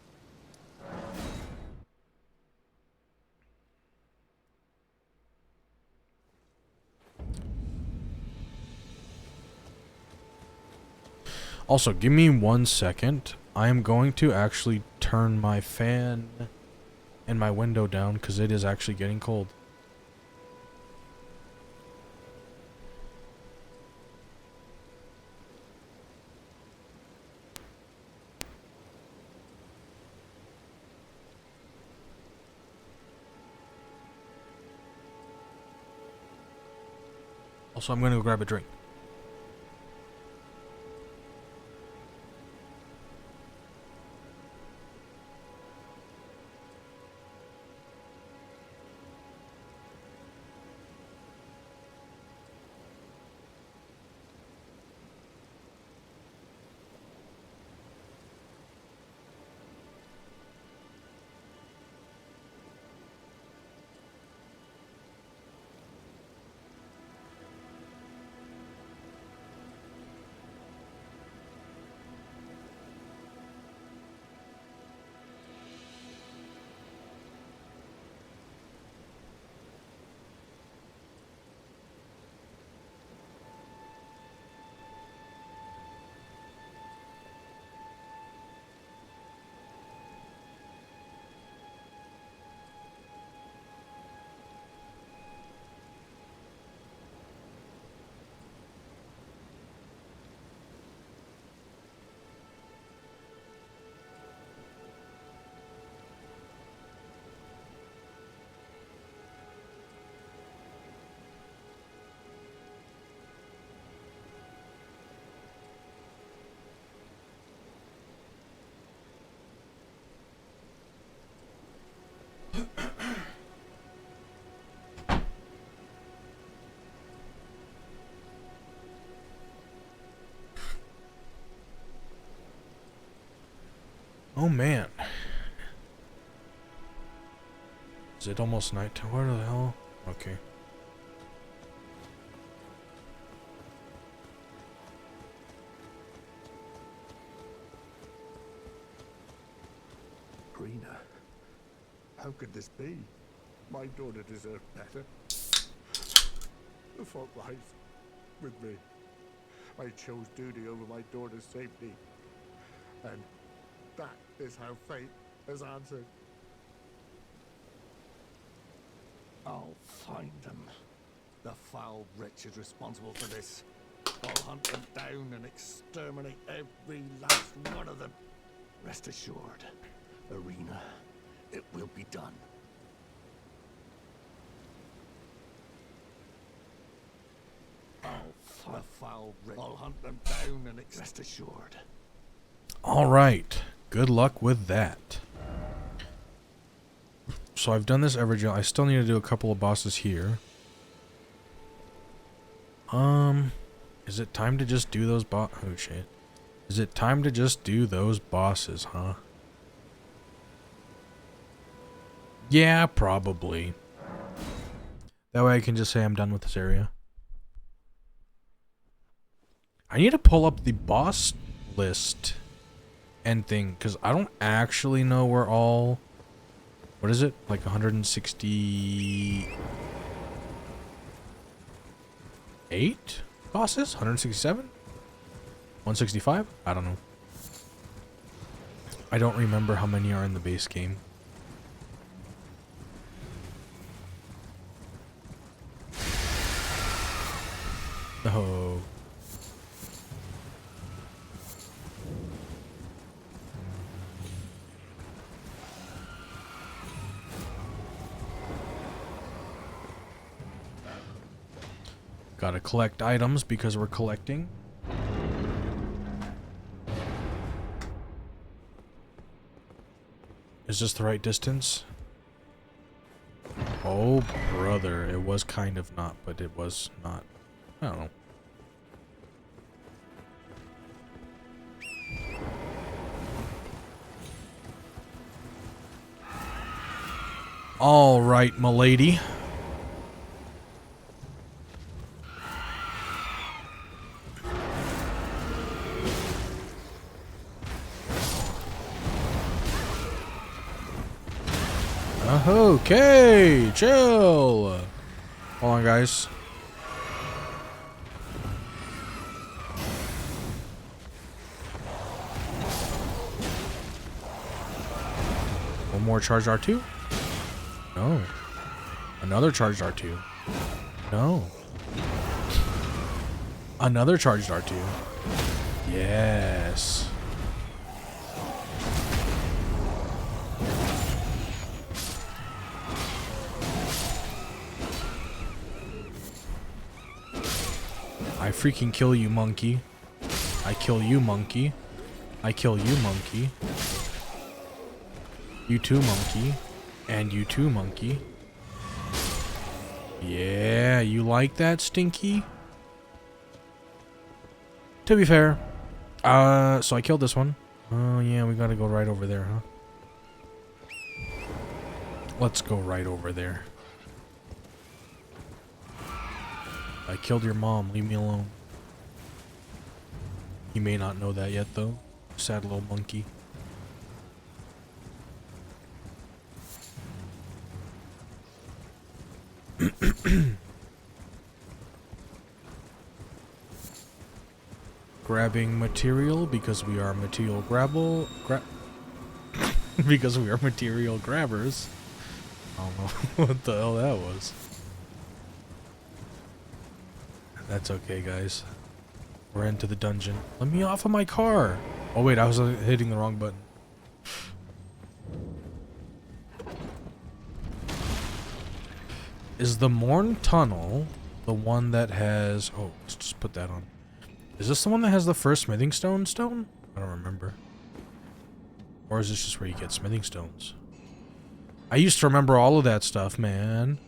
Also, give me 1 second. I am going to actually turn my fan and my window down because it is actually getting cold. Also, I'm going to go grab a drink. Oh man. Is it almost nighttime? Where the hell? Okay. Arena. How could this be? My daughter deserved better. The fault lies with me. I chose duty over my daughter's safety. And that is how fate has answered. I'll find them. The foul wretches responsible for this. I'll hunt them down and exterminate every last one of them. Rest assured, Arena, it will be done. I'll hunt them down and rest assured. All right. Good luck with that. So I've done this Evergel. I still need to do a couple of bosses here. Is it time to just do those oh shit. Is it time to just do those bosses, huh? Yeah, probably. That way I can just say I'm done with this area. I need to pull up the boss list and thing, because I don't actually know where all... What is it? Like 168 bosses? 167? 165? I don't know. I don't remember how many are in the base game. Oh. Gotta collect items because we're collecting. Is this the right distance? Oh, brother. It was kind of not, but it was not. I don't know. All right, m'lady. Okay, chill. Hold on, guys. One more charged R2? No. Another charged R2? No. Another charged R2? Yes. I freaking kill you, monkey. I kill you, monkey. I kill you, monkey. You too, monkey. And you too, monkey. Yeah, you like that, Stinky? To be fair. So I killed this one. Oh, yeah, we gotta go right over there, huh? Let's go right over there. I killed your mom. Leave me alone. You may not know that yet, though. Sad little monkey. Grabbing material because we are material because we are material grabbers. I don't know what the hell that was. That's okay, guys. We're into the dungeon. Let me off of my car. Oh wait, I was hitting the wrong button. Is the Morn Tunnel the one that has... Oh, let's just put that on. Is this the one that has the first smithing stone? I don't remember. Or is this just where you get smithing stones? I used to remember all of that stuff, man.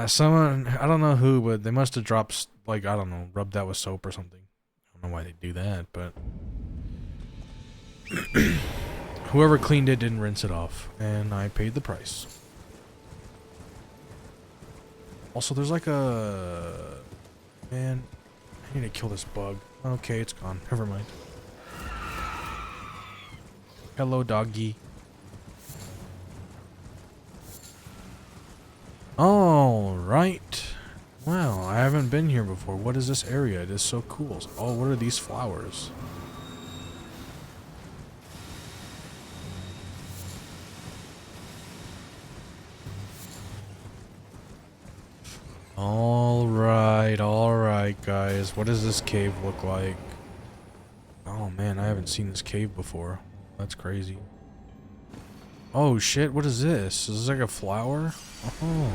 Someone, I don't know who, but they must have dropped, like, I don't know, rubbed that with soap or something. I don't know why they do that, but... Whoever cleaned it didn't rinse it off, and I paid the price. Also, there's like a... Man, I need to kill this bug. Okay, it's gone. Never mind. Hello, doggy. Alright. Wow, I haven't been here before. What is this area? It is so cool. Oh, what are these flowers? Alright, guys. What does this cave look like? Oh, man, I haven't seen this cave before. That's crazy. Oh, shit, what is this? Is this like a flower? Oh.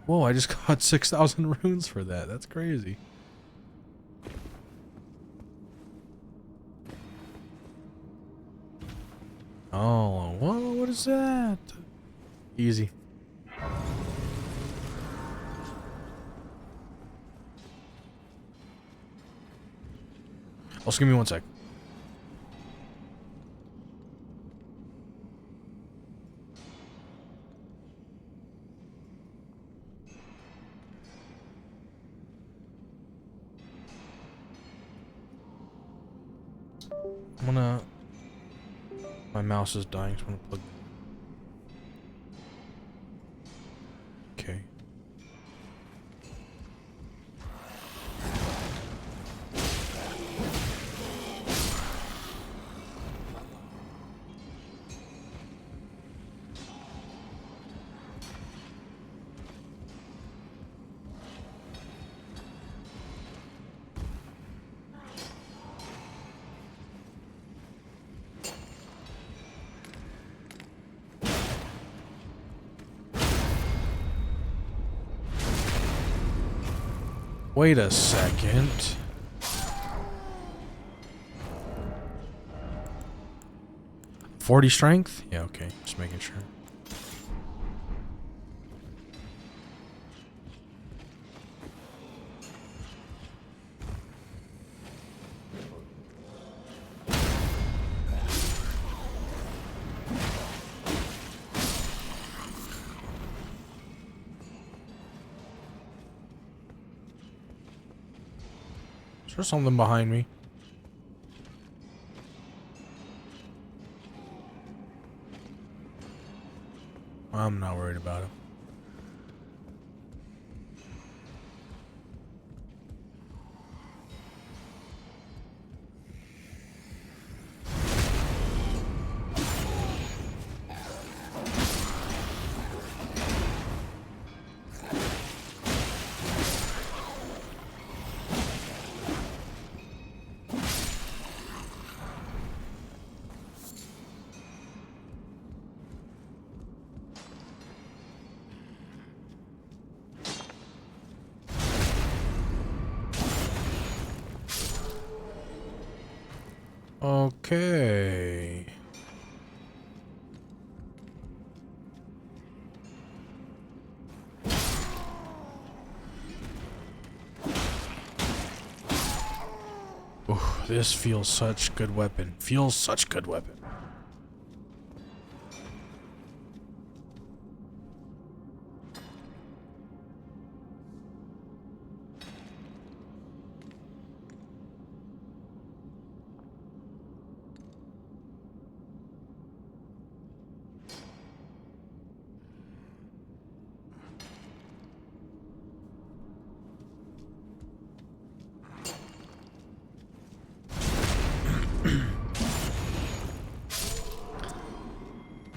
Whoa, I just got 6,000 runes for that. That's crazy. Oh, whoa, what is that? Easy. Also, give me one sec. I'm gonna... My mouse is dying, so I'm gonna plug... Okay. Wait a second. $40 strength? Yeah, okay. Just making sure. Is there something behind me? I'm not worried about it. Okay. Ooh, this feels such good weapon. Feels such good weapon.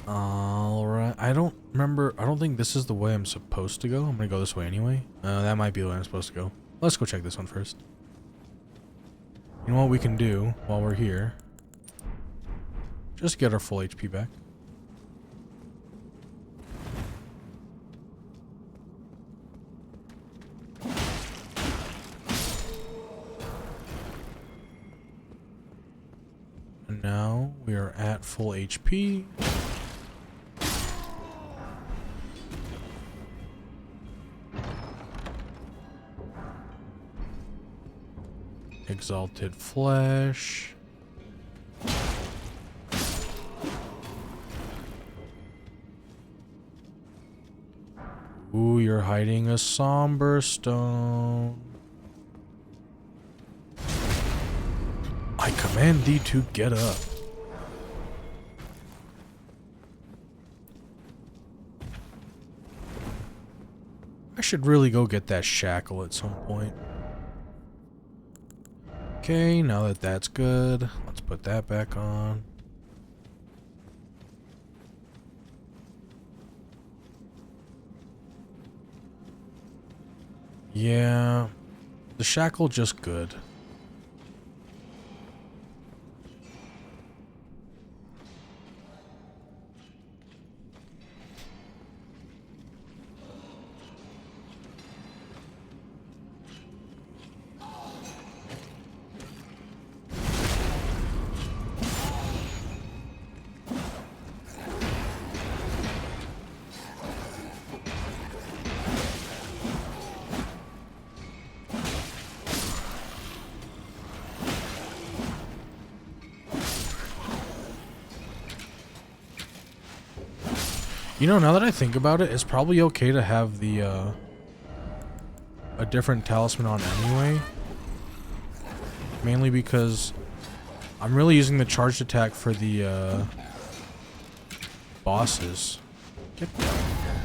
Alright, I don't remember. I don't think this is the way I'm supposed to go. I'm gonna go this way anyway. That might be the way I'm supposed to go. Let's go check this one first. You know what we can do while we're here? Just get our full HP back. And now we are at full HP. Exalted flesh. Ooh, you're hiding a somber stone. I command thee to get up. I should really go get that shackle at some point. Okay, now that that's good, let's put that back on. Yeah, the shackle just good. You know, now that I think about it, it's probably okay to have the, a different talisman on anyway. Mainly because I'm really using the charged attack for the, bosses. Get down here.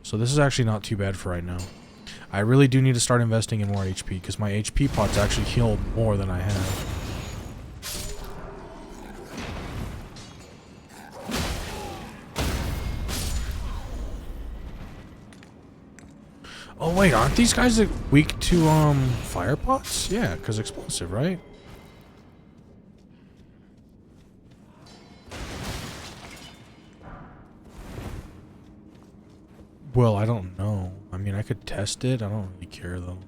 So this is actually not too bad for right now. I really do need to start investing in more HP, because my HP pots actually heal more than I have. Oh wait, aren't these guys weak to fire pots? Yeah, because explosive, right? Well, I don't know. I mean, I could test it. I don't really care though.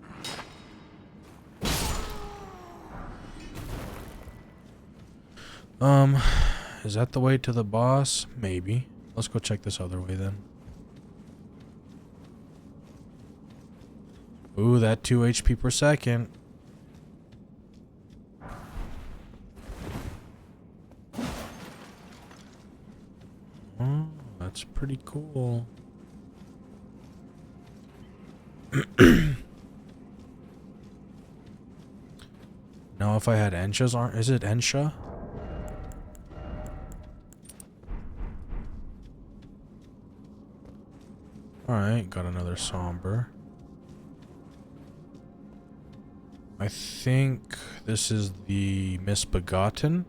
Is that the way to the boss? Maybe. Let's go check this other way then. Ooh, that 2 HP per second. Oh, that's pretty cool. Now if I had Ensha's arm, is it Ensha? Alright, got another somber. I think this is the Misbegotten.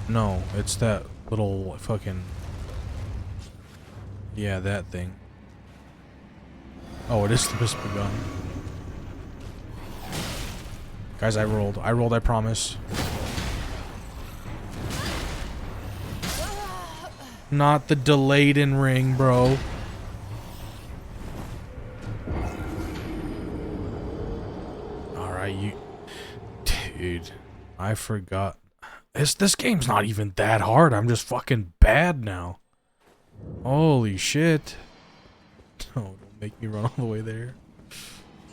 No, it's that little fucking... Yeah, that thing. Oh, it is the Misbegotten. Guys, I rolled, I promise. Not the delayed in ring, bro. Alright, you... Dude, I forgot. This game's not even that hard. I'm just fucking bad now. Holy shit. Oh, don't make me run all the way there.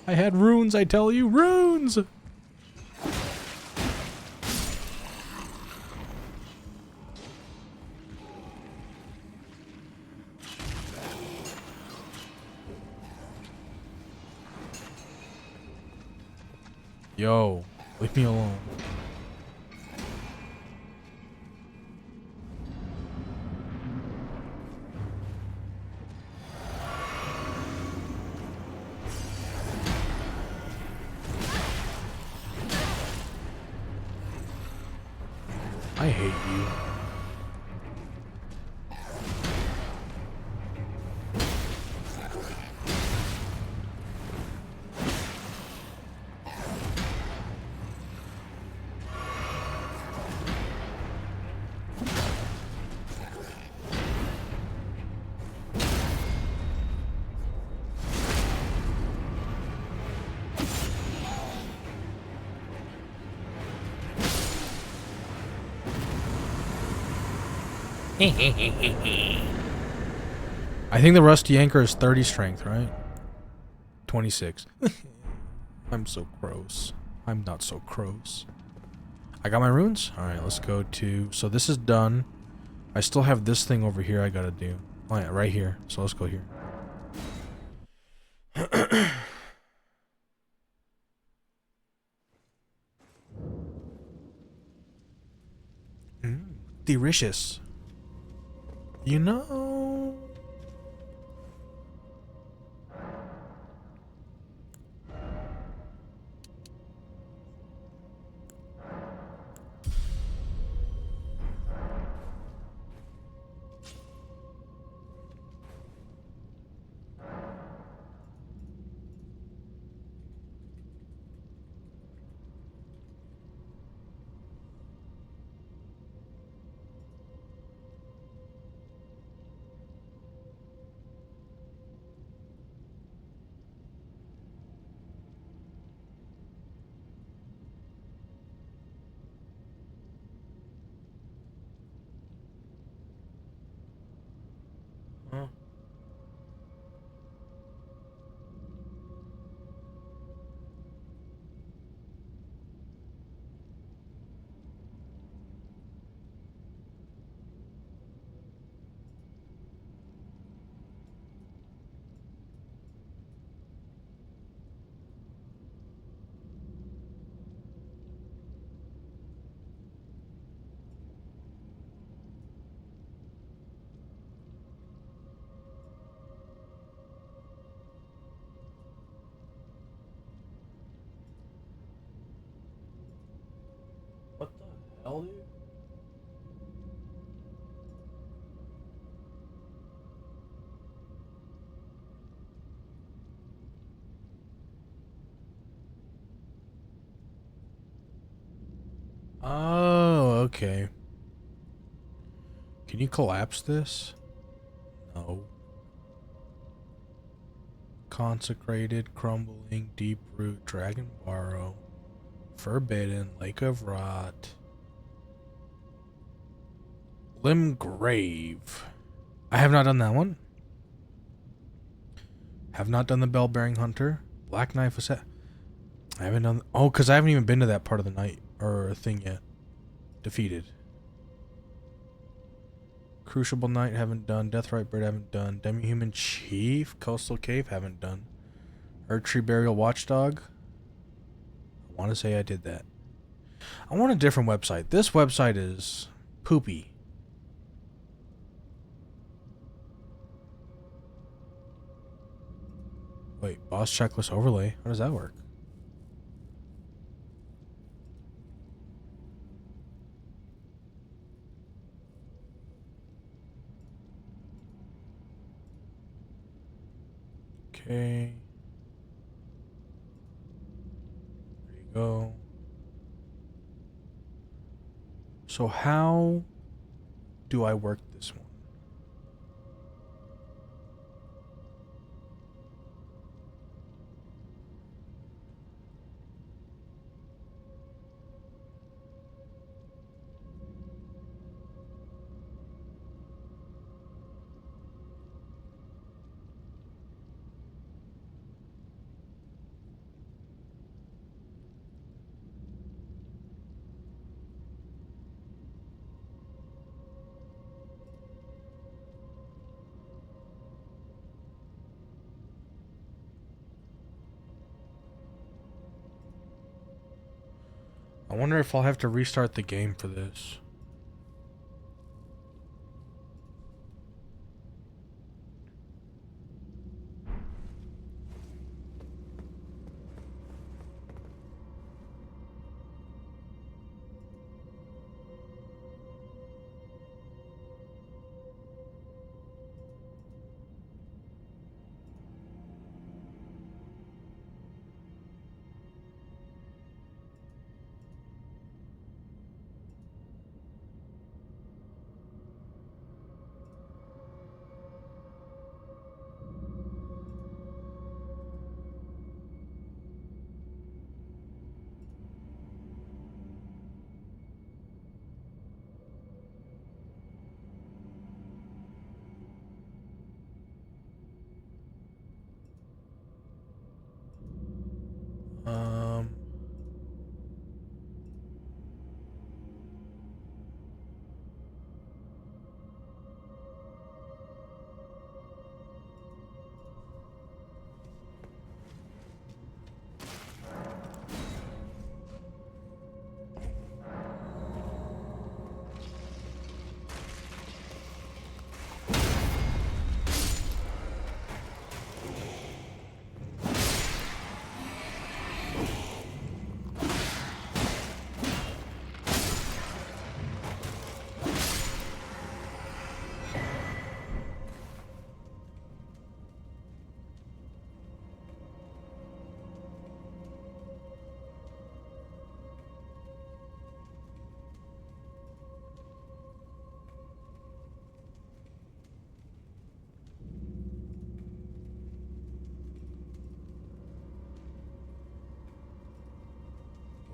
I had runes, I tell you. Runes! Yo, leave me alone. I hate you. I think the rusty anchor is 30 strength, right? 26. I'm so gross. I'm not so gross. I got my runes? Alright, let's go to... So this is done. I still have this thing over here I gotta do. Oh yeah, right here. So let's go here. Delicious. You know... Huh? What the hell, dude? Oh, okay. Can you collapse this? No. Consecrated, crumbling, deep root, dragon borrow, forbidden, lake of rot, Limgrave. I have not done that one. Have not done the bell-bearing hunter. Black knife was that. I haven't done. Oh, because I haven't even been to that part of the night or thing yet. Defeated. Crucible Knight haven't done. Deathrite Bird haven't done. Demi-Human Chief, Coastal Cave haven't done. Erdtree Burial Watchdog. I want to say I did that. I want a different website. This website is poopy. Wait, boss checklist overlay. How does that work? Okay. There you go. So how do I work this one? I wonder if I'll have to restart the game for this. Um,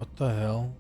what the hell?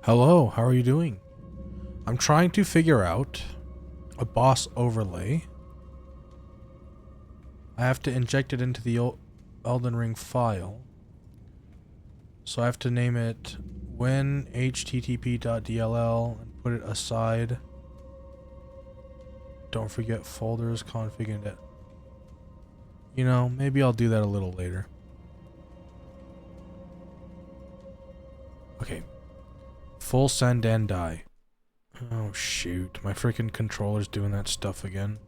Hello, how are you doing? I'm trying to figure out a boss overlay. I have to inject it into the Elden Ring file. So I have to name it when http.dll and put it aside. Don't forget folders, config it. You know, maybe I'll do that a little later. Okay. Full send and die. Oh shoot, my freaking controller's doing that stuff again.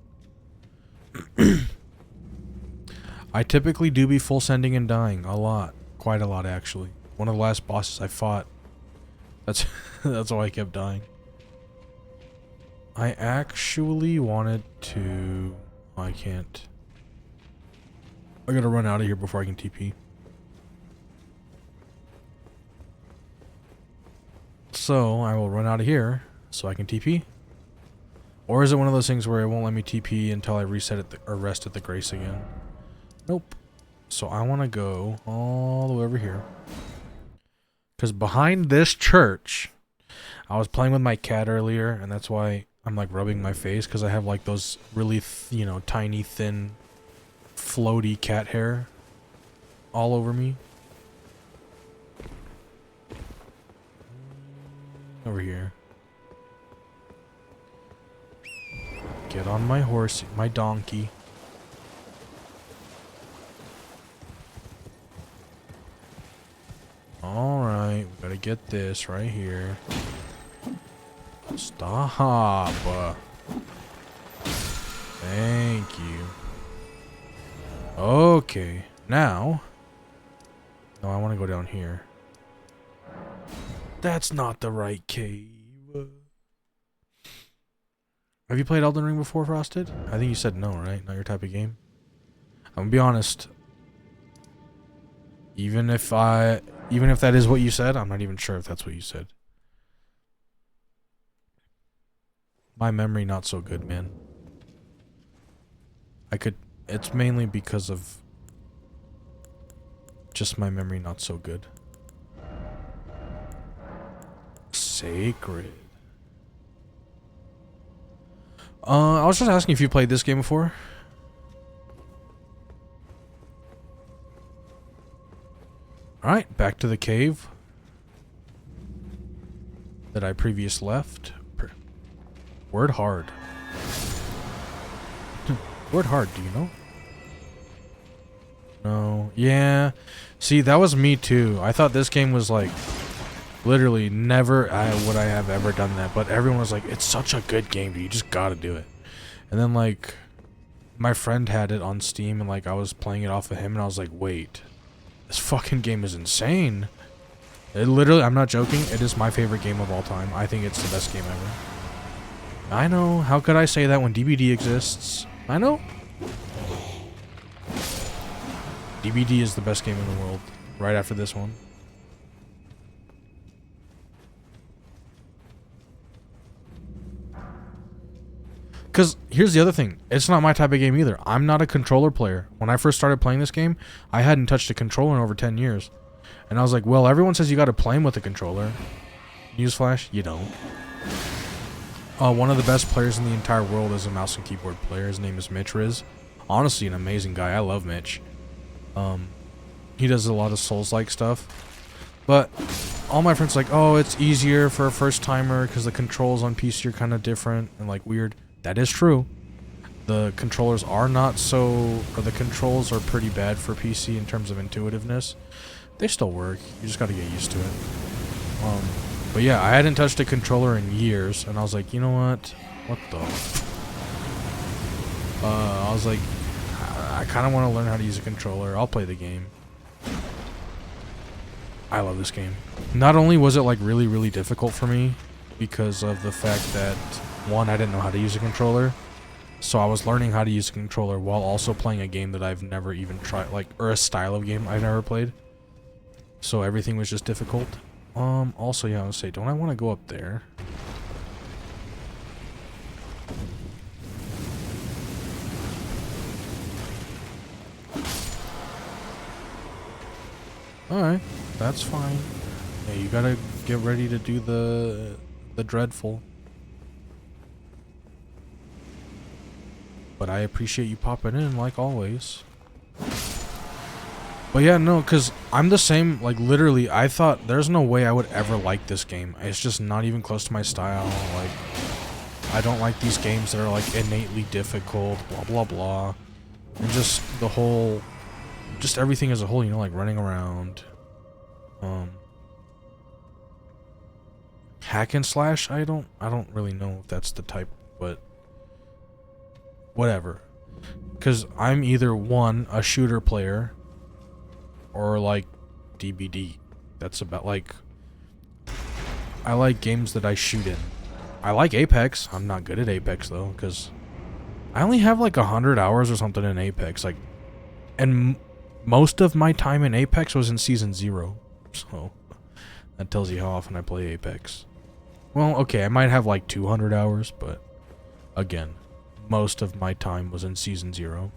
I typically do be full sending and dying a lot. Quite a lot, actually. One of the last bosses I fought. That's that's why I kept dying. I actually wanted to... I can't. I gotta run out of here before I can TP. So, I will run out of here so I can TP. Or is it one of those things where it won't let me TP until I reset it or rest at the Grace again? Nope. So I want to go all the way over here. Because behind this church, I was playing with my cat earlier, and that's why I'm like rubbing my face, because I have like those really, you know, tiny, thin, floaty cat hair all over me. Over here. Get on my horse, my donkey. Alright, we gotta get this right here. Stop. Thank you. Okay, now... No, I want to go down here. That's not the right cave. Have you played Elden Ring before, Frosted? I think you said no, right? Not your type of game? I'm gonna be honest. Even if that is what you said, I'm not even sure if that's what you said. My memory not so good, man. It's mainly because of just my memory not so good. Sacred. I was just asking if you played this game before. Alright, back to the cave that I previously left. Word hard. Word hard, do you know? No. Yeah. See, that was me too. I thought this game was like... Literally never would I have ever done that. But everyone was like, it's such a good game, dude. You just gotta do it. And then like... My friend had it on Steam and like I was playing it off of him and I was like, wait. This fucking game is insane. It literally, I'm not joking, it is my favorite game of all time. I think it's the best game ever. I know, how could I say that when DBD exists? I know. DBD is the best game in the world, right after this one. Because here's the other thing. It's not my type of game either. I'm not a controller player. When I first started playing this game, I hadn't touched a controller in over 10 years. And I was like, well, everyone says you got to play him with a controller. Newsflash, you don't. One of the best players in the entire world is a mouse and keyboard player. His name is Mitch Riz. Honestly, an amazing guy. I love Mitch. He does a lot of Souls-like stuff. But all my friends are like, oh, it's easier for a first-timer because the controls on PC are kind of different and like weird. That is true. The controllers are not so... Or the controls are pretty bad for PC in terms of intuitiveness. They still work. You just got to get used to it. But yeah, I hadn't touched a controller in years. And I was like, you know what? What the... I was like... I kind of want to learn how to use a controller. I'll play the game. I love this game. Not only was it like really, really difficult for me because of the fact that... One, I didn't know how to use a controller, so I was learning how to use a controller while also playing a game that I've never even tried, like, or a style of game I've never played. So everything was just difficult. Also, yeah, I would say, don't I want to go up there? Alright, that's fine. Yeah, you gotta get ready to do the dreadful. But I appreciate you popping in, like always. But yeah, no, because I'm the same, like, literally, I thought there's no way I would ever like this game. It's just not even close to my style. Like, I don't like these games that are, like, innately difficult, blah, blah, blah. And just the whole, just everything as a whole, you know, like, running around. Hack and slash, I don't really know if that's the type, but... Whatever. Because I'm either one, a shooter player, or like DBD. That's about like, I like games that I shoot in. I like Apex. I'm not good at Apex though, because I only have like 100 hours or something in Apex. Like, and most of my time in Apex was in Season 0. So that tells you how often I play Apex. Well, okay, I might have like 200 hours, but again, most of my time was in Season 0.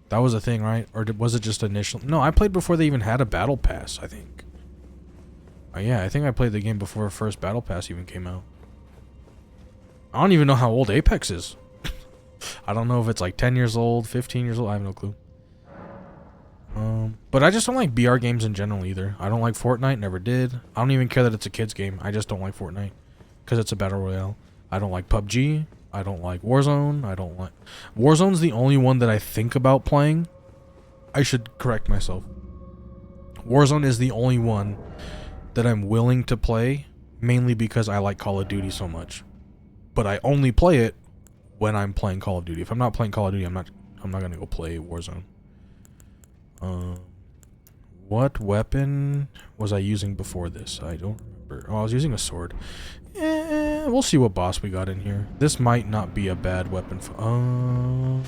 That was a thing, right? Or was it just initial? No, I played before they even had a battle pass, I think. Yeah, I think I played the game before the first battle pass even came out. I don't even know how old Apex is. I don't know if it's like 10 years old, 15 years old. I have no clue. But I just don't like BR games in general either. I don't like Fortnite, never did. I don't even care that it's a kid's game. I just don't like Fortnite because it's a battle royale. I don't like PUBG. I don't like Warzone. I don't like... Warzone's the only one that I think about playing. I should correct myself. Warzone is the only one that I'm willing to play, mainly because I like Call of Duty so much. But I only play it when I'm playing Call of Duty. If I'm not playing Call of Duty, I'm not gonna go play Warzone. What weapon was I using before this? I don't remember. Oh, I was using a sword. We'll see what boss we got in here. This might not be a bad weapon for...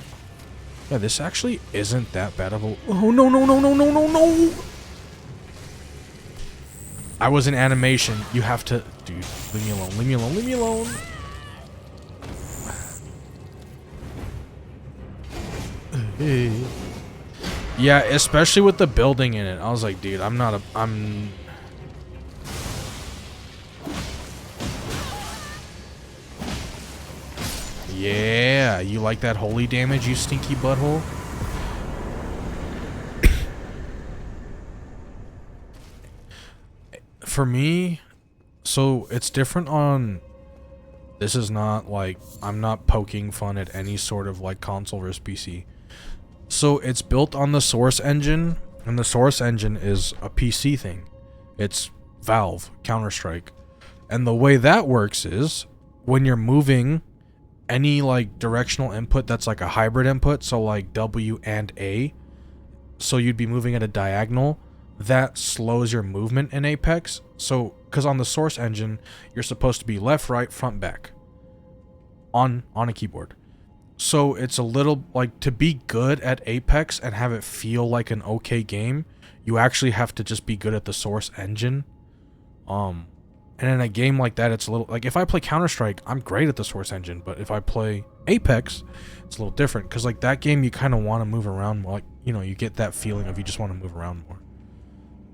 yeah, this actually isn't that bad of a... Oh, no, no, no, no, no, no, no! I was in animation. You have to... Dude, leave me alone, leave me alone, leave me alone! Yeah, especially with the building in it. I was like, dude, I'm... Yeah, you like that holy damage, you stinky butthole? For me, so it's different on... This is not like... I'm not poking fun at any sort of like console versus PC. So it's built on the Source engine, and the Source engine is a PC thing. It's Valve, Counter-Strike. And the way that works is, when you're moving any like directional input that's like a hybrid input, so like W and A, so you'd be moving at a diagonal, that slows your movement in Apex. So, because on the Source engine, you're supposed to be left, right, front, back on a keyboard. So it's a little like, to be good at Apex and have it feel like an okay game, you actually have to just be good at the Source engine. And in a game like that, it's a little like, if I play Counter-Strike, I'm great at the Source engine, but if I play Apex, it's a little different, because like that game you kind of want to move around more, like, you know, you get that feeling of you just want to move around more.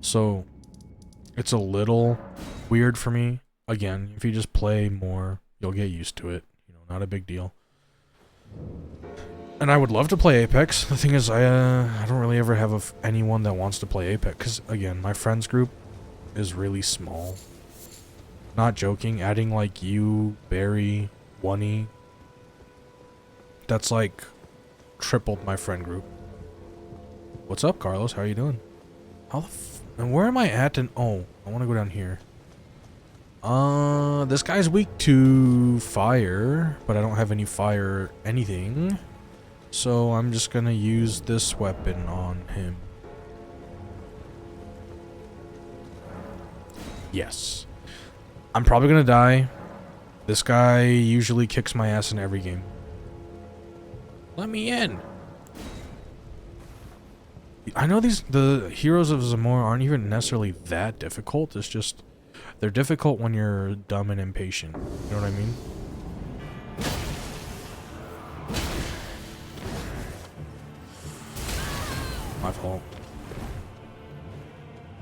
So it's a little weird for me. Again, if you just play more, you'll get used to it. You know, not a big deal. And I would love to play Apex. The thing is, I don't really ever have anyone that wants to play Apex, because again, my friends group is really small. Not joking. Adding like you, Barry, Oney, that's like tripled my friend group. What's up, Carlos? How are you doing? How the and where am I at? And oh, I want to go down here. This guy's weak to fire, but I don't have any fire anything. So I'm just gonna use this weapon on him. Yes. I'm probably gonna die. This guy usually kicks my ass in every game. Let me in. I know the heroes of Zamora aren't even necessarily that difficult. It's just they're difficult when you're dumb and impatient. You know what I mean? My fault.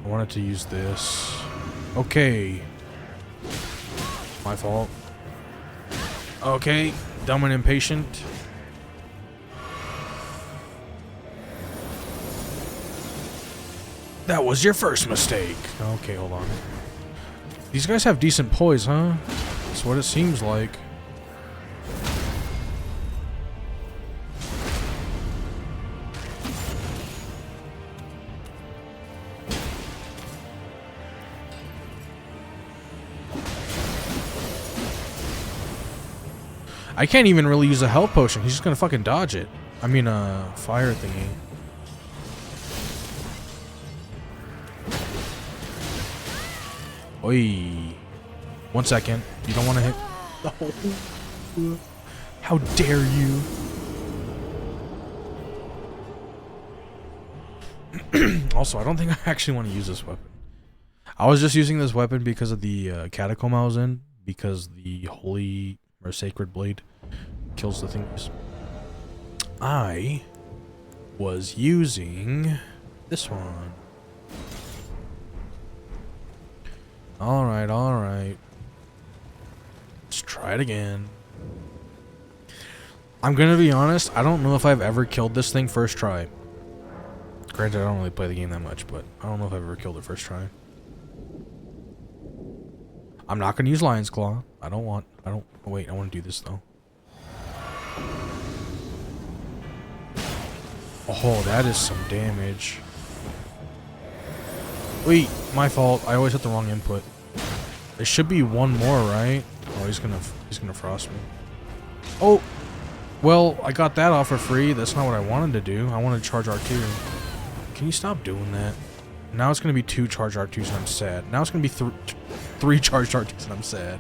I wanted to use this. Okay. My fault. Okay, dumb and impatient. That was your first mistake. Okay, hold on. These guys have decent poise, huh? That's what it seems like. I can't even really use a health potion. He's just gonna fucking dodge it. I mean, fire thingy. Oi. 1 second. You don't want to hit. Oh. How dare you? Also, I don't think I actually want to use this weapon. I was just using this weapon because of the catacomb I was in, because the holy or sacred blade kills the things. I was using this one. Alright, alright. Let's try it again. I'm gonna be honest, I don't know if I've ever killed this thing first try. Granted, I don't really play the game that much, but I don't know if I've ever killed it first try. I'm not gonna use Lion's Claw. Wait, I want to do this though. Oh, that is some damage. Wait, my fault. I always hit the wrong input. It should be one more, right? Oh, he's gonna frost me. Oh, well, I got that off for free. That's not what I wanted to do. I wanted to charge R2. Can you stop doing that? Now it's gonna be 2 charged R2s and I'm sad. Now it's gonna be 3 charged R2s and I'm sad.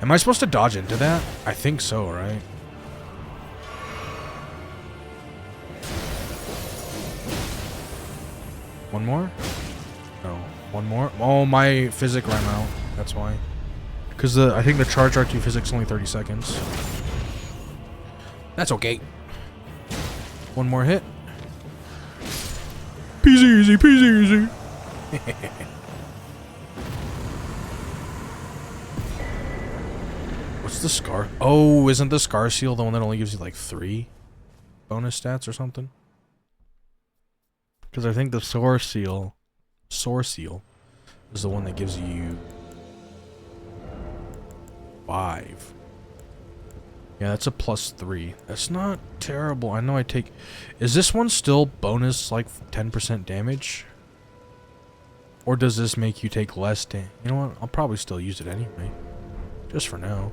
Am I supposed to dodge into that? I think so, right? One more? No. One more? Oh, my physic ran out. That's why. Because I think the charge R2 physic's only 30 seconds. That's okay. One more hit. Peasy easy, peasy easy. What's the scar? Oh, isn't the scar seal the one that only gives you like 3 bonus stats or something? Because I think the soar seal is the one that gives you 5. Yeah, that's a +3. That's not terrible. I know I take... Is this one still bonus like 10% damage? Or does this make you take less damage? You know what? I'll probably still use it anyway. Just for now.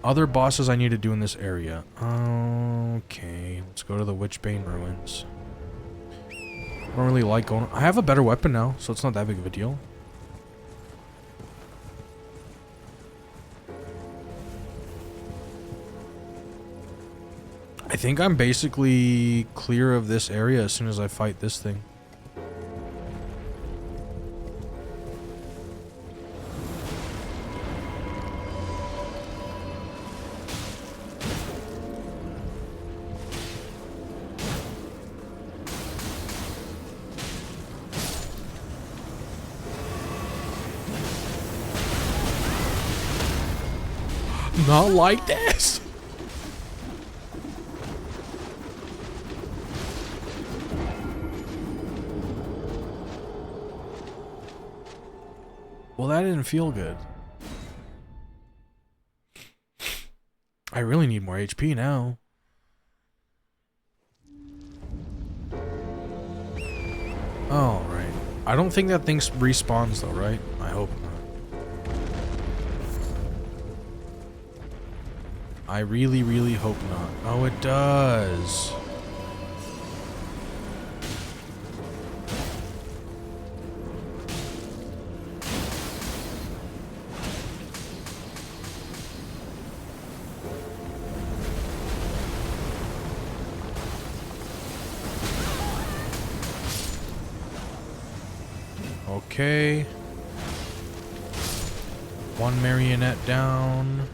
Other bosses I need to do in this area. Okay, let's go to the Witchbane Ruins. I don't really like going... I have a better weapon now, so it's not that big of a deal. I think I'm basically clear of this area as soon as I fight this thing. Not like this! Well, that didn't feel good. I really need more HP now. Alright. I don't think that thing respawns though, right? I hope not. I really, really hope not. Oh, it does. Okay. One marionette down.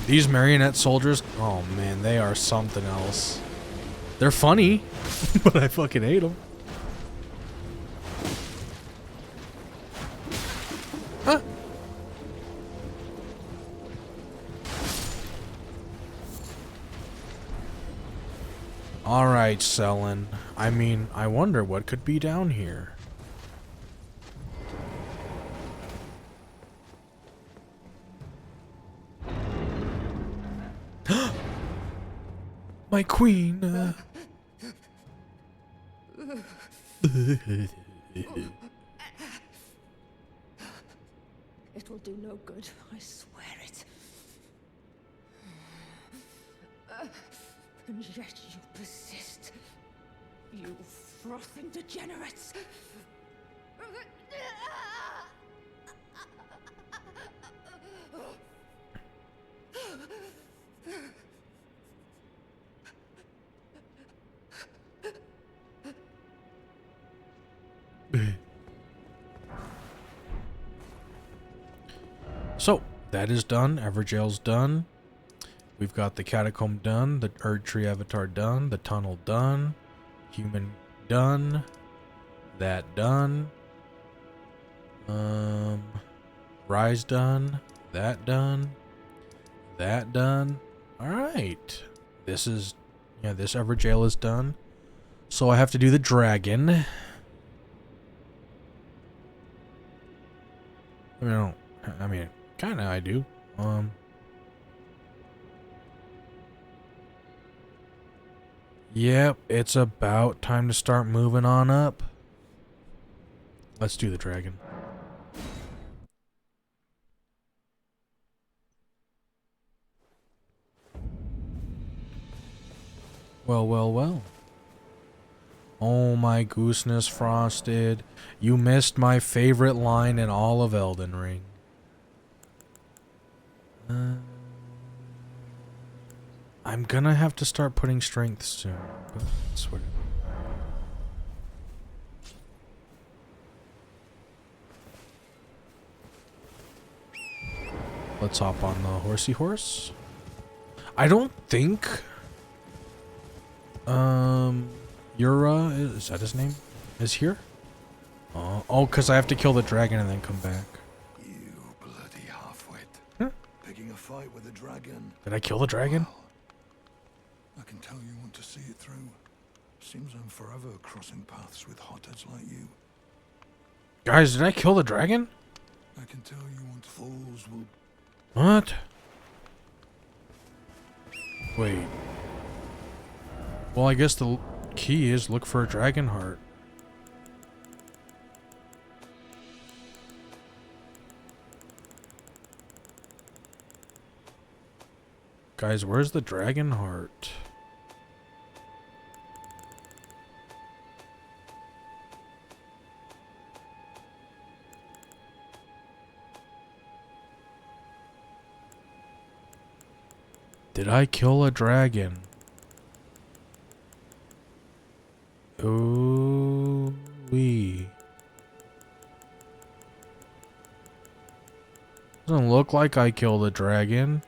These marionette soldiers, oh man, they are something else. They're funny, but I fucking hate them. Huh? Alright, Selin. I mean, I wonder what could be down here. My queen. It will do no good, I swear it. And yet you persist. You frothing degenerates. So, that is done. Everjail's done. We've got the catacomb done, the Erdtree avatar done, the tunnel done, human done, that done, Rise done, that done, that done. Alright. This Everjail is done. So I have to do the dragon. I mean, kinda I do. Yep, it's about time to start moving on up. Let's do the dragon. Well, well, well. Oh my gooseness, Frosted. You missed my favorite line in all of Elden Ring. I'm gonna have to start putting strength soon, but that's what. Let's hop on the horsey horse. I don't think Yura, is that his name? Is here? Oh, because I have to kill the dragon and then come back. You bloody half-wit. Huh? Picking a fight with a dragon. Did I kill the dragon? Well, I can tell you want to see it through. Seems I'm forever crossing paths with hotheads like you. Guys, did I kill the dragon? I can tell you want fools will... What? Wait. Well, I guess the key is look for a dragon heart. Guys, where's the dragon heart? Did I kill a dragon? Ooh wee. Doesn't look like I killed a dragon.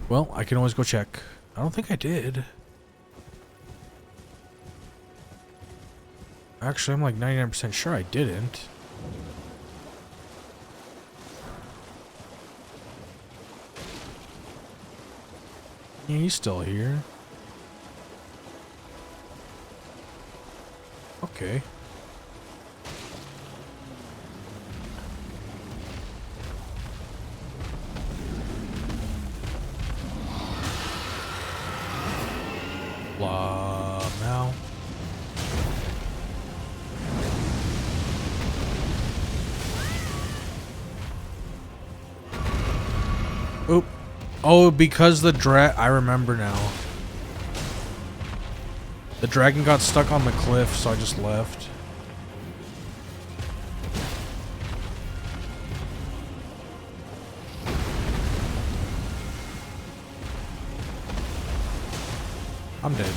Well, I can always go check. I don't think I did. Actually, I'm like 99% sure I didn't. Yeah, he's still here. Okay. Blah, now. Oop. Oh, because the I remember now. The dragon got stuck on the cliff, so I just left. I'm dead.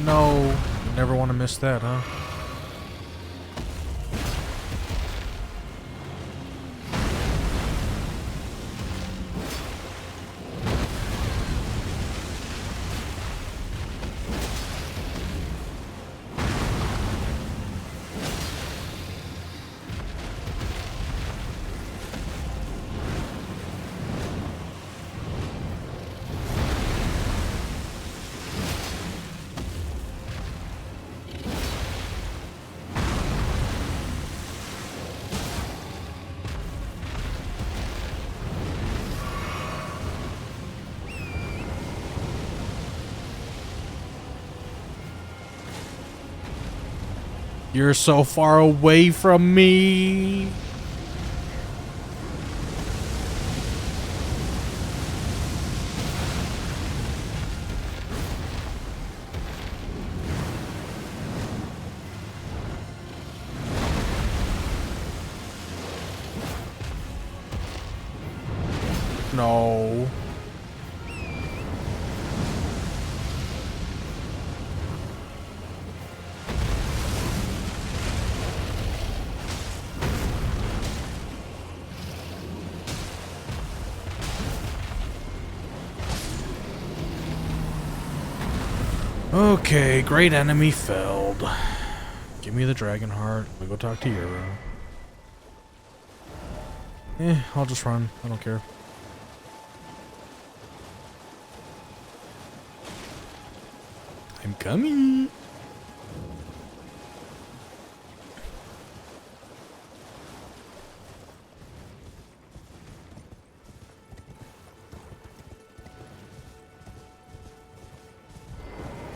No, you never want to miss that, huh? You're so far away from me. No. Okay, great enemy felled. Give me the dragon heart. We go talk to Euro. I'll just run. I don't care. I'm coming.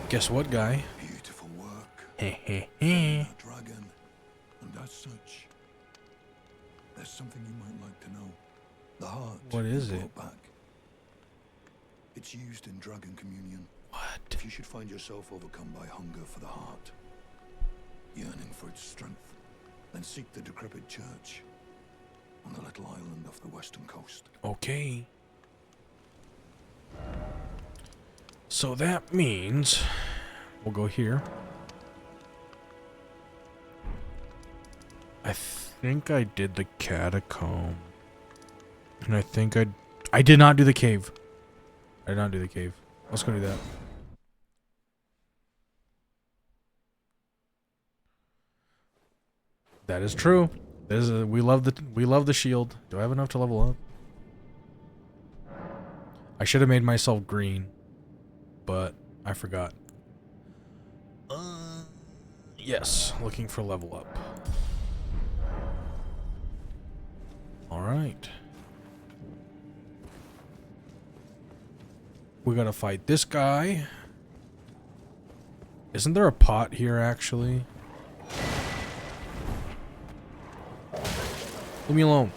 Guess what, guy? Beautiful work. Heh A dragon, and as such, there's something you might like to know. The heart. What is you it? brought back. It's used in dragon communion. What? If you should find yourself overcome by hunger for the heart, yearning for its strength, then seek the decrepit church on the little island off the western coast. Okay. So that means we'll go here. I think I did the catacomb. And I think I did not do the cave. I did not do the cave. Let's go do that. That is true. This is we love the shield. Do I have enough to level up? I should have made myself green, but I forgot. Yes, looking for level up. All right. We gotta fight this guy. Isn't there a pot here, actually? Leave me alone.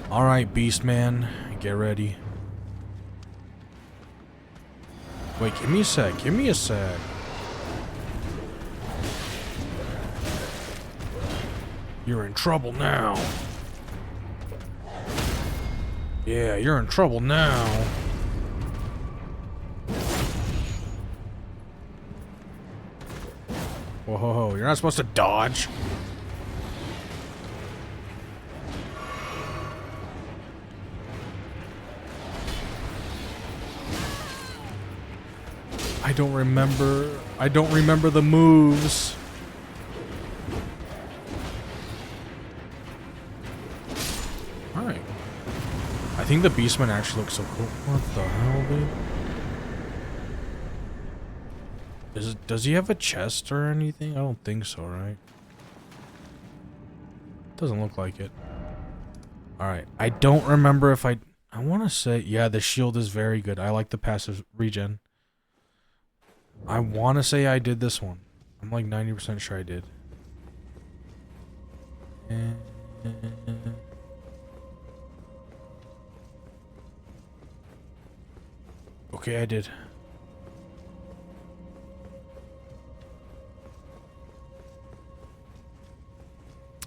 Alright, Beast Man. Get ready. Wait, give me a sec. Give me a sec. You're in trouble now. Yeah, you're in trouble now. Whoa, you're not supposed to dodge. I don't remember the moves. Alright. I think the Beastman actually looks so cool. What the hell, dude? Does he have a chest or anything? I don't think so, right? Doesn't look like it. Alright. I don't remember if I want to say, yeah, the shield is very good. I like the passive regen. I want to say I did this one. I'm like 90% sure I did. Okay, I did.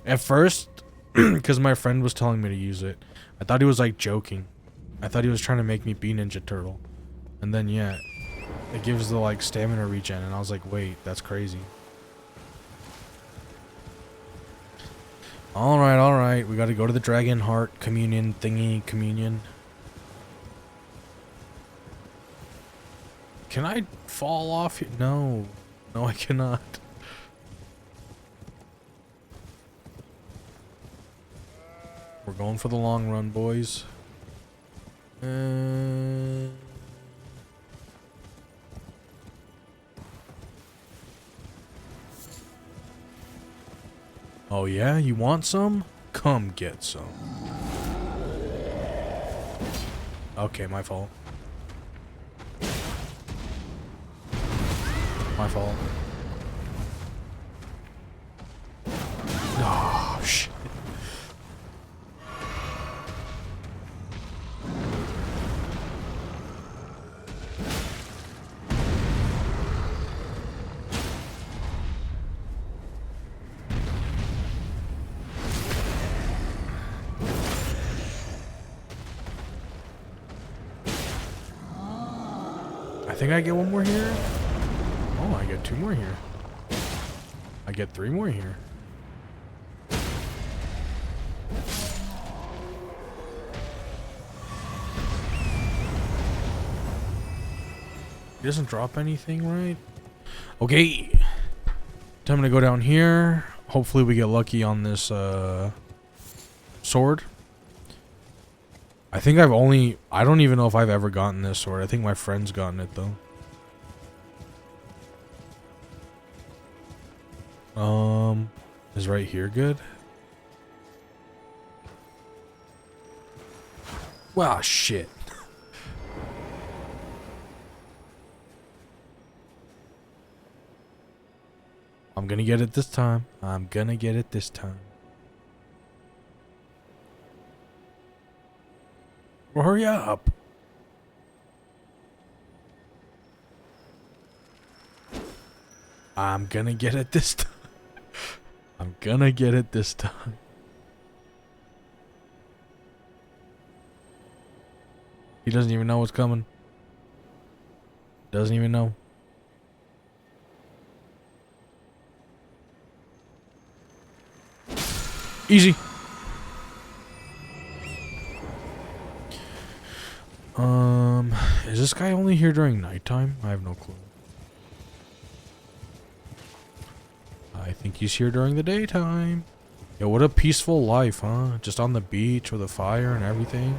At first, because my friend was telling me to use it, I thought he was like joking. I thought he was trying to make me be Ninja Turtle. And then, yeah, it gives the like stamina regen, and I was like, wait, that's crazy. Alright, we gotta go to the Dragon Heart communion thingy communion. Can I fall off here? No, I cannot. We're going for the long run, boys. Oh yeah, you want some? Come get some. Okay, my fault. My fault. Oh, shit. I think I get one more here. Oh, I get two more here. I get three more here. He doesn't drop anything, right? Okay. Time to go down here. Hopefully we get lucky on this sword. I think I don't even know if I've ever gotten this sword. I think my friend's gotten it though. Is right here good? Wow, shit. I'm gonna get it this time. I'm gonna get it this time. Hurry up. I'm gonna get it this time. I'm gonna get it this time. He doesn't even know what's coming. Doesn't even know. Easy. Is this guy only here during nighttime? I have no clue. I think he's here during the daytime. Yo, what a peaceful life, huh? Just on the beach with a fire and everything.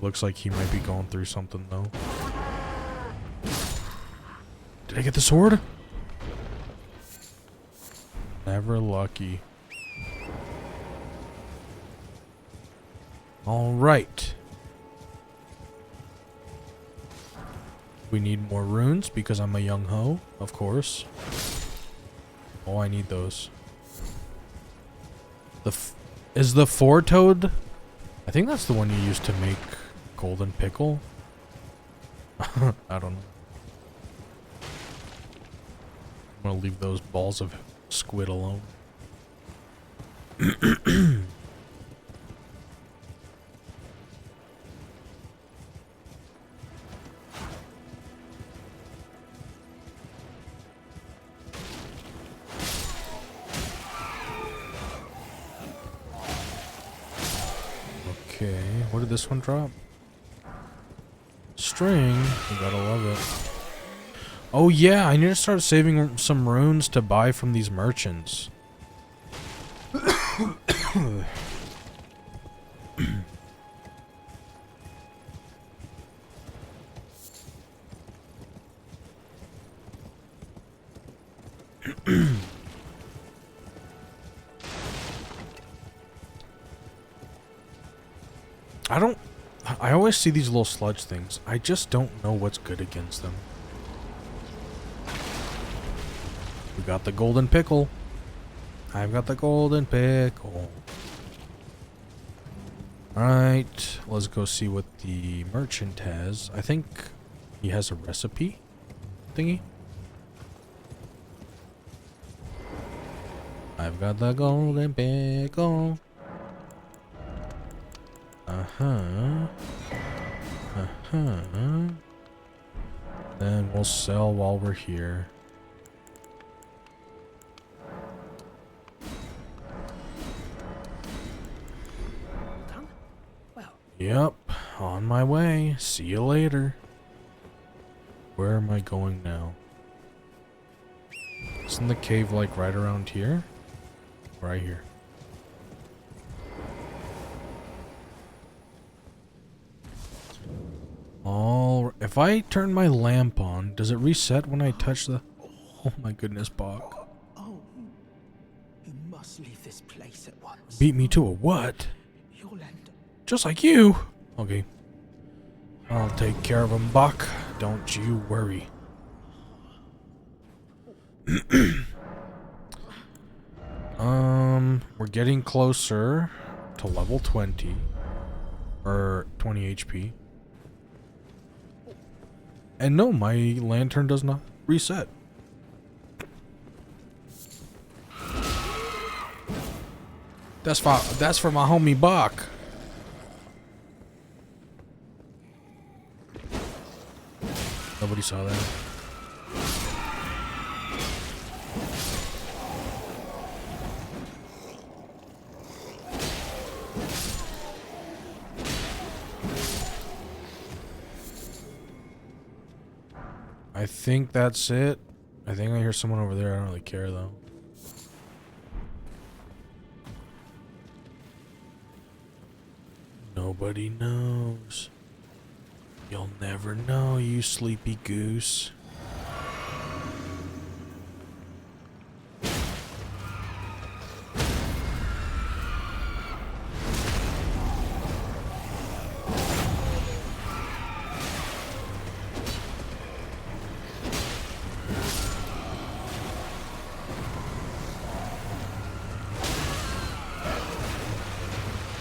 Looks like he might be going through something, though. Did I get the sword? Never lucky. Alright. We need more runes because I'm a young ho, of course. Oh, I need those. Is the four-toed? I think that's the one you used to make golden pickle. I don't know. I'm gonna leave those balls of squid alone. Okay, what did this one drop? String. You gotta love it. Oh yeah, I need to start saving some runes to buy from these merchants. I always see these little sludge things. I just don't know what's good against them. We got the golden pickle. I've got the golden pickle. Alright, let's go see what the merchant has. I think he has a recipe thingy. I've got the golden pickle. Then we'll sell while we're here. Done? Well. Yep, on my way. See you later. Where am I going now? Isn't the cave like right around here? Right here. If I turn my lamp on, does it reset when I touch the... Oh my goodness, Bach. Oh, you must leave this place at once. Beat me to a what? You'll end Just like you. Okay. I'll take care of him, Buck. Don't you worry. We're getting closer to level 20. Or 20 HP. And no, my lantern does not reset. That's for my homie Buck. Nobody saw that. I think that's it. I think I hear someone over there. I don't really care though. Nobody knows. You'll never know, you sleepy goose.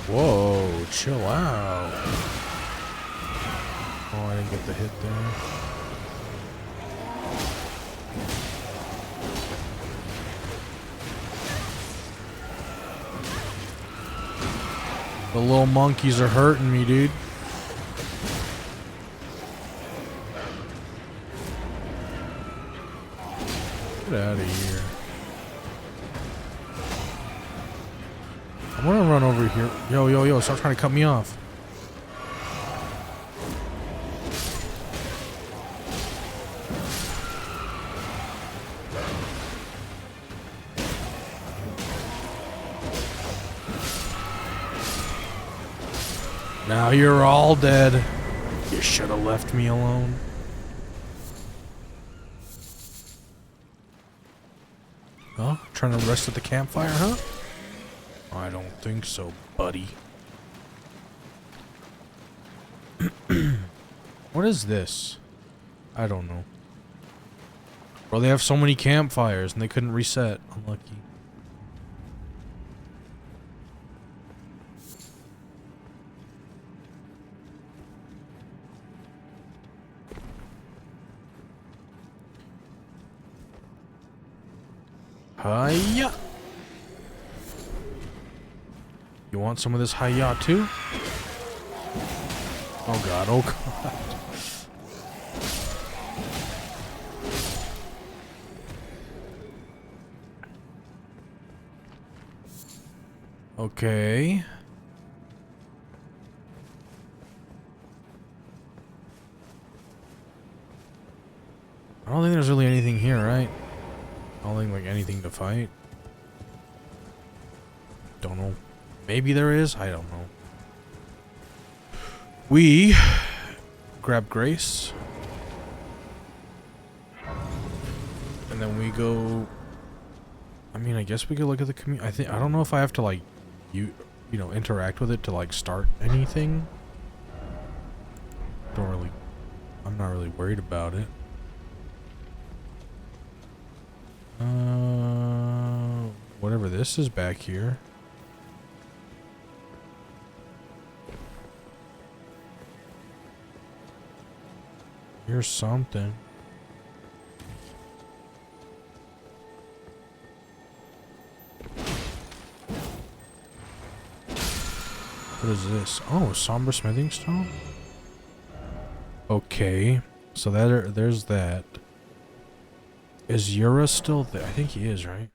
Whoa, chill out. Oh, I didn't get the hit there. The little monkeys are hurting me, dude. Get out of here. I'm gonna run over here. Yo, stop trying to cut me off. Now you're all dead. You should have left me alone. Huh? Trying to rest at the campfire, huh? I don't think so, buddy. What is this? I don't know. Bro, they have so many campfires and they couldn't reset. Unlucky. Hiya! You want some of this hiya too? Oh god, oh god. Okay. I don't think there's really anything here, right? I don't think like anything to fight. Don't know. Maybe there is. I don't know. We grab Grace. And then we go. I mean, I guess we could look at the community. I don't know if I have to like you know, interact with it to like start anything. Don't really. I'm not really worried about it. Whatever this is back here. Here's something. What is this? Oh, somber smithing stone? Okay. So there's that. Is Yura still there? I think he is, right?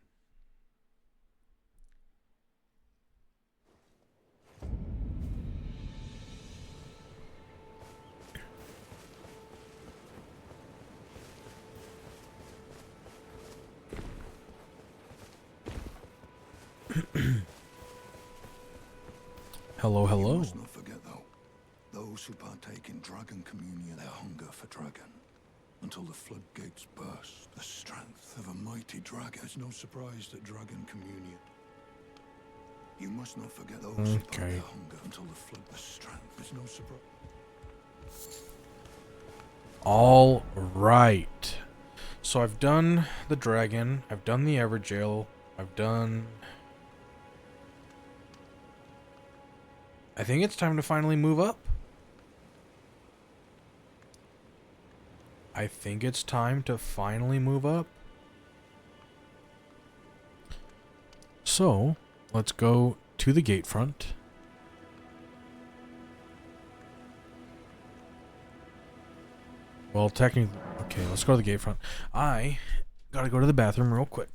Hello, hello. You must not forget, though, those who partake in dragon communion, their hunger for dragon, until the floodgates burst. The strength of a mighty dragon. It's no surprise that dragon communion You must not forget those who find Okay. their hunger until the flood of strength. There's no surprise. All right. So I've done the dragon. I've done the Everjail. I've done... I think it's time to finally move up. I think it's time to finally move up. So, let's go to the gate front. Well, technically... Okay, let's go to the gate front. I gotta go to the bathroom real quick.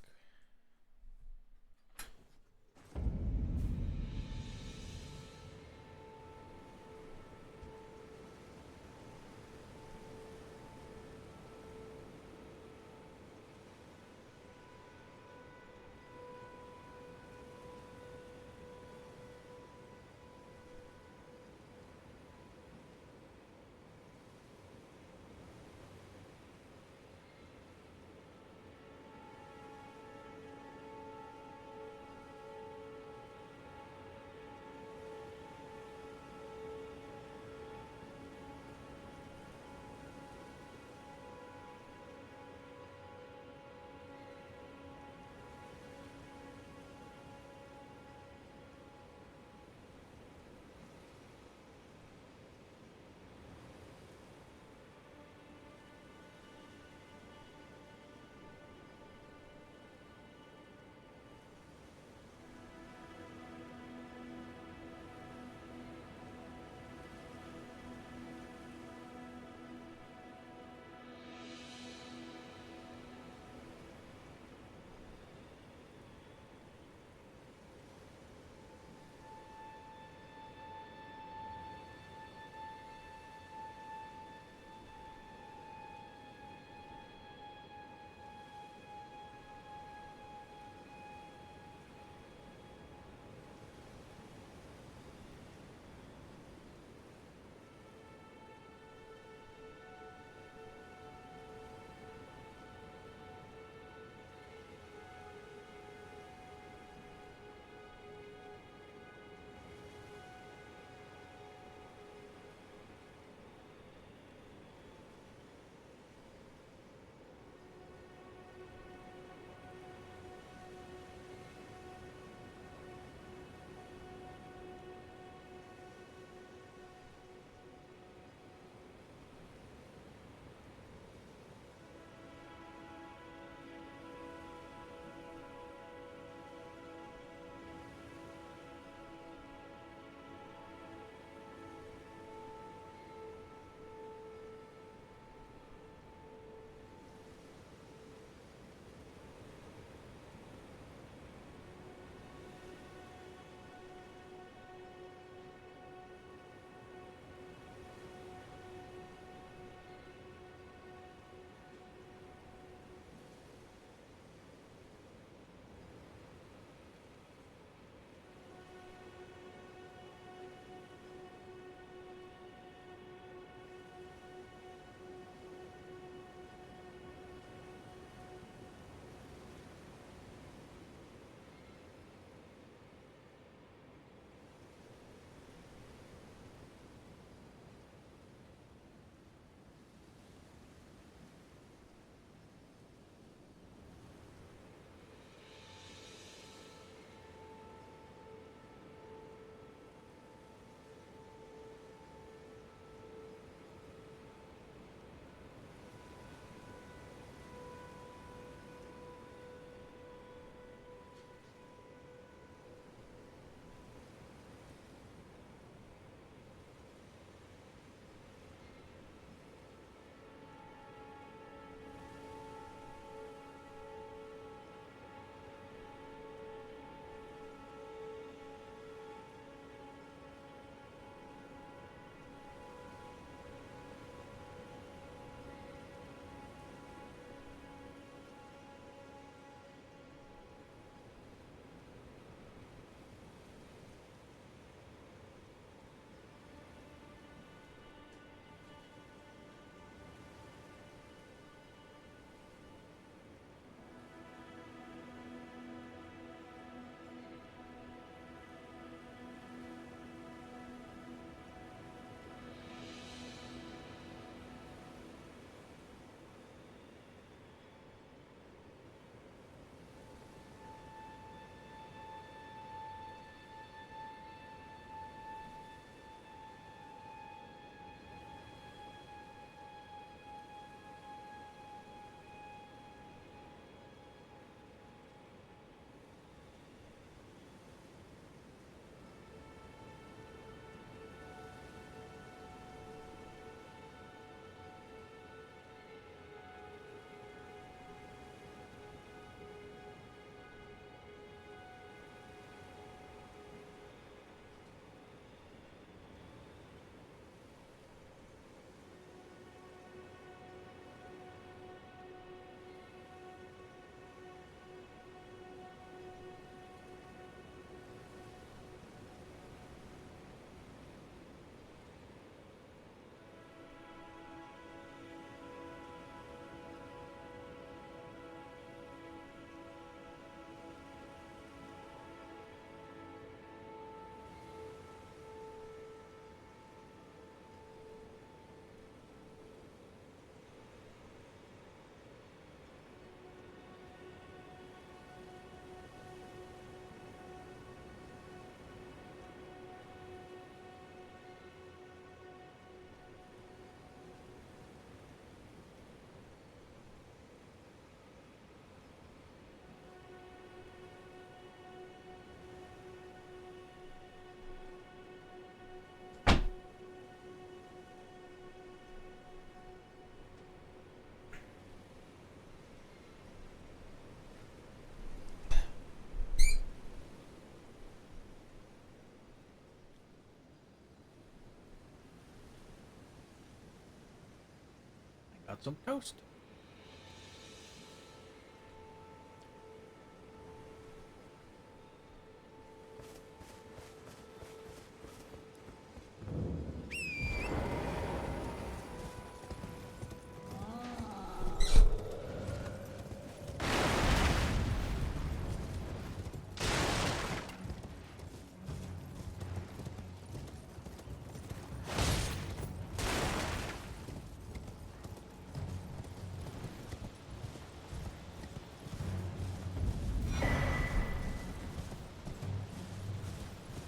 Got some toast.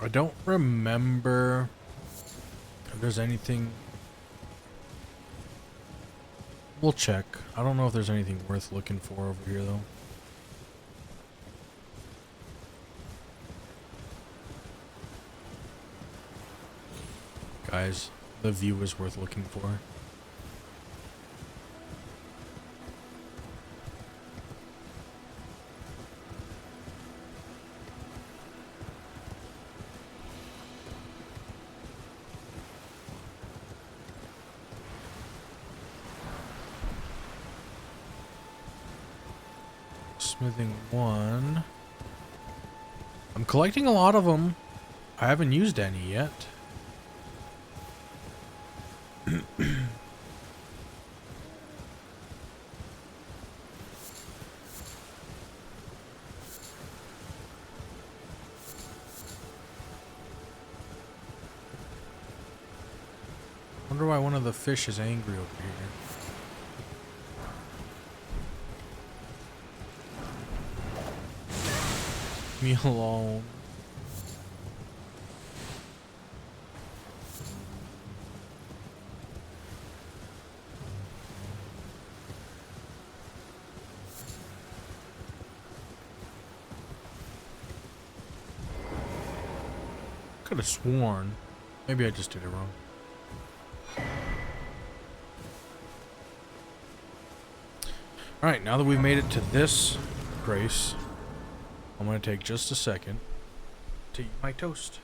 I don't remember if there's anything. We'll check. I don't know if there's anything worth looking for over here, though. Guys, the view is worth looking for. Smithing 1. I'm collecting a lot of them. I haven't used any yet. Wonder why one of the fish is angry over here. Me alone. Could have sworn. Maybe I just did it wrong. Alright, now that we've made it to this grace, I'm going to take just a second to eat my toast.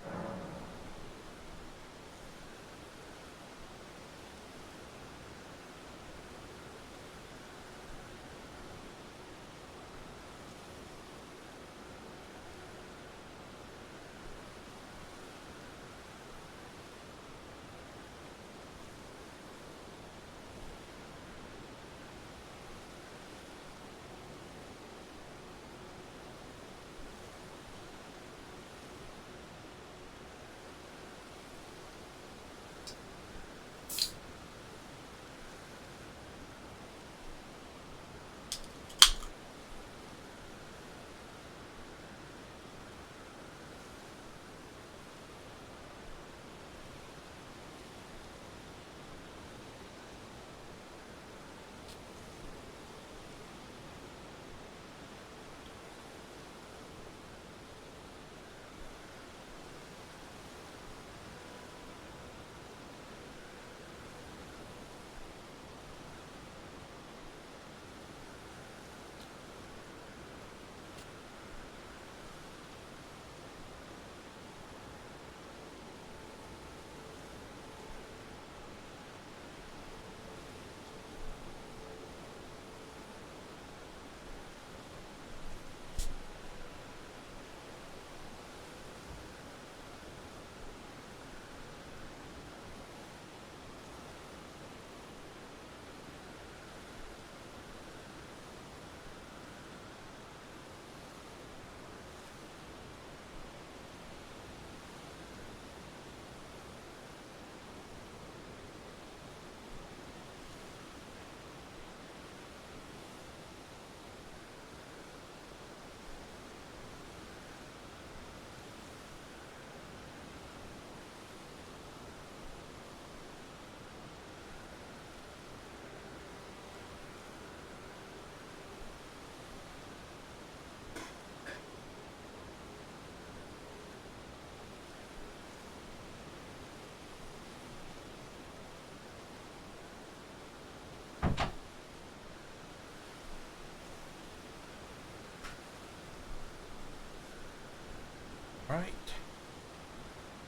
Right.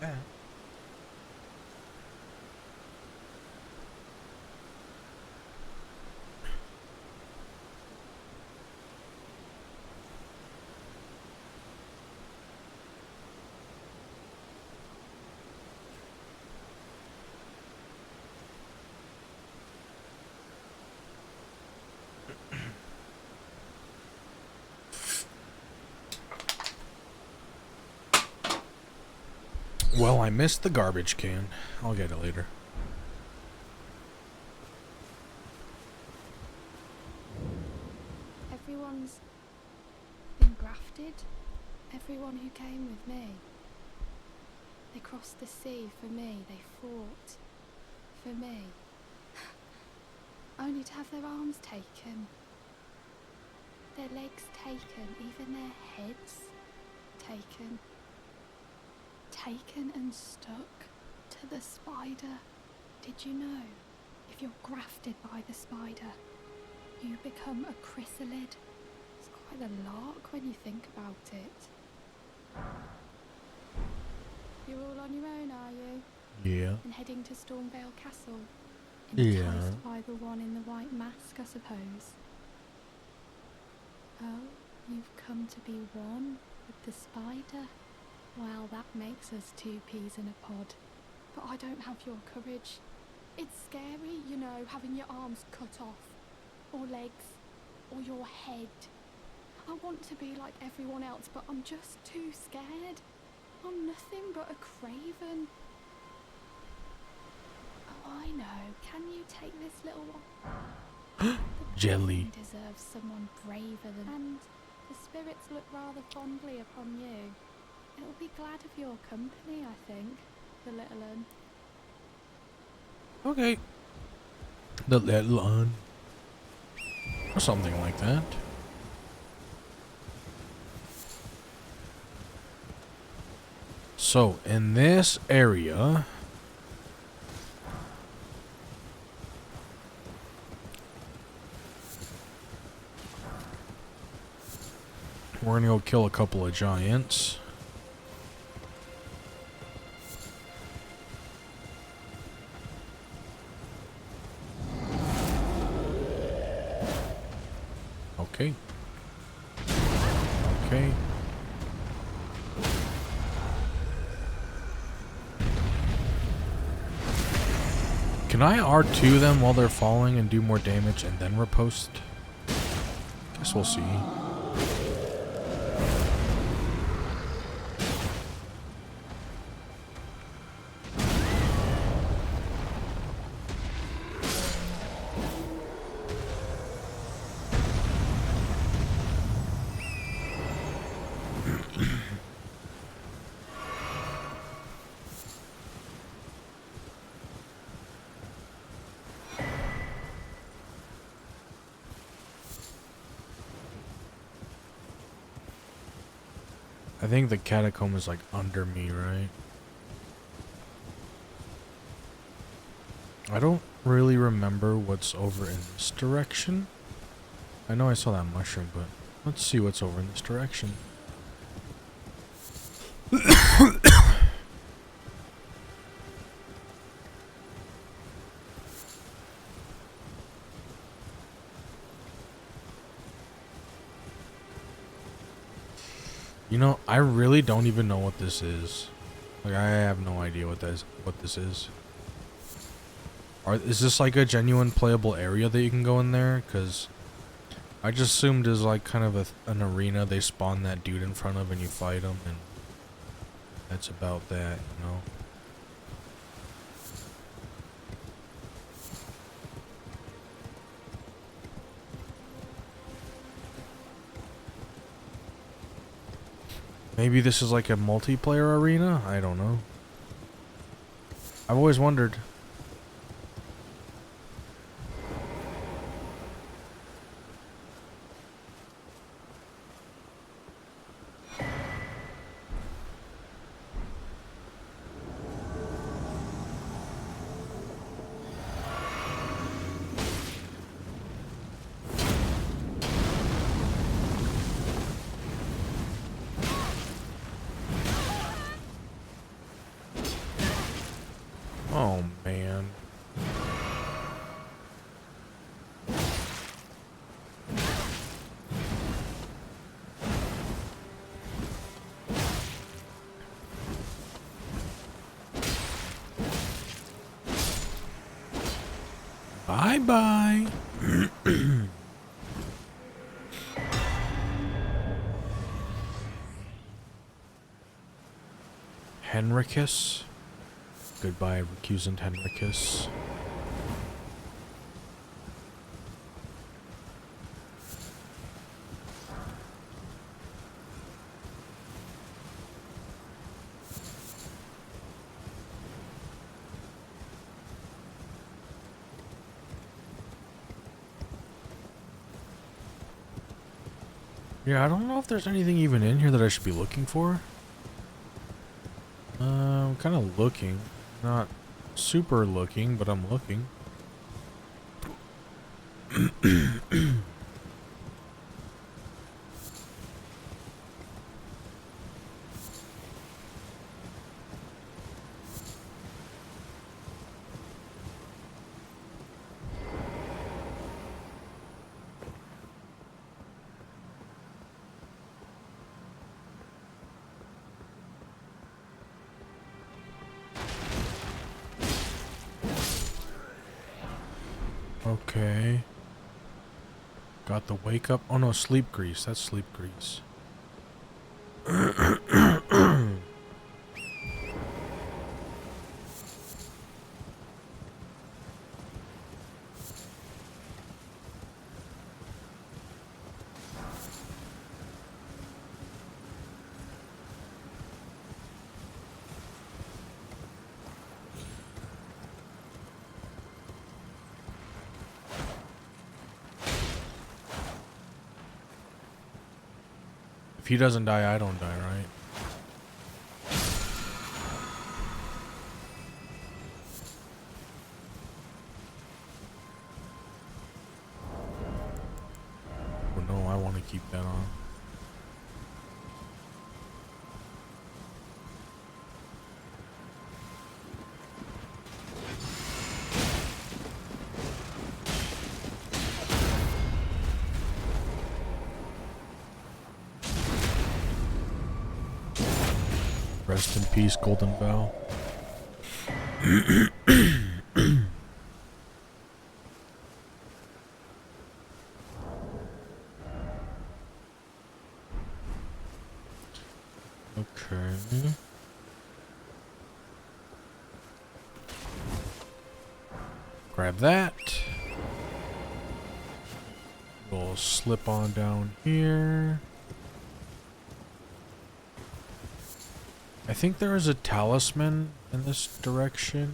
Yeah. Well, I missed the garbage can. I'll get it later. Everyone's been grafted. Everyone who came with me. They crossed the sea for me. They fought for me. Only to have their arms taken. Their legs taken. Even their heads taken. Taken and stuck to the spider. Did you know? If you're grafted by the spider, you become a chrysalid. It's quite a lark when you think about it. You're all on your own, are you? Yeah. And heading to Stormvale Castle? Yeah. Enticed by the one in the white mask, I suppose. Oh, you've come to be one with the spider? Well, that makes us two peas in a pod. But I don't have your courage. It's scary, you know, having your arms cut off. Or legs. Or your head. I want to be like everyone else, but I'm just too scared. I'm nothing but a craven. Oh, I know. Can you take this little one? Jelly. The deserves someone braver than... And the spirits look rather fondly upon you. It'll be glad of your company, I think, the little un. Okay. The little un. Or something like that. So, in this area... we're gonna go kill a couple of giants. Okay. Okay. Can I R2 them while they're falling and do more damage and then riposte? Guess we'll see. I think the catacomb is like under me, right? I don't really remember what's over in this direction. I know I saw that mushroom, but let's see what's over in this direction. You know, I really don't even know what this is. Like, I have no idea what this is. Is this like a genuine playable area that you can go in there? Because I just assumed it's like kind of an arena. They spawn that dude in front of and you fight him, and that's about that, you know? Maybe this is like a multiplayer arena? I don't know. I've always wondered. Oh, man. Bye-bye. Henricus. Goodbye, recusant Henricus. Yeah, I don't know if there's anything even in here that I should be looking for. I'm kind of looking. Not super looking, but I'm looking. Okay. Got the wake up. Oh no, sleep grease. That's sleep grease. If he doesn't die, I don't die, right? Well, no, I want to keep that on. Rest in peace, Golden Vow. Okay. Grab that. We'll slip on down here. I think there is a talisman in this direction.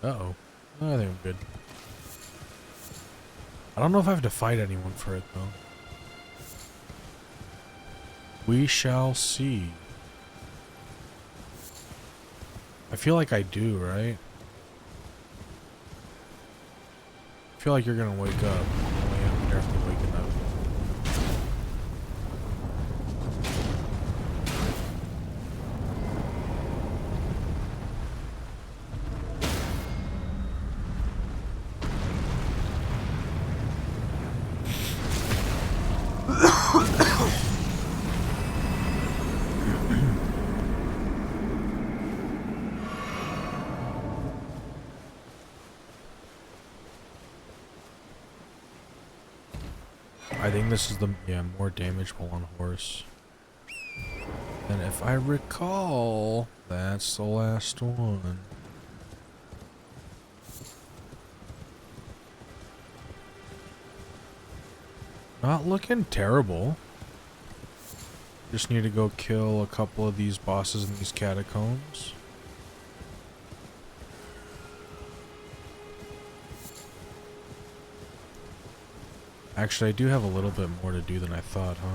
Uh-oh. I think I'm good. I don't know if I have to fight anyone for it, though. We shall see. I feel like I do, right? I feel like you're gonna wake up. Oh yeah, I'm definitely waking up. I think this is the, more damage while on horse. And if I recall, that's the last one. Not looking terrible. Just need to go kill a couple of these bosses in these catacombs. Actually, I do have a little bit more to do than I thought, huh?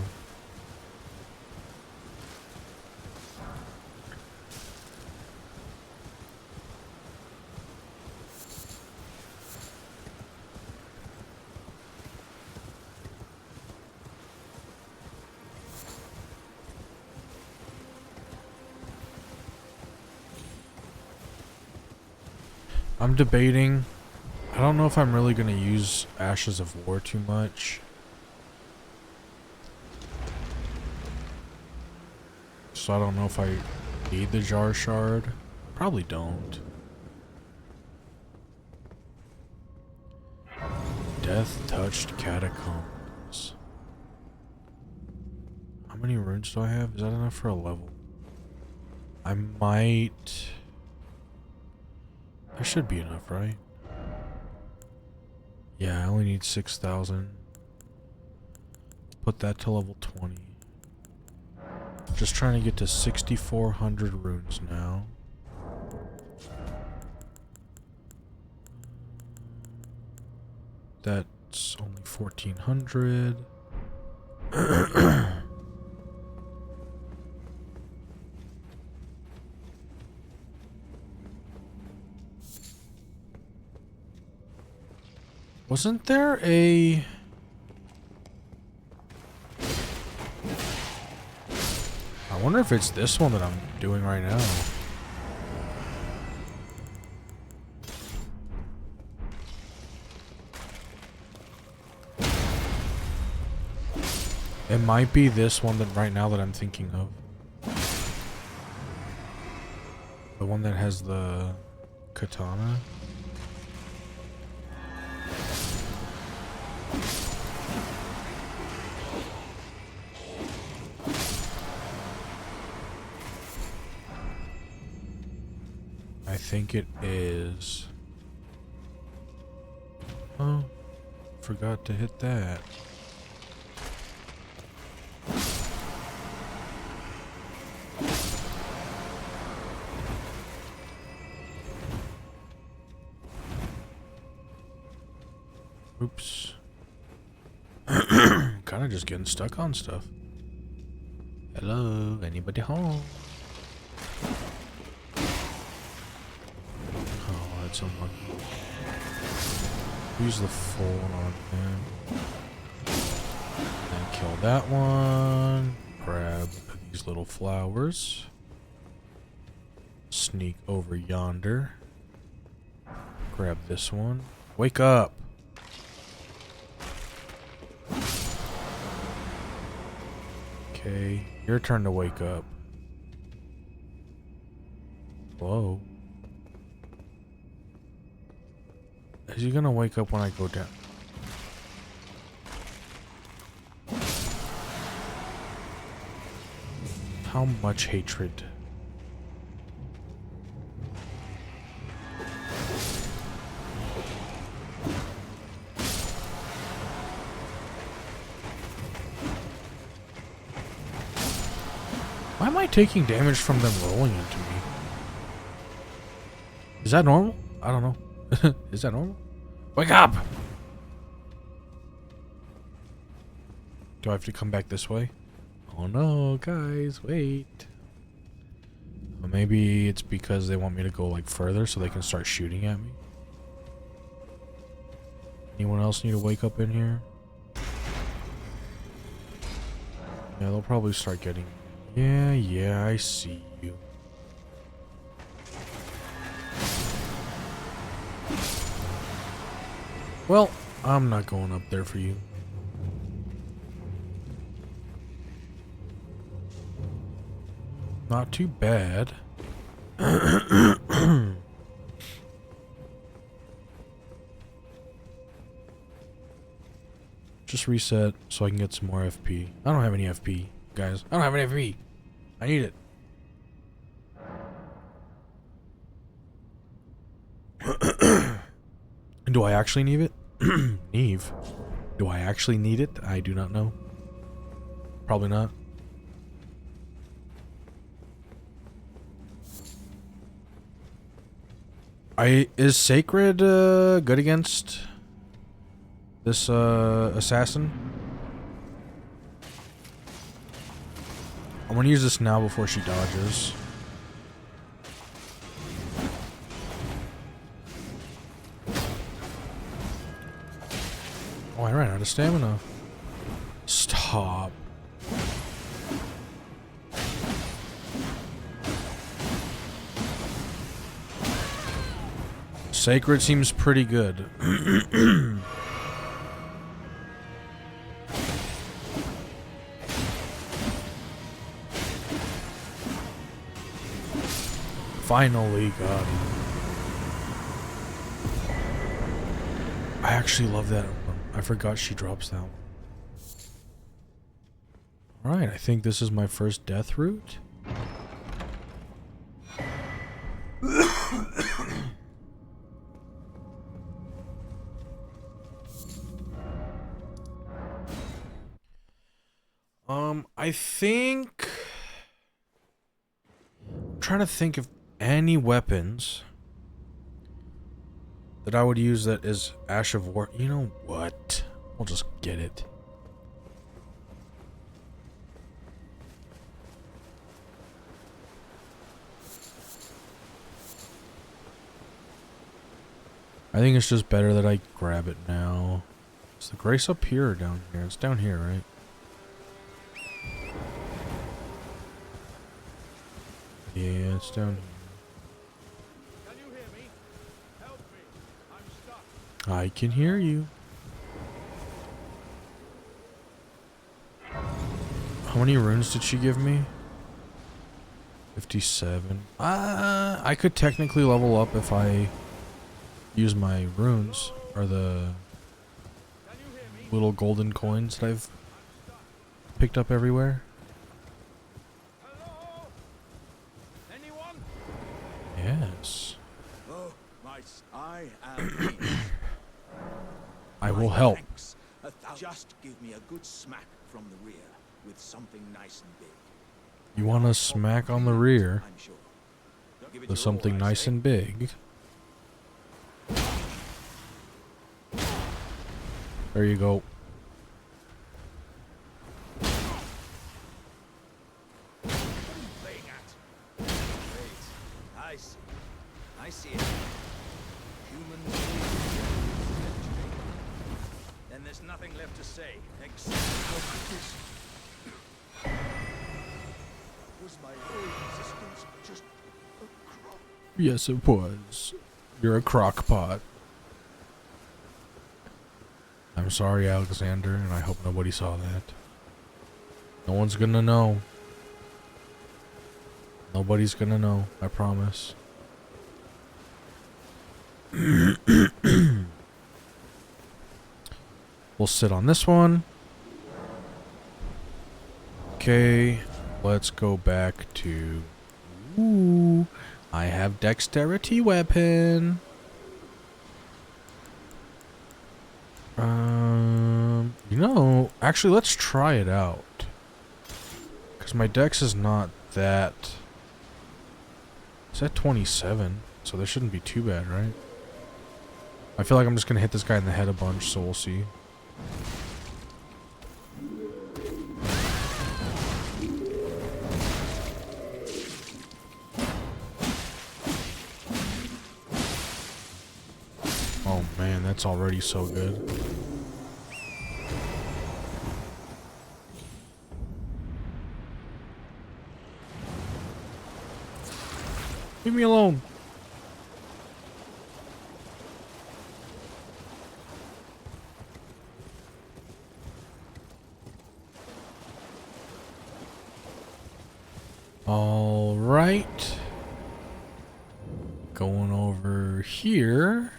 I'm debating. I don't know if I'm really going to use Ashes of War too much. So I don't know if I need the Jar Shard. Probably don't. Death-touched catacombs. How many runes do I have? Is that enough for a level? I might... There should be enough, right? Yeah, I only need 6,000. Put that to level 20. Just trying to get to 6,400 runes now. That's only 1,400. Wasn't there a... I wonder if it's this one that I'm doing right now. It might be this one that right now that I'm thinking of. The one that has the katana. I think it is. Oh, forgot to hit that. Oops. Kind of just getting stuck on stuff. Hello, anybody home? Oh, that's unlucky. Use the full one on him. Then kill that one. Grab these little flowers. Sneak over yonder. Grab this one. Wake up! Okay, your turn to wake up. Whoa. Is he gonna wake up when I go down? How much hatred? Why am I taking damage from them rolling into me? Is that normal? I don't know. Is that normal? Wake up! Do I have to come back this way? Oh no, guys, wait. Well, maybe it's because they want me to go like further so they can start shooting at me. Anyone else need to wake up in here? Yeah, they'll probably start getting... Yeah, I see you. Well, I'm not going up there for you. Not too bad. Just reset so I can get some more FP. I don't have any FP, guys. I don't have any FP. I need it. Do I actually need it? Neve. Do I actually need it? I do not know. Probably not. Is Sacred good against this assassin? I'm gonna use this now before she dodges. Oh, I ran out of stamina. Stop. Sacred seems pretty good. Finally got him. I actually love that one. I forgot she drops that one. Alright, I think this is my first death route. I think... I'm trying to think of any weapons that I would use that is Ash of War. You know what? We'll just get it. I think it's just better that I grab it now. Is the grace up here or down here? It's down here, right? Yeah, it's down here. Can you hear me? Help me. I'm stuck. I can hear you. How many runes did she give me? 57. I could technically level up if I use my runes, or the little golden coins that I've picked up everywhere. Hello? Anyone? Yes. Oh, I am. I will help. Thanks. Just give me a good smack from the rear with something nice and big. You want to smack on the rear I'm sure. Give it with your something all, I nice say. and big. There you go. Playing at. Great. I see it. Humans leave. Then there's nothing left to say except this. Was my whole existence just a crop? Yes, it was. You're a crock pot. I'm sorry, Alexander, and I hope nobody saw that. No one's gonna know. Nobody's gonna know, I promise. We'll sit on this one. Okay, let's go back to... Ooh, I have dexterity weapon. You know, actually, let's try it out. Because my dex is not that... It's at 27, so this shouldn't be too bad, right? I feel like I'm just going to hit this guy in the head a bunch, so we'll see. Oh man, that's already so good. Leave me alone. All right. Going over here.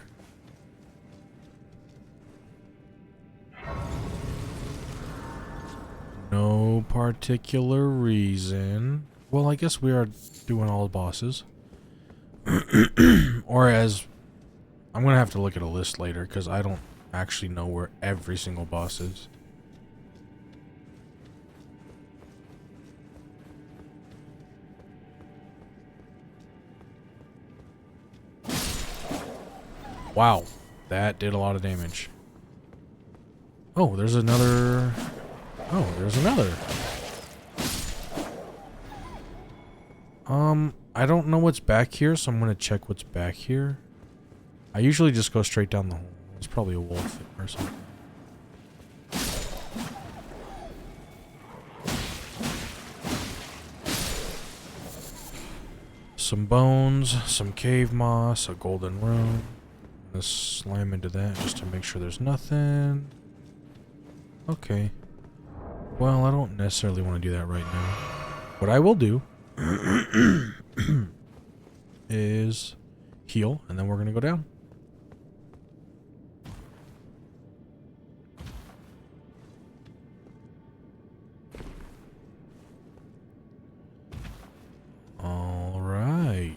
No particular reason. Well, I guess we are doing all the bosses. Or as... I'm going to have to look at a list later because I don't actually know where every single boss is. Wow. That did a lot of damage. Oh, there's another... Oh, there's another. I don't know what's back here, so I'm gonna check what's back here. I usually just go straight down the hole. It's probably a wolf or something. Some bones, some cave moss, a golden rune. I'm gonna slam into that just to make sure there's nothing. Okay. Well, I don't necessarily want to do that right now. What I will do is heal, and then we're going to go down. All right.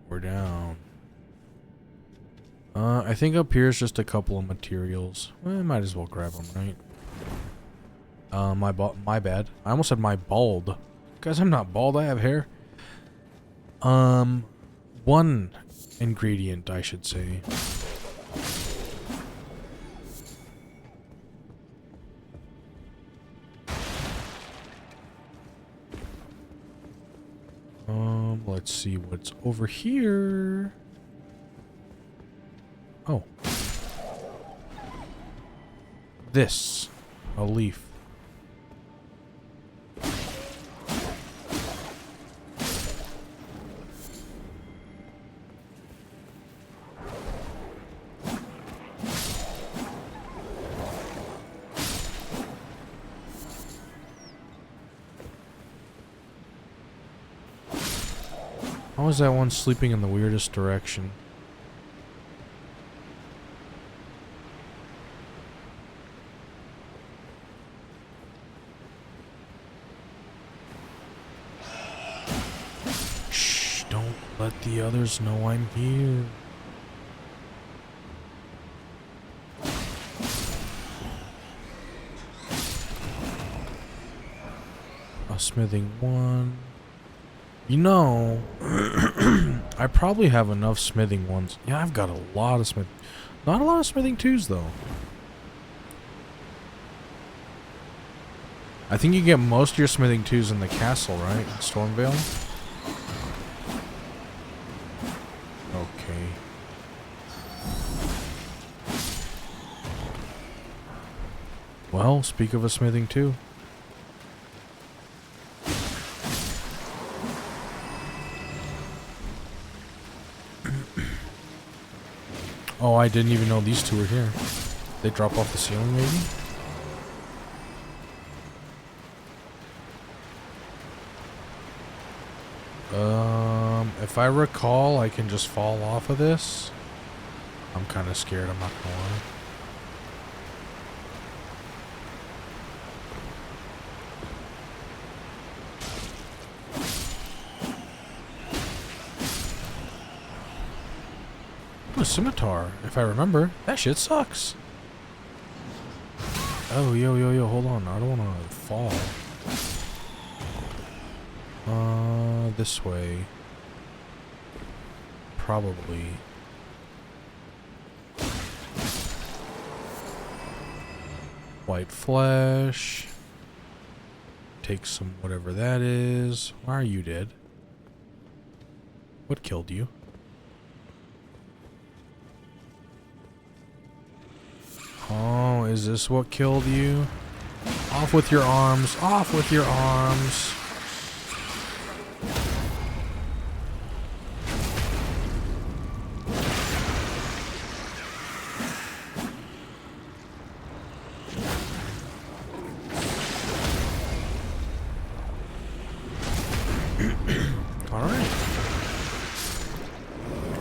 We're down. I think up here is just a couple of materials. Well, I might as well grab them, right? My bad. I almost said my bald. Guys, I'm not bald. I have hair. One ingredient, I should say. Let's see what's over here. Oh. This. A leaf. How is that one sleeping in the weirdest direction? Shh, don't let the others know I'm here. A smithing one. You know, I probably have enough smithing ones. Yeah, I've got a lot of smithing. Not a lot of smithing twos, though. I think you get most of your smithing twos in the castle, right? In Stormvale? Okay. Well, speak of a smithing two. Oh, I didn't even know these two were here. They drop off the ceiling, maybe? If I recall, I can just fall off of this. I'm kind of scared, I'm not gonna lie. A scimitar, if I remember. That shit sucks. Oh, yo, hold on. I don't want to fall. This way. Probably. White flesh. Take some whatever that is. Why are you dead? What killed you? Oh, is this what killed you? Off with your arms. Off with your arms. Alright.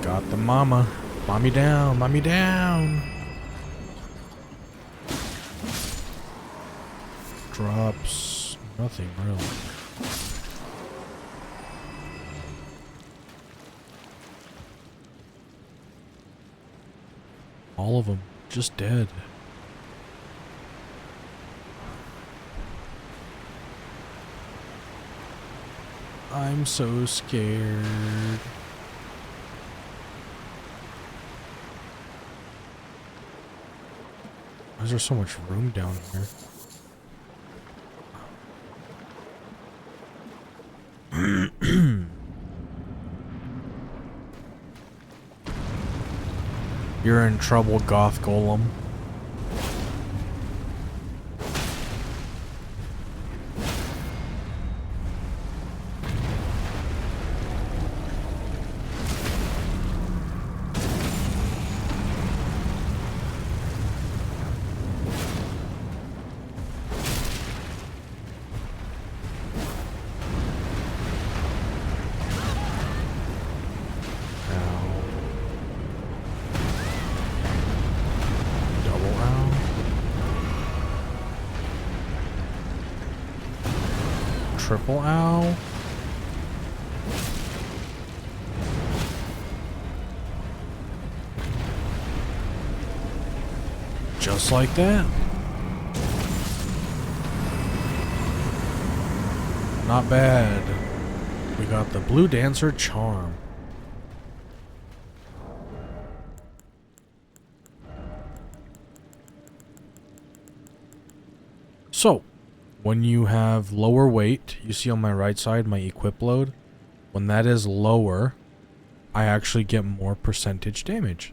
Got the mama. Mommy down. Mommy down. Drops. Nothing really. All of them just dead. I'm so scared. Why is there so much room down here? You're in trouble, Goth Golem. Triple ow. Just like that. Not bad. We got the Blue Dancer Charm. So, when you have lower weight, you see on my right side my equip load. When that is lower, I actually get more percentage damage.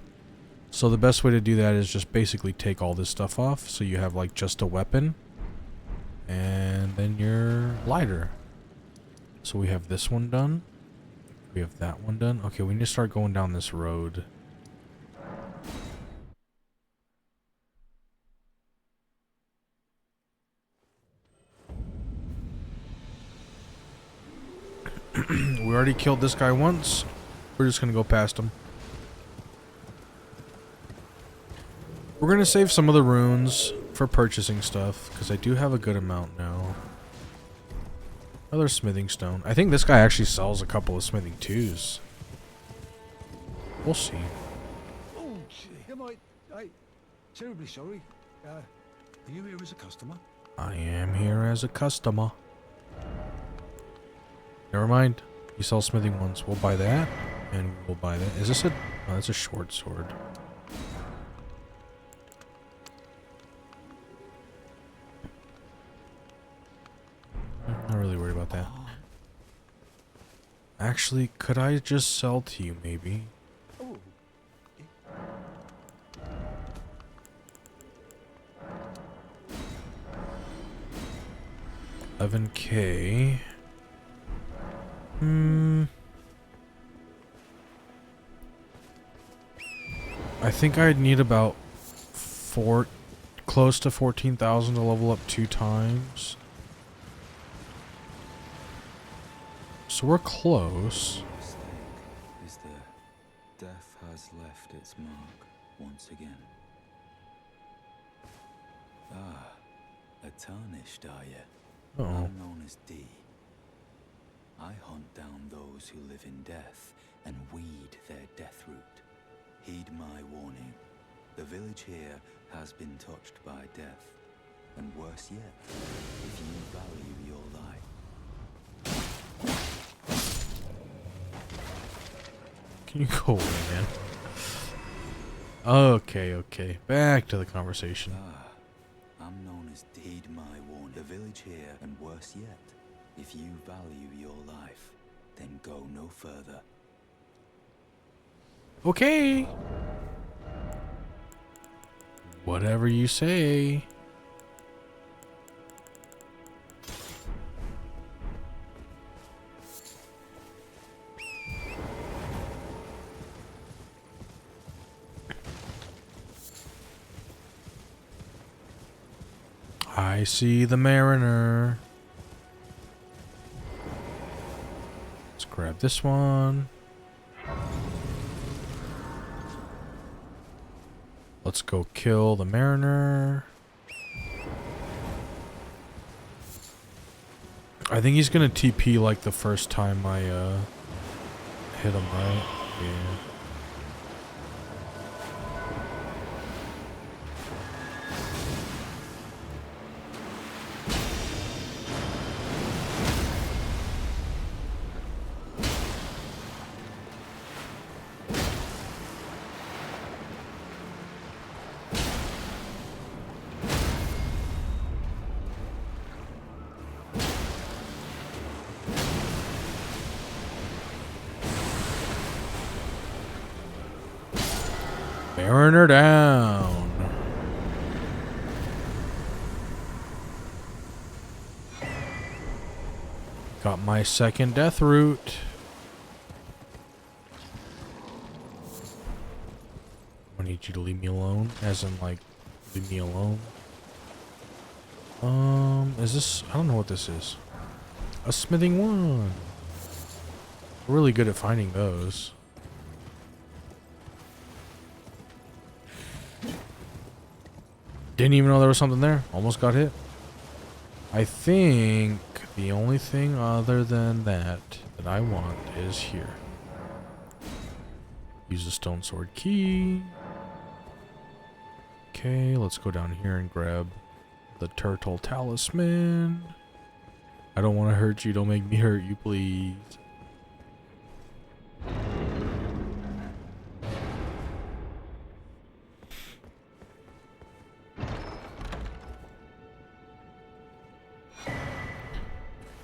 So the best way to do that is just basically take all this stuff off, so you have like just a weapon, and then you're lighter. So we have this one done. We have that one done. Okay, we need to start going down this road. We already killed this guy once. We're just gonna go past him. We're gonna save some of the runes for purchasing stuff, because I do have a good amount now. Another smithing stone. I think this guy actually sells a couple of smithing twos. We'll see. Oh, I'm terribly sorry. Are you here as a customer? I am here as a customer. Never mind. You sell smithing ones. We'll buy that. And we'll buy that. Is this a... Oh, that's a short sword. I'm not really worried about that. Actually, could I just sell to you, maybe? Oh. 11K. I think I'd need about close to 14,000 to level up 2 times. So we're close. Mistake is the death has left its mark once again. Ah, a tarnished, are you? Oh. I'm known as D. I hunt down those who live in death and weed their death root. Heed my warning. The village here has been touched by death. And worse yet, if you value your life. Can you go away, man? Okay. Back to the conversation. Ah, I'm known as Heed my warning. The village here, and worse yet, if you value your life, then go no further. Okay. Whatever you say. I see the mariner. Let's grab this one. Let's go kill the mariner. I think he's gonna TP like the first time I hit him, right? Yeah. Mariner down. Got my second death root. I need you to leave me alone, as in like, leave me alone. Is this, I don't know what this is. A smithing one. We're really good at finding those. Didn't even know there was something there. Almost got hit. I think the only thing other than that I want is here. Use the stone sword key. Okay, let's go down here and grab the turtle talisman. I don't want to hurt you. Don't make me hurt you, please.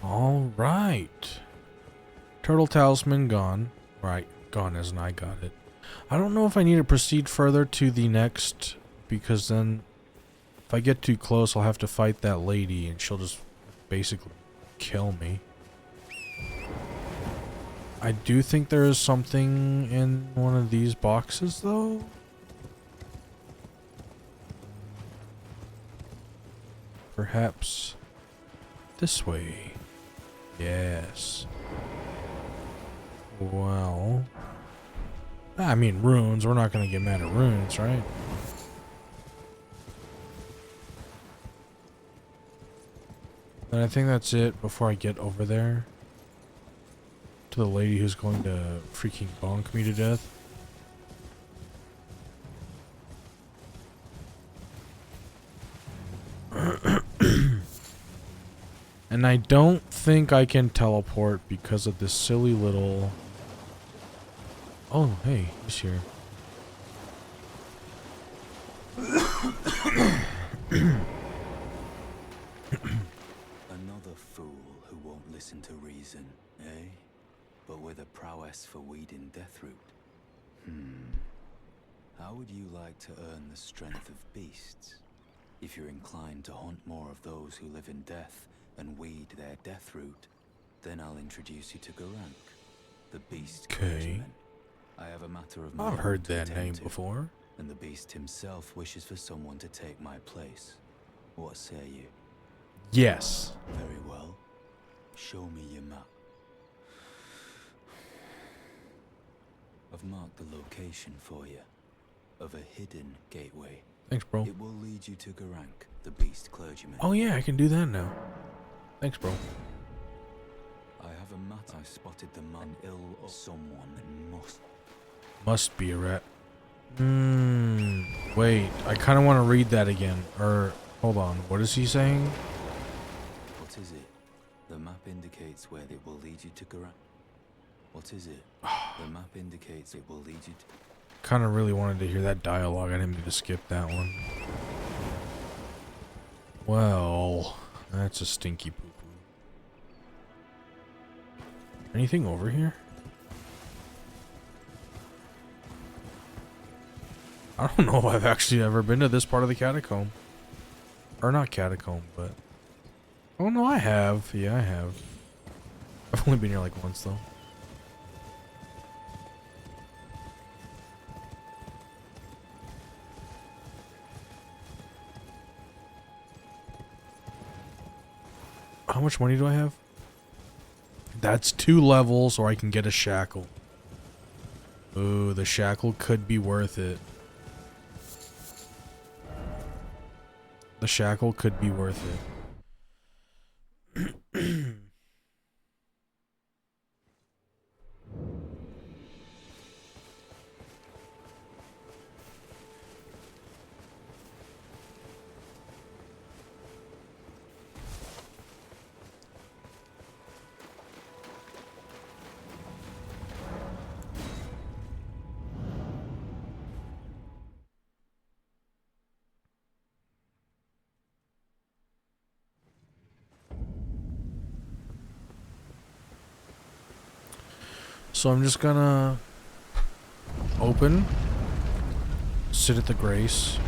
All right. Turtle talisman gone. Right, gone as in I got it. I don't know if I need to proceed further to the next, because then if I get too close, I'll have to fight that lady, and she'll just basically kill me. I do think there is something in one of these boxes, though. Perhaps this way. Yes. Well, I mean, runes. We're not going to get mad at runes, right? And I think that's it before I get over there. To the lady who's going to freaking bonk me to death. And I don't think I can teleport because of this silly little... Oh, hey, he's here. Another fool who won't listen to reason, eh? But with a prowess for weeding Deathroot. How would you like to earn the strength of beasts? If you're inclined to hunt more of those who live in death and weed their Deathroot, then I'll introduce you to Garank, the beast clergyman. I have a matter of my I've heard to that attend name to, before. and the beast himself wishes for someone to take my place. What say you? Yes. Very well. Show me your map. I've marked the location for you, of a hidden gateway. Thanks, bro. It will lead you to Garank, the beast clergyman. Oh yeah, I can do that now. Thanks, bro. I have a mat. I spotted the man ill or someone Must be a rat. Wait, I kind of want to read that again. Or, hold on, what is he saying? What is it? The map indicates where it will lead you to Garank. What is it? The map indicates it will lead you to... Kind of really wanted to hear that dialogue. I didn't mean to skip that one. Well, that's a stinky poo-poo. Anything over here? I don't know if I've actually ever been to this part of the catacomb. Or not catacomb, but... Oh no, I have. Yeah, I have. I've only been here like once, though. How much money do I have? That's 2 levels, or I can get a shackle. Ooh, the shackle could be worth it. The shackle could be worth it. So I'm just gonna open, sit at the grace,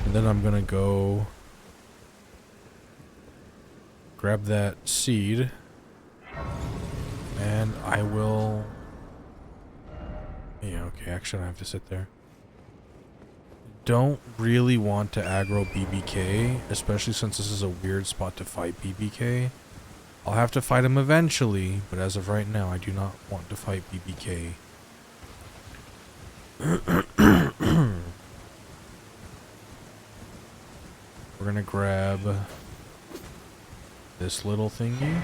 and then I'm gonna go grab that seed, and I will... Yeah, okay, actually I don't have to sit there. Don't really want to aggro BBK, especially since this is a weird spot to fight BBK. I'll have to fight him eventually, but as of right now, I do not want to fight BBK. We're gonna grab this little thingy.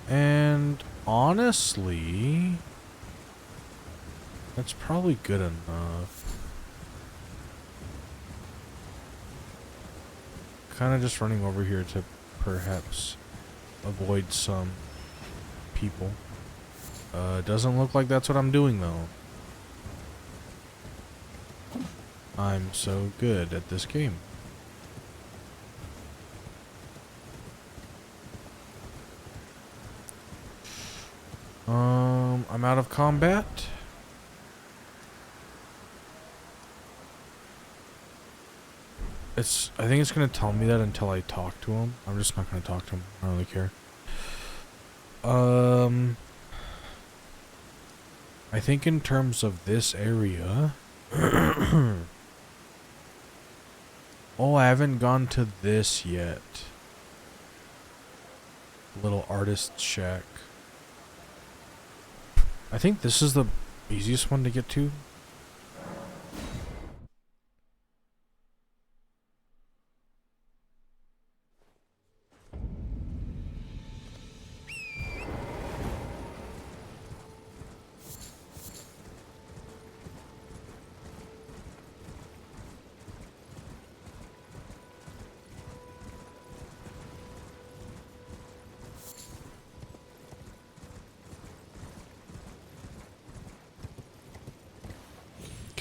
And honestly, that's probably good enough. Kind of just running over here to perhaps avoid some people. Doesn't look like that's what I'm doing though. I'm so good at this game. I'm out of combat. I think it's gonna tell me that until I talk to him. I'm just not gonna talk to him. I don't really care. I think in terms of this area, oh, I haven't gone to this yet. Little artist shack. I think this is the easiest one to get to.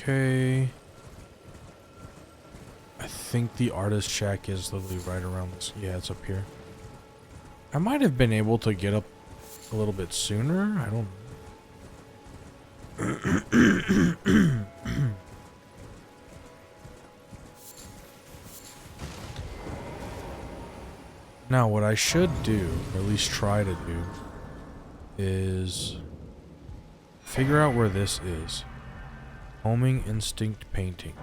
Okay. I think the artist shack is literally right around this. Yeah, it's up here. I might have been able to get up a little bit sooner. I don't know. Now, what I should do, or at least try to do, is figure out where this is. Homing Instinct Painting.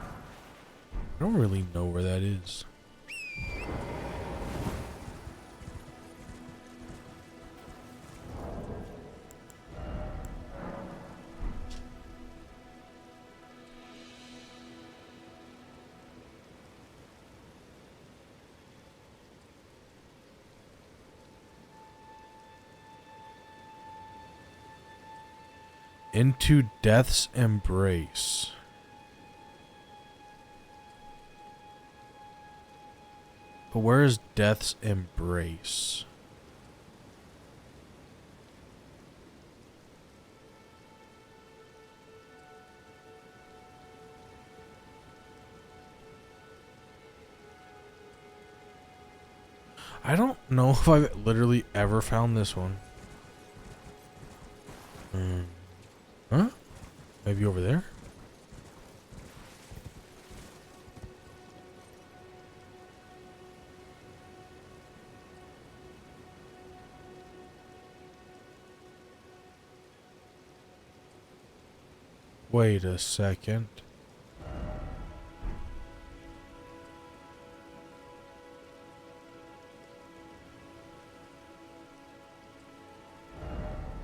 I don't really know where that is. Into Death's Embrace. But where is Death's Embrace? I don't know if I've literally ever found this one. Huh? Maybe over there? Wait a second.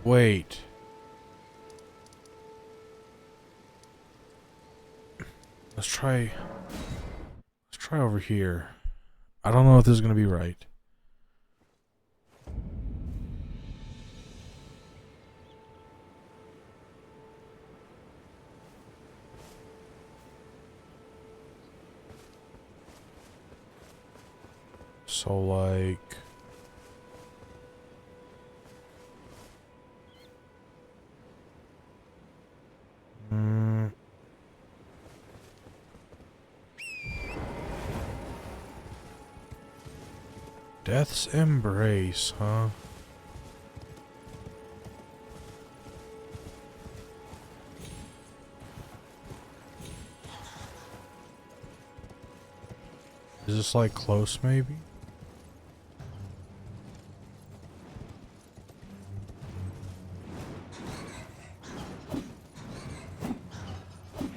Wait. Let's try over here. I don't know if this is going to be right. So like Death's Embrace, huh? Is this like close maybe?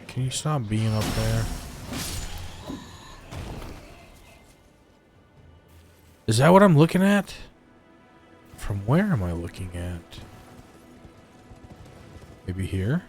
Can you stop being up there? Is that what I'm looking at? From where am I looking at? Maybe here?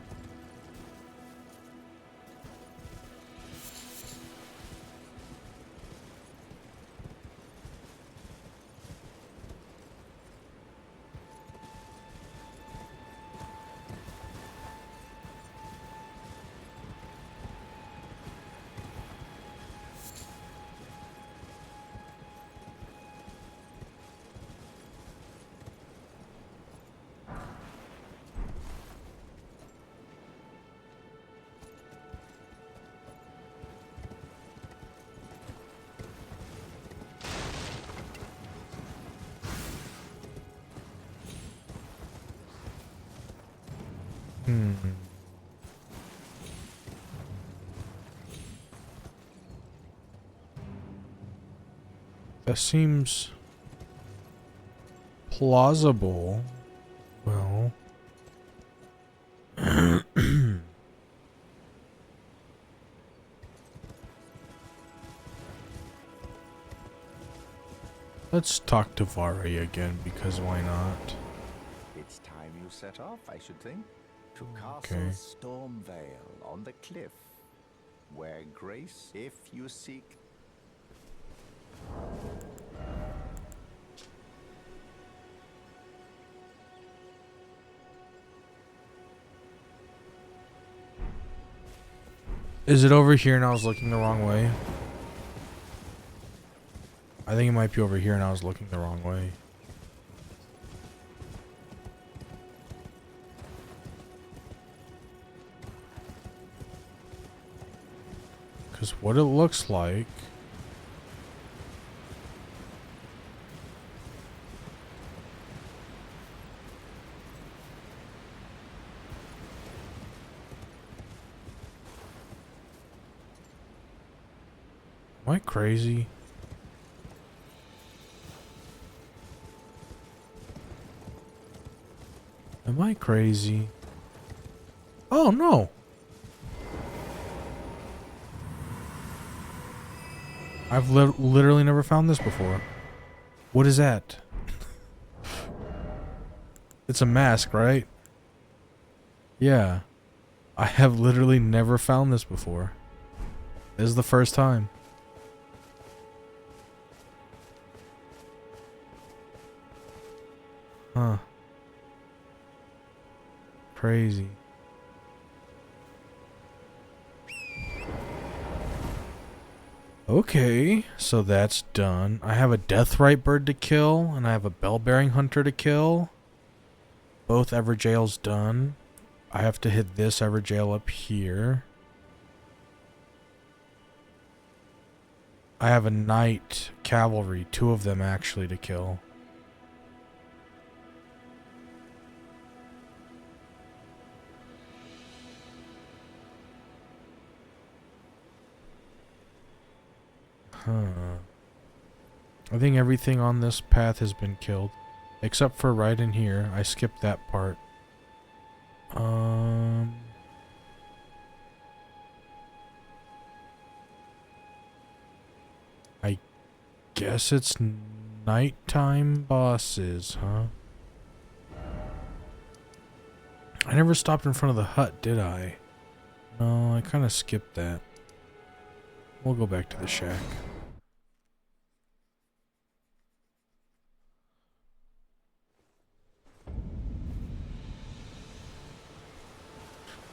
Hmm. That seems plausible. Well, let's talk to Vari again, because why not? It's time you set off, I should think. To Okay. Castle Stormvale on the cliff, where grace, if you seek. Is it over here and I was looking the wrong way? I think it might be over here and I was looking the wrong way. Because what it looks like... Am I crazy? Am I crazy? Oh no! I've literally never found this before. What is that? It's a mask, right? Yeah. I have literally never found this before. This is the first time. Huh. Crazy. Okay, so that's done. I have a Deathrite bird to kill, and I have a Bell-bearing hunter to kill. Both Everjails done. I have to hit this Everjail up here. I have a Knight Cavalry, 2 of them actually to kill. I think everything on this path has been killed. Except for right in here. I skipped that part. I guess it's nighttime bosses, huh? I never stopped in front of the hut, did I? No, I kind of skipped that. We'll go back to the shack.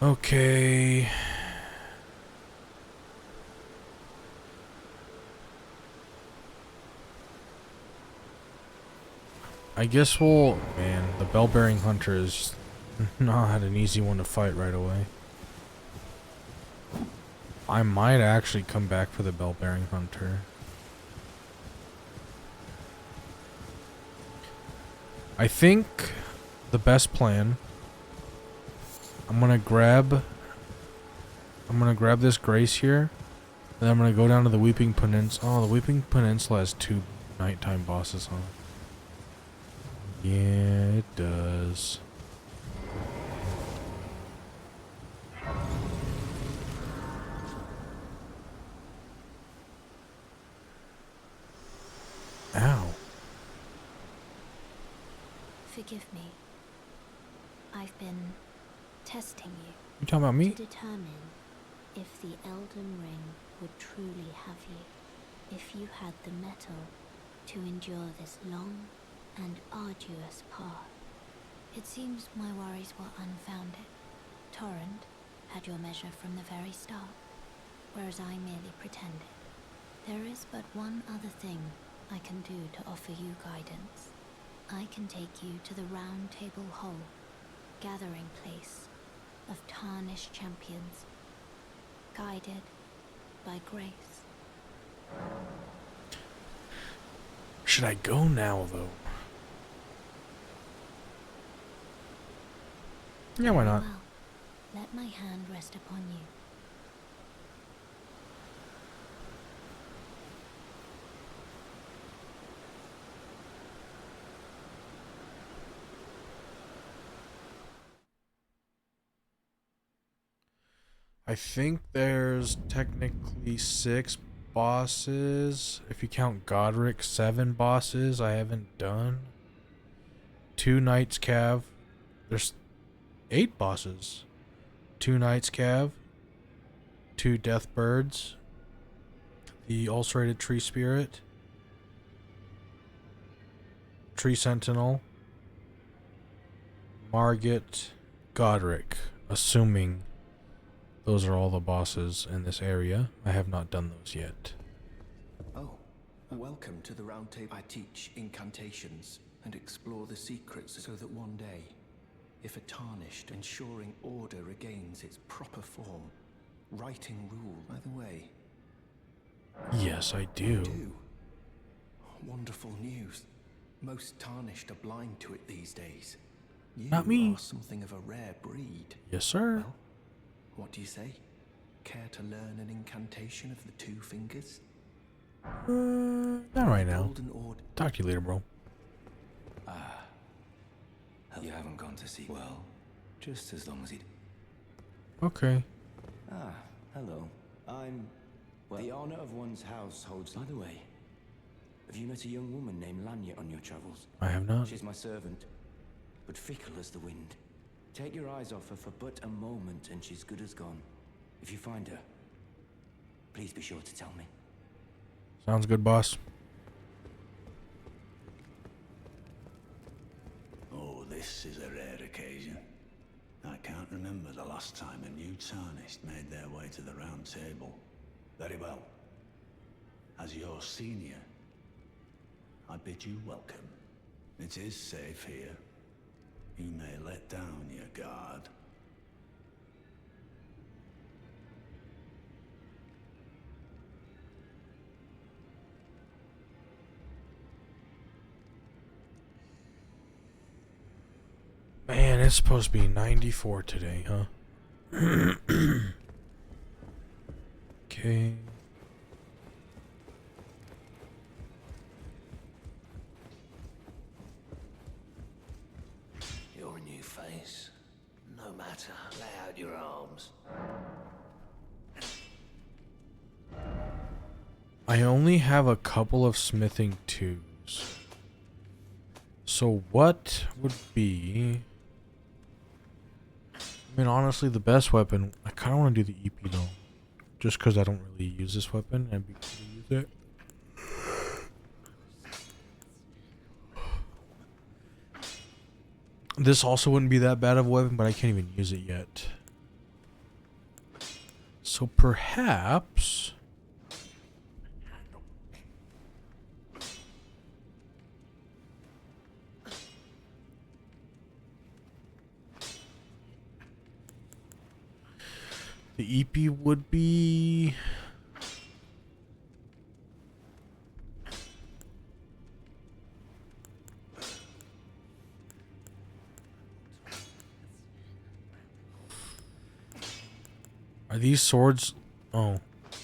Okay. I guess we'll... Man, the bell-bearing hunter is not an easy one to fight right away. I might actually come back for the bell-bearing hunter. I think the best plan... I'm gonna grab this Grace here. Then I'm gonna go down to the Weeping Peninsula. Oh, the Weeping Peninsula has 2 nighttime bosses on it. Yeah, it does. Ow. Forgive me. I've been testing you. You talking about me? To determine if the Elden Ring would truly have you. If you had the mettle to endure this long and arduous path. It seems my worries were unfounded. Torrent had your measure from the very start, whereas I merely pretended. There is but one other thing I can do to offer you guidance. I can take you to the Round Table Hall, gathering place of tarnished champions, guided by grace. Should I go now, though? Yeah, why not? Well, Let my hand rest upon you. I think there's technically 6 bosses. If you count Godric, 7 bosses I haven't done. 2 Knights Cav. There's 8 bosses. 2 Knights Cav. 2 Death Birds. The Ulcerated Tree Spirit. Tree Sentinel. Margit. Godric. Assuming those are all the bosses in this area. I have not done those yet. Oh, welcome to the round table. I teach incantations and explore the secrets so that one day, if a tarnished, ensuring order regains its proper form, writing rule. By the way. Yes, I do. Wonderful news. Most tarnished are blind to it these days. You Not me. are something of a rare breed. Yes, sir. Well, what do you say? Care to learn an incantation of the 2 fingers? Not right now. Golden Order. Talk to you later, bro. You haven't gone to see. Well, just as long as he. Okay. Hello. I'm. Well, the honor of one's house holds. By the way, have you met a young woman named Lanya on your travels? I have not. She's my servant, but fickle as the wind. Take your eyes off her for but a moment, and she's good as gone. If you find her, please be sure to tell me. Sounds good, boss. Oh, this is a rare occasion. I can't remember the last time a new Tarnished made their way to the round table. Very well. As your senior, I bid you welcome. It is safe here. You may let down your guard. Man, it's supposed to be 94 today, huh? Okay. You're a new face. No matter, lay out your arms. I only have a couple of smithing twos. So what would be... I mean, honestly, the best weapon... I kind of want to do the EP, though. Just because I don't really use this weapon, and I'd be cool to use it. This also wouldn't be that bad of a weapon, but I can't even use it yet. So perhaps... the EP would be... Are these swords... Oh,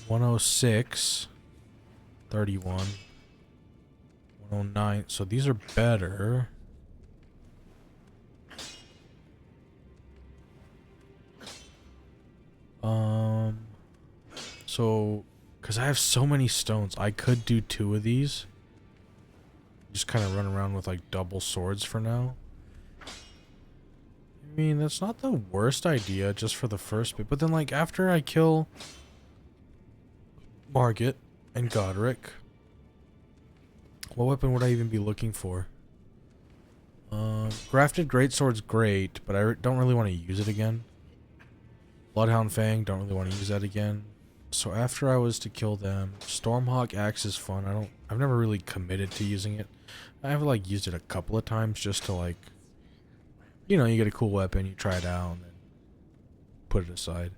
106, 31, 109. So these are better. So, because I have so many stones, I could do 2 of these. Just kind of run around with like double swords for now. I mean, that's not the worst idea just for the first bit. But then like after I kill Margit and Godric, what weapon would I even be looking for? Grafted greatsword's great, but I don't really want to use it again. Bloodhound Fang, don't really want to use that again. So after I was to kill them, Stormhawk Axe is fun. I've never really committed to using it. I've like used it a couple of times just to like, you know, you get a cool weapon, you try it out, and then put it aside.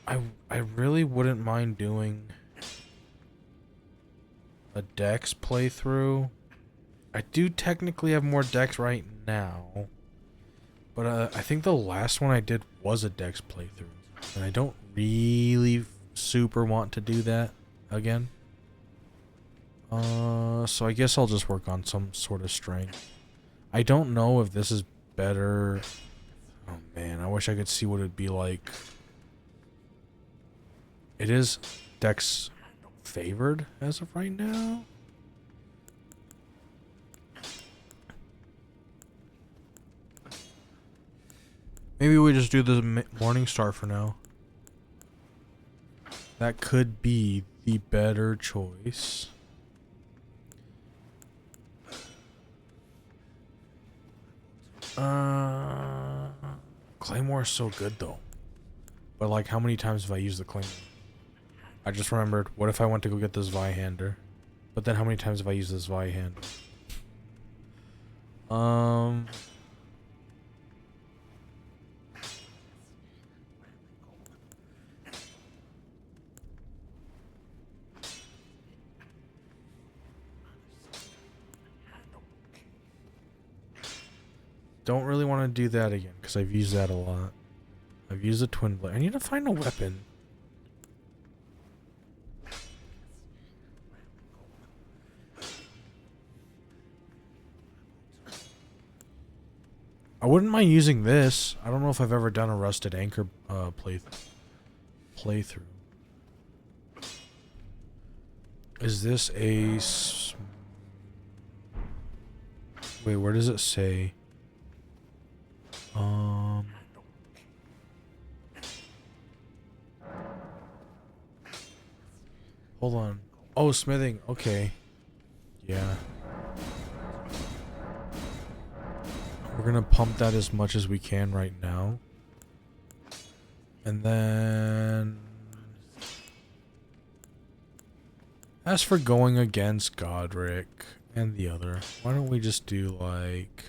I really wouldn't mind doing a Dex playthrough I do technically have more decks right now. But I think the last one I did was a dex playthrough. And I don't really super want to do that again. So I guess I'll just work on some sort of strength. I don't know if this is better. Oh man, I wish I could see what it'd be like. It is dex favored as of right now. Maybe we just do the Morning Star for now. That could be the better choice. Claymore is so good though. But like, how many times have I used the Claymore? I just remembered, what if I went to go get this Zweihander? But then how many times have I used this Zweihander? Don't really want to do that again, because I've used that a lot. I've used a Twin Blade. I need to find a weapon. I wouldn't mind using this. I don't know if I've ever done a Rusted Anchor playthrough. Is this a... Wait, where does it say? Hold on. Oh, smithing. Okay. Yeah. We're gonna pump that as much as we can right now. And then... As for going against Godric and the other, why don't we just do like...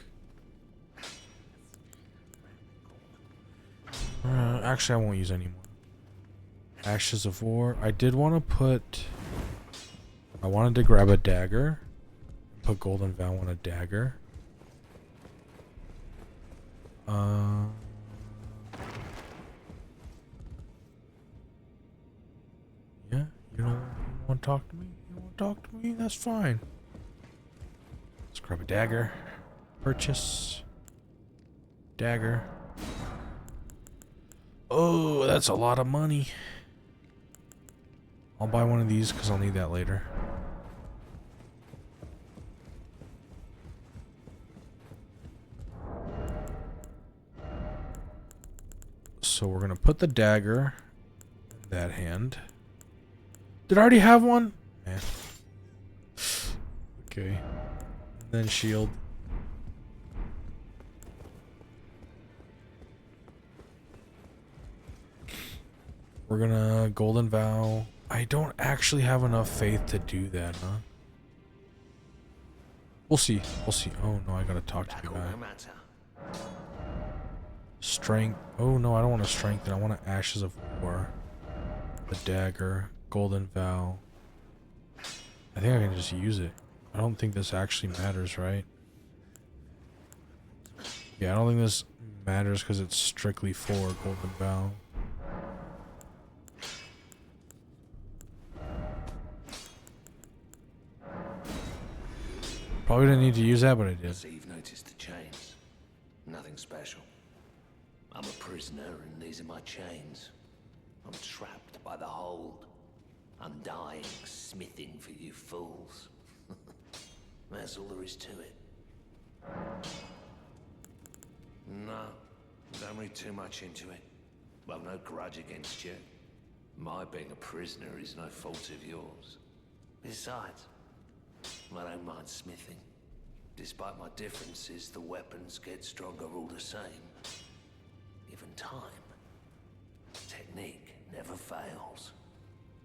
actually, I won't use any more. Ashes of War. I did want to put... I wanted to grab a dagger. Put Golden Vow on a dagger. Yeah, you don't want to talk to me? You don't want to talk to me? That's fine. Let's grab a dagger. Purchase. Dagger. Oh, that's a lot of money. I'll buy one of these because I'll need that later. So we're going to put the dagger in that hand. Did I already have one? Man. Okay. And then shield. We're gonna Golden Vow. I don't actually have enough faith to do that, huh? We'll see. We'll see. Oh no, I gotta talk to the guy. Strength. Oh no, I don't want to strengthen. I want to Ashes of War. The dagger. Golden Vow. I think I can just use it. I don't think this actually matters, right? Yeah, I don't think this matters because it's strictly for Golden Vow. Probably didn't need to use that, but I did. So you've noticed the chains. Nothing special. I'm a prisoner and these are my chains. I'm trapped by the hold. I'm dying, smithing for you fools. That's all there is to it. No, don't read too much into it. Well, no grudge against you. My being a prisoner is no fault of yours. Besides, I don't mind smithing. Despite my differences, the weapons get stronger all the same. Given time, technique never fails.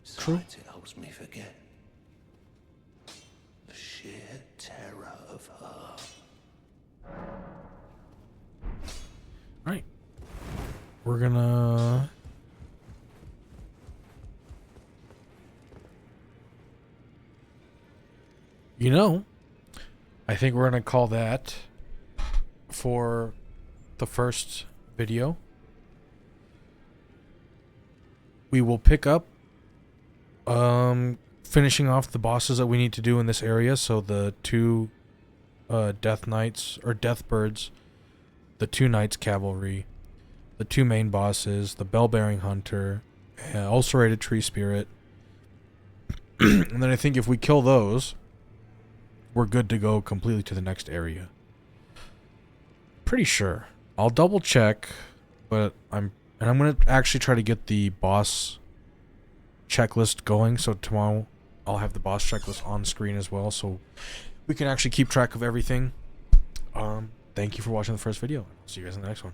Besides, it helps me forget the sheer terror of her. Alright. We're gonna... You know, I think we're gonna call that for the first video. We will pick up finishing off the bosses that we need to do in this area. So the 2 Death Knights or Death Birds, the 2 Knights Cavalry, the 2 main bosses, the Bell-Bearing Hunter, Ulcerated Tree Spirit. And then I think if we kill those, we're good to go completely to the next area. Pretty sure. I'll double check, but I'm gonna actually try to get the boss checklist going, so tomorrow I'll have the boss checklist on screen as well, so we can actually keep track of everything. Thank you for watching the first video. See you guys in the next one.